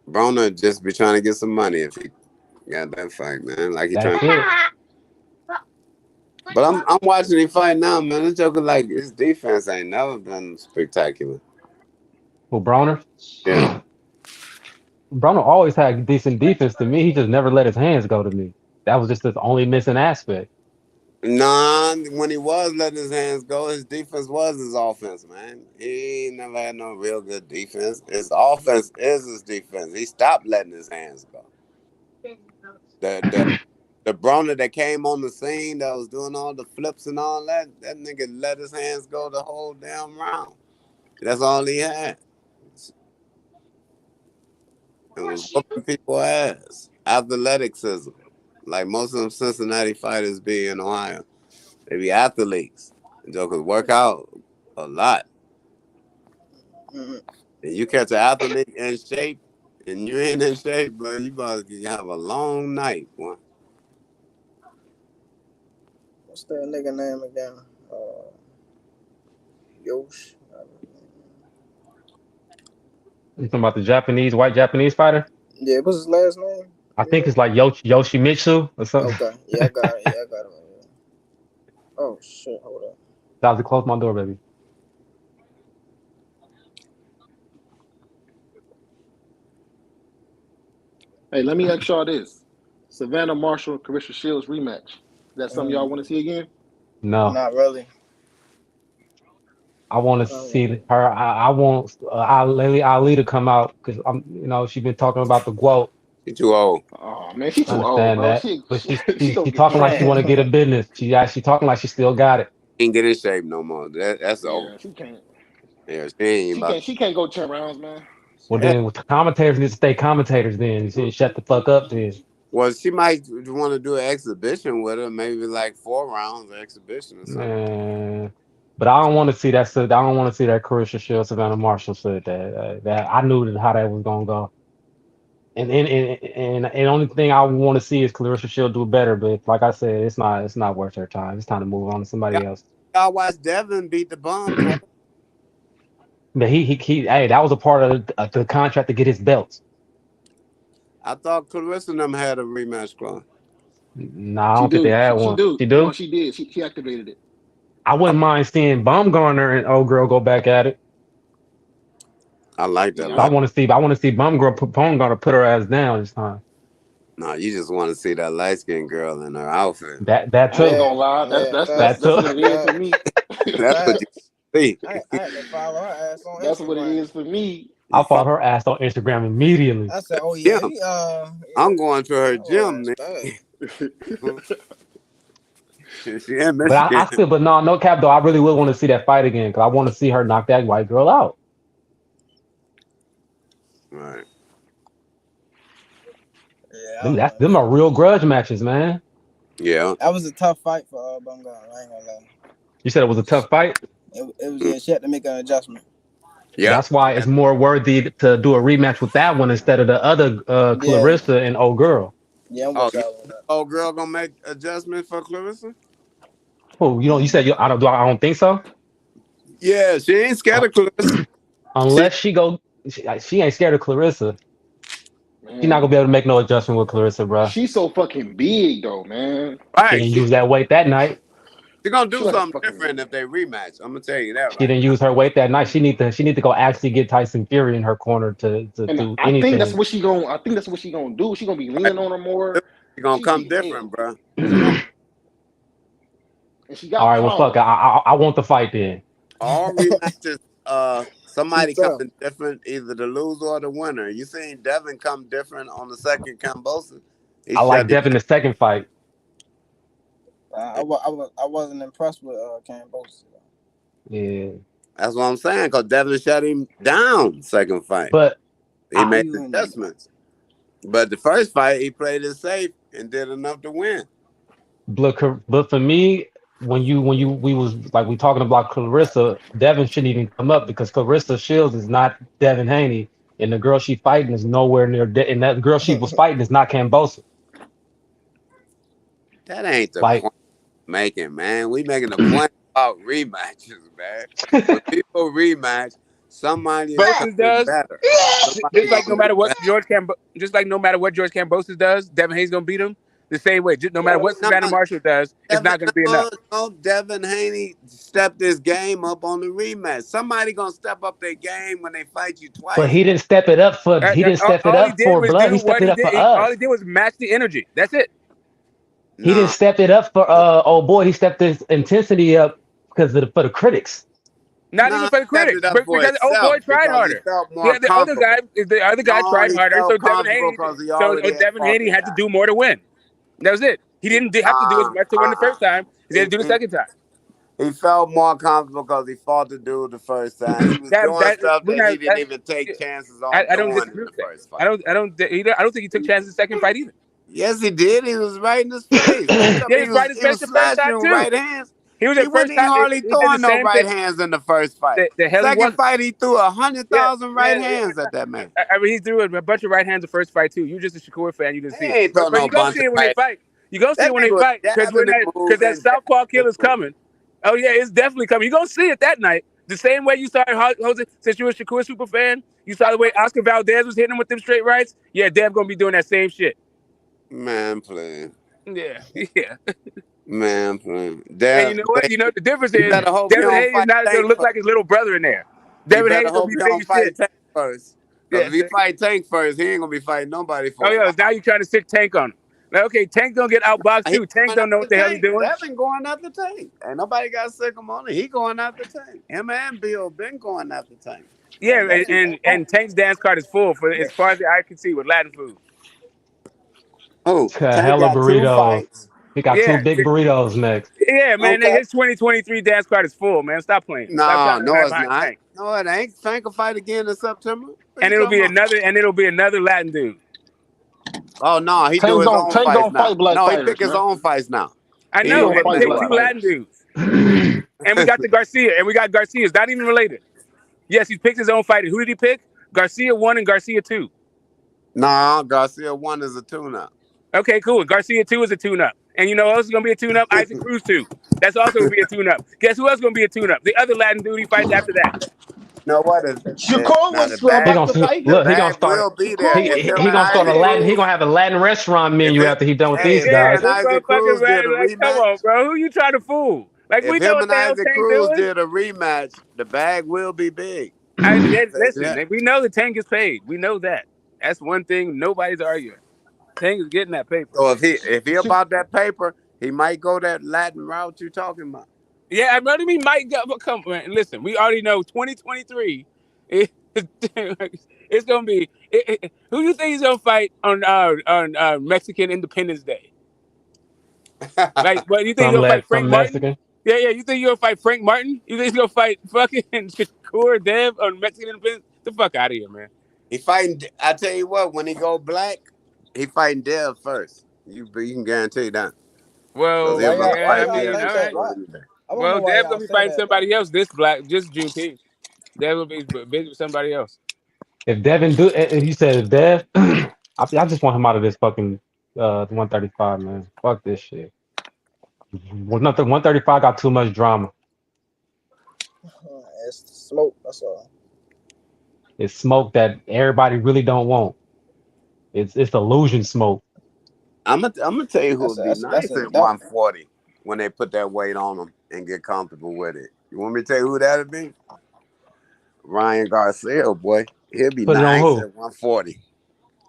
J: Broner just be trying to get some money if he got that fight, man. Like he
R: That's
J: trying. But I'm watching him fight now, man. This joker like his defense ain't never been spectacular.
R: Well, Broner?
J: Yeah.
R: Broner always had decent defense to me. He just never let his hands go to me. That was just his only missing aspect.
J: Nah, when he was letting his hands go, his defense was his offense, man. He never had no real good defense. His offense is his defense. He stopped letting his hands go. The Broner that came on the scene that was doing all the flips and all that nigga let his hands go the whole damn round. That's all he had. It was whooping people's ass. Athleticism. Like most of them Cincinnati fighters be in Ohio. They be athletes. And jokers work out a lot. And you catch an athlete in shape, And you ain't in shape, bro. You about to have a long night, boy.
S: What's that nigga name again? Yosh.
R: You talking about the white Japanese fighter?
S: Yeah, what's his last name?
R: I think it's like Yoshimitsu or something.
S: Okay, yeah, I got it. Yeah, I got it. Right. Oh shit, hold up.
R: That was to close my door, baby.
Q: Hey, let me ask y'all this: Savannah Marshall, Carissa Shields rematch. Is that something y'all want to see again?
R: No,
S: not really.
R: I want to see her. I want Ali to come out because she's been talking about the GWOT.
J: She's too old.
Q: Oh man, she's
R: I
Q: too old,
R: understand
Q: bro.
R: that, but
Q: She
R: she talking like she want to get a business. She actually talking like she still got it.
J: Ain't get in shape no more. That's old.
Q: Yeah, she can't.
J: Yeah, she ain't about.
Q: She can't go 10 rounds, man.
R: Well, then the commentators need to stay commentators. Then you see, shut the fuck up. Then.
J: Well, she might want to do an exhibition with her, maybe like 4 rounds of exhibition or something.
R: Man. But I don't want to see that. I don't want to see that Carissa Shields, Savannah Marshall said that I knew how that was gonna go. And the only thing I want to see is Clarissa Shields do better. But like I said, it's not worth her time. It's time to move on to somebody else.
J: Y'all watched Devin beat the bum.
R: But hey, that was a part of the contract to get his belts.
J: I thought Clarissa and them had a rematch clause.
R: Nah, I don't think they had one. She do?
Q: No, she did. She activated it.
R: I wouldn't mind seeing Baumgartner and old girl go back at it.
J: I like that.
R: I want to see Baumgartner put her ass down this time.
J: No, you just want to see that light skinned girl in her outfit.
R: That too.
Q: I ain't gonna lie. That's what it is for me.
J: That's what you see.
S: I had to follow her ass on
Q: That's
S: Instagram.
Q: what it is for me.
R: I followed her ass on Instagram immediately.
S: I said, "Oh yeah,
J: I'm going to her gym."
R: But no cap though. I really would want to see that fight again because I want to see her knock that white girl out.
J: Right.
S: Yeah,
R: them are real grudge matches, man.
J: Yeah.
S: That was a tough fight for Baumgartner. I ain't gonna lie.
R: You said it was a tough fight.
S: It was she had to make an adjustment.
R: Yeah, that's why it's more worthy to do a rematch with that one instead of the other Clarissa and old girl.
S: Yeah,
J: old girl gonna make adjustments for Clarissa.
R: Oh, you said I don't think so.
J: Yeah, she ain't scared of Clarissa.
R: Unless she ain't scared of Clarissa. She's not gonna be able to make no adjustment with Clarissa, bro.
Q: She's so fucking big though, man.
R: She didn't use that weight that night.
J: She's gonna do something different if they rematch. I'm gonna tell you that.
R: She didn't use her weight that night. She need to go actually get Tyson Fury in her corner to do anything.
Q: I think that's what she gonna do. She's gonna be leaning on her more.
J: She's gonna come different, bro.
Q: And she got
R: all right, well, fuck. I want the fight then.
J: All rematches, somebody coming different, either the loser or the winner. You seen Devin come different on the second Kambosos?
R: I like Devin the second fight.
S: I wasn't impressed with Kambosos.
R: Yeah,
J: that's what I'm saying. Because Devin shut him down second fight,
R: but
J: he made adjustments. But the first fight, he played it safe and did enough to win.
R: But for me, when we talking about Clarissa, Devin shouldn't even come up because Clarissa Shields is not Devin Haney, and the girl she fighting is nowhere near. And that girl she was fighting is not Kambosos.
J: That ain't the point making, man. We making a point about rematches, man. When people rematch, somebody
U: Kambosos does
J: better.
U: Just like no matter what George Kambosos does, Devin Haney's gonna beat him the same way. No matter what Savannah Marshall does, it's not gonna be enough.
J: No, Devin Haney stepped his game up on the rematch. Somebody gonna step up their game when they fight you twice.
R: But he didn't step it up for. He didn't step it up for blood. He stepped it up for us.
U: All he did was match the energy. That's it.
R: He didn't step it up for old boy. He stepped his intensity up for the critics.
U: Not even for the critics, but because old boy tried harder. Yeah, the other guy tried harder, so Devin Haney had to do more to win. That was it. He didn't have to do as much to win the first time. He had to do the second time.
J: He felt more comfortable because he fought the dude the first time. He was doing stuff that he didn't even take chances on.
U: I don't disagree with that. I don't think he took chances the second fight either.
J: Yes, he did. He was right in his face.
U: He was right in his face the first time too.
J: Right hands.
U: He was
B: He
U: at
B: wasn't
U: first time.
B: hardly
U: He did the
B: throwing no
U: same
B: right
U: thing.
B: hands in the first fight.
U: The hell he
B: Second
U: wasn't.
B: fight, he threw 100,000 right
U: Yeah.
B: hands at that man.
U: I mean, he threw a bunch of right hands the first fight too. You just a Shakur fan. You didn't
B: He
U: see it,
B: ain't throw
U: but
B: no
U: you go
B: bunch
U: see
B: of
U: it when they
B: right.
U: fight. You go see
B: That
U: it when
B: nigga
U: they
B: was
U: fight because
B: jabbing and
U: that
B: moving.
U: southpaw killer's coming. Oh yeah, it's definitely coming. You gonna see it that night. The same way you saw Jose, since you're a Shakur super fan, you saw the way Oscar Valdez was hitting him with them straight rights. Yeah, Dev gonna be doing that same shit.
B: Man, please.
U: Yeah, yeah.
B: Man, please.
U: And you know what? You know the difference
B: You
U: is
B: better hope he
U: Devin
B: don't
U: Haney is
B: fight
U: not gonna
B: Tank
U: look
B: first.
U: like his little brother in there.
B: You
U: Devin
B: better
U: Haney's gonna
B: hope
U: be
B: he
U: big
B: don't
U: as
B: fight
U: shit.
B: Tank first.
U: Yeah.
B: Because if he fight Tank first, he ain't gonna be fighting nobody for
U: Oh
B: a
U: yeah,
B: while.
U: now you're trying to stick Tank on him. Like, okay, Tank gonna get outboxed
B: He
U: too. Tank
B: going
U: don't know what
B: after
U: the hell he's
B: Tank.
U: doing.
B: Devin going after Tank. Ain't nobody got sick him on it. He going after Tank. Him and Bill been going after Tank.
U: Yeah,
B: That's
U: and Tank's dance card is full for as far as the eye can see with Latin food.
B: Oh, Tank
R: Hella
B: got 2
R: burritos.
B: fights.
R: He got 2
U: Yeah,
R: big burritos next.
U: yeah, man.
B: Okay.
U: His 2023 dance card is full, man. Stop playing. Stop trying to
B: No,
U: hide
B: it's
U: behind
B: not.
U: Tank.
B: No, it ain't. Tank will fight again in September. What
U: And
B: you talking about?
U: it'll be another Latin dude.
B: Oh no, he do
Q: Tank
B: his own
Q: don't
B: fights
Q: fight
B: now.
Q: black
B: No, he
Q: fighters,
B: pick his
Q: man.
B: own fights now.
U: I
B: He
U: know,
B: don't
U: and he
B: fight
U: picked
B: black
U: 2 Latin
B: fighters.
U: dudes. And we got the Garcia, and we got Garcia's not even related. Yes, he picked his own fighter. Who did he pick? Garcia 1 and Garcia 2.
B: Nah, Garcia 1 is a tune-up.
U: Okay, cool. Garcia 2 is a tune-up. And you know who else is gonna be a tune-up? Isaac Cruz 2. That's also gonna be a tune-up. Guess who else is gonna be a tune-up? The other Latin dude he fights after that.
B: No, what is
Q: Shakur
B: now
Q: was
B: the
R: He
B: bag?
Q: about
R: gonna
Q: to fight
B: The
Q: him.
R: look. He gonna
B: bag
R: start.
B: will be there.
Q: Shakur
B: If
Q: was
B: him
R: He
B: and
R: gonna
Q: about to
R: start a
B: Isaac
Q: fight
R: Latin. He
B: Cruz,
R: gonna have a Latin restaurant menu after he done with these
B: if him
U: Yeah,
R: guys.
B: and
U: this
B: Isaac
U: motherfucker,
B: Cruz did a
U: man, like, come
B: rematch,
U: on, bro. Who you trying to fool? Like,
B: if
U: we know
B: him
U: what
B: and
U: the hell
B: Isaac
U: Tank
B: Cruz
U: doing.
B: did a rematch, the bag will be big.
U: Listen, we know the Tank is paid. We know that. That's one thing nobody's arguing. Tank is getting that paper.
B: So if he about that paper, he might go that Latin route you talking about.
U: Yeah, I really mean Mike. Come on, listen. We already know 2023. It's gonna be. Who do you think he's gonna fight on Mexican Independence Day? Like, what you think he's gonna fight Frank
R: Some
U: Martin?
R: Mexican.
U: Yeah. You think you're gonna fight Frank Martin? You think he's gonna fight fucking Shakur Dev on Mexican Independence? Get the fuck out of here, man.
B: He fighting. I tell you what, when he go black, he fighting Dev first. You can guarantee that.
U: Well,
B: He'll go
U: yeah,
B: fight
U: I mean,
B: Dev.
U: all right.
S: I wanna
U: Well,
S: know why
U: Dev's
S: y'all
U: gonna be
S: say
U: fighting
S: that though.
U: somebody else this black, just Juneteenth. Dev will be busy with somebody else.
R: If Devin do, and you said Dev, I just want him out of this fucking 135, man. Fuck this shit. 135 got too much drama.
S: It's smoke. That's all.
R: It's smoke that everybody really don't want. It's illusion smoke.
B: I'm gonna tell you who would be
S: That's
B: nice
S: in
B: at
S: doubt.
B: 140 when they put that weight on them and get comfortable with it. You want me to tell you who that'd be? Ryan Garcia, boy. He'll be
R: Put it on
B: nice
R: who?
B: at 140.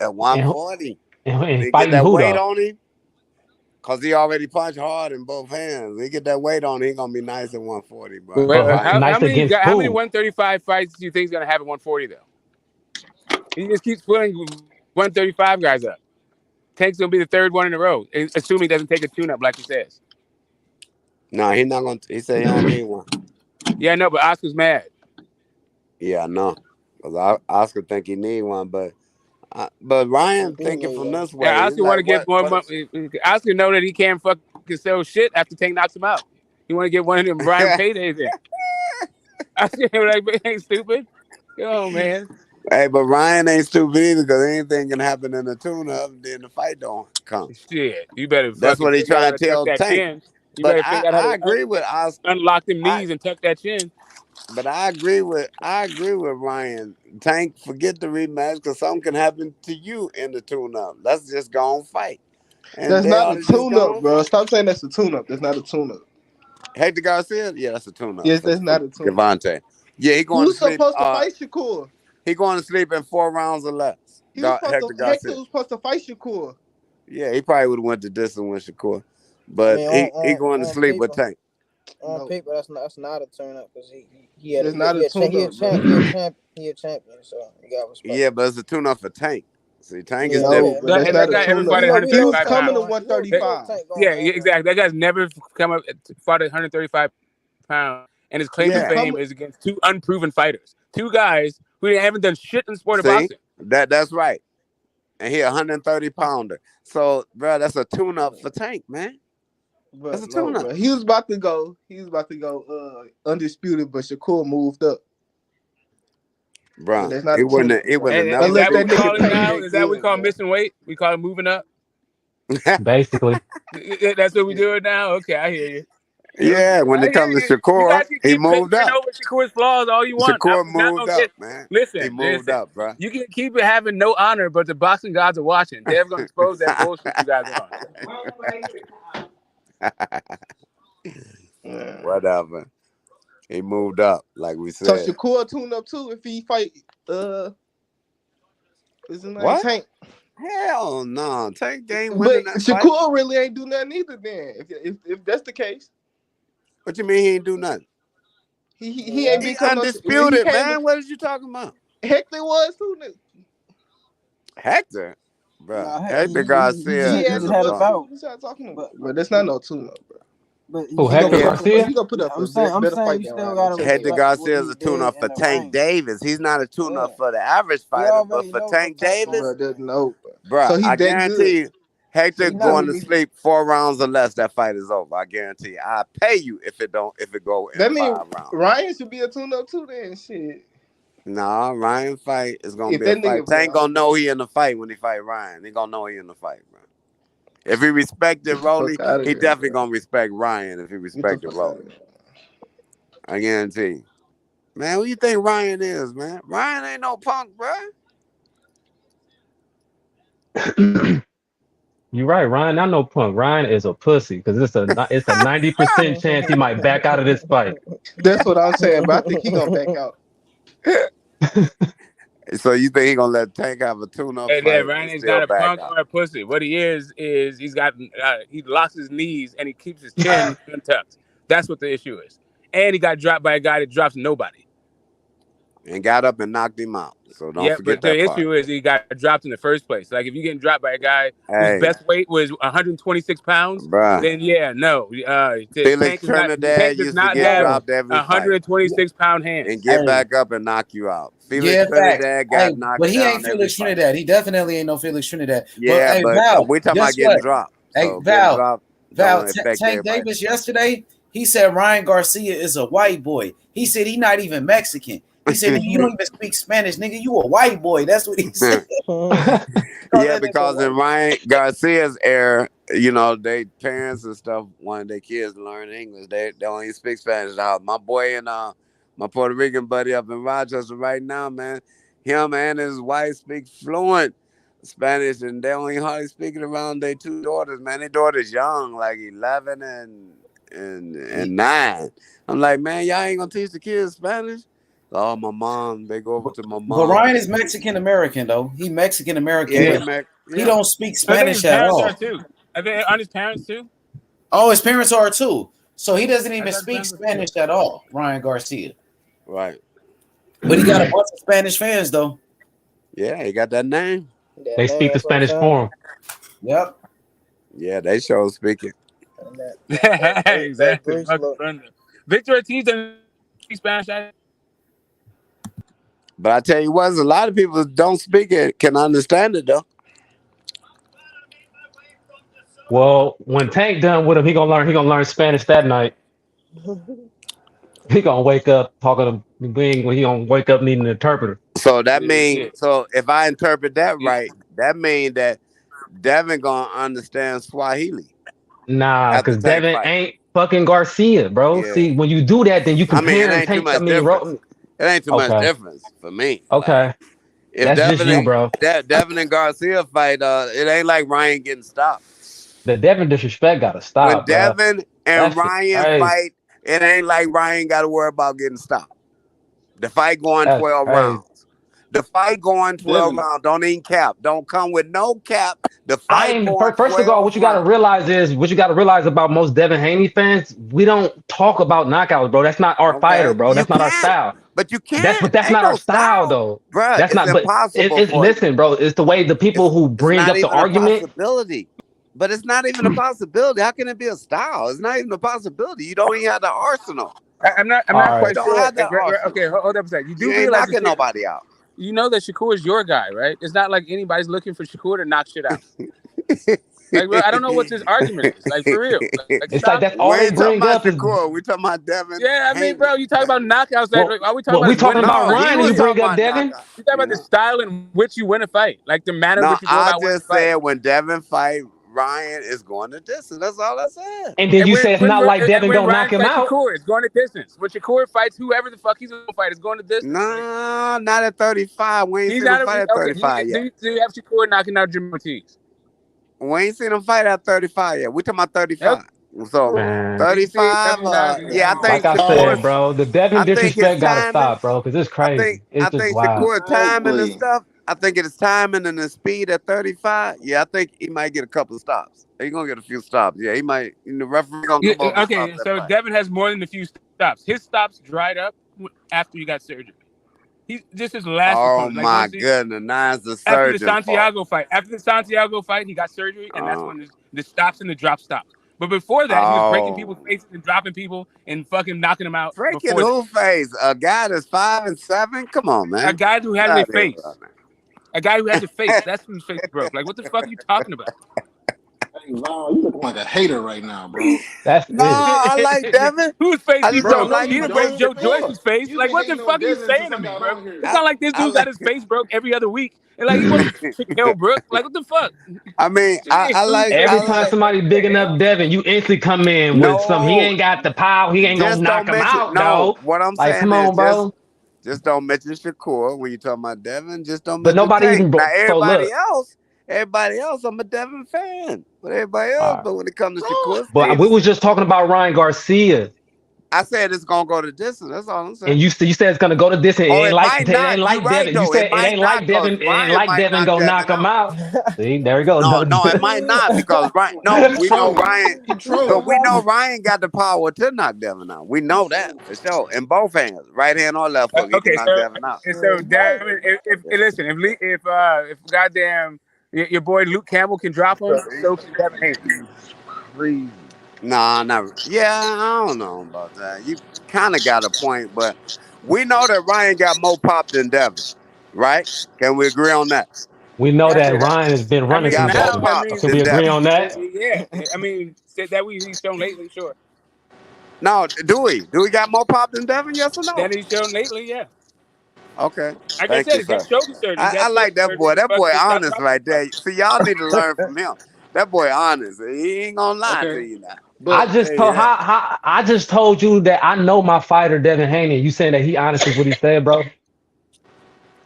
B: At 140.
R: And
B: They
R: fighting
B: get that
R: who
B: weight
R: though?
B: on him. Cause he already punched hard in both hands. He get that weight on, he gonna be nice at 140, bro.
U: How many
R: against who?
U: 135 fights do you think he's gonna have at 140 though? He just keeps putting 135 guys up. Tank's gonna be the third one in a row, assuming he doesn't take a tune-up like he says.
B: No, he not gonna. He said he don't need one.
U: Yeah, I know, but Oscar's mad.
B: Yeah, I know. Cause Oscar think he need one, but Ryan thinking from this way.
U: Yeah,
B: He's
U: Oscar want to
B: like,
U: get more money. Oscar know that he can't fucking sell shit after Tank knocks him out. He want to get one of them Brian paydays in. Oscar like, but ain't stupid. Come on, man.
B: Hey, but Ryan ain't stupid either because anything can happen in the tune-up and then the fight don't come.
U: Shit, you better
B: That's
U: fucking
B: what he
U: figure out how
B: trying
U: to
B: to
U: tuck
B: tell
U: that
B: Tank.
U: chin. You
B: But
U: better figure out how
B: I
U: to
B: agree with Oscar.
U: unlock them knees and tuck that chin.
B: But I agree with Ryan. Tank, forget the rematch because something can happen to you in the tune-up. Let's just go on fight. And
Q: That's
B: they
Q: not
B: ought
Q: a
B: to just go
Q: tune-up,
B: on
Q: bro.
B: fight.
Q: Stop saying that's a tune-up. That's not a tune-up.
B: Hector Garcia? Yeah, that's a tune-up.
Q: Yes,
B: for
Q: that's not a tune-up.
B: Gervonta. Yeah, he going
Q: Who's
B: to sleep.
Q: supposed to fight Shakur?
B: He going to sleep in 4 rounds or less.
Q: Hector was supposed to fight Shakur.
B: Yeah, he probably would have went the distance with Shakur. But he going to sleep with Tank.
S: On paper, that's not a turn up because he a champion, so you got respect.
B: Yeah, but it's a tune-up for Tank. See, Tank is
Q: No,
B: different.
Q: but that's not a tune-up. He was coming to
U: 135.
Q: 135.
U: Yeah, exactly. That guy's never come up fought at 135 pounds, and his claim to fame is against 2 unproven fighters, 2 guys who haven't done shit in the sport of boxing.
B: That's right. And he 130 pounder. So, bro, that's a tune-up for Tank, man. That's a
V: no,
B: tune-up.
V: bro. He was about to go undisputed, but Shakur moved up.
B: Bro,
V: That's not
B: it
V: a
B: wouldn't.
V: tune-up.
B: It would have
U: And
B: never
U: is that what
B: moved
U: we
B: up.
U: call it now? Is that what we call missing weight? We call it moving up.
R: Basically.
U: That's what we do it now. Okay, I hear you.
B: Yeah, when
U: I
B: it
U: hear
B: comes to
U: you. You
B: Shakur,
U: guys can
B: he
U: keep
B: moved
U: painting
B: up.
U: over Shakur's flaws all you want.
B: Shakur
U: I'm not
B: moved
U: gonna
B: up,
U: get.
B: man.
U: Listen,
B: He moved up, bro.
U: You can keep it having no honor, but the boxing gods are watching. They're gonna expose that bullshit you guys are on.
B: Whatever. He moved up, like we
V: So
B: said.
V: Shakur tune up too if he fight is his name
B: What?
V: Tank?
B: Hell no. Tank ain't
V: But
B: winning that fight.
V: Shakur really ain't do nothing either then. If that's the case.
B: What you mean he ain't do nothing?
V: He ain't
B: He
V: become
B: undisputed, man. What is you talking about?
V: Hector was too.
B: Hector? Bro,
S: Nah,
B: Hector Garcia
S: he
B: is
S: just
B: a
S: had a
B: bum.
S: bout.
V: What y'all talking about? But that's not no tune-up, bro.
S: But
R: Who, Hector Garcia?
V: He gonna put up
S: I'm saying
V: fight
S: you
V: than
S: still
V: Ryan.
S: gotta
B: Hector
S: respect
B: Garcia
S: what
B: is
S: he
B: a tune-up
S: did
B: for
S: in the
B: Tank
S: ring.
B: Davis. He's not a tune-up for the average
S: We
B: fighter, but
S: already
B: for
S: know
B: Tank
S: what Tank
B: Davis,
V: Bro, no, bro.
B: bro,
V: So he
B: I
V: that
B: guarantee you, Hector
V: So
B: going to sleep 4 rounds or less, that fight is over. I guarantee you. I pay you if it go in
V: That mean
B: 5 rounds.
V: Ryan should be a tune-up too then. Shit.
B: Nah, Ryan fight is gonna
V: If
B: be a
V: that
B: fight.
V: nigga,
B: Tank gonna know he in the fight when he fight Ryan. He gonna know he in the fight, bro. If he respected Rolly, he definitely gonna respect Ryan if he respected Rolly. I guarantee you. Man, who you think Ryan is, man? Ryan ain't no punk, bro.
R: You're right, Ryan. Not no punk. Ryan is a pussy because it's a 90% chance he might back out of this fight.
V: That's what I'm saying, but I think he gonna back out.
B: So you think he gonna let Tank have a tune-up
U: And
B: fight
U: then
B: and
U: Ryan is
B: still
U: not a
B: back
U: punk
B: out?
U: or a pussy. What he is he's got he locks his knees and he keeps his chin untucked. That's what the issue is. And he got dropped by a guy that drops nobody.
B: And got up and knocked him out. So don't
U: Yeah,
B: forget
U: but the
B: that part.
U: issue is he got dropped in the first place. Like if you're getting dropped by a guy whose
B: Hey.
U: best weight was 126 pounds,
B: Bruh.
U: then yeah, no.
B: Felix
U: Tank
B: Trinidad
U: does
B: used to
U: not
B: get
U: have
B: dropped every
U: 126 pound hands.
B: and get back up and knock you out. Felix
I: Yeah,
B: Trinidad
I: facts.
B: got
I: Hey,
B: knocked
I: but he
B: down
I: ain't
B: every
I: Felix
B: fight.
I: Trinidad. He definitely ain't no Felix Trinidad.
B: Yeah,
I: hey,
B: but
I: Val,
B: we're talking about
I: guess
B: getting
I: what?
B: dropped.
I: Hey,
B: So getting
I: Val,
B: dropped
I: Val,
B: don't affect
I: Tank
B: everybody.
I: Davis yesterday, he said Ryan Garcia is a white boy. He said he's not even Mexican. He said, nigga, you don't even speak Spanish, nigga. You a white boy. That's what he said.
B: Yeah, because in Ryan Garcia's era, you know, they parents and stuff wanted their kids to learn English. They don't even speak Spanish. My boy and my Puerto Rican buddy up in Rochester right now, man, him and his wife speak fluent Spanish, and they only hardly speak it around their 2 daughters, man. Their daughter's young, like 11 and 9. I'm like, man, y'all ain't gonna teach the kids Spanish? Oh, my mom. They go over to my mom.
I: But Ryan is Mexican American though. He Mexican American.
B: Yeah,
I: He don't speak
U: I think his
I: Spanish at
U: parents
I: all.
U: are too. I think aren't his parents too?
I: Oh, his parents are too. So he doesn't even
U: thought
I: speak
U: his parents were
I: Spanish at all, Ryan Garcia.
B: Right.
I: But he got a bunch of Spanish fans though.
B: Yeah, he got that name.
R: They speak the Spanish for him.
I: Yep.
B: Yeah, they show speaking.
U: Exactly. Victor Ortiz doesn't speak Spanish.
B: But I tell you what, a lot of people don't speak it, can understand it though.
R: Well, when Tank done with him, he gonna learn Spanish that night. He gonna wake up talking to being when he gonna wake up needing an interpreter.
B: So that means, so if I interpret that right, that means that Devin gonna understand Swahili.
R: Nah,
B: After
R: because
B: Tank
R: Devin
B: fight.
R: ain't fucking Garcia, bro.
B: Yeah.
R: See, when you do that, then you
B: I mean,
R: compare
B: it
R: and
B: ain't too
R: Tank.
B: much difference. It ain't too much difference for me.
R: Okay.
B: Like, if
R: That's
B: Devin
R: just you, bro.
B: Devin and Garcia fight, it ain't like Ryan getting stopped.
R: The Devin disrespect gotta stop.
B: When Devin and
R: That shit
B: Ryan
R: crazy.
B: fight, it ain't like Ryan got to worry about getting stopped. The fight going
R: That's
B: 12
R: crazy.
B: rounds. The fight going 12 rounds. Don't even cap. Don't come with no cap. The fight going
R: First of all, what you gotta realize is about most Devin Haney fans. We don't talk about knockouts, bro. That's not our fighter, bro. That's not our style.
B: But you can't.
R: That's not our style, though.
B: Bruh,
R: That's
B: it's
R: not. But
B: impossible
R: it's
B: for
R: listen, bro. It's the way the people who bring
B: not
R: up the
B: even a
R: argument.
B: possibility. But it's not even a possibility. How can it be a style? It's not even a possibility. You don't even have the arsenal.
U: I'm not quite sure. Okay, hold up a second. You
B: ain't
U: realize
B: knocking nobody out.
U: You know that Shakur is your guy, right? It's not like anybody's looking for Shakur to knock shit out. Like, bro, I don't know what this argument is. Like, for real. Like
R: It's like that's all
B: We
R: they
B: ain't talking
R: bring
B: about
R: up is.
B: Shakur. We talking about Devin.
U: Yeah, I mean, bro, you talk about knockouts.
R: Well,
U: Are we talking
R: we
U: about
R: talking
U: winning?
R: about
B: No, he
R: Ryan and
B: was
R: you bring
B: talking
R: up
B: about
R: Devin.
B: knockout.
U: You talk about the style in which you win a fight, like the manner in
B: No,
U: which you go
B: I
U: about winning a
B: just
U: fight.
B: said when Devin fight, Ryan is going the distance. That's all I said.
R: And then you say it's not like Devin
U: when
R: don't
U: Ryan
R: knock him
U: fights
R: out.
U: Shakur, it's going the distance. When Shakur fights whoever the fuck he's going to fight, it's going the distance.
B: No, not at 35. We ain't
U: He's
B: seen him
U: not
B: fight at
U: okay.
B: 35 yet.
U: Do you have Shakur knocking out Jamaine Ortiz?
B: We ain't seen him fight at 35 yet. We talking about 35. So
R: Man.
B: 35, yeah, I think
R: Like I said, bro, the Devin
B: I think his
R: disrespect gotta
B: timing.
R: stop, bro, because it's crazy.
B: I
R: It's just
B: think
R: wild.
B: Shakur timing and
V: Exactly.
B: stuff. I think it's timing and the speed at 35. Yeah, I think he might get a couple of stops. He gonna get a few stops. Yeah, he might. The referee gonna give up.
U: Okay, so Devin has more than a few stops. His stops dried up after he got surgery. This is last
B: Oh
U: opponent.
B: my goodness, now it's the surgeon
U: after the Santiago fight. After the Santiago fight, he got surgery, and that's when the stops and the drop stops. But before that, he was breaking people's faces and dropping people and fucking knocking them out.
B: Breaking who face? A guy that's 5 and 7? Come on, man.
U: A guy who had
B: Get
U: a
B: out of here,
U: face.
B: bro, man.
U: A guy who has a face. That's whose face broke. Like, what the fuck are you talking about?
Q: Hey, Lon, you look like a hater right now, bro.
R: That's
B: No, I like Devin.
U: Whose face
B: I
U: he
B: just don't
U: broke?
B: like
U: He
B: him.
U: didn't break Joe Joyce's face.
Q: You
U: Like,
Q: been
U: what the
Q: hating
U: fuck
Q: on
U: are you
Q: Devin
U: saying
Q: since
U: to
Q: I
U: me,
Q: got
U: bro?
Q: on here.
U: It's not like this dude got his face broke every other week. And like, he wasn't Shaquille Brooks. Like, what the fuck?
B: I mean, I like
R: Every time somebody big enough Devin, you instantly come in with some. He ain't got the power. He ain't gonna
B: just
R: knock
B: don't
R: him
B: mention.
R: out,
B: No,
R: though.
B: what I'm
R: Like,
B: saying
R: come
B: is
R: on, bro.
B: just don't mention Shakur when you talking about Devin. Just don't
R: But
B: mention
R: nobody
B: Tank.
R: even
B: Now
R: so look.
B: everybody else, I'm a Devin fan. But everybody else, but when it comes to Shakur
R: But we
B: Stevenson,
R: was just talking about Ryan Garcia,
B: I said it's gonna go the distance. That's all I'm saying.
R: and you said it's gonna go to this. It
B: Oh,
R: ain't
B: it
R: like
B: might
R: it ain't
B: not.
R: like
B: You're right
R: Devin. You
B: though. It
R: said it
B: might
R: ain't
B: not
R: like Devin.
B: because
R: It ain't
B: Ryan
R: like
B: might
R: Devin
B: knock
R: gonna
B: Devin
R: knock him
B: out.
R: out. See, there we go.
B: No, it might not because we know Ryan. Because we know Ryan got the power to knock Devin out. We know that for sure. In both hands, right hand or left hook, he can
U: Okay,
B: knock Devin out.
U: so Devin, if goddamn your boy Luke Campbell can drop him, so can Devin Haney.
B: Nah, not. Yeah, I don't know about that. You kind of got a point, but we know that Ryan got more pop than Devin, right? Can we agree on that?
R: We know that Ryan has been running some
B: Got more
R: Devin.
B: pop
R: Can we
B: than
R: agree
B: Devin.
R: on that?
U: Yeah, I mean that he's shown lately, sure.
B: No, do we got more pop than Devin? Yes or no?
U: That he's shown lately, yeah.
B: Okay.
U: Like I
B: Thank
U: said,
B: you,
U: he got
B: sir.
U: shoulder surgery.
B: I like that boy. That boy honest right there. See, y'all need to learn from him. That boy honest. He ain't gonna lie to you now.
R: I just told you that I know my fighter Devin Haney. You saying that he honest is what he said, bro?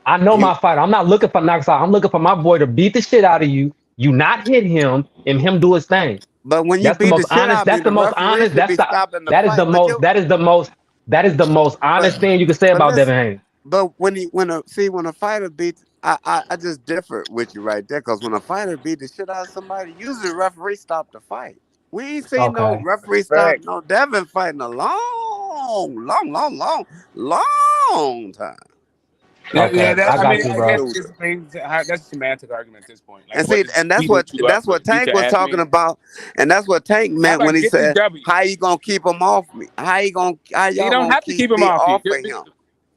R: I know my fighter. I'm not looking for knocks out. I'm looking for my boy to beat the shit out of you. You not hit him and him do his thing.
B: But when you
R: That's the
B: beat the
R: most
B: shit
R: honest.
B: out of me,
R: That's the
B: the
R: most
B: referee
R: honest.
B: should be stopping the
R: That is
B: fight.
R: the most. That is the most honest thing you can say about
B: listen,
R: Devin Haney.
B: But when a fighter beats, I just differ with you right there because when a fighter beat the shit out of somebody, usually the referee stop the fight. We ain't seen no referee stop no Devin fighting a long time.
R: Okay, I got you, bro.
U: That's a semantic argument at this point. Like,
B: And see, and that's what Tank was talking about, and that's what Tank meant when he said, "How you gonna keep him off me? How y'all gonna keep me off of him?"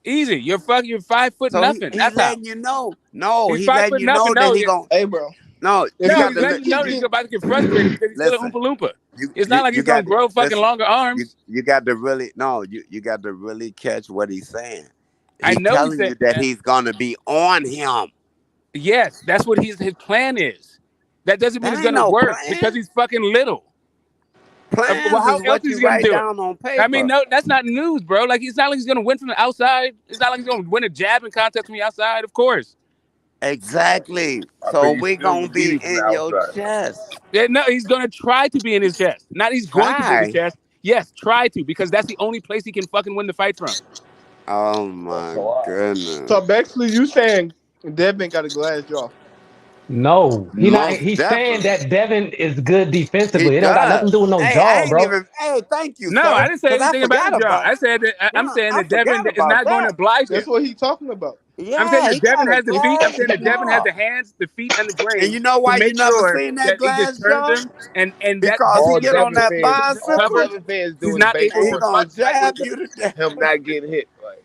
U: Easy. You're 5 foot
B: So
U: nothing.
B: He's
U: That's
B: letting
U: how.
B: you know. No,
U: He's
B: he's
U: 5
B: letting
U: foot
B: you
U: nothing.
B: know that he gonna.
V: Hey, bro.
B: No,
U: he's letting you know that he's about to get frustrated because he's still an Oompa Loompa. It's not like he's gonna grow fucking longer arms.
B: You got to really you got to really catch what he's saying.
U: I
B: He's
U: know
B: telling you that he's gonna be on him.
U: Yes, that's what his plan is. That doesn't mean
B: That
U: it's
B: ain't
U: gonna
B: no
U: work
B: plan.
U: because he's fucking little.
B: Plans
U: Well, how
B: is
U: else
B: what
U: is
B: you
U: he gonna
B: write
U: do
B: down
U: it?
B: on paper.
U: I mean, no, that's not news, bro. Like, it's not like he's gonna win from the outside. It's not like he's gonna win a jabbing contest from the outside. Of course.
B: Exactly. So we gonna be in your chest.
U: Yeah, no, he's gonna try to be in his chest. Not he's going to be in his chest. Yes, try to, because that's the only place he can fucking win the fight from.
B: Oh my goodness.
V: So basically, you saying Devin got a glass jaw?
R: No,
B: Most
R: he's saying
B: definitely.
R: that Devin is good defensively.
B: He
R: It don't got nothing
B: does.
R: to do with no
B: Hey,
R: jaw, bro.
B: Hey, thank you,
U: No,
B: sir.
U: I didn't say
B: 'Cause I
U: anything about
B: forgot
U: the jaw.
B: about
U: I said that I'm saying
B: I
U: that Devin
B: forgot
U: is
B: about
U: not going to
B: that.
U: oblige him.
V: That's what he's talking about.
U: I'm saying
B: Yeah,
U: that
B: he
U: Devin
B: got a
U: has the feet. I'm
B: glass
U: saying that Devin has
B: jaw.
U: the hands, the feet, and the brain
B: And you know
U: to
B: why you
U: make
B: never
U: sure
B: seen that
U: that he
B: glass
U: just turns
B: jaw?
U: him and that
B: Because he
V: All
B: get on
V: Devin
B: that
V: fans, all
B: bicycle.
V: Devin fans
U: he's
V: doing
U: not
V: is
U: able
B: He
U: to
B: gonna
U: fight with
B: jab you to death.
V: him not getting hit. Like,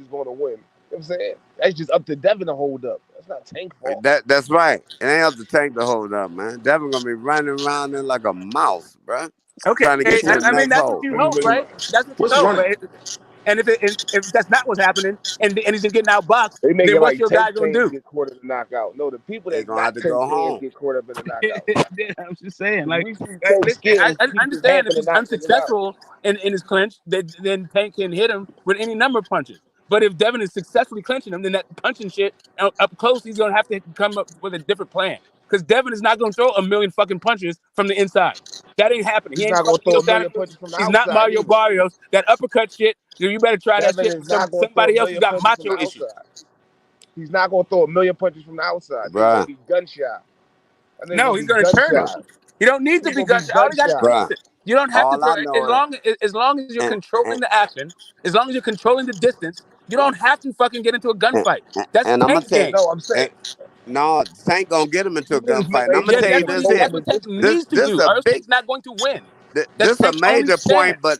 D: he's going to win. You know what I'm saying? That's just up to Devin to hold up. That's not Tank fault.
B: That's right. It ain't up to Tank to hold up, man. Devin gonna be running around there like a mouse, bro.
U: Okay,
B: Trying to get to the
U: I mean
B: next
U: that's what
B: hole.
U: you hope, right? That's what you hope. But and if that's not what's happening, and he's just getting outboxed,
D: They make
U: then
D: it
U: what's
D: like
U: your
D: Tank
U: guy gonna
D: fans
U: do?
D: get caught in the knockout. No, the people
B: They
D: that's
B: gonna have
D: not
B: to
D: Tank
B: go
D: fans
B: home.
D: get caught up in the knockout.
U: I'm just saying, like,
D: We see Tank
U: listen,
D: scared
U: I
D: and keep his
U: understand if
D: happen and
U: he's
D: knock niggas out.
U: unsuccessful in his clinch, then Tank can hit him with any number of punches. But if Devin is successfully clinching him, then that punching shit up close, he's gonna have to come up with a different plan. Because Devin is not gonna throw a million fucking punches from the inside. That ain't happening. He
D: He's
U: ain't
D: not gonna
U: fucking
D: throw a
U: Santa
D: million
U: Cruz.
D: punches from the
U: He's not
D: outside
U: Mario
D: either.
U: Barrios. That uppercut shit, you better try that
D: Devin
U: shit
D: is
U: with
D: not gonna throw a
U: somebody else who
D: million
U: got
D: punches from
U: macho
D: the
U: issues.
D: outside. He's not gonna throw a million punches from the outside. He's gonna
B: Bruh.
D: be gun shy. That nigga
U: No,
D: gonna
U: he's
D: be
U: gonna
D: gun
U: turn him.
D: shy.
U: You don't need to
D: He's
U: be
D: gonna be
U: gun. All
D: gun
U: you gotta
D: shy.
U: do,
B: Bruh.
U: listen. You don't have to
B: All
U: throw
B: I know
U: as long as you're
B: is
U: controlling the action, as long as you're controlling the distance. You don't have to fucking get into a gunfight. That's
B: and I'm gonna
U: Tank's
B: tell you,
U: game.
D: No, I'm saying
B: no, Tank gonna get him into a
D: you niggas
B: gunfight.
D: make
B: And I'm gonna
D: April
B: tell
U: That's
B: you
D: May
U: what
B: this
U: he.
B: here.
U: That's
D: October
U: what Tank
D: difficult.
B: This
U: needs to
B: this
U: do,
B: a
U: or else
B: big
U: Tank's not going to win. That's
B: this a
U: Tank's only
B: major point,
U: chance.
B: but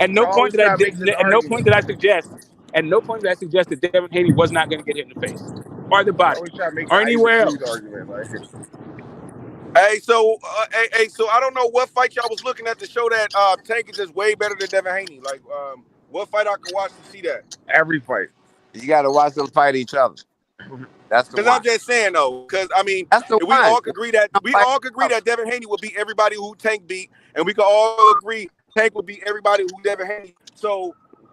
U: at no point
D: always
U: did I
D: try to make this
U: at no
D: argument.
U: point did I suggest that Devin Haney was not going to get hit in the face or the
D: I
U: body
D: always try to make the
U: or
D: Isaac
U: anywhere
D: Cruz
U: else.
D: argument. Like,
O: Hey, so I don't know what fight y'all was looking at to show that Tank is just way better than Devin Haney. Like, what fight I could watch to see that?
D: every fight.
J: You got to watch them fight each other. That's the
O: Because I'm
J: one.
O: just saying though, because I mean,
J: That's the
O: if we
J: one.
O: all could agree that Devin Haney would beat everybody who Tank beat, and we could all agree Tank would beat everybody who Devin Haney. So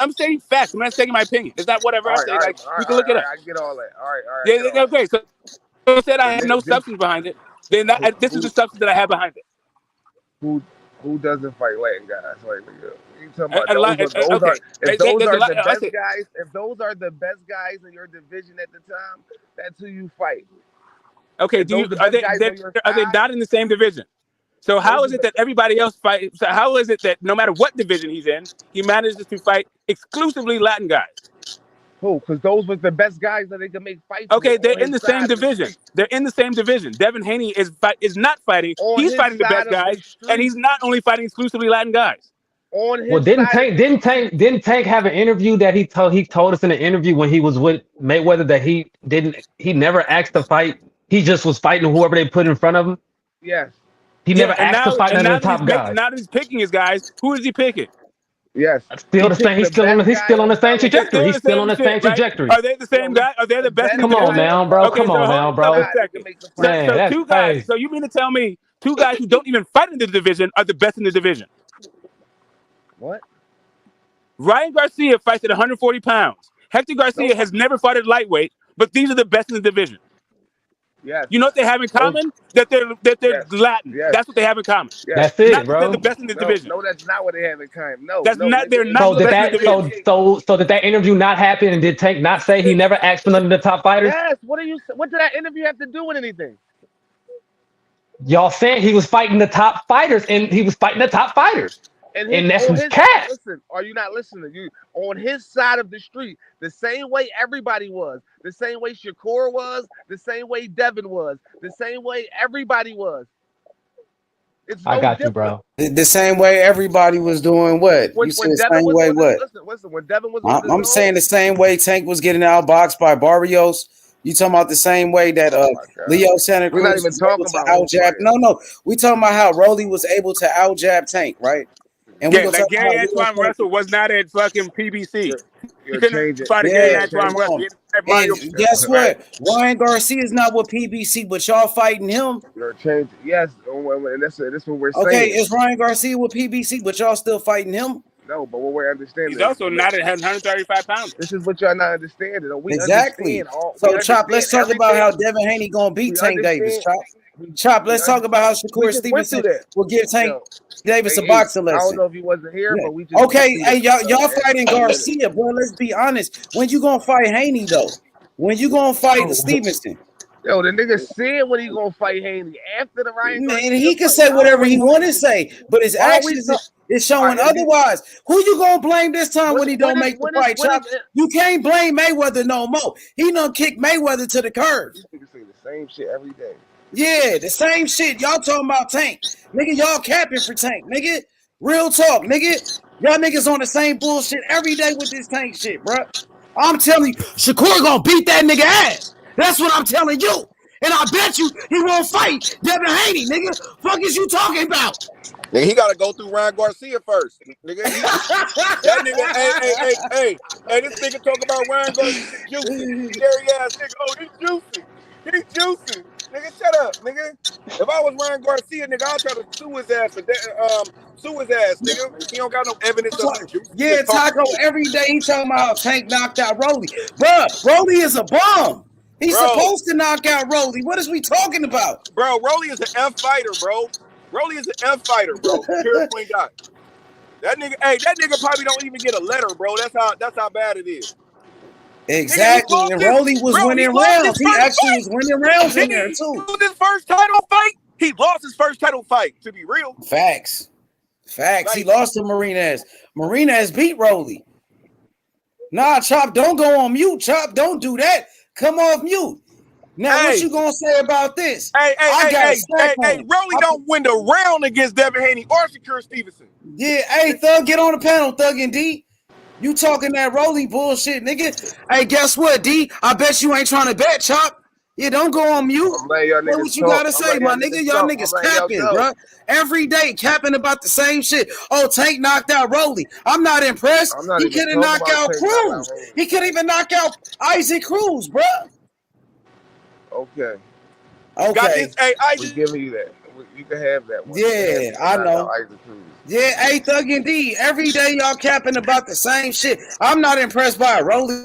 U: I'm saying facts. I'm not saying my opinion. It's not whatever I'm saying. Like we can look it up.
D: I get all that. All right.
U: Yeah, okay. So said I had no substance behind it. Then this is the substance that I have behind it.
D: Who doesn't fight Latin guys? Like, you talking about
U: There's
D: the best guys? If those are the best guys in your division at the time, that's who you fight.
U: Okay, are they not in the same division? So how is it that everybody else fight? So how is it that no matter what division he's in, he manages to fight exclusively Latin guys?
D: Who? Because those were the best guys that they could make fights.
U: Okay, they're in the same division. They're in the same division. Devin Haney is not fighting. He's fighting the best guys, and he's not only fighting exclusively Latin guys.
R: Well, didn't Tank have an interview that he told us in an interview when he was with Mayweather that he never asked to fight. He just was fighting whoever they put in front of him.
D: Yes.
R: He never asked to fight none of the top guys.
U: Now that he's picking his guys, who is he picking?
D: Yes.
R: Still the same. He's still on the same trajectory. He's still on the same trajectory.
U: Are they the same guy? Are they the best?
R: Come on now, bro.
U: Okay,
R: Come on now, bro.
U: So two guys. So you mean to tell me two guys who don't even fight in the division are the best in the division?
D: What?
U: Ryan Garcia fights at 140 pounds. Hector Garcia has never fought at lightweight, but these are the best in the division.
D: Yes.
U: You know what they have in common? That they're Latin.
D: Yes.
U: That's what they have in common.
D: Yes.
R: That's it,
U: not
R: bro.
U: They're the best in the division.
D: No, that's not what they have in common. No,
U: that's not. They're not.
R: So did that interview not happen? And did Tank not say he never asked for none of the top fighters?
D: Yes. What did that interview have to do with anything?
R: Y'all saying he was fighting the top fighters, and he was fighting the top fighters. And that's his cat.
D: Listen, are you not listening? You on his side of the street, the same way everybody was, the same way Shakur was, the same way Devin was, the same way everybody was. It's no
R: I got
D: different.
R: you, bro.
I: The same way everybody was doing what? You said the same way what?
D: Listen, when Devin was
I: I'm saying the same way Tank was getting outboxed by Barrios. You talking about the same way that Leo Santa Cruz
D: We're not even talking about
I: out jab? No. We talking about how Rolly was able to out jab Tank, right? And
U: yeah, like Gary Antoine Russell was not at fucking PBC.
D: He couldn't
U: fight Gary Antoine Russell.
I: And guess what? Ryan Garcia is not with PBC, but y'all fighting him.
D: You're changing. Yes, and that's what we're saying.
I: Okay, is Ryan Garcia with PBC, but y'all still fighting him?
D: No, but what we're understanding.
U: He's also not at 135 pounds.
D: This is what y'all not understanding.
I: Exactly. Chop, let's talk about how Devin Haney gonna beat Tank Davis. Chop, let's talk about how Shakur Stevenson will give Tank Davis a boxing lesson.
D: I don't know if he wasn't here, but we just
I: hey, y'all fighting Garcia, bro. Let's be honest. When you gonna fight Haney though? When you gonna fight Stevenson?
D: Yo, the nigga said when he gonna fight Haney after the Ryan.
I: Man, he can say whatever he want to say, but his actions is showing otherwise. Who you gonna blame this time when he don't make the fight? Chop, you can't blame Mayweather no more. He done kick Mayweather to the curb.
D: You say the same shit every day.
I: Yeah, the same shit. Y'all talking about Tank. Nigga, y'all capping for Tank. Nigga, real talk, nigga. Y'all niggas on the same bullshit every day with this Tank shit, bro. I'm telling you, Shakur gonna beat that nigga ass. That's what I'm telling you. And I bet you he won't fight Devin Haney, nigga. Fuck is you talking about?
O: Nigga, he gotta go through Ryan Garcia first. Nigga, that nigga, hey, this nigga talk about Ryan Garcia juicy. Scary ass nigga. Oh, he's juicy. He's juicy. Nigga, shut up, nigga. If I was Ryan Garcia, nigga, I'll try to sue his ass for nigga. He don't got no evidence of it.
I: Yeah, Taco, every day he talking about how Tank knocked out Rolly. Bruh, Rolly is a bum. He's supposed to knock out Rolly. What is we talking about?
O: Bro, Rolly is an F fighter, bro. Rolly is an F fighter, bro. Pure point guy. That nigga probably don't even get a letter, bro. That's how bad it is.
I: Exactly.
O: Nigga,
I: and Rolly was winning rounds. He actually was winning rounds in there too.
O: He lost his first title fight. He lost his first title fight, to be real.
I: Facts. He lost to Marinez. Marinez beat Rolly. Nah, Chop, don't go on mute. Chop, don't do that. Come off mute. Now, what you gonna say about this?
O: Hey, Rolly don't win the round against Devin Haney or Shakur Stevenson.
I: Yeah, hey, Thug, get on the panel, Thug and D. You talking that Rolly bullshit, nigga. Hey, guess what, D? I bet you ain't trying to bet, Chop. Yeah, don't go on mute. What you gotta say, my nigga? Y'all niggas capping, bro. Every day capping about the same shit. Oh, Tank knocked out Rolly. I'm not impressed. He couldn't knock out Cruz. He couldn't even knock out Isaac Cruz, bro.
D: Okay.
O: Hey,
D: we're giving you that. You can have that one.
I: Yeah, I know. Yeah, hey, Thug and D. Every day y'all capping about the same shit. I'm not impressed by Rolly.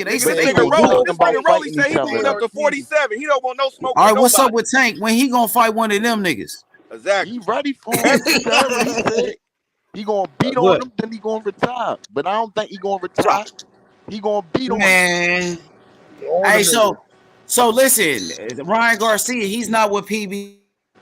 I: nigga. They
O: Nigga,
I: said
O: this
I: they
O: nigga
I: gonna do
O: Rolly,
I: it.
O: this nigga Rolly say he moving up to 47. He don't want no smoke
I: All
O: with
I: right, what's up
O: nobody.
I: with Tank? When he gonna fight one of them niggas?
O: Exactly.
L: He ready for him. He said he said he gonna beat on
I: What?
L: him, then he gonna retire. But I don't think he gonna retire. He gonna beat on him.
I: Man. Hey, so listen, Ryan Garcia, he's not with PB.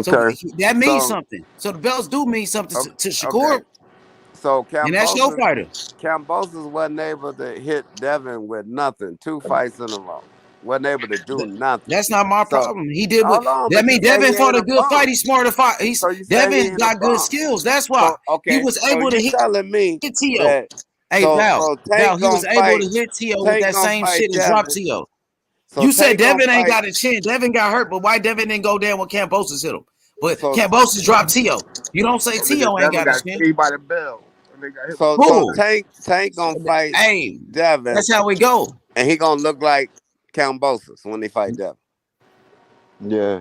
I: So
B: Okay.
I: that means
B: So
I: something. So the belts do mean something to
B: okay.
I: Shakur,
B: So
I: and that's your fighter.
B: Kambosos wasn't able to hit Devin with nothing. 2 fights in a row. Wasn't able to do nothing.
I: That's not my
B: So
I: problem. He did what
B: hold on,
I: that
B: but you
I: mean.
B: say
I: Devin
B: he
I: fought
B: ain't
I: a
B: a
I: good fight.
B: bum.
I: He's smart to fight.
B: So you say he
I: Devin's
B: ain't a
I: got good
B: bum.
I: skills. That's why
B: So
I: he
B: okay.
I: was
B: So
I: able to
B: you
I: hit
B: telling me
I: Tio.
B: that
I: Hey Val,
B: Tank
I: he was
B: gonna
I: able to
B: fight
I: hit Tio with
B: Tank
I: that
B: gonna
I: same
B: fight
I: shit and drop
B: Devin.
I: Tio.
B: So
I: You said
B: Tank gonna
I: Devin ain't
B: fight.
I: got a chin. Devin got hurt, but why Devin didn't go down when Kambosos hit him? But
B: So
I: Kambosos dropped Tio. You don't say Tio ain't
D: Devin
I: got a
D: got
I: chin.
D: keyed by the bell.
B: So Tank gonna fight
I: Hey,
B: Devin.
I: that's how we go.
B: And he gonna look like Kambosos when he fight Devin.
L: Yeah.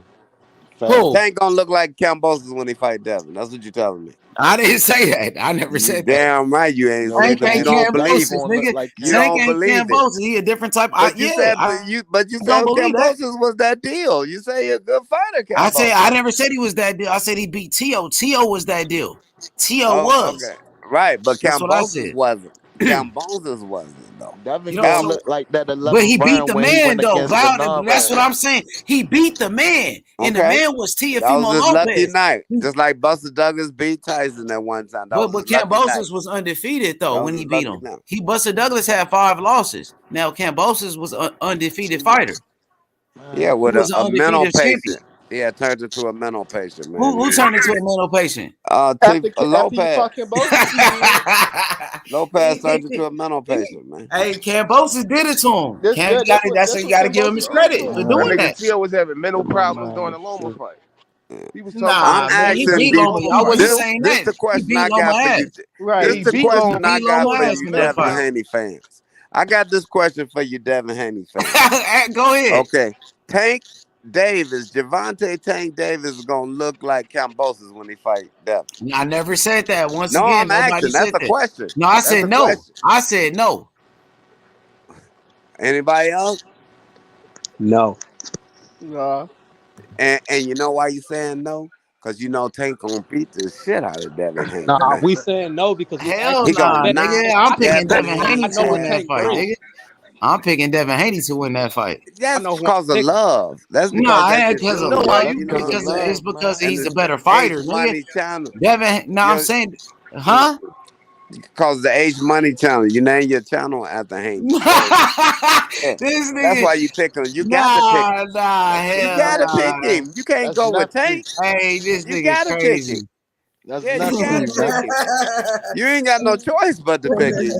I: Who?
B: Tank gonna look like Kambosos when he fight Devin. That's what you're telling me.
I: I didn't say that. I never said that.
B: Damn right you ain't
I: Tank
B: said that. You
I: ain't
B: don't believe
I: Kambosos,
B: it.
I: nigga.
B: Like you
I: Tank
B: don't
I: ain't
B: believe it.
I: Kambosos. He a different type.
B: But you said Kambosos was that deal. You say you're a good fighter, Kambosos.
I: I say I never said he was that deal. I said he beat T.O. T.O. was that deal. T.O. was.
B: Okay. Right, but
I: That's what I
B: Kambosos
I: said.
B: wasn't. Kambosos wasn't though.
L: Devin don't look like that 11
I: But he beat
L: round
I: the
L: when he
I: man
L: went
I: though.
L: against the
I: That's what
L: non-round.
I: I'm saying. He beat the man, and the man was
B: That
I: Teofimo
B: was his lucky
I: Lopez.
B: night. Just like Buster Douglas beat Tyson at one time. That
I: But
B: was his lucky night.
I: Kambosos was undefeated though
B: That
I: when
B: was
I: he
B: his
I: beat
B: lucky
I: him.
B: night.
I: Buster Douglas had 5 losses. Now Kambosos was an undefeated fighter.
B: Yeah, with
I: He was an
B: a mental
I: undefeated champion.
B: patient. Yeah, turned into a mental patient, man.
I: Who turned into a mental patient?
V: After he
B: Lopez.
V: fought Kambosos,
B: Lopez turned into a mental patient, man.
I: Hey, Kambosos did it to him. That's you got to give him his credit for
D: That
I: doing
D: nigga
I: that.
D: Tio was having mental problems during the Loma fight. He was talking
I: Nah,
D: about
I: man, he beat Loma. I wasn't saying
B: this
I: that.
B: the
I: He
B: question
I: beat
B: I
I: Loma
B: got for
I: ass.
B: you.
D: Right,
B: This
D: he
B: the
D: beat
B: question
D: Loma.
B: I got for
I: ass
B: you,
I: in that
B: Devin
I: fight.
B: Haney fans. I got this question for you, Devin Haney fans.
I: Go ahead.
B: Okay. Tank Davis, Gervonta Tank Davis is gonna look like Kambosos when he fight Devin.
I: I never said that. Once
B: No,
I: again,
B: I'm
I: nobody
B: asking.
I: said
B: That's a
I: that.
B: question.
I: No, I
B: That's
I: said
B: a
I: no.
B: question.
I: I said no.
B: Anybody else?
K: No.
V: nah.
B: And you know why you saying no? Because you know Tank gonna beat the shit out of Devin Haney.
A: Nah,
B: Man.
A: we saying no because we
I: Hell
A: actually
B: He gonna
I: nah,
A: expect.
B: knock
I: nigga. I'm picking
B: Devin
I: Devin Haney
A: I
I: to
A: know what
I: win that
A: Tank
I: fight,
A: bring.
I: nigga. I'm picking Devin Haney to win that fight.
B: That's
A: know who
B: because of
A: I'm picking.
B: love. That's because
I: Nah,
B: that's
I: it ain't
B: your
I: because of
B: dude.
I: love.
B: You know what I'm
I: Because
B: saying?
I: it's because
B: And
I: he's a
B: it's
I: better
B: the
I: fighter,
B: H
I: nigga.
B: Money channel.
I: Devin, no, I'm saying, huh?
B: Because the H Money channel. You name your channel after Haney. So, yeah,
I: This
B: that's
I: nigga.
B: why you pick him. You got to pick him. You
I: Hell
B: gotta
I: nah.
B: pick him. You can't
V: That's
B: go with
V: nephew.
B: Tank.
I: Hey, this
B: You
I: nigga
B: gotta pick him.
I: crazy.
V: That's
B: Yeah, you
V: nephew,
B: gotta pick
V: bro.
B: him. You ain't got no choice but to pick him.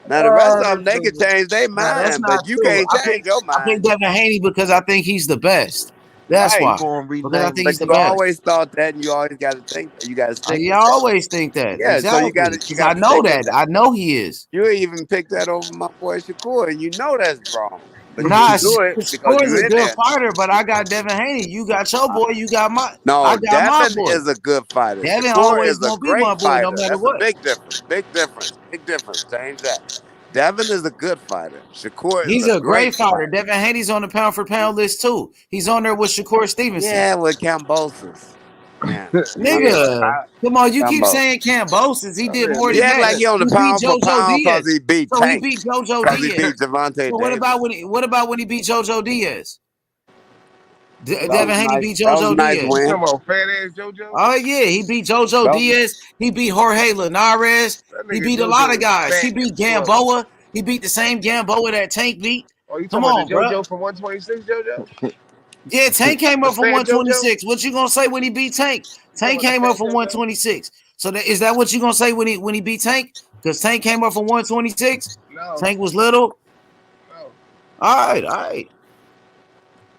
B: Now the rest of them they can change their
I: Nah, that's
B: mind,
I: not
B: but you
I: true.
B: can't change your
I: I pick
B: mind.
I: Devin Haney because I think he's the best. That's
B: Right.
I: why.
L: Gonna
I: Because I
L: rename
I: think
B: But
I: he's the
B: you
I: best.
B: always thought that, and you always got to think. You got to stick
I: You
B: with that.
I: always think that.
B: Yeah. So you
I: Exactly.
B: got
I: Because I
B: to
I: know
B: stick with
I: that.
B: that.
I: I know he is.
B: You even picked that over my boy Shakur, and you know that's wrong. But
I: Nah,
B: you do it because
I: Shakur's
B: you're
I: a
B: in
I: good
B: there.
I: fighter, but I got Devin Haney. You got your boy. You got my. I
B: No,
I: got my
B: Devin
I: boy.
B: is a good fighter.
I: Devin
B: Shakur
I: always
B: is a
I: gonna be my
B: great
I: boy, no
B: fighter.
I: matter
B: That's a
I: what.
B: big difference. Big difference. Big difference. Change that. Devin is a good fighter. Shakur is
I: He's
B: a
I: a great
B: great
I: fighter.
B: fighter.
I: Devin Haney's on the pound for pound list too. He's on there with Shakur Stevenson.
B: Yeah, with Kambosos. Yeah.
I: Nigga, come on, you keep
B: Kambosos.
I: saying Kambosos. He did more
B: You
I: than
B: act
I: that.
B: like he on the
I: He beat
B: pound for
I: JoJo
B: pound because
I: Diaz.
B: he beat
I: So he
B: Tank.
I: beat JoJo
B: Because he
I: Diaz.
B: beat Gervonta
I: So
B: Davis.
I: what about when he beat JoJo Diaz?
B: That
I: Devin
B: was
I: Haney
B: nice.
I: beat
B: That was a
I: JoJo
B: nice
I: Diaz.
B: win.
D: Talking about fat ass JoJo.
I: Oh yeah, he beat JoJo Diaz. He beat Jorge Linares. He beat a lot of guys. He beat Gamboa. He beat the same Gamboa that Tank beat.
D: Oh, you
I: Come
D: talking
I: on,
D: about the
I: bro.
D: JoJo from 126 JoJo?
I: Yeah, Tank came
D: The
I: up from
D: fat JoJo?
I: 126. What you gonna say when he beat Tank? Tank came up from 126. So is that what you gonna say when he beat Tank? Because Tank came up from 126.
D: No.
I: Tank was little.
D: No.
I: All right.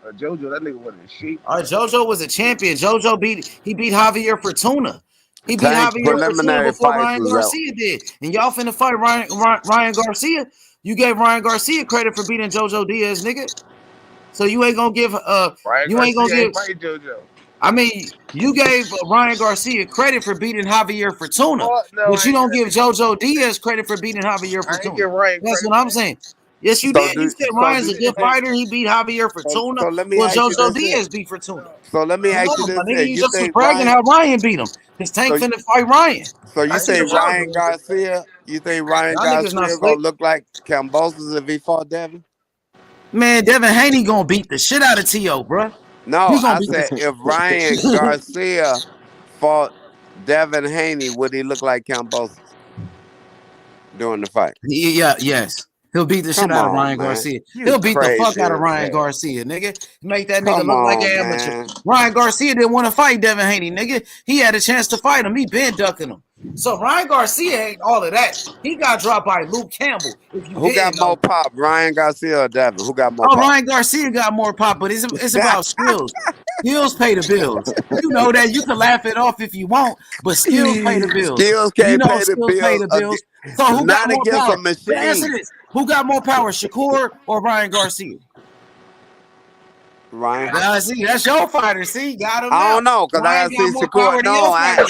D: JoJo, that nigga wasn't in shape.
I: All right, JoJo was a champion. JoJo beat Javier Fortuna. He beat
B: Tank
I: Javier Fortuna
B: preliminary
I: before
B: fights
I: Ryan
B: was out.
I: Garcia did. And y'all finna fight Ryan Garcia. You gave Ryan Garcia credit for beating JoJo Diaz, nigga. So you ain't gonna give
D: Ryan
I: you ain't gonna
D: Garcia
I: give
D: ain't fight JoJo.
I: I mean, you gave Ryan Garcia credit for beating Javier Fortuna,
D: No,
I: but
D: I
I: you
D: ain't
I: don't
D: get
I: give JoJo Diaz credit for beating Javier
D: I ain't
I: Fortuna.
D: give Ryan
I: That's
D: credit
I: what
D: for
I: I'm
D: that.
I: saying. Yes, you did. You said Ryan's a good fighter. He beat Javier Fortuna.
B: So let me
I: Well,
B: ask you
I: JoJo
B: this
I: Diaz
B: here.
I: beat Fortuna.
B: So let me
I: Come
B: ask you
I: on, my
B: this
I: nigga.
B: here.
I: You
B: You
I: just was
B: think
I: bragging
B: Ryan?
I: how Ryan beat him. Because Tank
B: So
I: finna fight Ryan.
B: So you
I: I see
B: think
I: what y'all
B: Ryan
I: doing.
B: Garcia? You think Ryan
I: Y'all niggas not
B: Garcia
I: slick.
B: gonna look like Kambosos if he fought Devin?
I: Man, Devin Haney gonna beat the shit out of T.O., bro.
B: No,
I: He gonna
B: I
I: beat
B: said
I: the
B: if Ryan Garcia fought Devin Haney, would he look like Kambosos during the fight?
I: Yes. He'll beat the shit
B: Come
I: out of
B: on,
I: Ryan
B: man.
I: Garcia.
B: You
I: He'll beat the fuck
B: crazy
I: out of
B: as
I: Ryan
B: hell.
I: Garcia, nigga. Make that nigga
B: Come
I: look like
B: on,
I: an amateur.
B: man.
I: Ryan Garcia didn't want to fight Devin Haney, nigga. He had a chance to fight him. He been ducking him. So Ryan Garcia ain't all of that. He got dropped by Luke Campbell. If you
B: Who got
I: didn't know.
B: more pop, Ryan Garcia or Devin? Who got more
I: Oh,
B: pop?
I: Ryan Garcia got more pop, but it's about skills. Skills pay the bills. You know that. You can laugh it off if you want, but skills pay the bills.
B: Skills
I: You
B: can't
I: know
B: pay the
I: skills pay
B: bills.
I: the bills. So who got
B: Not
I: more
B: against a
I: power? But answer
B: machine.
I: this. Who got more power, Shakur or Ryan Garcia?
B: Ryan.
I: Now, see, that's your fighter. See, got him.
B: I don't know, because I
I: Ryan
B: got to
I: got
B: see
I: more
B: Shakur.
I: power than
B: No,
I: your
B: I
I: fighter.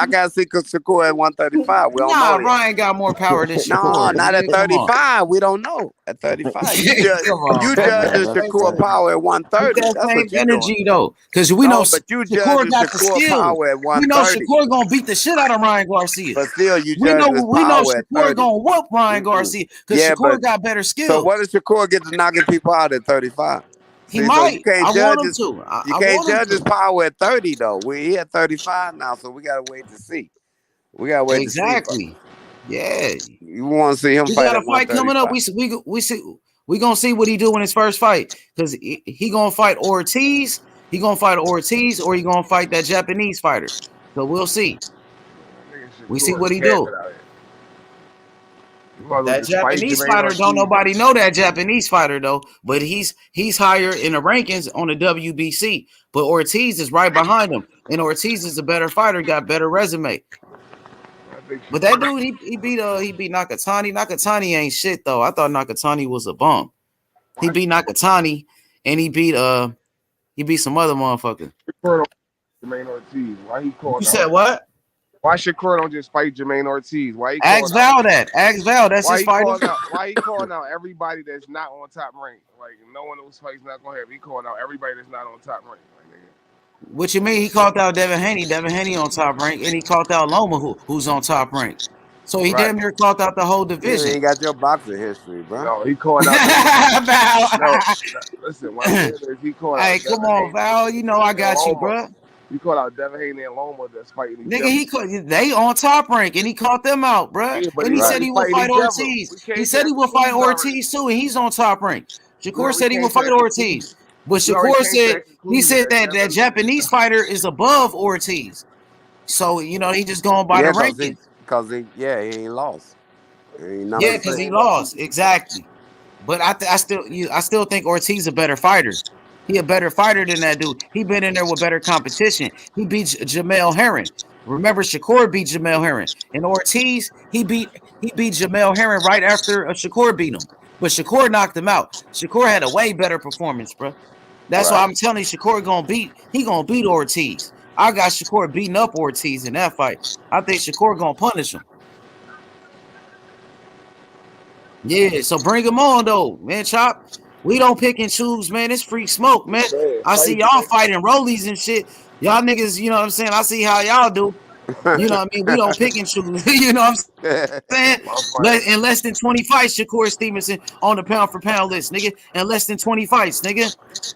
B: got to see Shakur at 135. We don't know
I: Nah,
B: yet.
I: Ryan got more power than
B: No,
I: Shakur.
B: not at
I: Nigga, come on.
B: 35. We don't know. At 35. You judge the Shakur power at
I: With
B: 130.
I: that
B: That's
I: same
B: what you doing.
I: energy, though. Because we know
B: but you
I: Shakur
B: judging
I: got the
B: Shakur
I: skill.
B: power at
I: We know
B: 130.
I: Shakur going to beat the shit out of Ryan Garcia.
B: But still, you
I: We
B: judge his
I: know
B: power at
I: Shakur
B: 30.
I: going to whoop Ryan Garcia because
B: Yeah,
I: Shakur
B: but
I: got better skills.
B: so what does Shakur get to knocking people out at 35?
I: He
B: See,
I: might.
B: so you can't
I: I
B: judge
I: want him
B: his
I: to.
B: you
I: I
B: can't
I: want him
B: judge his
I: to.
B: power at 30 though. He at 35 now, so we gotta wait to see. We gotta wait to see.
I: Exactly. Yeah.
B: You want to see him
I: We
B: fight
I: got a
B: at
I: fight coming up.
B: 135.
I: We gonna see what he do in his first fight because he gonna fight Ortiz. He gonna fight Ortiz or he gonna fight that Japanese fighter. So we'll see. We see what he do. That Japanese fighter don't nobody know that Japanese fighter though, but he's higher in the rankings on the WBC. But Ortiz is right behind him, and Ortiz is a better fighter, got better resume. But that dude, he beat Nakatani. Nakatani ain't shit though. I thought Nakatani was a bum. He beat Nakatani, and he beat some other motherfucker.
D: Jamaine Ortiz. Why he called?
I: You said what?
D: Why Shakur don't just fight Jamaine Ortiz? Why he
I: Ask Val that. Ask Val. That's his fighter.
D: Why he calling out everybody that's not on top rank? Like no one who's fights not gonna have. He calling out everybody that's not on top rank. Like, nigga.
I: What you mean? He called out Devin Haney. Devin Haney on top rank, and he called out Loma, who's on top rank. So he damn near called out the whole division.
B: You ain't got your boxing history, bro.
D: No, he calling out.
I: Val.
D: No, listen. What I'm saying is he calling out.
I: Hey, come on, Val. You know I got you, bro.
D: He called out Devin Haney and Loma that's fighting each
I: Nigga, they on top rank, and he caught them out, bro.
D: Yeah,
I: and he said he would fight Ortiz. He said he would fight Ortiz too, and he's on top rank. Shakur said he would fight Ortiz, but Shakur said that Japanese fighter is above Ortiz. So you know he just going by the ranking.
B: Because he ain't lost.
I: Yeah, because he lost exactly. But I still think Ortiz a better fighter. He a better fighter than that dude. He been in there with better competition. He beat Jamel Herring. Remember, Shakur beat Jamel Herring. And Ortiz, he beat Jamel Herring right after Shakur beat him. But Shakur knocked him out. Shakur had a way better performance, bro. That's why I'm telling you, Shakur gonna beat Ortiz. I got Shakur beating up Ortiz in that fight. I think Shakur gonna punish him. Yeah, so bring him on though, man. Chop. We don't pick and choose, man. It's free smoke, man. I see y'all fighting rollies and shit. Y'all niggas, you know what I'm saying? I see how y'all do. You know what I mean? We don't pick and choose. You know what I'm saying? In less than 20 fights, Shakur Stevenson on the pound for pound list, nigga. In less than 20 fights, nigga.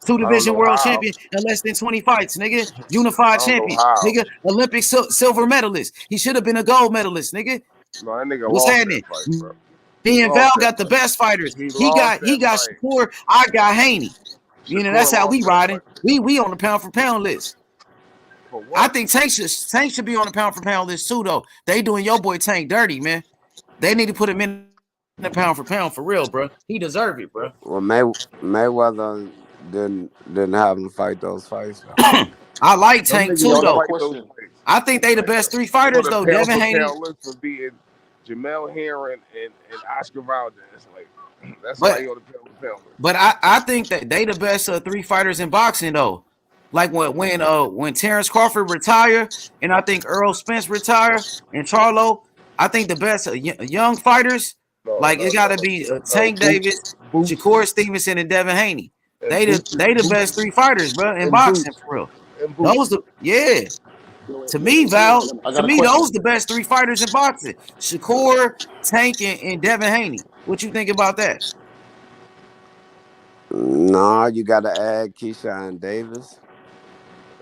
I: 2-division world champion in less than 20 fights, nigga. Unified champion, nigga. Olympic silver medalist. He should have been a gold medalist, nigga.
D: No, that nigga
I: What's happening? Me and Val got the best fighters. He got Shakur. I got Haney. You know, that's how we riding. We on the pound for pound list. I think Tank should be on the pound for pound list too, though. They doing your boy Tank dirty, man. They need to put him in the pound for pound for real, bro. He deserve it, bro.
B: Well, Mayweather didn't have him fight those fights.
I: I like Tank too, though. I think they the best three fighters, though. Devin Haney.
D: Jamel Herring and Oscar Valdez. Like that's why he on the pound.
I: But I think that they the best three fighters in boxing though. Like when Terrence Crawford retired, and I think Earl Spence retired, and Charlo, I think the best young fighters, it got to be Tank Davis, Shakur Stevenson, and Devin Haney. They the best three fighters, bro, in boxing for real. To me, Val, those the best three fighters in boxing. Shakur, Tank, and Devin Haney. What you think about that?
B: No, you got to add Keyshawn Davis.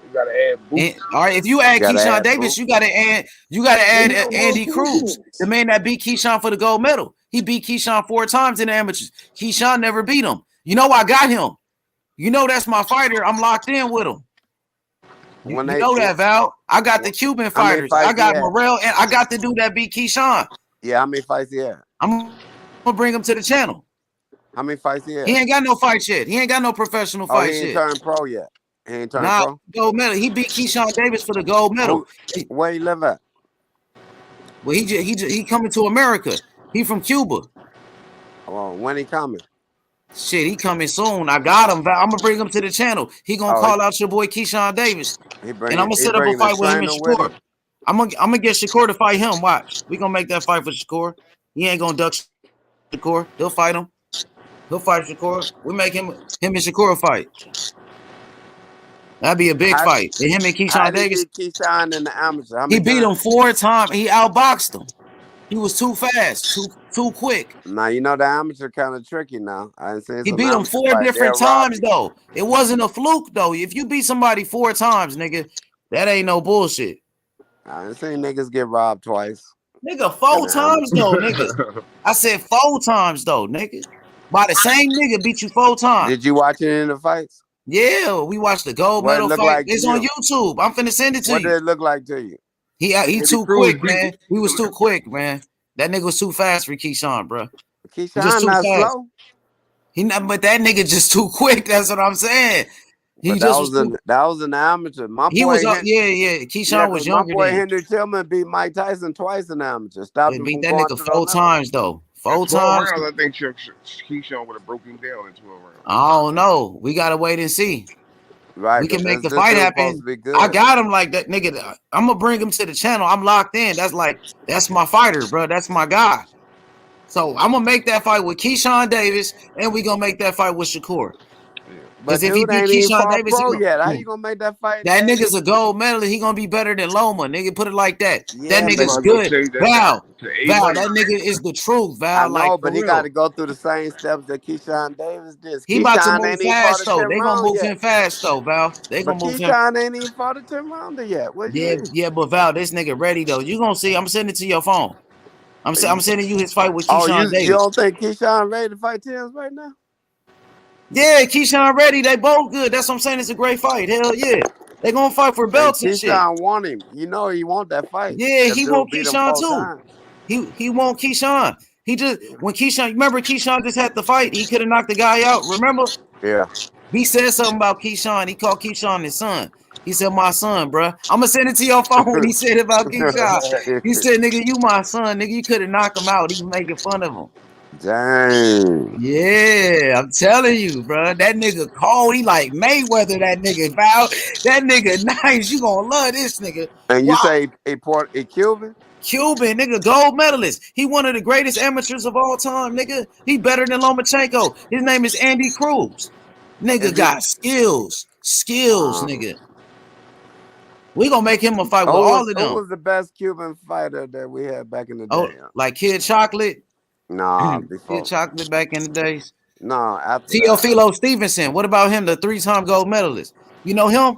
D: You got to add Boots.
I: All right, if you add Keyshawn Davis, you got to add Andy Cruz, the man that beat Keyshawn for the gold medal. He beat Keyshawn 4 times in the amateurs. Keyshawn never beat him. You know I got him. You know that's my fighter. I'm locked in with him. You know that, Val. I got the Cuban fighters. I got Morrell, and I got the dude that beat Keyshawn.
B: Yeah, how many fights he had?
I: I'm gonna bring him to the channel.
B: How many fights he had?
I: He ain't got no fights yet. He ain't got no professional fights yet.
B: He ain't turned pro yet. He ain't turned pro?
I: Gold medal. He beat Keyshawn Davis for the gold medal.
B: Where he live at?
I: Well, he coming to America. He from Cuba.
B: Well, when he coming?
I: Shit, he coming soon. I got him. I'm gonna bring him to the channel. He gonna
J: Oh,
I: call out your boy Keyshawn Davis,
J: he
I: and I'm gonna
J: he
I: set up a
J: bringing the
I: fight with him and
J: trainer with
I: Shakur.
J: him.
I: I'm gonna get Shakur to fight him. Watch, we gonna make that fight for Shakur. He ain't gonna duck Shakur. He'll fight him. He'll fight Shakur. We make him and Shakur fight. That'd be a big fight. And him and
J: How
I: Keyshawn
J: did he
I: Davis.
J: beat Keyshawn in the amateur? How
I: He
J: many
I: beat him
J: times?
I: 4 times. He outboxed him. He was too fast, too quick.
J: Now you know the amateur kind of tricky. Now I didn't say
I: He
J: some
I: beat him
J: amateur
I: 4
J: fight. They'll
I: different
J: rob
I: times
J: you.
I: though. It wasn't a fluke though. If you beat somebody 4 times, nigga, that ain't no bullshit.
J: I didn't say niggas get robbed twice.
I: Nigga, 4 times though, nigga. I said 4 times though, nigga. By the same nigga beat you 4 times.
J: Did you watch any of the fights?
I: Yeah, we watched the gold
J: What it
I: medal
J: look
I: fight.
J: like to
I: It's on
J: you?
I: YouTube. I'm finna send it to
J: What
I: you.
J: did it look like to you?
I: He
J: Andy
I: too
J: Cruz
I: quick, man. He was too quick, man. That nigga was too fast for Keyshawn, bro. He just
J: Keyshawn
I: too
J: not
I: fast.
J: slow.
I: He not, but that nigga just too quick. That's what I'm saying. He
J: But
I: just was too.
J: that was an amateur. My
I: He
J: boy,
I: was up. Yeah. Keyshawn was
J: 'cause my
I: younger
J: boy
I: than him.
J: Henry Tillman beat Mike Tyson twice in the amateur. Stopped
I: But
J: him
I: beat
J: from
I: that
J: going
I: nigga
J: to the
I: 4
J: Olympics.
I: times though. 4
A: At 12
I: times.
A: rounds, I think Keyshawn would have broken him down in 12 rounds.
I: I don't know. We gotta wait and see.
J: Right,
I: We can make the
J: this
I: fight
J: dude
I: happen.
J: supposed to be good.
I: I got him like that, nigga. I'm gonna bring him to the channel. I'm locked in. That's my fighter, bro. That's my guy. So I'm gonna make that fight with Keyshawn Davis, and we gonna make that fight with Shakur.
J: But
I: Because if he
J: dude
I: beat
J: ain't even
I: Keyshawn
J: fought
I: Davis,
J: pro yet. How you gonna make that fight?
I: that nigga's a gold medalist. He gonna be better than Loma, nigga. Put it like that.
J: Yeah,
I: That
J: but
I: nigga's
A: Might as well
I: good.
A: change that
I: Val,
A: to
I: Val,
A: 800.
I: that nigga is the truth,
J: I
I: Val. Like
J: know,
I: for
J: but he
I: real.
J: got to go through the same steps that Keyshawn Davis did.
I: He about to
J: Keyshawn
I: move
J: ain't even fought
I: fast
J: a
I: though.
J: 10
I: They gonna
J: round
I: move
J: yet.
I: him fast though, Val. They
J: But
I: gonna move him.
J: Keyshawn ain't even fought a 10 rounder yet. What you mean?
I: Yeah, but Val, this nigga ready though. You gonna see? I'm sending it to your phone. I'm sending you his fight with
J: Oh,
I: Keyshawn
J: you
I: Davis.
J: don't think Keyshawn ready to fight 10s right now?
I: Yeah, Keyshawn ready. They both good. That's what I'm saying. It's a great fight. Hell yeah. They gonna fight for
J: And
I: belts and shit.
J: Keyshawn want him. You know he want that fight.
I: Yeah,
J: That
I: he
J: dude
I: want
J: beat him
I: Keyshawn
J: 4
I: too.
J: times.
I: He want Keyshawn. He just when Keyshawn, remember Keyshawn just had the fight. He could have knocked the guy out. Remember?
J: Yeah.
I: He said something about Keyshawn. He called Keyshawn his son. He said, "My son, bro." I'm gonna send it to your phone when he said about Keyshawn. He said, "Nigga, you my son, nigga. You could have knocked him out. He was making fun of him."
J: Dang.
I: Yeah, I'm telling you, bro. That nigga cold. He like Mayweather. That nigga, Val. That nigga nice. You gonna love this nigga.
J: And you
I: Wow.
J: say a Cuban?
I: Cuban, nigga, gold medalist. He one of the greatest amateurs of all time, nigga. He better than Lomachenko. His name is Andy Cruz. Nigga got skills, nigga. We gonna make him a fight with all of them.
J: Who was the best Cuban fighter that we had back in the day?
I: Oh, like Kid Chocolate.
J: Nah, before.
I: Kid Chocolate back in the days.
J: No, after
I: Teofilo Stevenson. What about him? The 3-time gold medalist. You know him?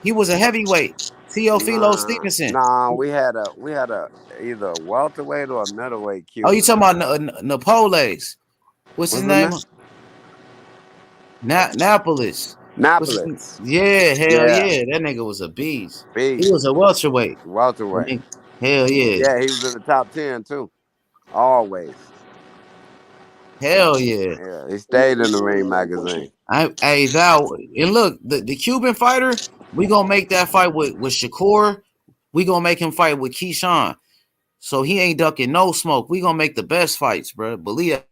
I: He was a heavyweight. Teofilo Stevenson.
J: Nah, we had a either a welterweight or a middleweight Cuban.
I: Oh, you talking about Napoles? What's his name? Napoles. Yeah, hell yeah. That nigga was a beast. He was a welterweight.
J: Welterweight.
I: Hell yeah.
J: Yeah, he was in the top 10 too. Always.
I: Hell yeah.
J: Yeah, he stayed in the Ring magazine.
I: Hey, Val, and look, the Cuban fighter, we gonna make that fight with Shakur. We gonna make him fight with Keyshawn. So he ain't ducking no smoke. We gonna make the best fights, bro. Believe it.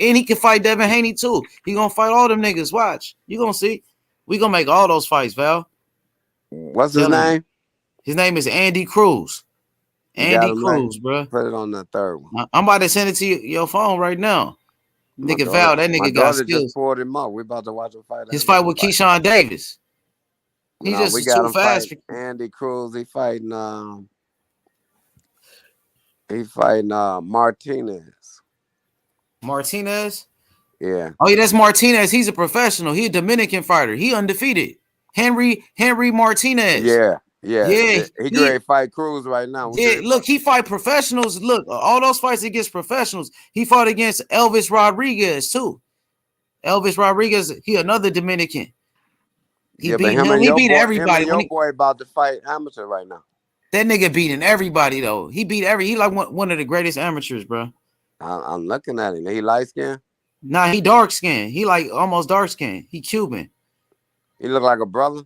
I: And he can fight Devin Haney too. He gonna fight all them niggas. Watch. You gonna see. We gonna make all those fights, Val.
J: What's his name?
I: His name is Andy Cruz. Andy Cruz, bro.
J: Put it on the third one.
I: I'm about to send it to your phone right now. Nigga Val, that nigga got skills.
J: Just poured him up. We about to watch him fight.
I: His fight with Keyshawn Davis. He just
J: we
I: is
J: got
I: too
J: him
I: fast.
J: Andy Cruz. He fighting Martinez.
I: Martinez?
J: Yeah.
I: Oh, yeah, that's Martinez. He's a professional. He a Dominican fighter. He undefeated. Henry Martinez.
J: Yeah.
I: He
J: ready to fight Cruz right now.
I: Yeah, look, he fight professionals. Look, all those fights against professionals. He fought against Elvis Rodriguez too. Elvis Rodriguez, he another Dominican. He beat him. He beat everybody.
J: Your boy about to fight amateur right now.
I: That nigga beating everybody though. He beat he like one of the greatest amateurs, bro.
J: I'm looking at him. He light skinned?
I: Nah, he dark skinned. He like almost dark skinned. He Cuban.
J: He look like a brother?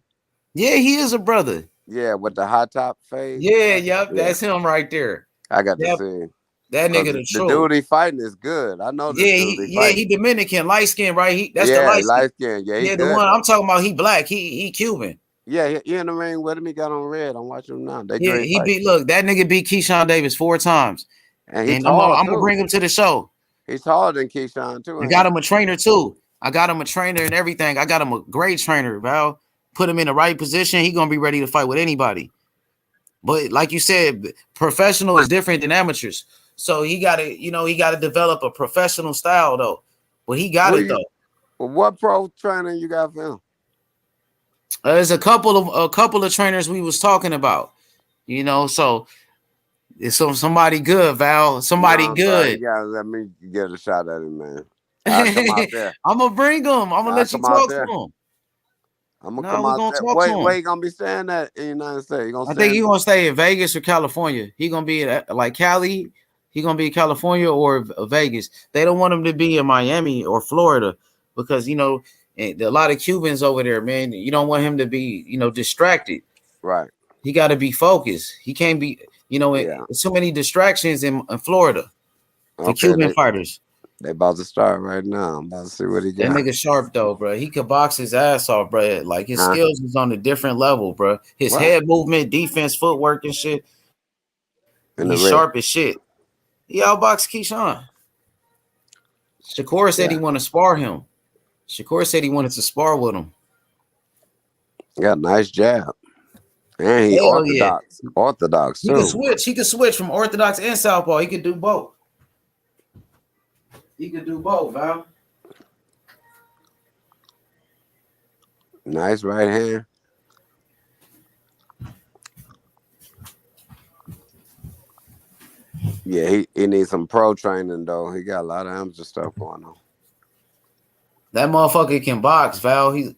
I: Yeah, he is a brother.
J: Yeah, with the high top fade.
I: Yeah, yep, that's him right there.
J: I got to see him.
I: That nigga the truth.
B: dude he fighting is good. I know this dude he fighting.
I: He Dominican, light skin, right? That's the
B: light skin. Yeah, he
I: the
B: good,
I: one
B: though.
I: I'm talking about. He black. He Cuban.
B: Yeah, he in the ring with him. He got on red. I'm watching him now. They great
I: He
B: fight.
I: beat. Look, that nigga beat Keyshawn Davis 4 times,
B: and
I: I'm gonna bring him to the show.
B: He's taller than Keyshawn too.
I: I got him a trainer too. I got him a trainer and everything. I got him a great trainer, Val. Put him in the right position. He gonna be ready to fight with anybody. But like you said, professional is different than amateurs. So he got to develop a professional style though. But he got it though.
B: What pro trainer you got for him?
I: There's a couple of trainers we was talking about. So it's somebody good, Val. Somebody good.
B: You gotta let me get a shot at him, man. I'll come out there.
I: I'm gonna bring him. I'm gonna let you talk to him.
B: I'm gonna come out there. Wait, he gonna be staying at in the United States?
I: I think he's gonna stay in Vegas or California. He gonna be like Cali. He gonna be in California or Vegas. They don't want him to be in Miami or Florida because a lot of Cubans over there, man. You don't want him to be distracted.
B: Right.
I: He got to be focused. He can't be so many distractions in Florida. The Cuban fighters.
B: They about to start right now. I'm about to see what he got.
I: That nigga sharp though, bro. He could box his ass off, bro. Like his skills is on a different level, bro. His head movement, defense, footwork, and shit. He's sharp as shit. He outboxed Keyshawn. Shakur said he wanted to spar him. Shakur said he wanted to spar with him.
B: Got a nice jab. And he orthodox. Yeah. Orthodox too.
I: He could switch from orthodox and southpaw. He could do both. Val.
B: Nice right hand. Yeah, he needs some pro training though. He got a lot of amateur stuff going on.
I: That motherfucker can box, Val. I'm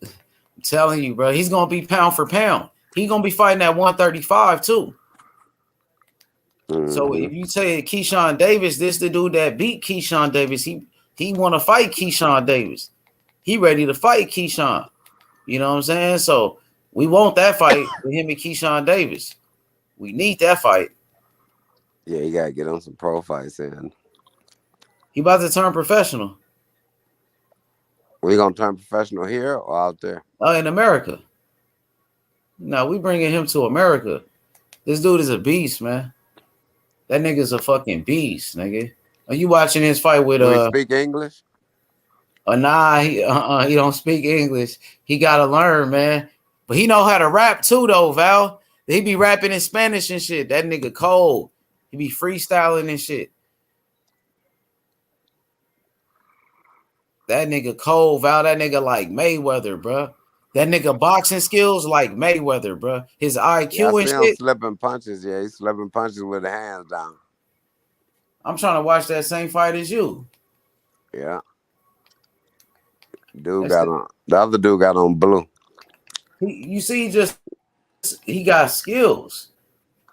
I: telling you, bro. He's gonna be pound for pound. He's gonna be fighting at 135 too. Mm-hmm. So if you say Keyshawn Davis, this the dude that beat Keyshawn Davis. He want to fight Keyshawn Davis. He ready to fight Keyshawn. You know what I'm saying? So we want that fight with him and Keyshawn Davis. We need that fight.
B: Yeah, you gotta get on some pro fights in.
I: He about to turn professional.
B: We gonna turn professional here or out there?
I: In America. No, we bringing him to America. This dude is a beast, man. That nigga's a fucking beast, nigga. Are you watching his fight with
B: Do he speak English?
I: Nah, he don't speak English. He gotta learn, man. But he know how to rap too, though, Val. He be rapping in Spanish and shit. That nigga cold. He be freestyling and shit. That nigga cold, Val. That nigga like Mayweather, bro. That nigga boxing skills like Mayweather, bro. His IQ and shit.
B: Slipping punches. Yeah, he's slipping punches with the hands down.
I: I'm trying to watch that same fight as you.
B: Yeah. The other dude got on blue.
I: You see, he got skills.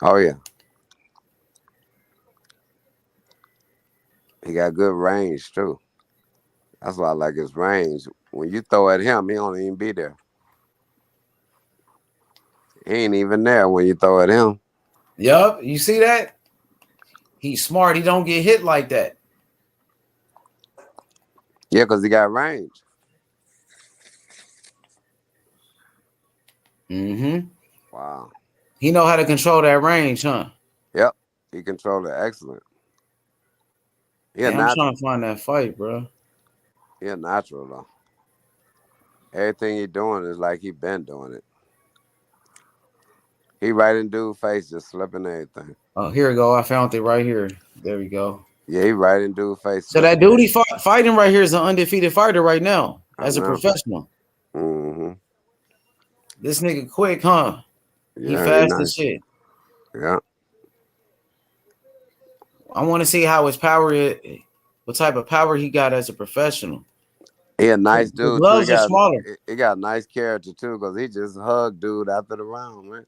B: Oh yeah. He got good range too. That's why I like his range. When you throw at him, he don't even be there. He ain't even there when you throw at him.
I: Yup, you see that? He's smart. He don't get hit like that.
B: Yeah, because he got range.
I: Mm-hmm.
B: Wow.
I: He know how to control that range, huh?
B: Yep. He controlled it excellent.
I: I'm trying to find that fight, bro.
B: He natural though. Everything he doing is like he been doing it. He right in dude's face, just slipping everything.
I: Oh, here we go. I found it right here. There we go.
B: Yeah, he right in dude's face.
I: So that dude he fighting right here is an undefeated fighter right now as a professional.
B: Mm-hmm.
I: This nigga quick, huh?
B: Yeah,
I: he fast as shit.
B: Yeah.
I: I want to see how his power is, what type of power he got as a professional.
B: He a nice dude.
I: His gloves are smaller.
B: He got a nice character too, because he just hugged dude after the round, man.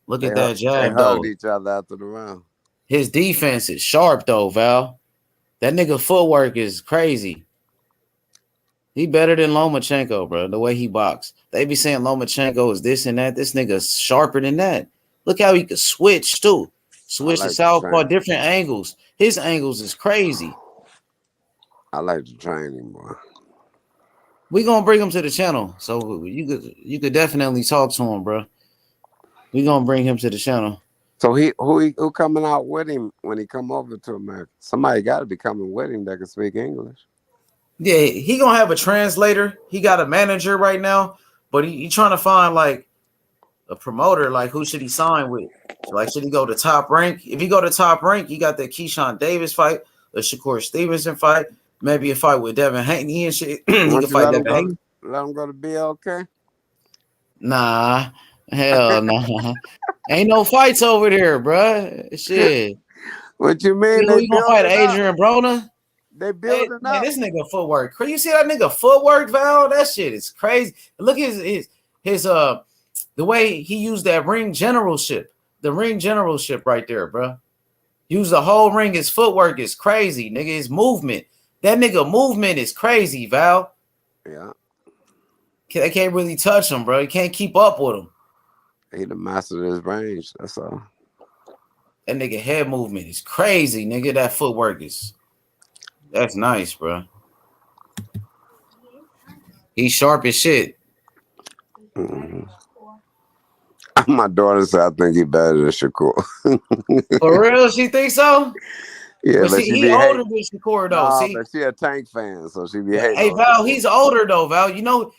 I: Look at that jab,
B: they
I: though.
B: hugged each other after the round.
I: His defense is sharp, though, Val. That nigga footwork is crazy. He better than Lomachenko, bro, the way he box. They be saying Lomachenko is this and that. This nigga's sharper than that. Look how he could switch, too. Switch to
J: like the
I: southpaw,
J: training.
I: different angles. His angles is crazy.
J: I like the training, boy.
I: We gonna bring him to the channel, so you could definitely talk to him, bro. We gonna bring him to the channel.
J: So who coming out with him when he come over to America? Somebody got to be coming with him that can speak English.
I: Yeah, he gonna have a translator. He got a manager right now, but he trying to find like a promoter. Like, who should he sign with? Like, should he go to Top Rank? If he go to Top Rank, you got the Keyshawn Davis fight, the Shakur Stevenson fight, maybe a fight with Devin Haney and shit. He can fight Devin Haney.
J: Let him go to BLK?
I: Nah, hell nah. Ain't no fights over there, bruh. Shit.
J: What you mean?
I: You gonna fight Adrian Broner?
J: They building
I: man,
J: up.
I: This nigga footwork. You see that nigga footwork, Val? That shit is crazy. Look at his the way he used that ring generalship. The ring generalship right there, bro. Use the whole ring. His footwork is crazy, nigga. His movement. That nigga movement is crazy, Val.
J: Yeah.
I: They can't really touch him, bro. You can't keep up with him.
J: He the master of his range. That's all.
I: That nigga head movement is crazy, nigga. That footwork is. That's nice, bro. He's sharp as shit.
J: Mm-hmm. My daughter said I think he better than Shakur.
I: For real? She thinks so?
J: Yeah,
I: but he older than Shakur, though.
J: Nah,
I: see?
J: but she a Tank fan, so she be hating.
I: Hey, Val, he's older, though, Val. You know,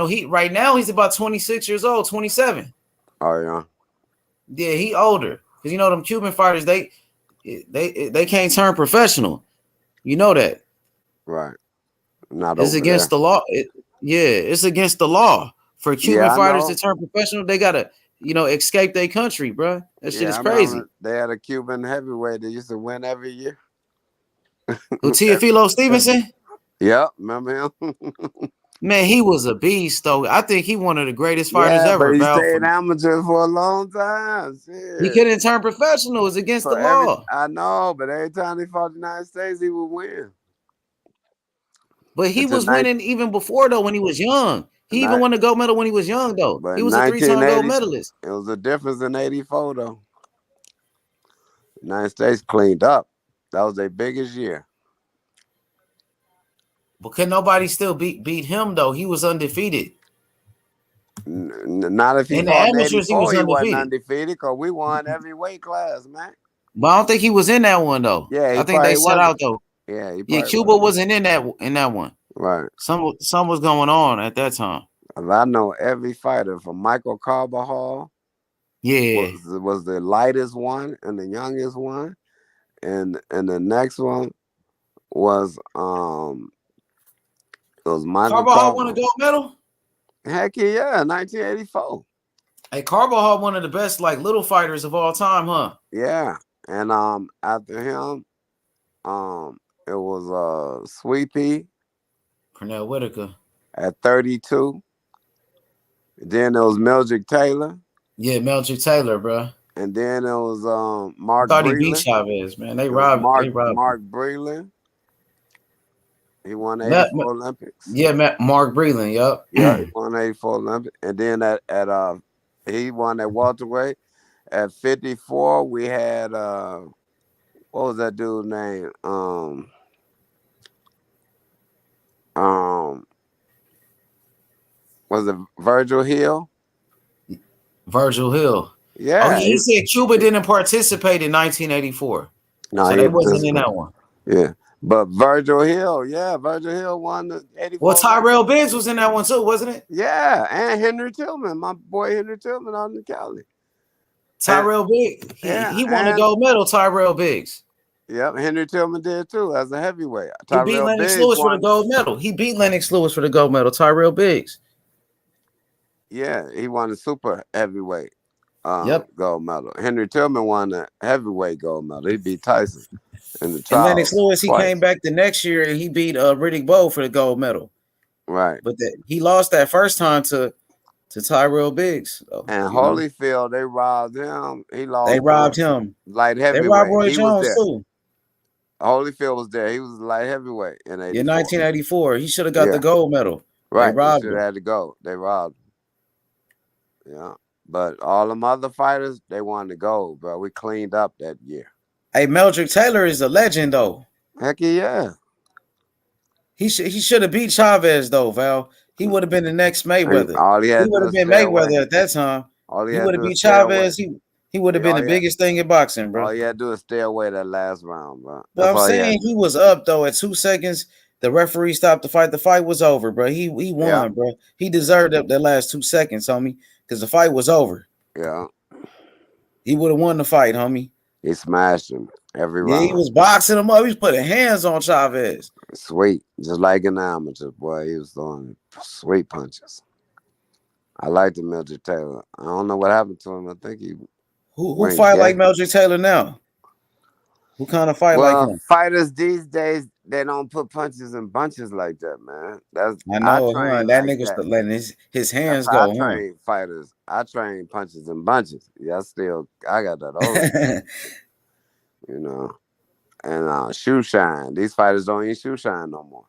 I: he right now he's about 26 years old, 27.
J: Oh, yeah?
I: Yeah, he older. Because, you know, them Cuban fighters, they can't turn professional. You know that.
J: Right. Not
I: it's against the law. It's against the law for Cuban fighters to turn professional. They gotta, escape their country, bro. That shit is crazy.
J: They had a Cuban heavyweight that used to win every year.
I: Teofilo Stevenson.
J: Yep, remember him?
I: Man, he was a beast, though. I think he one of the greatest fighters ever.
J: But he stayed amateur for a long time. Shit.
I: He couldn't turn professional. It's against the law.
J: I know, but every time he fought the United States, he would win.
I: But he was winning even before, though, when he was young. He even won the gold medal when he was young, though.
J: But
I: he was a 3-time gold medalist.
J: It was a difference in 84, though. The United States cleaned up. That was their biggest year.
I: But can nobody still beat him, though? He was undefeated.
J: Not if he
I: in the
J: fought
I: amateurs,
J: in 84,
I: he
J: wasn't undefeated because we won every weight class, man.
I: But I don't think he was in that one, though.
J: Yeah,
I: I think they set out, though.
J: Yeah,
I: Cuba wasn't in that one.
J: Right.
I: Some was going on at that time.
J: I know every fighter from Michael Carbajal.
I: Yeah,
J: was the lightest one and the youngest one, and the next one was it was Michael
I: Carbajal won a gold medal.
J: Heck yeah, 1984.
I: Hey, Carbajal, one of the best little fighters of all time, huh?
J: Yeah, and after him, it was Sweepy.
I: Pernell Whitaker
J: at 32. Then there was Meldrick Taylor.
I: Yeah, Meldrick Taylor, bro.
J: And then it was Mark.
I: I thought he beat Chavez, man. They robbed
J: Mark Breland. He won 84 Olympics.
I: Yeah, Mark Breland. Yep.
J: Yeah, he won 84 Olympics. And then he won at welterweight. At 54, we had what was that dude's name? Was it Virgil Hill?
I: Virgil Hill.
J: Yeah.
I: He said Cuba didn't participate in 1984.
J: No,
I: so they wasn't in that one.
J: Yeah. But Virgil Hill won the 84.
I: Well, Tyrell Biggs was in that one too, wasn't it?
J: Yeah, and Henry Tillman, my boy Henry Tillman out in Cali.
I: Tyrell Biggs. He won the gold medal, Tyrell Biggs.
J: Yep, Henry Tillman did too as a heavyweight.
I: He beat Lennox Lewis for the gold medal. He beat Lennox Lewis for the gold medal, Tyrell Biggs.
J: Yeah, he won the super heavyweight gold medal. Henry Tillman won the heavyweight gold medal. He beat Tyson in the trial.
I: And Lennox Lewis, he came back the next year and he beat Riddick Bowe for the gold medal.
J: Right.
I: But he lost that first time to Tyrell Biggs.
J: And Holyfield, they robbed him. He lost.
I: They robbed him.
J: Light heavyweight.
I: They robbed Roy Jones too.
J: Holyfield was there. He was light heavyweight in
I: 1984. He should have got the gold medal.
J: Right.
I: They robbed
J: him. Had to go. They robbed him. Yeah. But all them other fighters, they wanted to go, bro. We cleaned up that year.
I: Hey, Meldrick Taylor is a legend, though.
J: Heck yeah.
I: He should have beat Chavez, though, Val. He would have been the next Mayweather.
J: All he had to
I: would
J: do
I: have
J: is
I: been
J: stay away.
I: Mayweather at that time.
J: All he
I: He
J: had
I: would
J: to
I: have
J: do
I: beat
J: is stay away.
I: Chavez. He would have been the biggest thing in boxing, bro.
J: All you had to do is stay away that last round, bro.
I: But I'm saying he was up, though, at 2 seconds. The referee stopped the fight. The fight was over, bro. He won, bro. He deserved up that last 2 seconds, homie, because the fight was over.
J: Yeah.
I: He would have won the fight, homie.
J: He smashed him every round.
I: He was boxing him up. He was putting hands on Chavez.
J: Sweet. Just like in the amateur, boy. He was throwing sweet punches. I like the Meldrick Taylor. I don't know what happened to him. I think he
I: Who fight like Meldrick Taylor now? Who kind of fight like him?
J: Fighters these days, they don't put punches in bunches like that, man.
I: I know, that nigga's letting his hands go.
J: I train fighters. I train punches in bunches. Yeah, I got that old. You know. And shoe shine. These fighters don't eat shoe shine no more.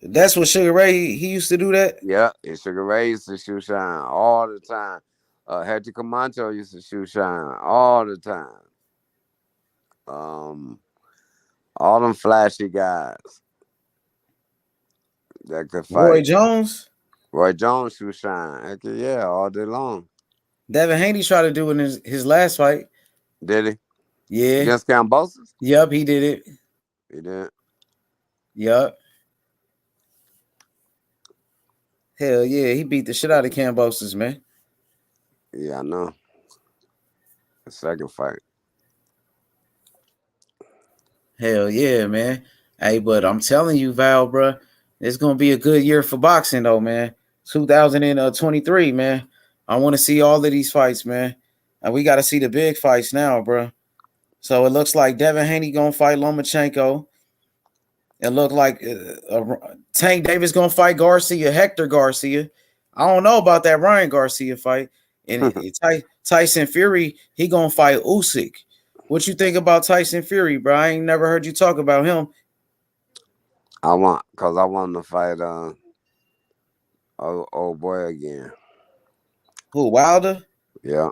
I: That's what Sugar Ray, he used to do that?
J: Yeah, and Sugar Ray used to shoe shine all the time. Hector Camacho used to shoe shine all the time. All them flashy guys that could fight.
I: Roy Jones?
J: Roy Jones shoe shine. Heck yeah, all day long.
I: Devin Haney tried to do it in his last fight.
J: Did he?
I: Yeah.
J: Against Cambosos?
I: Yep, he did it.
J: He did?
I: Yep. Hell yeah, he beat the shit out of Cambosos, man.
J: Yeah, I know. The second fight.
I: Hell yeah, man. Hey, but I'm telling you, Val, bro, it's gonna be a good year for boxing, though, man. 2023, man. I want to see all of these fights, man. And we got to see the big fights now, bro. So it looks like Devin Haney gonna fight Lomachenko. It looked like Tank Davis gonna fight Garcia, Hector Garcia. I don't know about that Ryan Garcia fight. And Tyson Fury, he gonna fight Usyk. What you think about Tyson Fury, bro? I ain't never heard you talk about him.
J: I want to fight old boy again.
I: Who, Wilder?
J: Yeah.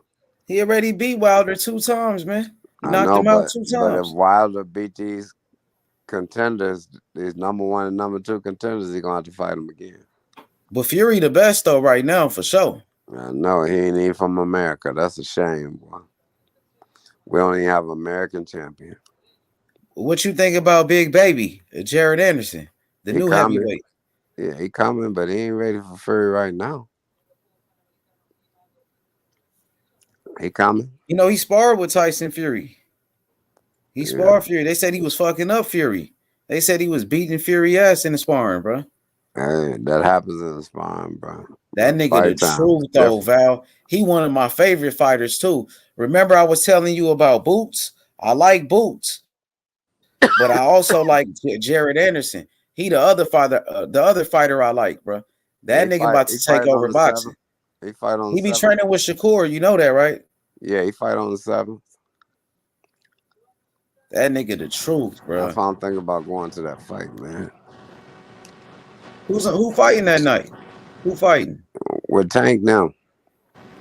I: He already beat Wilder 2 times, man. He knocked
J: him
I: out 2 times.
J: But if Wilder beat these contenders, these number 1 and number 2 contenders, he's gonna have to fight them again.
I: But Fury the best though right now for sure.
J: No, he ain't even from America. That's a shame, boy. We don't even have an American champion.
I: What you think about Big Baby, Jared Anderson, the new heavyweight?
J: Yeah, he coming, but he ain't ready for Fury right now. He coming.
I: You know, he sparred with Tyson Fury. He sparred Fury. They said he was fucking up Fury. They said he was beating Fury ass in the sparring, bro.
J: Hey, that happens in the sparring, bro.
I: That nigga the truth, though, Val. He one of my favorite fighters, too. Remember I was telling you about Boots? I like Boots. But I also like Jared Anderson. He the other fighter I like, bro. That nigga about to take over boxing. He be training with Shakur, you know that, right?
J: Yeah, he fight on the 7th.
I: That nigga the truth, bro.
J: That's why I'm thinking about going to that fight, man.
I: Who fighting that night? Who fighting?
J: With Tank now.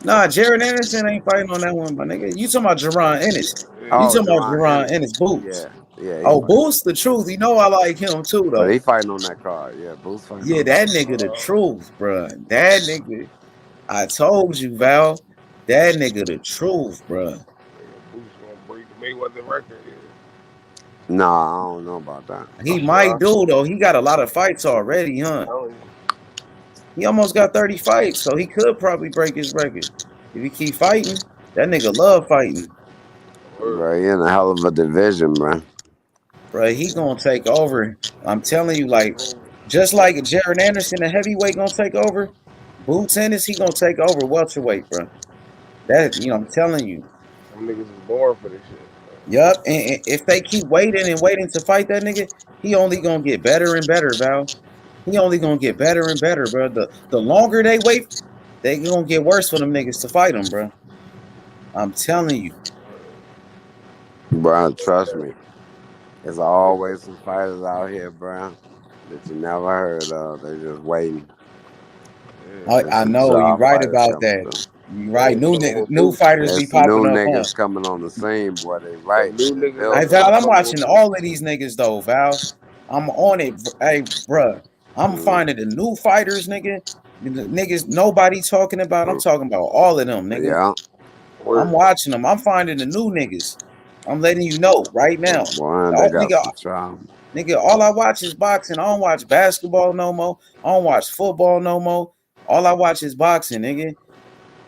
I: Nah, Jared Anderson ain't fighting on that one, my nigga. You talking about Jerron Ennis. You talking about Jerron Ennis, Boots.
J: Yeah.
I: Oh, Boots the truth. You know I like him too, though.
J: But he fighting on that card. Yeah, Boots fighting.
I: Yeah, that nigga the truth, bro. That nigga. I told you, Val. That nigga the truth, bro.
A: Boots gonna break the Mayweather record.
J: Nah, I don't know about that.
I: He might do, though. He got a lot of fights already, huh? He almost got 30 fights, so he could probably break his record. If he keep fighting, that nigga love fighting.
J: Bro, he in a hell of a division, bro.
I: Bro, he gonna take over. I'm telling you, like, just like Jared Anderson, the heavyweight gonna take over, Boots Ennis, he gonna take over welterweight, bro. That, you know, I'm telling you.
A: Some niggas is born for this shit.
I: Yup, and if they keep waiting to fight that nigga, he only gonna get better and better, Val. He only gonna get better and better, bro. The longer they wait, they gonna get worse for them niggas to fight him, bro. I'm telling you.
J: Bro, trust me. There's always some fighters out here, bro. that you never heard of. They just waiting.
I: I know you're right about that. You're right. New fighters be
J: There's some
I: popping
J: new
I: up, huh?
J: niggas coming on the scene, boy. They right. They
I: Hey
J: building.
I: Val, I'm watching all of these niggas though, Val. I'm on it. Hey, bruh. I'm finding the new fighters, nigga. The niggas nobody talking about. I'm talking about all of them, nigga.
J: Yeah.
I: I'm watching them. I'm finding the new niggas. I'm letting you know right now.
J: Boy, they got
I: Nigga,
J: some charm.
I: nigga, all I watch is boxing. I don't watch basketball no more. I don't watch football no more. All I watch is boxing, nigga.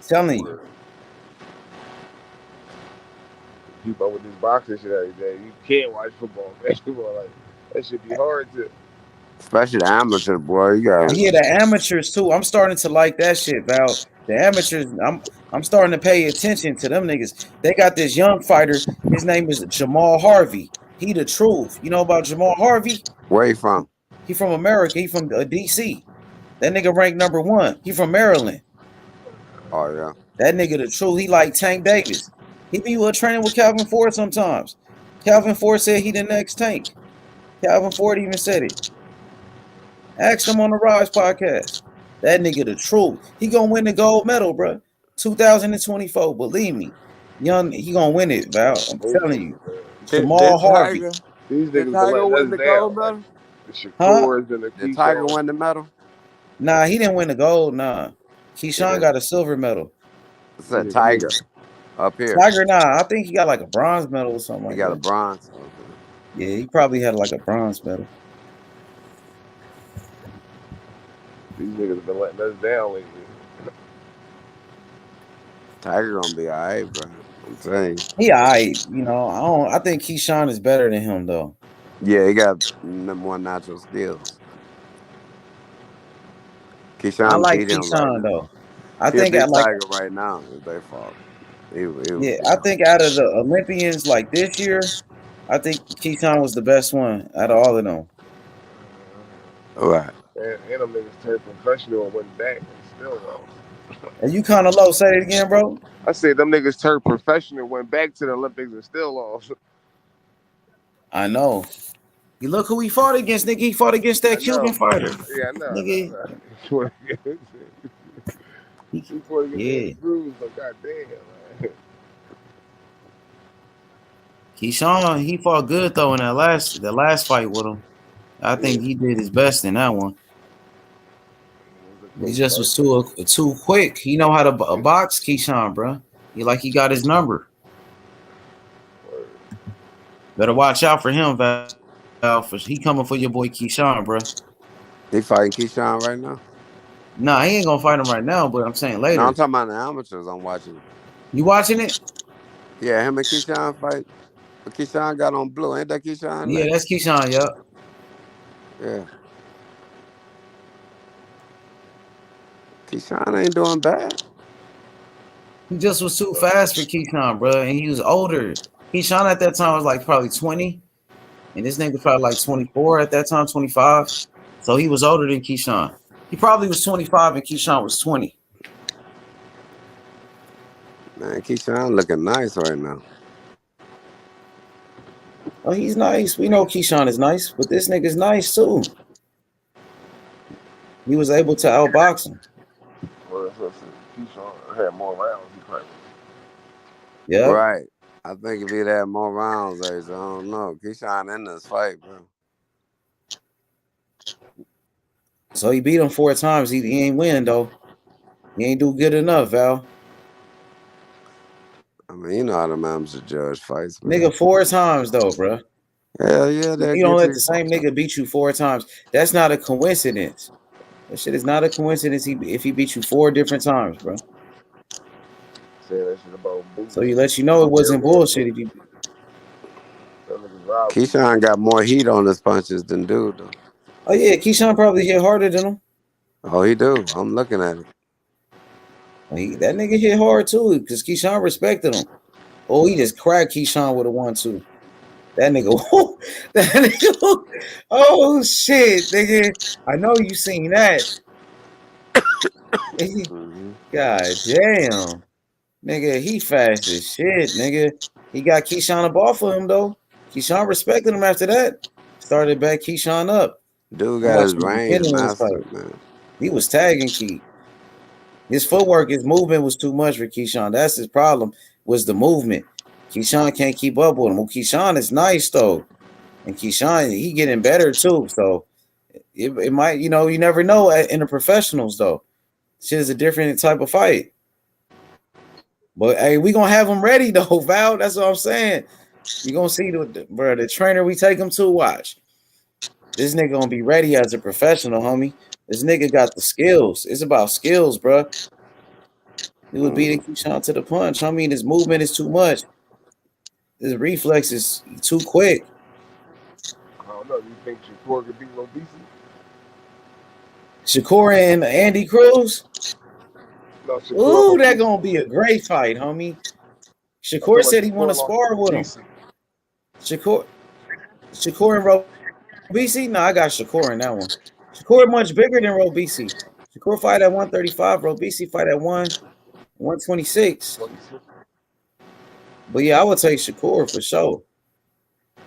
I: Telling you.
A: Keep up with this boxing shit every day. You can't watch football, basketball. Like that should be hard to.
J: Especially the amateur, boy. You got.
I: Yeah, the amateurs too. I'm starting to like that shit, Val. The amateurs, I'm starting to pay attention to them niggas. They got this young fighter. His name is Jamal Harvey. He the truth. You know about Jamal Harvey?
J: Where you from?
I: He from America. He from DC. That nigga ranked #1. He from Maryland.
J: Oh yeah.
I: That nigga the truth. He like Tank Davis. He be training with Calvin Ford sometimes. Calvin Ford said he the next Tank. Calvin Ford even said it. Ask him on the Rise podcast. That nigga the truth. He gonna win the gold medal, bro. 2024. Believe me. Young, he gonna win it, Val. I'm telling you. Jamal Harvey.
A: These
J: Did
A: niggas been
J: Tiger
A: letting
J: win
A: us
J: the
A: down.
J: gold medal?
A: Like, the Shakurs and the
J: Did Tiger
A: Keyshawn.
J: win the medal?
I: Nah, he didn't win the gold. Nah. Keyshawn got a silver medal.
J: It's a Tiger up here.
I: Tiger, nah. I think he got like a bronze medal or something like
J: He got
I: that.
J: a bronze. Okay.
I: Yeah, he probably had like a bronze medal.
A: These niggas been letting us down lately.
J: Tiger gonna be alright, bro. I'm telling you.
I: He alright, you know. I think Keyshawn is better than him though.
J: Yeah, he got more natural skills.
I: I
J: Keyshawn
I: like
J: beat him right
I: Keyshawn
J: now.
I: though. I
J: He'll
I: think
J: beat
I: I like
J: Tiger right now if they fought.
I: I think out of the Olympians like this year, I think Keyshawn was the best one out of all of them.
J: All right.
A: And them niggas turned professional and went back and still lost.
I: Are you kind of low? Say it again, bro.
A: I said them niggas turned professional, went back to the Olympics and still lost.
I: I know. You look who he fought against, nigga. He fought against that Cuban fighter.
A: Yeah, I know.
I: Nigga.
A: He fought against
I: Yeah.
A: Cruz, but goddamn, man.
I: Keyshawn, he fought good though in the last fight with him. I think he did his best in that one. He just was too quick. He know how to box, Keyshawn, bro. He got his number. Better watch out for him, Val. He coming for your boy Keyshawn, bro.
J: He fighting Keyshawn right now?
I: Nah, he ain't gonna fight him right now, but I'm saying later.
J: No, I'm talking about the amateurs. I'm watching.
I: You watching it?
J: Yeah, him and Keyshawn fight. But Keyshawn got on blue. Ain't that Keyshawn?
I: Yeah, that's Keyshawn, yup.
J: Yeah. Keyshawn ain't doing bad.
I: He just was too fast for Keyshawn, bro. And he was older. Keyshawn at that time was like probably 20. And this nigga probably like 24 at that time, 25. So he was older than Keyshawn. He probably was 25 and Keyshawn was 20.
J: Man, Keyshawn looking nice right now.
I: Oh, he's nice. We know Keyshawn is nice, but this nigga's nice too. He was able to outbox him.
A: Well, Keyshawn had more rounds. He probably.
I: Yeah.
J: Right. I think if he'd had more rounds, I don't know. Keyshawn in this fight, bro.
I: So he beat him 4 times. He ain't win though. He ain't do good enough, Val.
J: I mean, you know how the mamas judge fights, man.
I: Nigga 4 times though, bro.
J: Hell yeah,
I: you don't let the same nigga beat you 4 times. That's not a coincidence. That shit is not a coincidence. If he beat you 4 different times, bro.
A: Saying that shit about boots.
I: So he let you know it wasn't bullshit. If you
J: Keyshawn got more heat on his punches than dude, though.
I: Oh yeah, Keyshawn probably hit harder than him.
J: Oh, he do. I'm looking at it.
I: That nigga hit hard too, because Keyshawn respected him. Oh, he just cracked Keyshawn with a 1-2. That nigga, oh shit, nigga. I know you seen that. God damn. Nigga, he fast as shit, nigga. He got Keyshawn a ball for him though. Keyshawn respected him after that. Started back Keyshawn up.
B: Dude
I: I'm
B: got his
I: watching the
B: range
I: beginning of this
B: mastered,
I: fight.
B: man.
I: He was tagging Key. His footwork, his movement was too much for Keyshawn. That's his problem, was the movement. Keyshawn can't keep up with him. Well, Keyshawn is nice, though. And Keyshawn, he getting better, too. So it might, you never know in the professionals, though. Shit is a different type of fight. But, hey, we going to have him ready, though, Val. That's what I'm saying. You're going to see, the trainer we take him to, watch. This nigga going to be ready as a professional, homie. This nigga got the skills. It's about skills, bro. He was beating Keyshawn to the punch. I mean, his movement is too much. His reflex is too quick.
A: I don't know. You think Shakur could beat Robeisy?
I: Shakur and Andy Cruz?
A: No, Shakur.
I: Ooh, that gonna be a great fight, homie. Shakur said he want to spar with him. Shakur and Robeisy? No, I got Shakur in that one. Shakur much bigger than Robeisy. Shakur fight at 135. Robeisy fight at 126. But yeah, I would take Shakur for sure.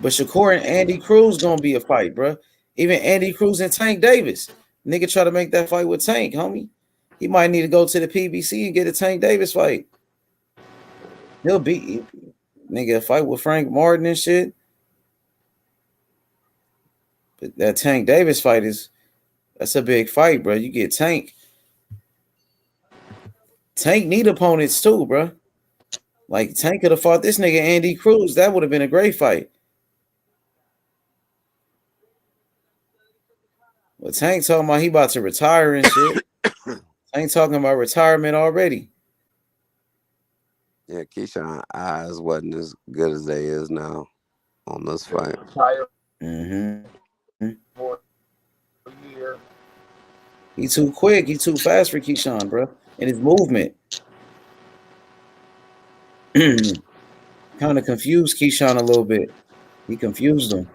I: But Shakur and Andy Cruz gonna be a fight, bro. Even Andy Cruz and Tank Davis. Nigga try to make that fight with Tank, homie. He might need to go to the PBC and get a Tank Davis fight. He'll beat nigga fight with Frank Martin and shit. But that Tank Davis fight that's a big fight, bro. You get Tank. Tank need opponents too, bro. Like Tank could have fought this nigga Andy Cruz. That would have been a great fight. But Tank talking about he about to retire and shit. Tank talking about retirement already.
B: Yeah, Keyshawn's eyes wasn't as good as they is now on this fight.
I: Mm-hmm. He too quick. He too fast for Keyshawn, bro. And his movement. Kind of confused Keyshawn a little bit. He confused him.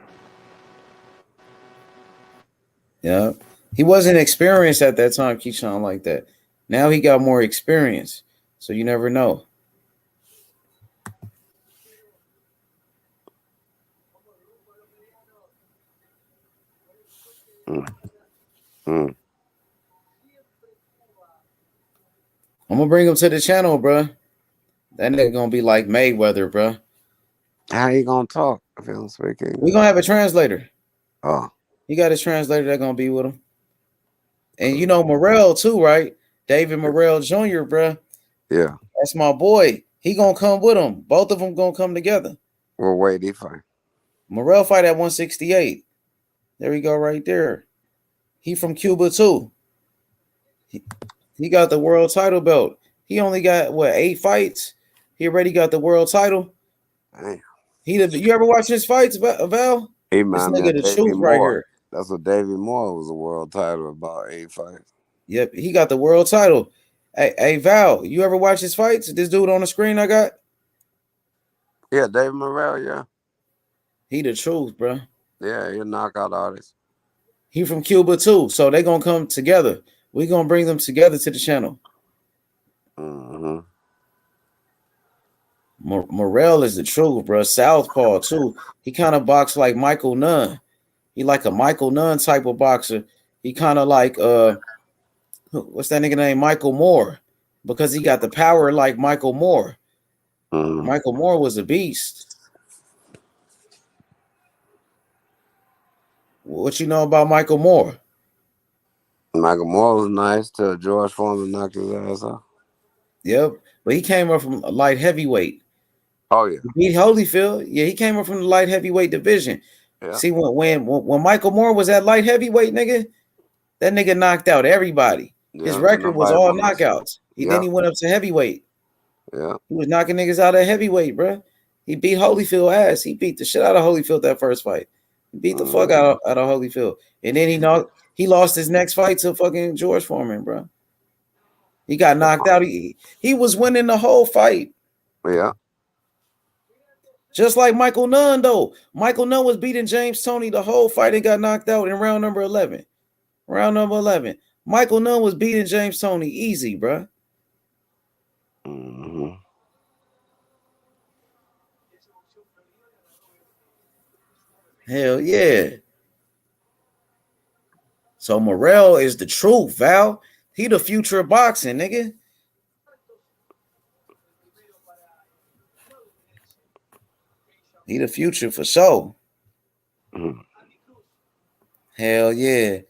I: Yeah. He wasn't experienced at that time, Keyshawn, like that. Now he got more experience. So you never know. I'm gonna bring him to the channel, bro. That nigga gonna be like Mayweather, bro.
B: How you gonna talk if he don't speak English?
I: We gonna have a translator.
B: Oh.
I: He got his translator that gonna be with him. And you know Morrell too, right? David Morrell Jr., bro.
B: Yeah.
I: That's my boy. He gonna come with him. Both of them gonna come together.
B: Well, wait, he fight.
I: Morrell fight at 168. There we go, right there. He from Cuba too. He got the world title belt. He only got 8 fights. He already got the world title.
B: Damn.
I: You ever watch his fights, Val?
B: He
I: This
B: reminded me
I: nigga
B: of
I: the
B: Davey
I: truth right
B: Moore.
I: here.
B: That's what Davey Moore was a world title about 8 fights.
I: Yep, he got the world title. Hey, Val, you ever watch his fights? This dude on the screen I got?
B: Yeah, David Morrell, yeah.
I: He the truth, bro.
B: Yeah, he's a knockout artist.
I: He from Cuba too, so they gonna come together. We gonna bring them together to the channel.
B: Mm-hmm.
I: Morrell is the truth, bro. Southpaw too. He kind of boxed like Michael Nunn. He like a Michael Nunn type of boxer. He kind of like what's that nigga name? Michael Moore, because he got the power like Michael Moore.
B: Mm-hmm.
I: Michael Moore was a beast. What you know about Michael Moore?
B: Michael Moore was nice till George Foreman knocked his ass off.
I: Yep, but he came up from light heavyweight.
B: Oh yeah,
I: he beat Holyfield. Yeah, he came up from the light heavyweight division. Yeah. See, when Michael Moore was at light heavyweight, nigga, that nigga knocked out everybody. Yeah, his record was all knockouts. Then he went up to heavyweight.
B: Yeah,
I: he was knocking niggas out at heavyweight, bro. He beat Holyfield ass. He beat the shit out of Holyfield that first fight. He beat the fuck out of Holyfield, and then he lost his next fight to fucking George Foreman, bro. He got knocked out. He was winning the whole fight.
B: Yeah.
I: Just like Michael Nunn, though. Michael Nunn was beating James Toney the whole fight and got knocked out in round number 11. Round number 11. Michael Nunn was beating James Toney easy, bro.
B: Mm-hmm.
I: Hell yeah. So Morrell is the truth, Val. He the future of boxing, nigga. He the future for sure. Hell yeah.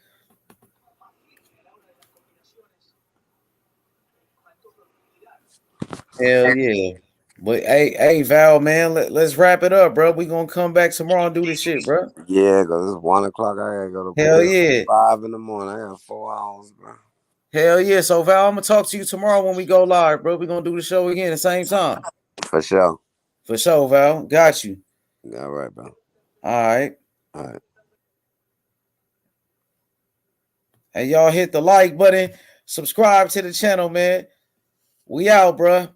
I: Hell yeah. But hey, Val, man, let's wrap it up, bro. We gonna come back tomorrow and do this shit, bro.
J: Yeah, because it's 1 o'clock. I gotta go to bed.
I: Hell yeah.
J: 5 in the morning. I got 4 hours, bro.
I: Hell yeah. So Val, I'm gonna talk to you tomorrow when we go live, bro. We're gonna do the show again at the same time.
J: For sure.
I: For sure, Val. Got you.
J: All right, bro.
I: All right.
J: All right.
I: And y'all hit the like button. Subscribe to the channel, man. We out, bro.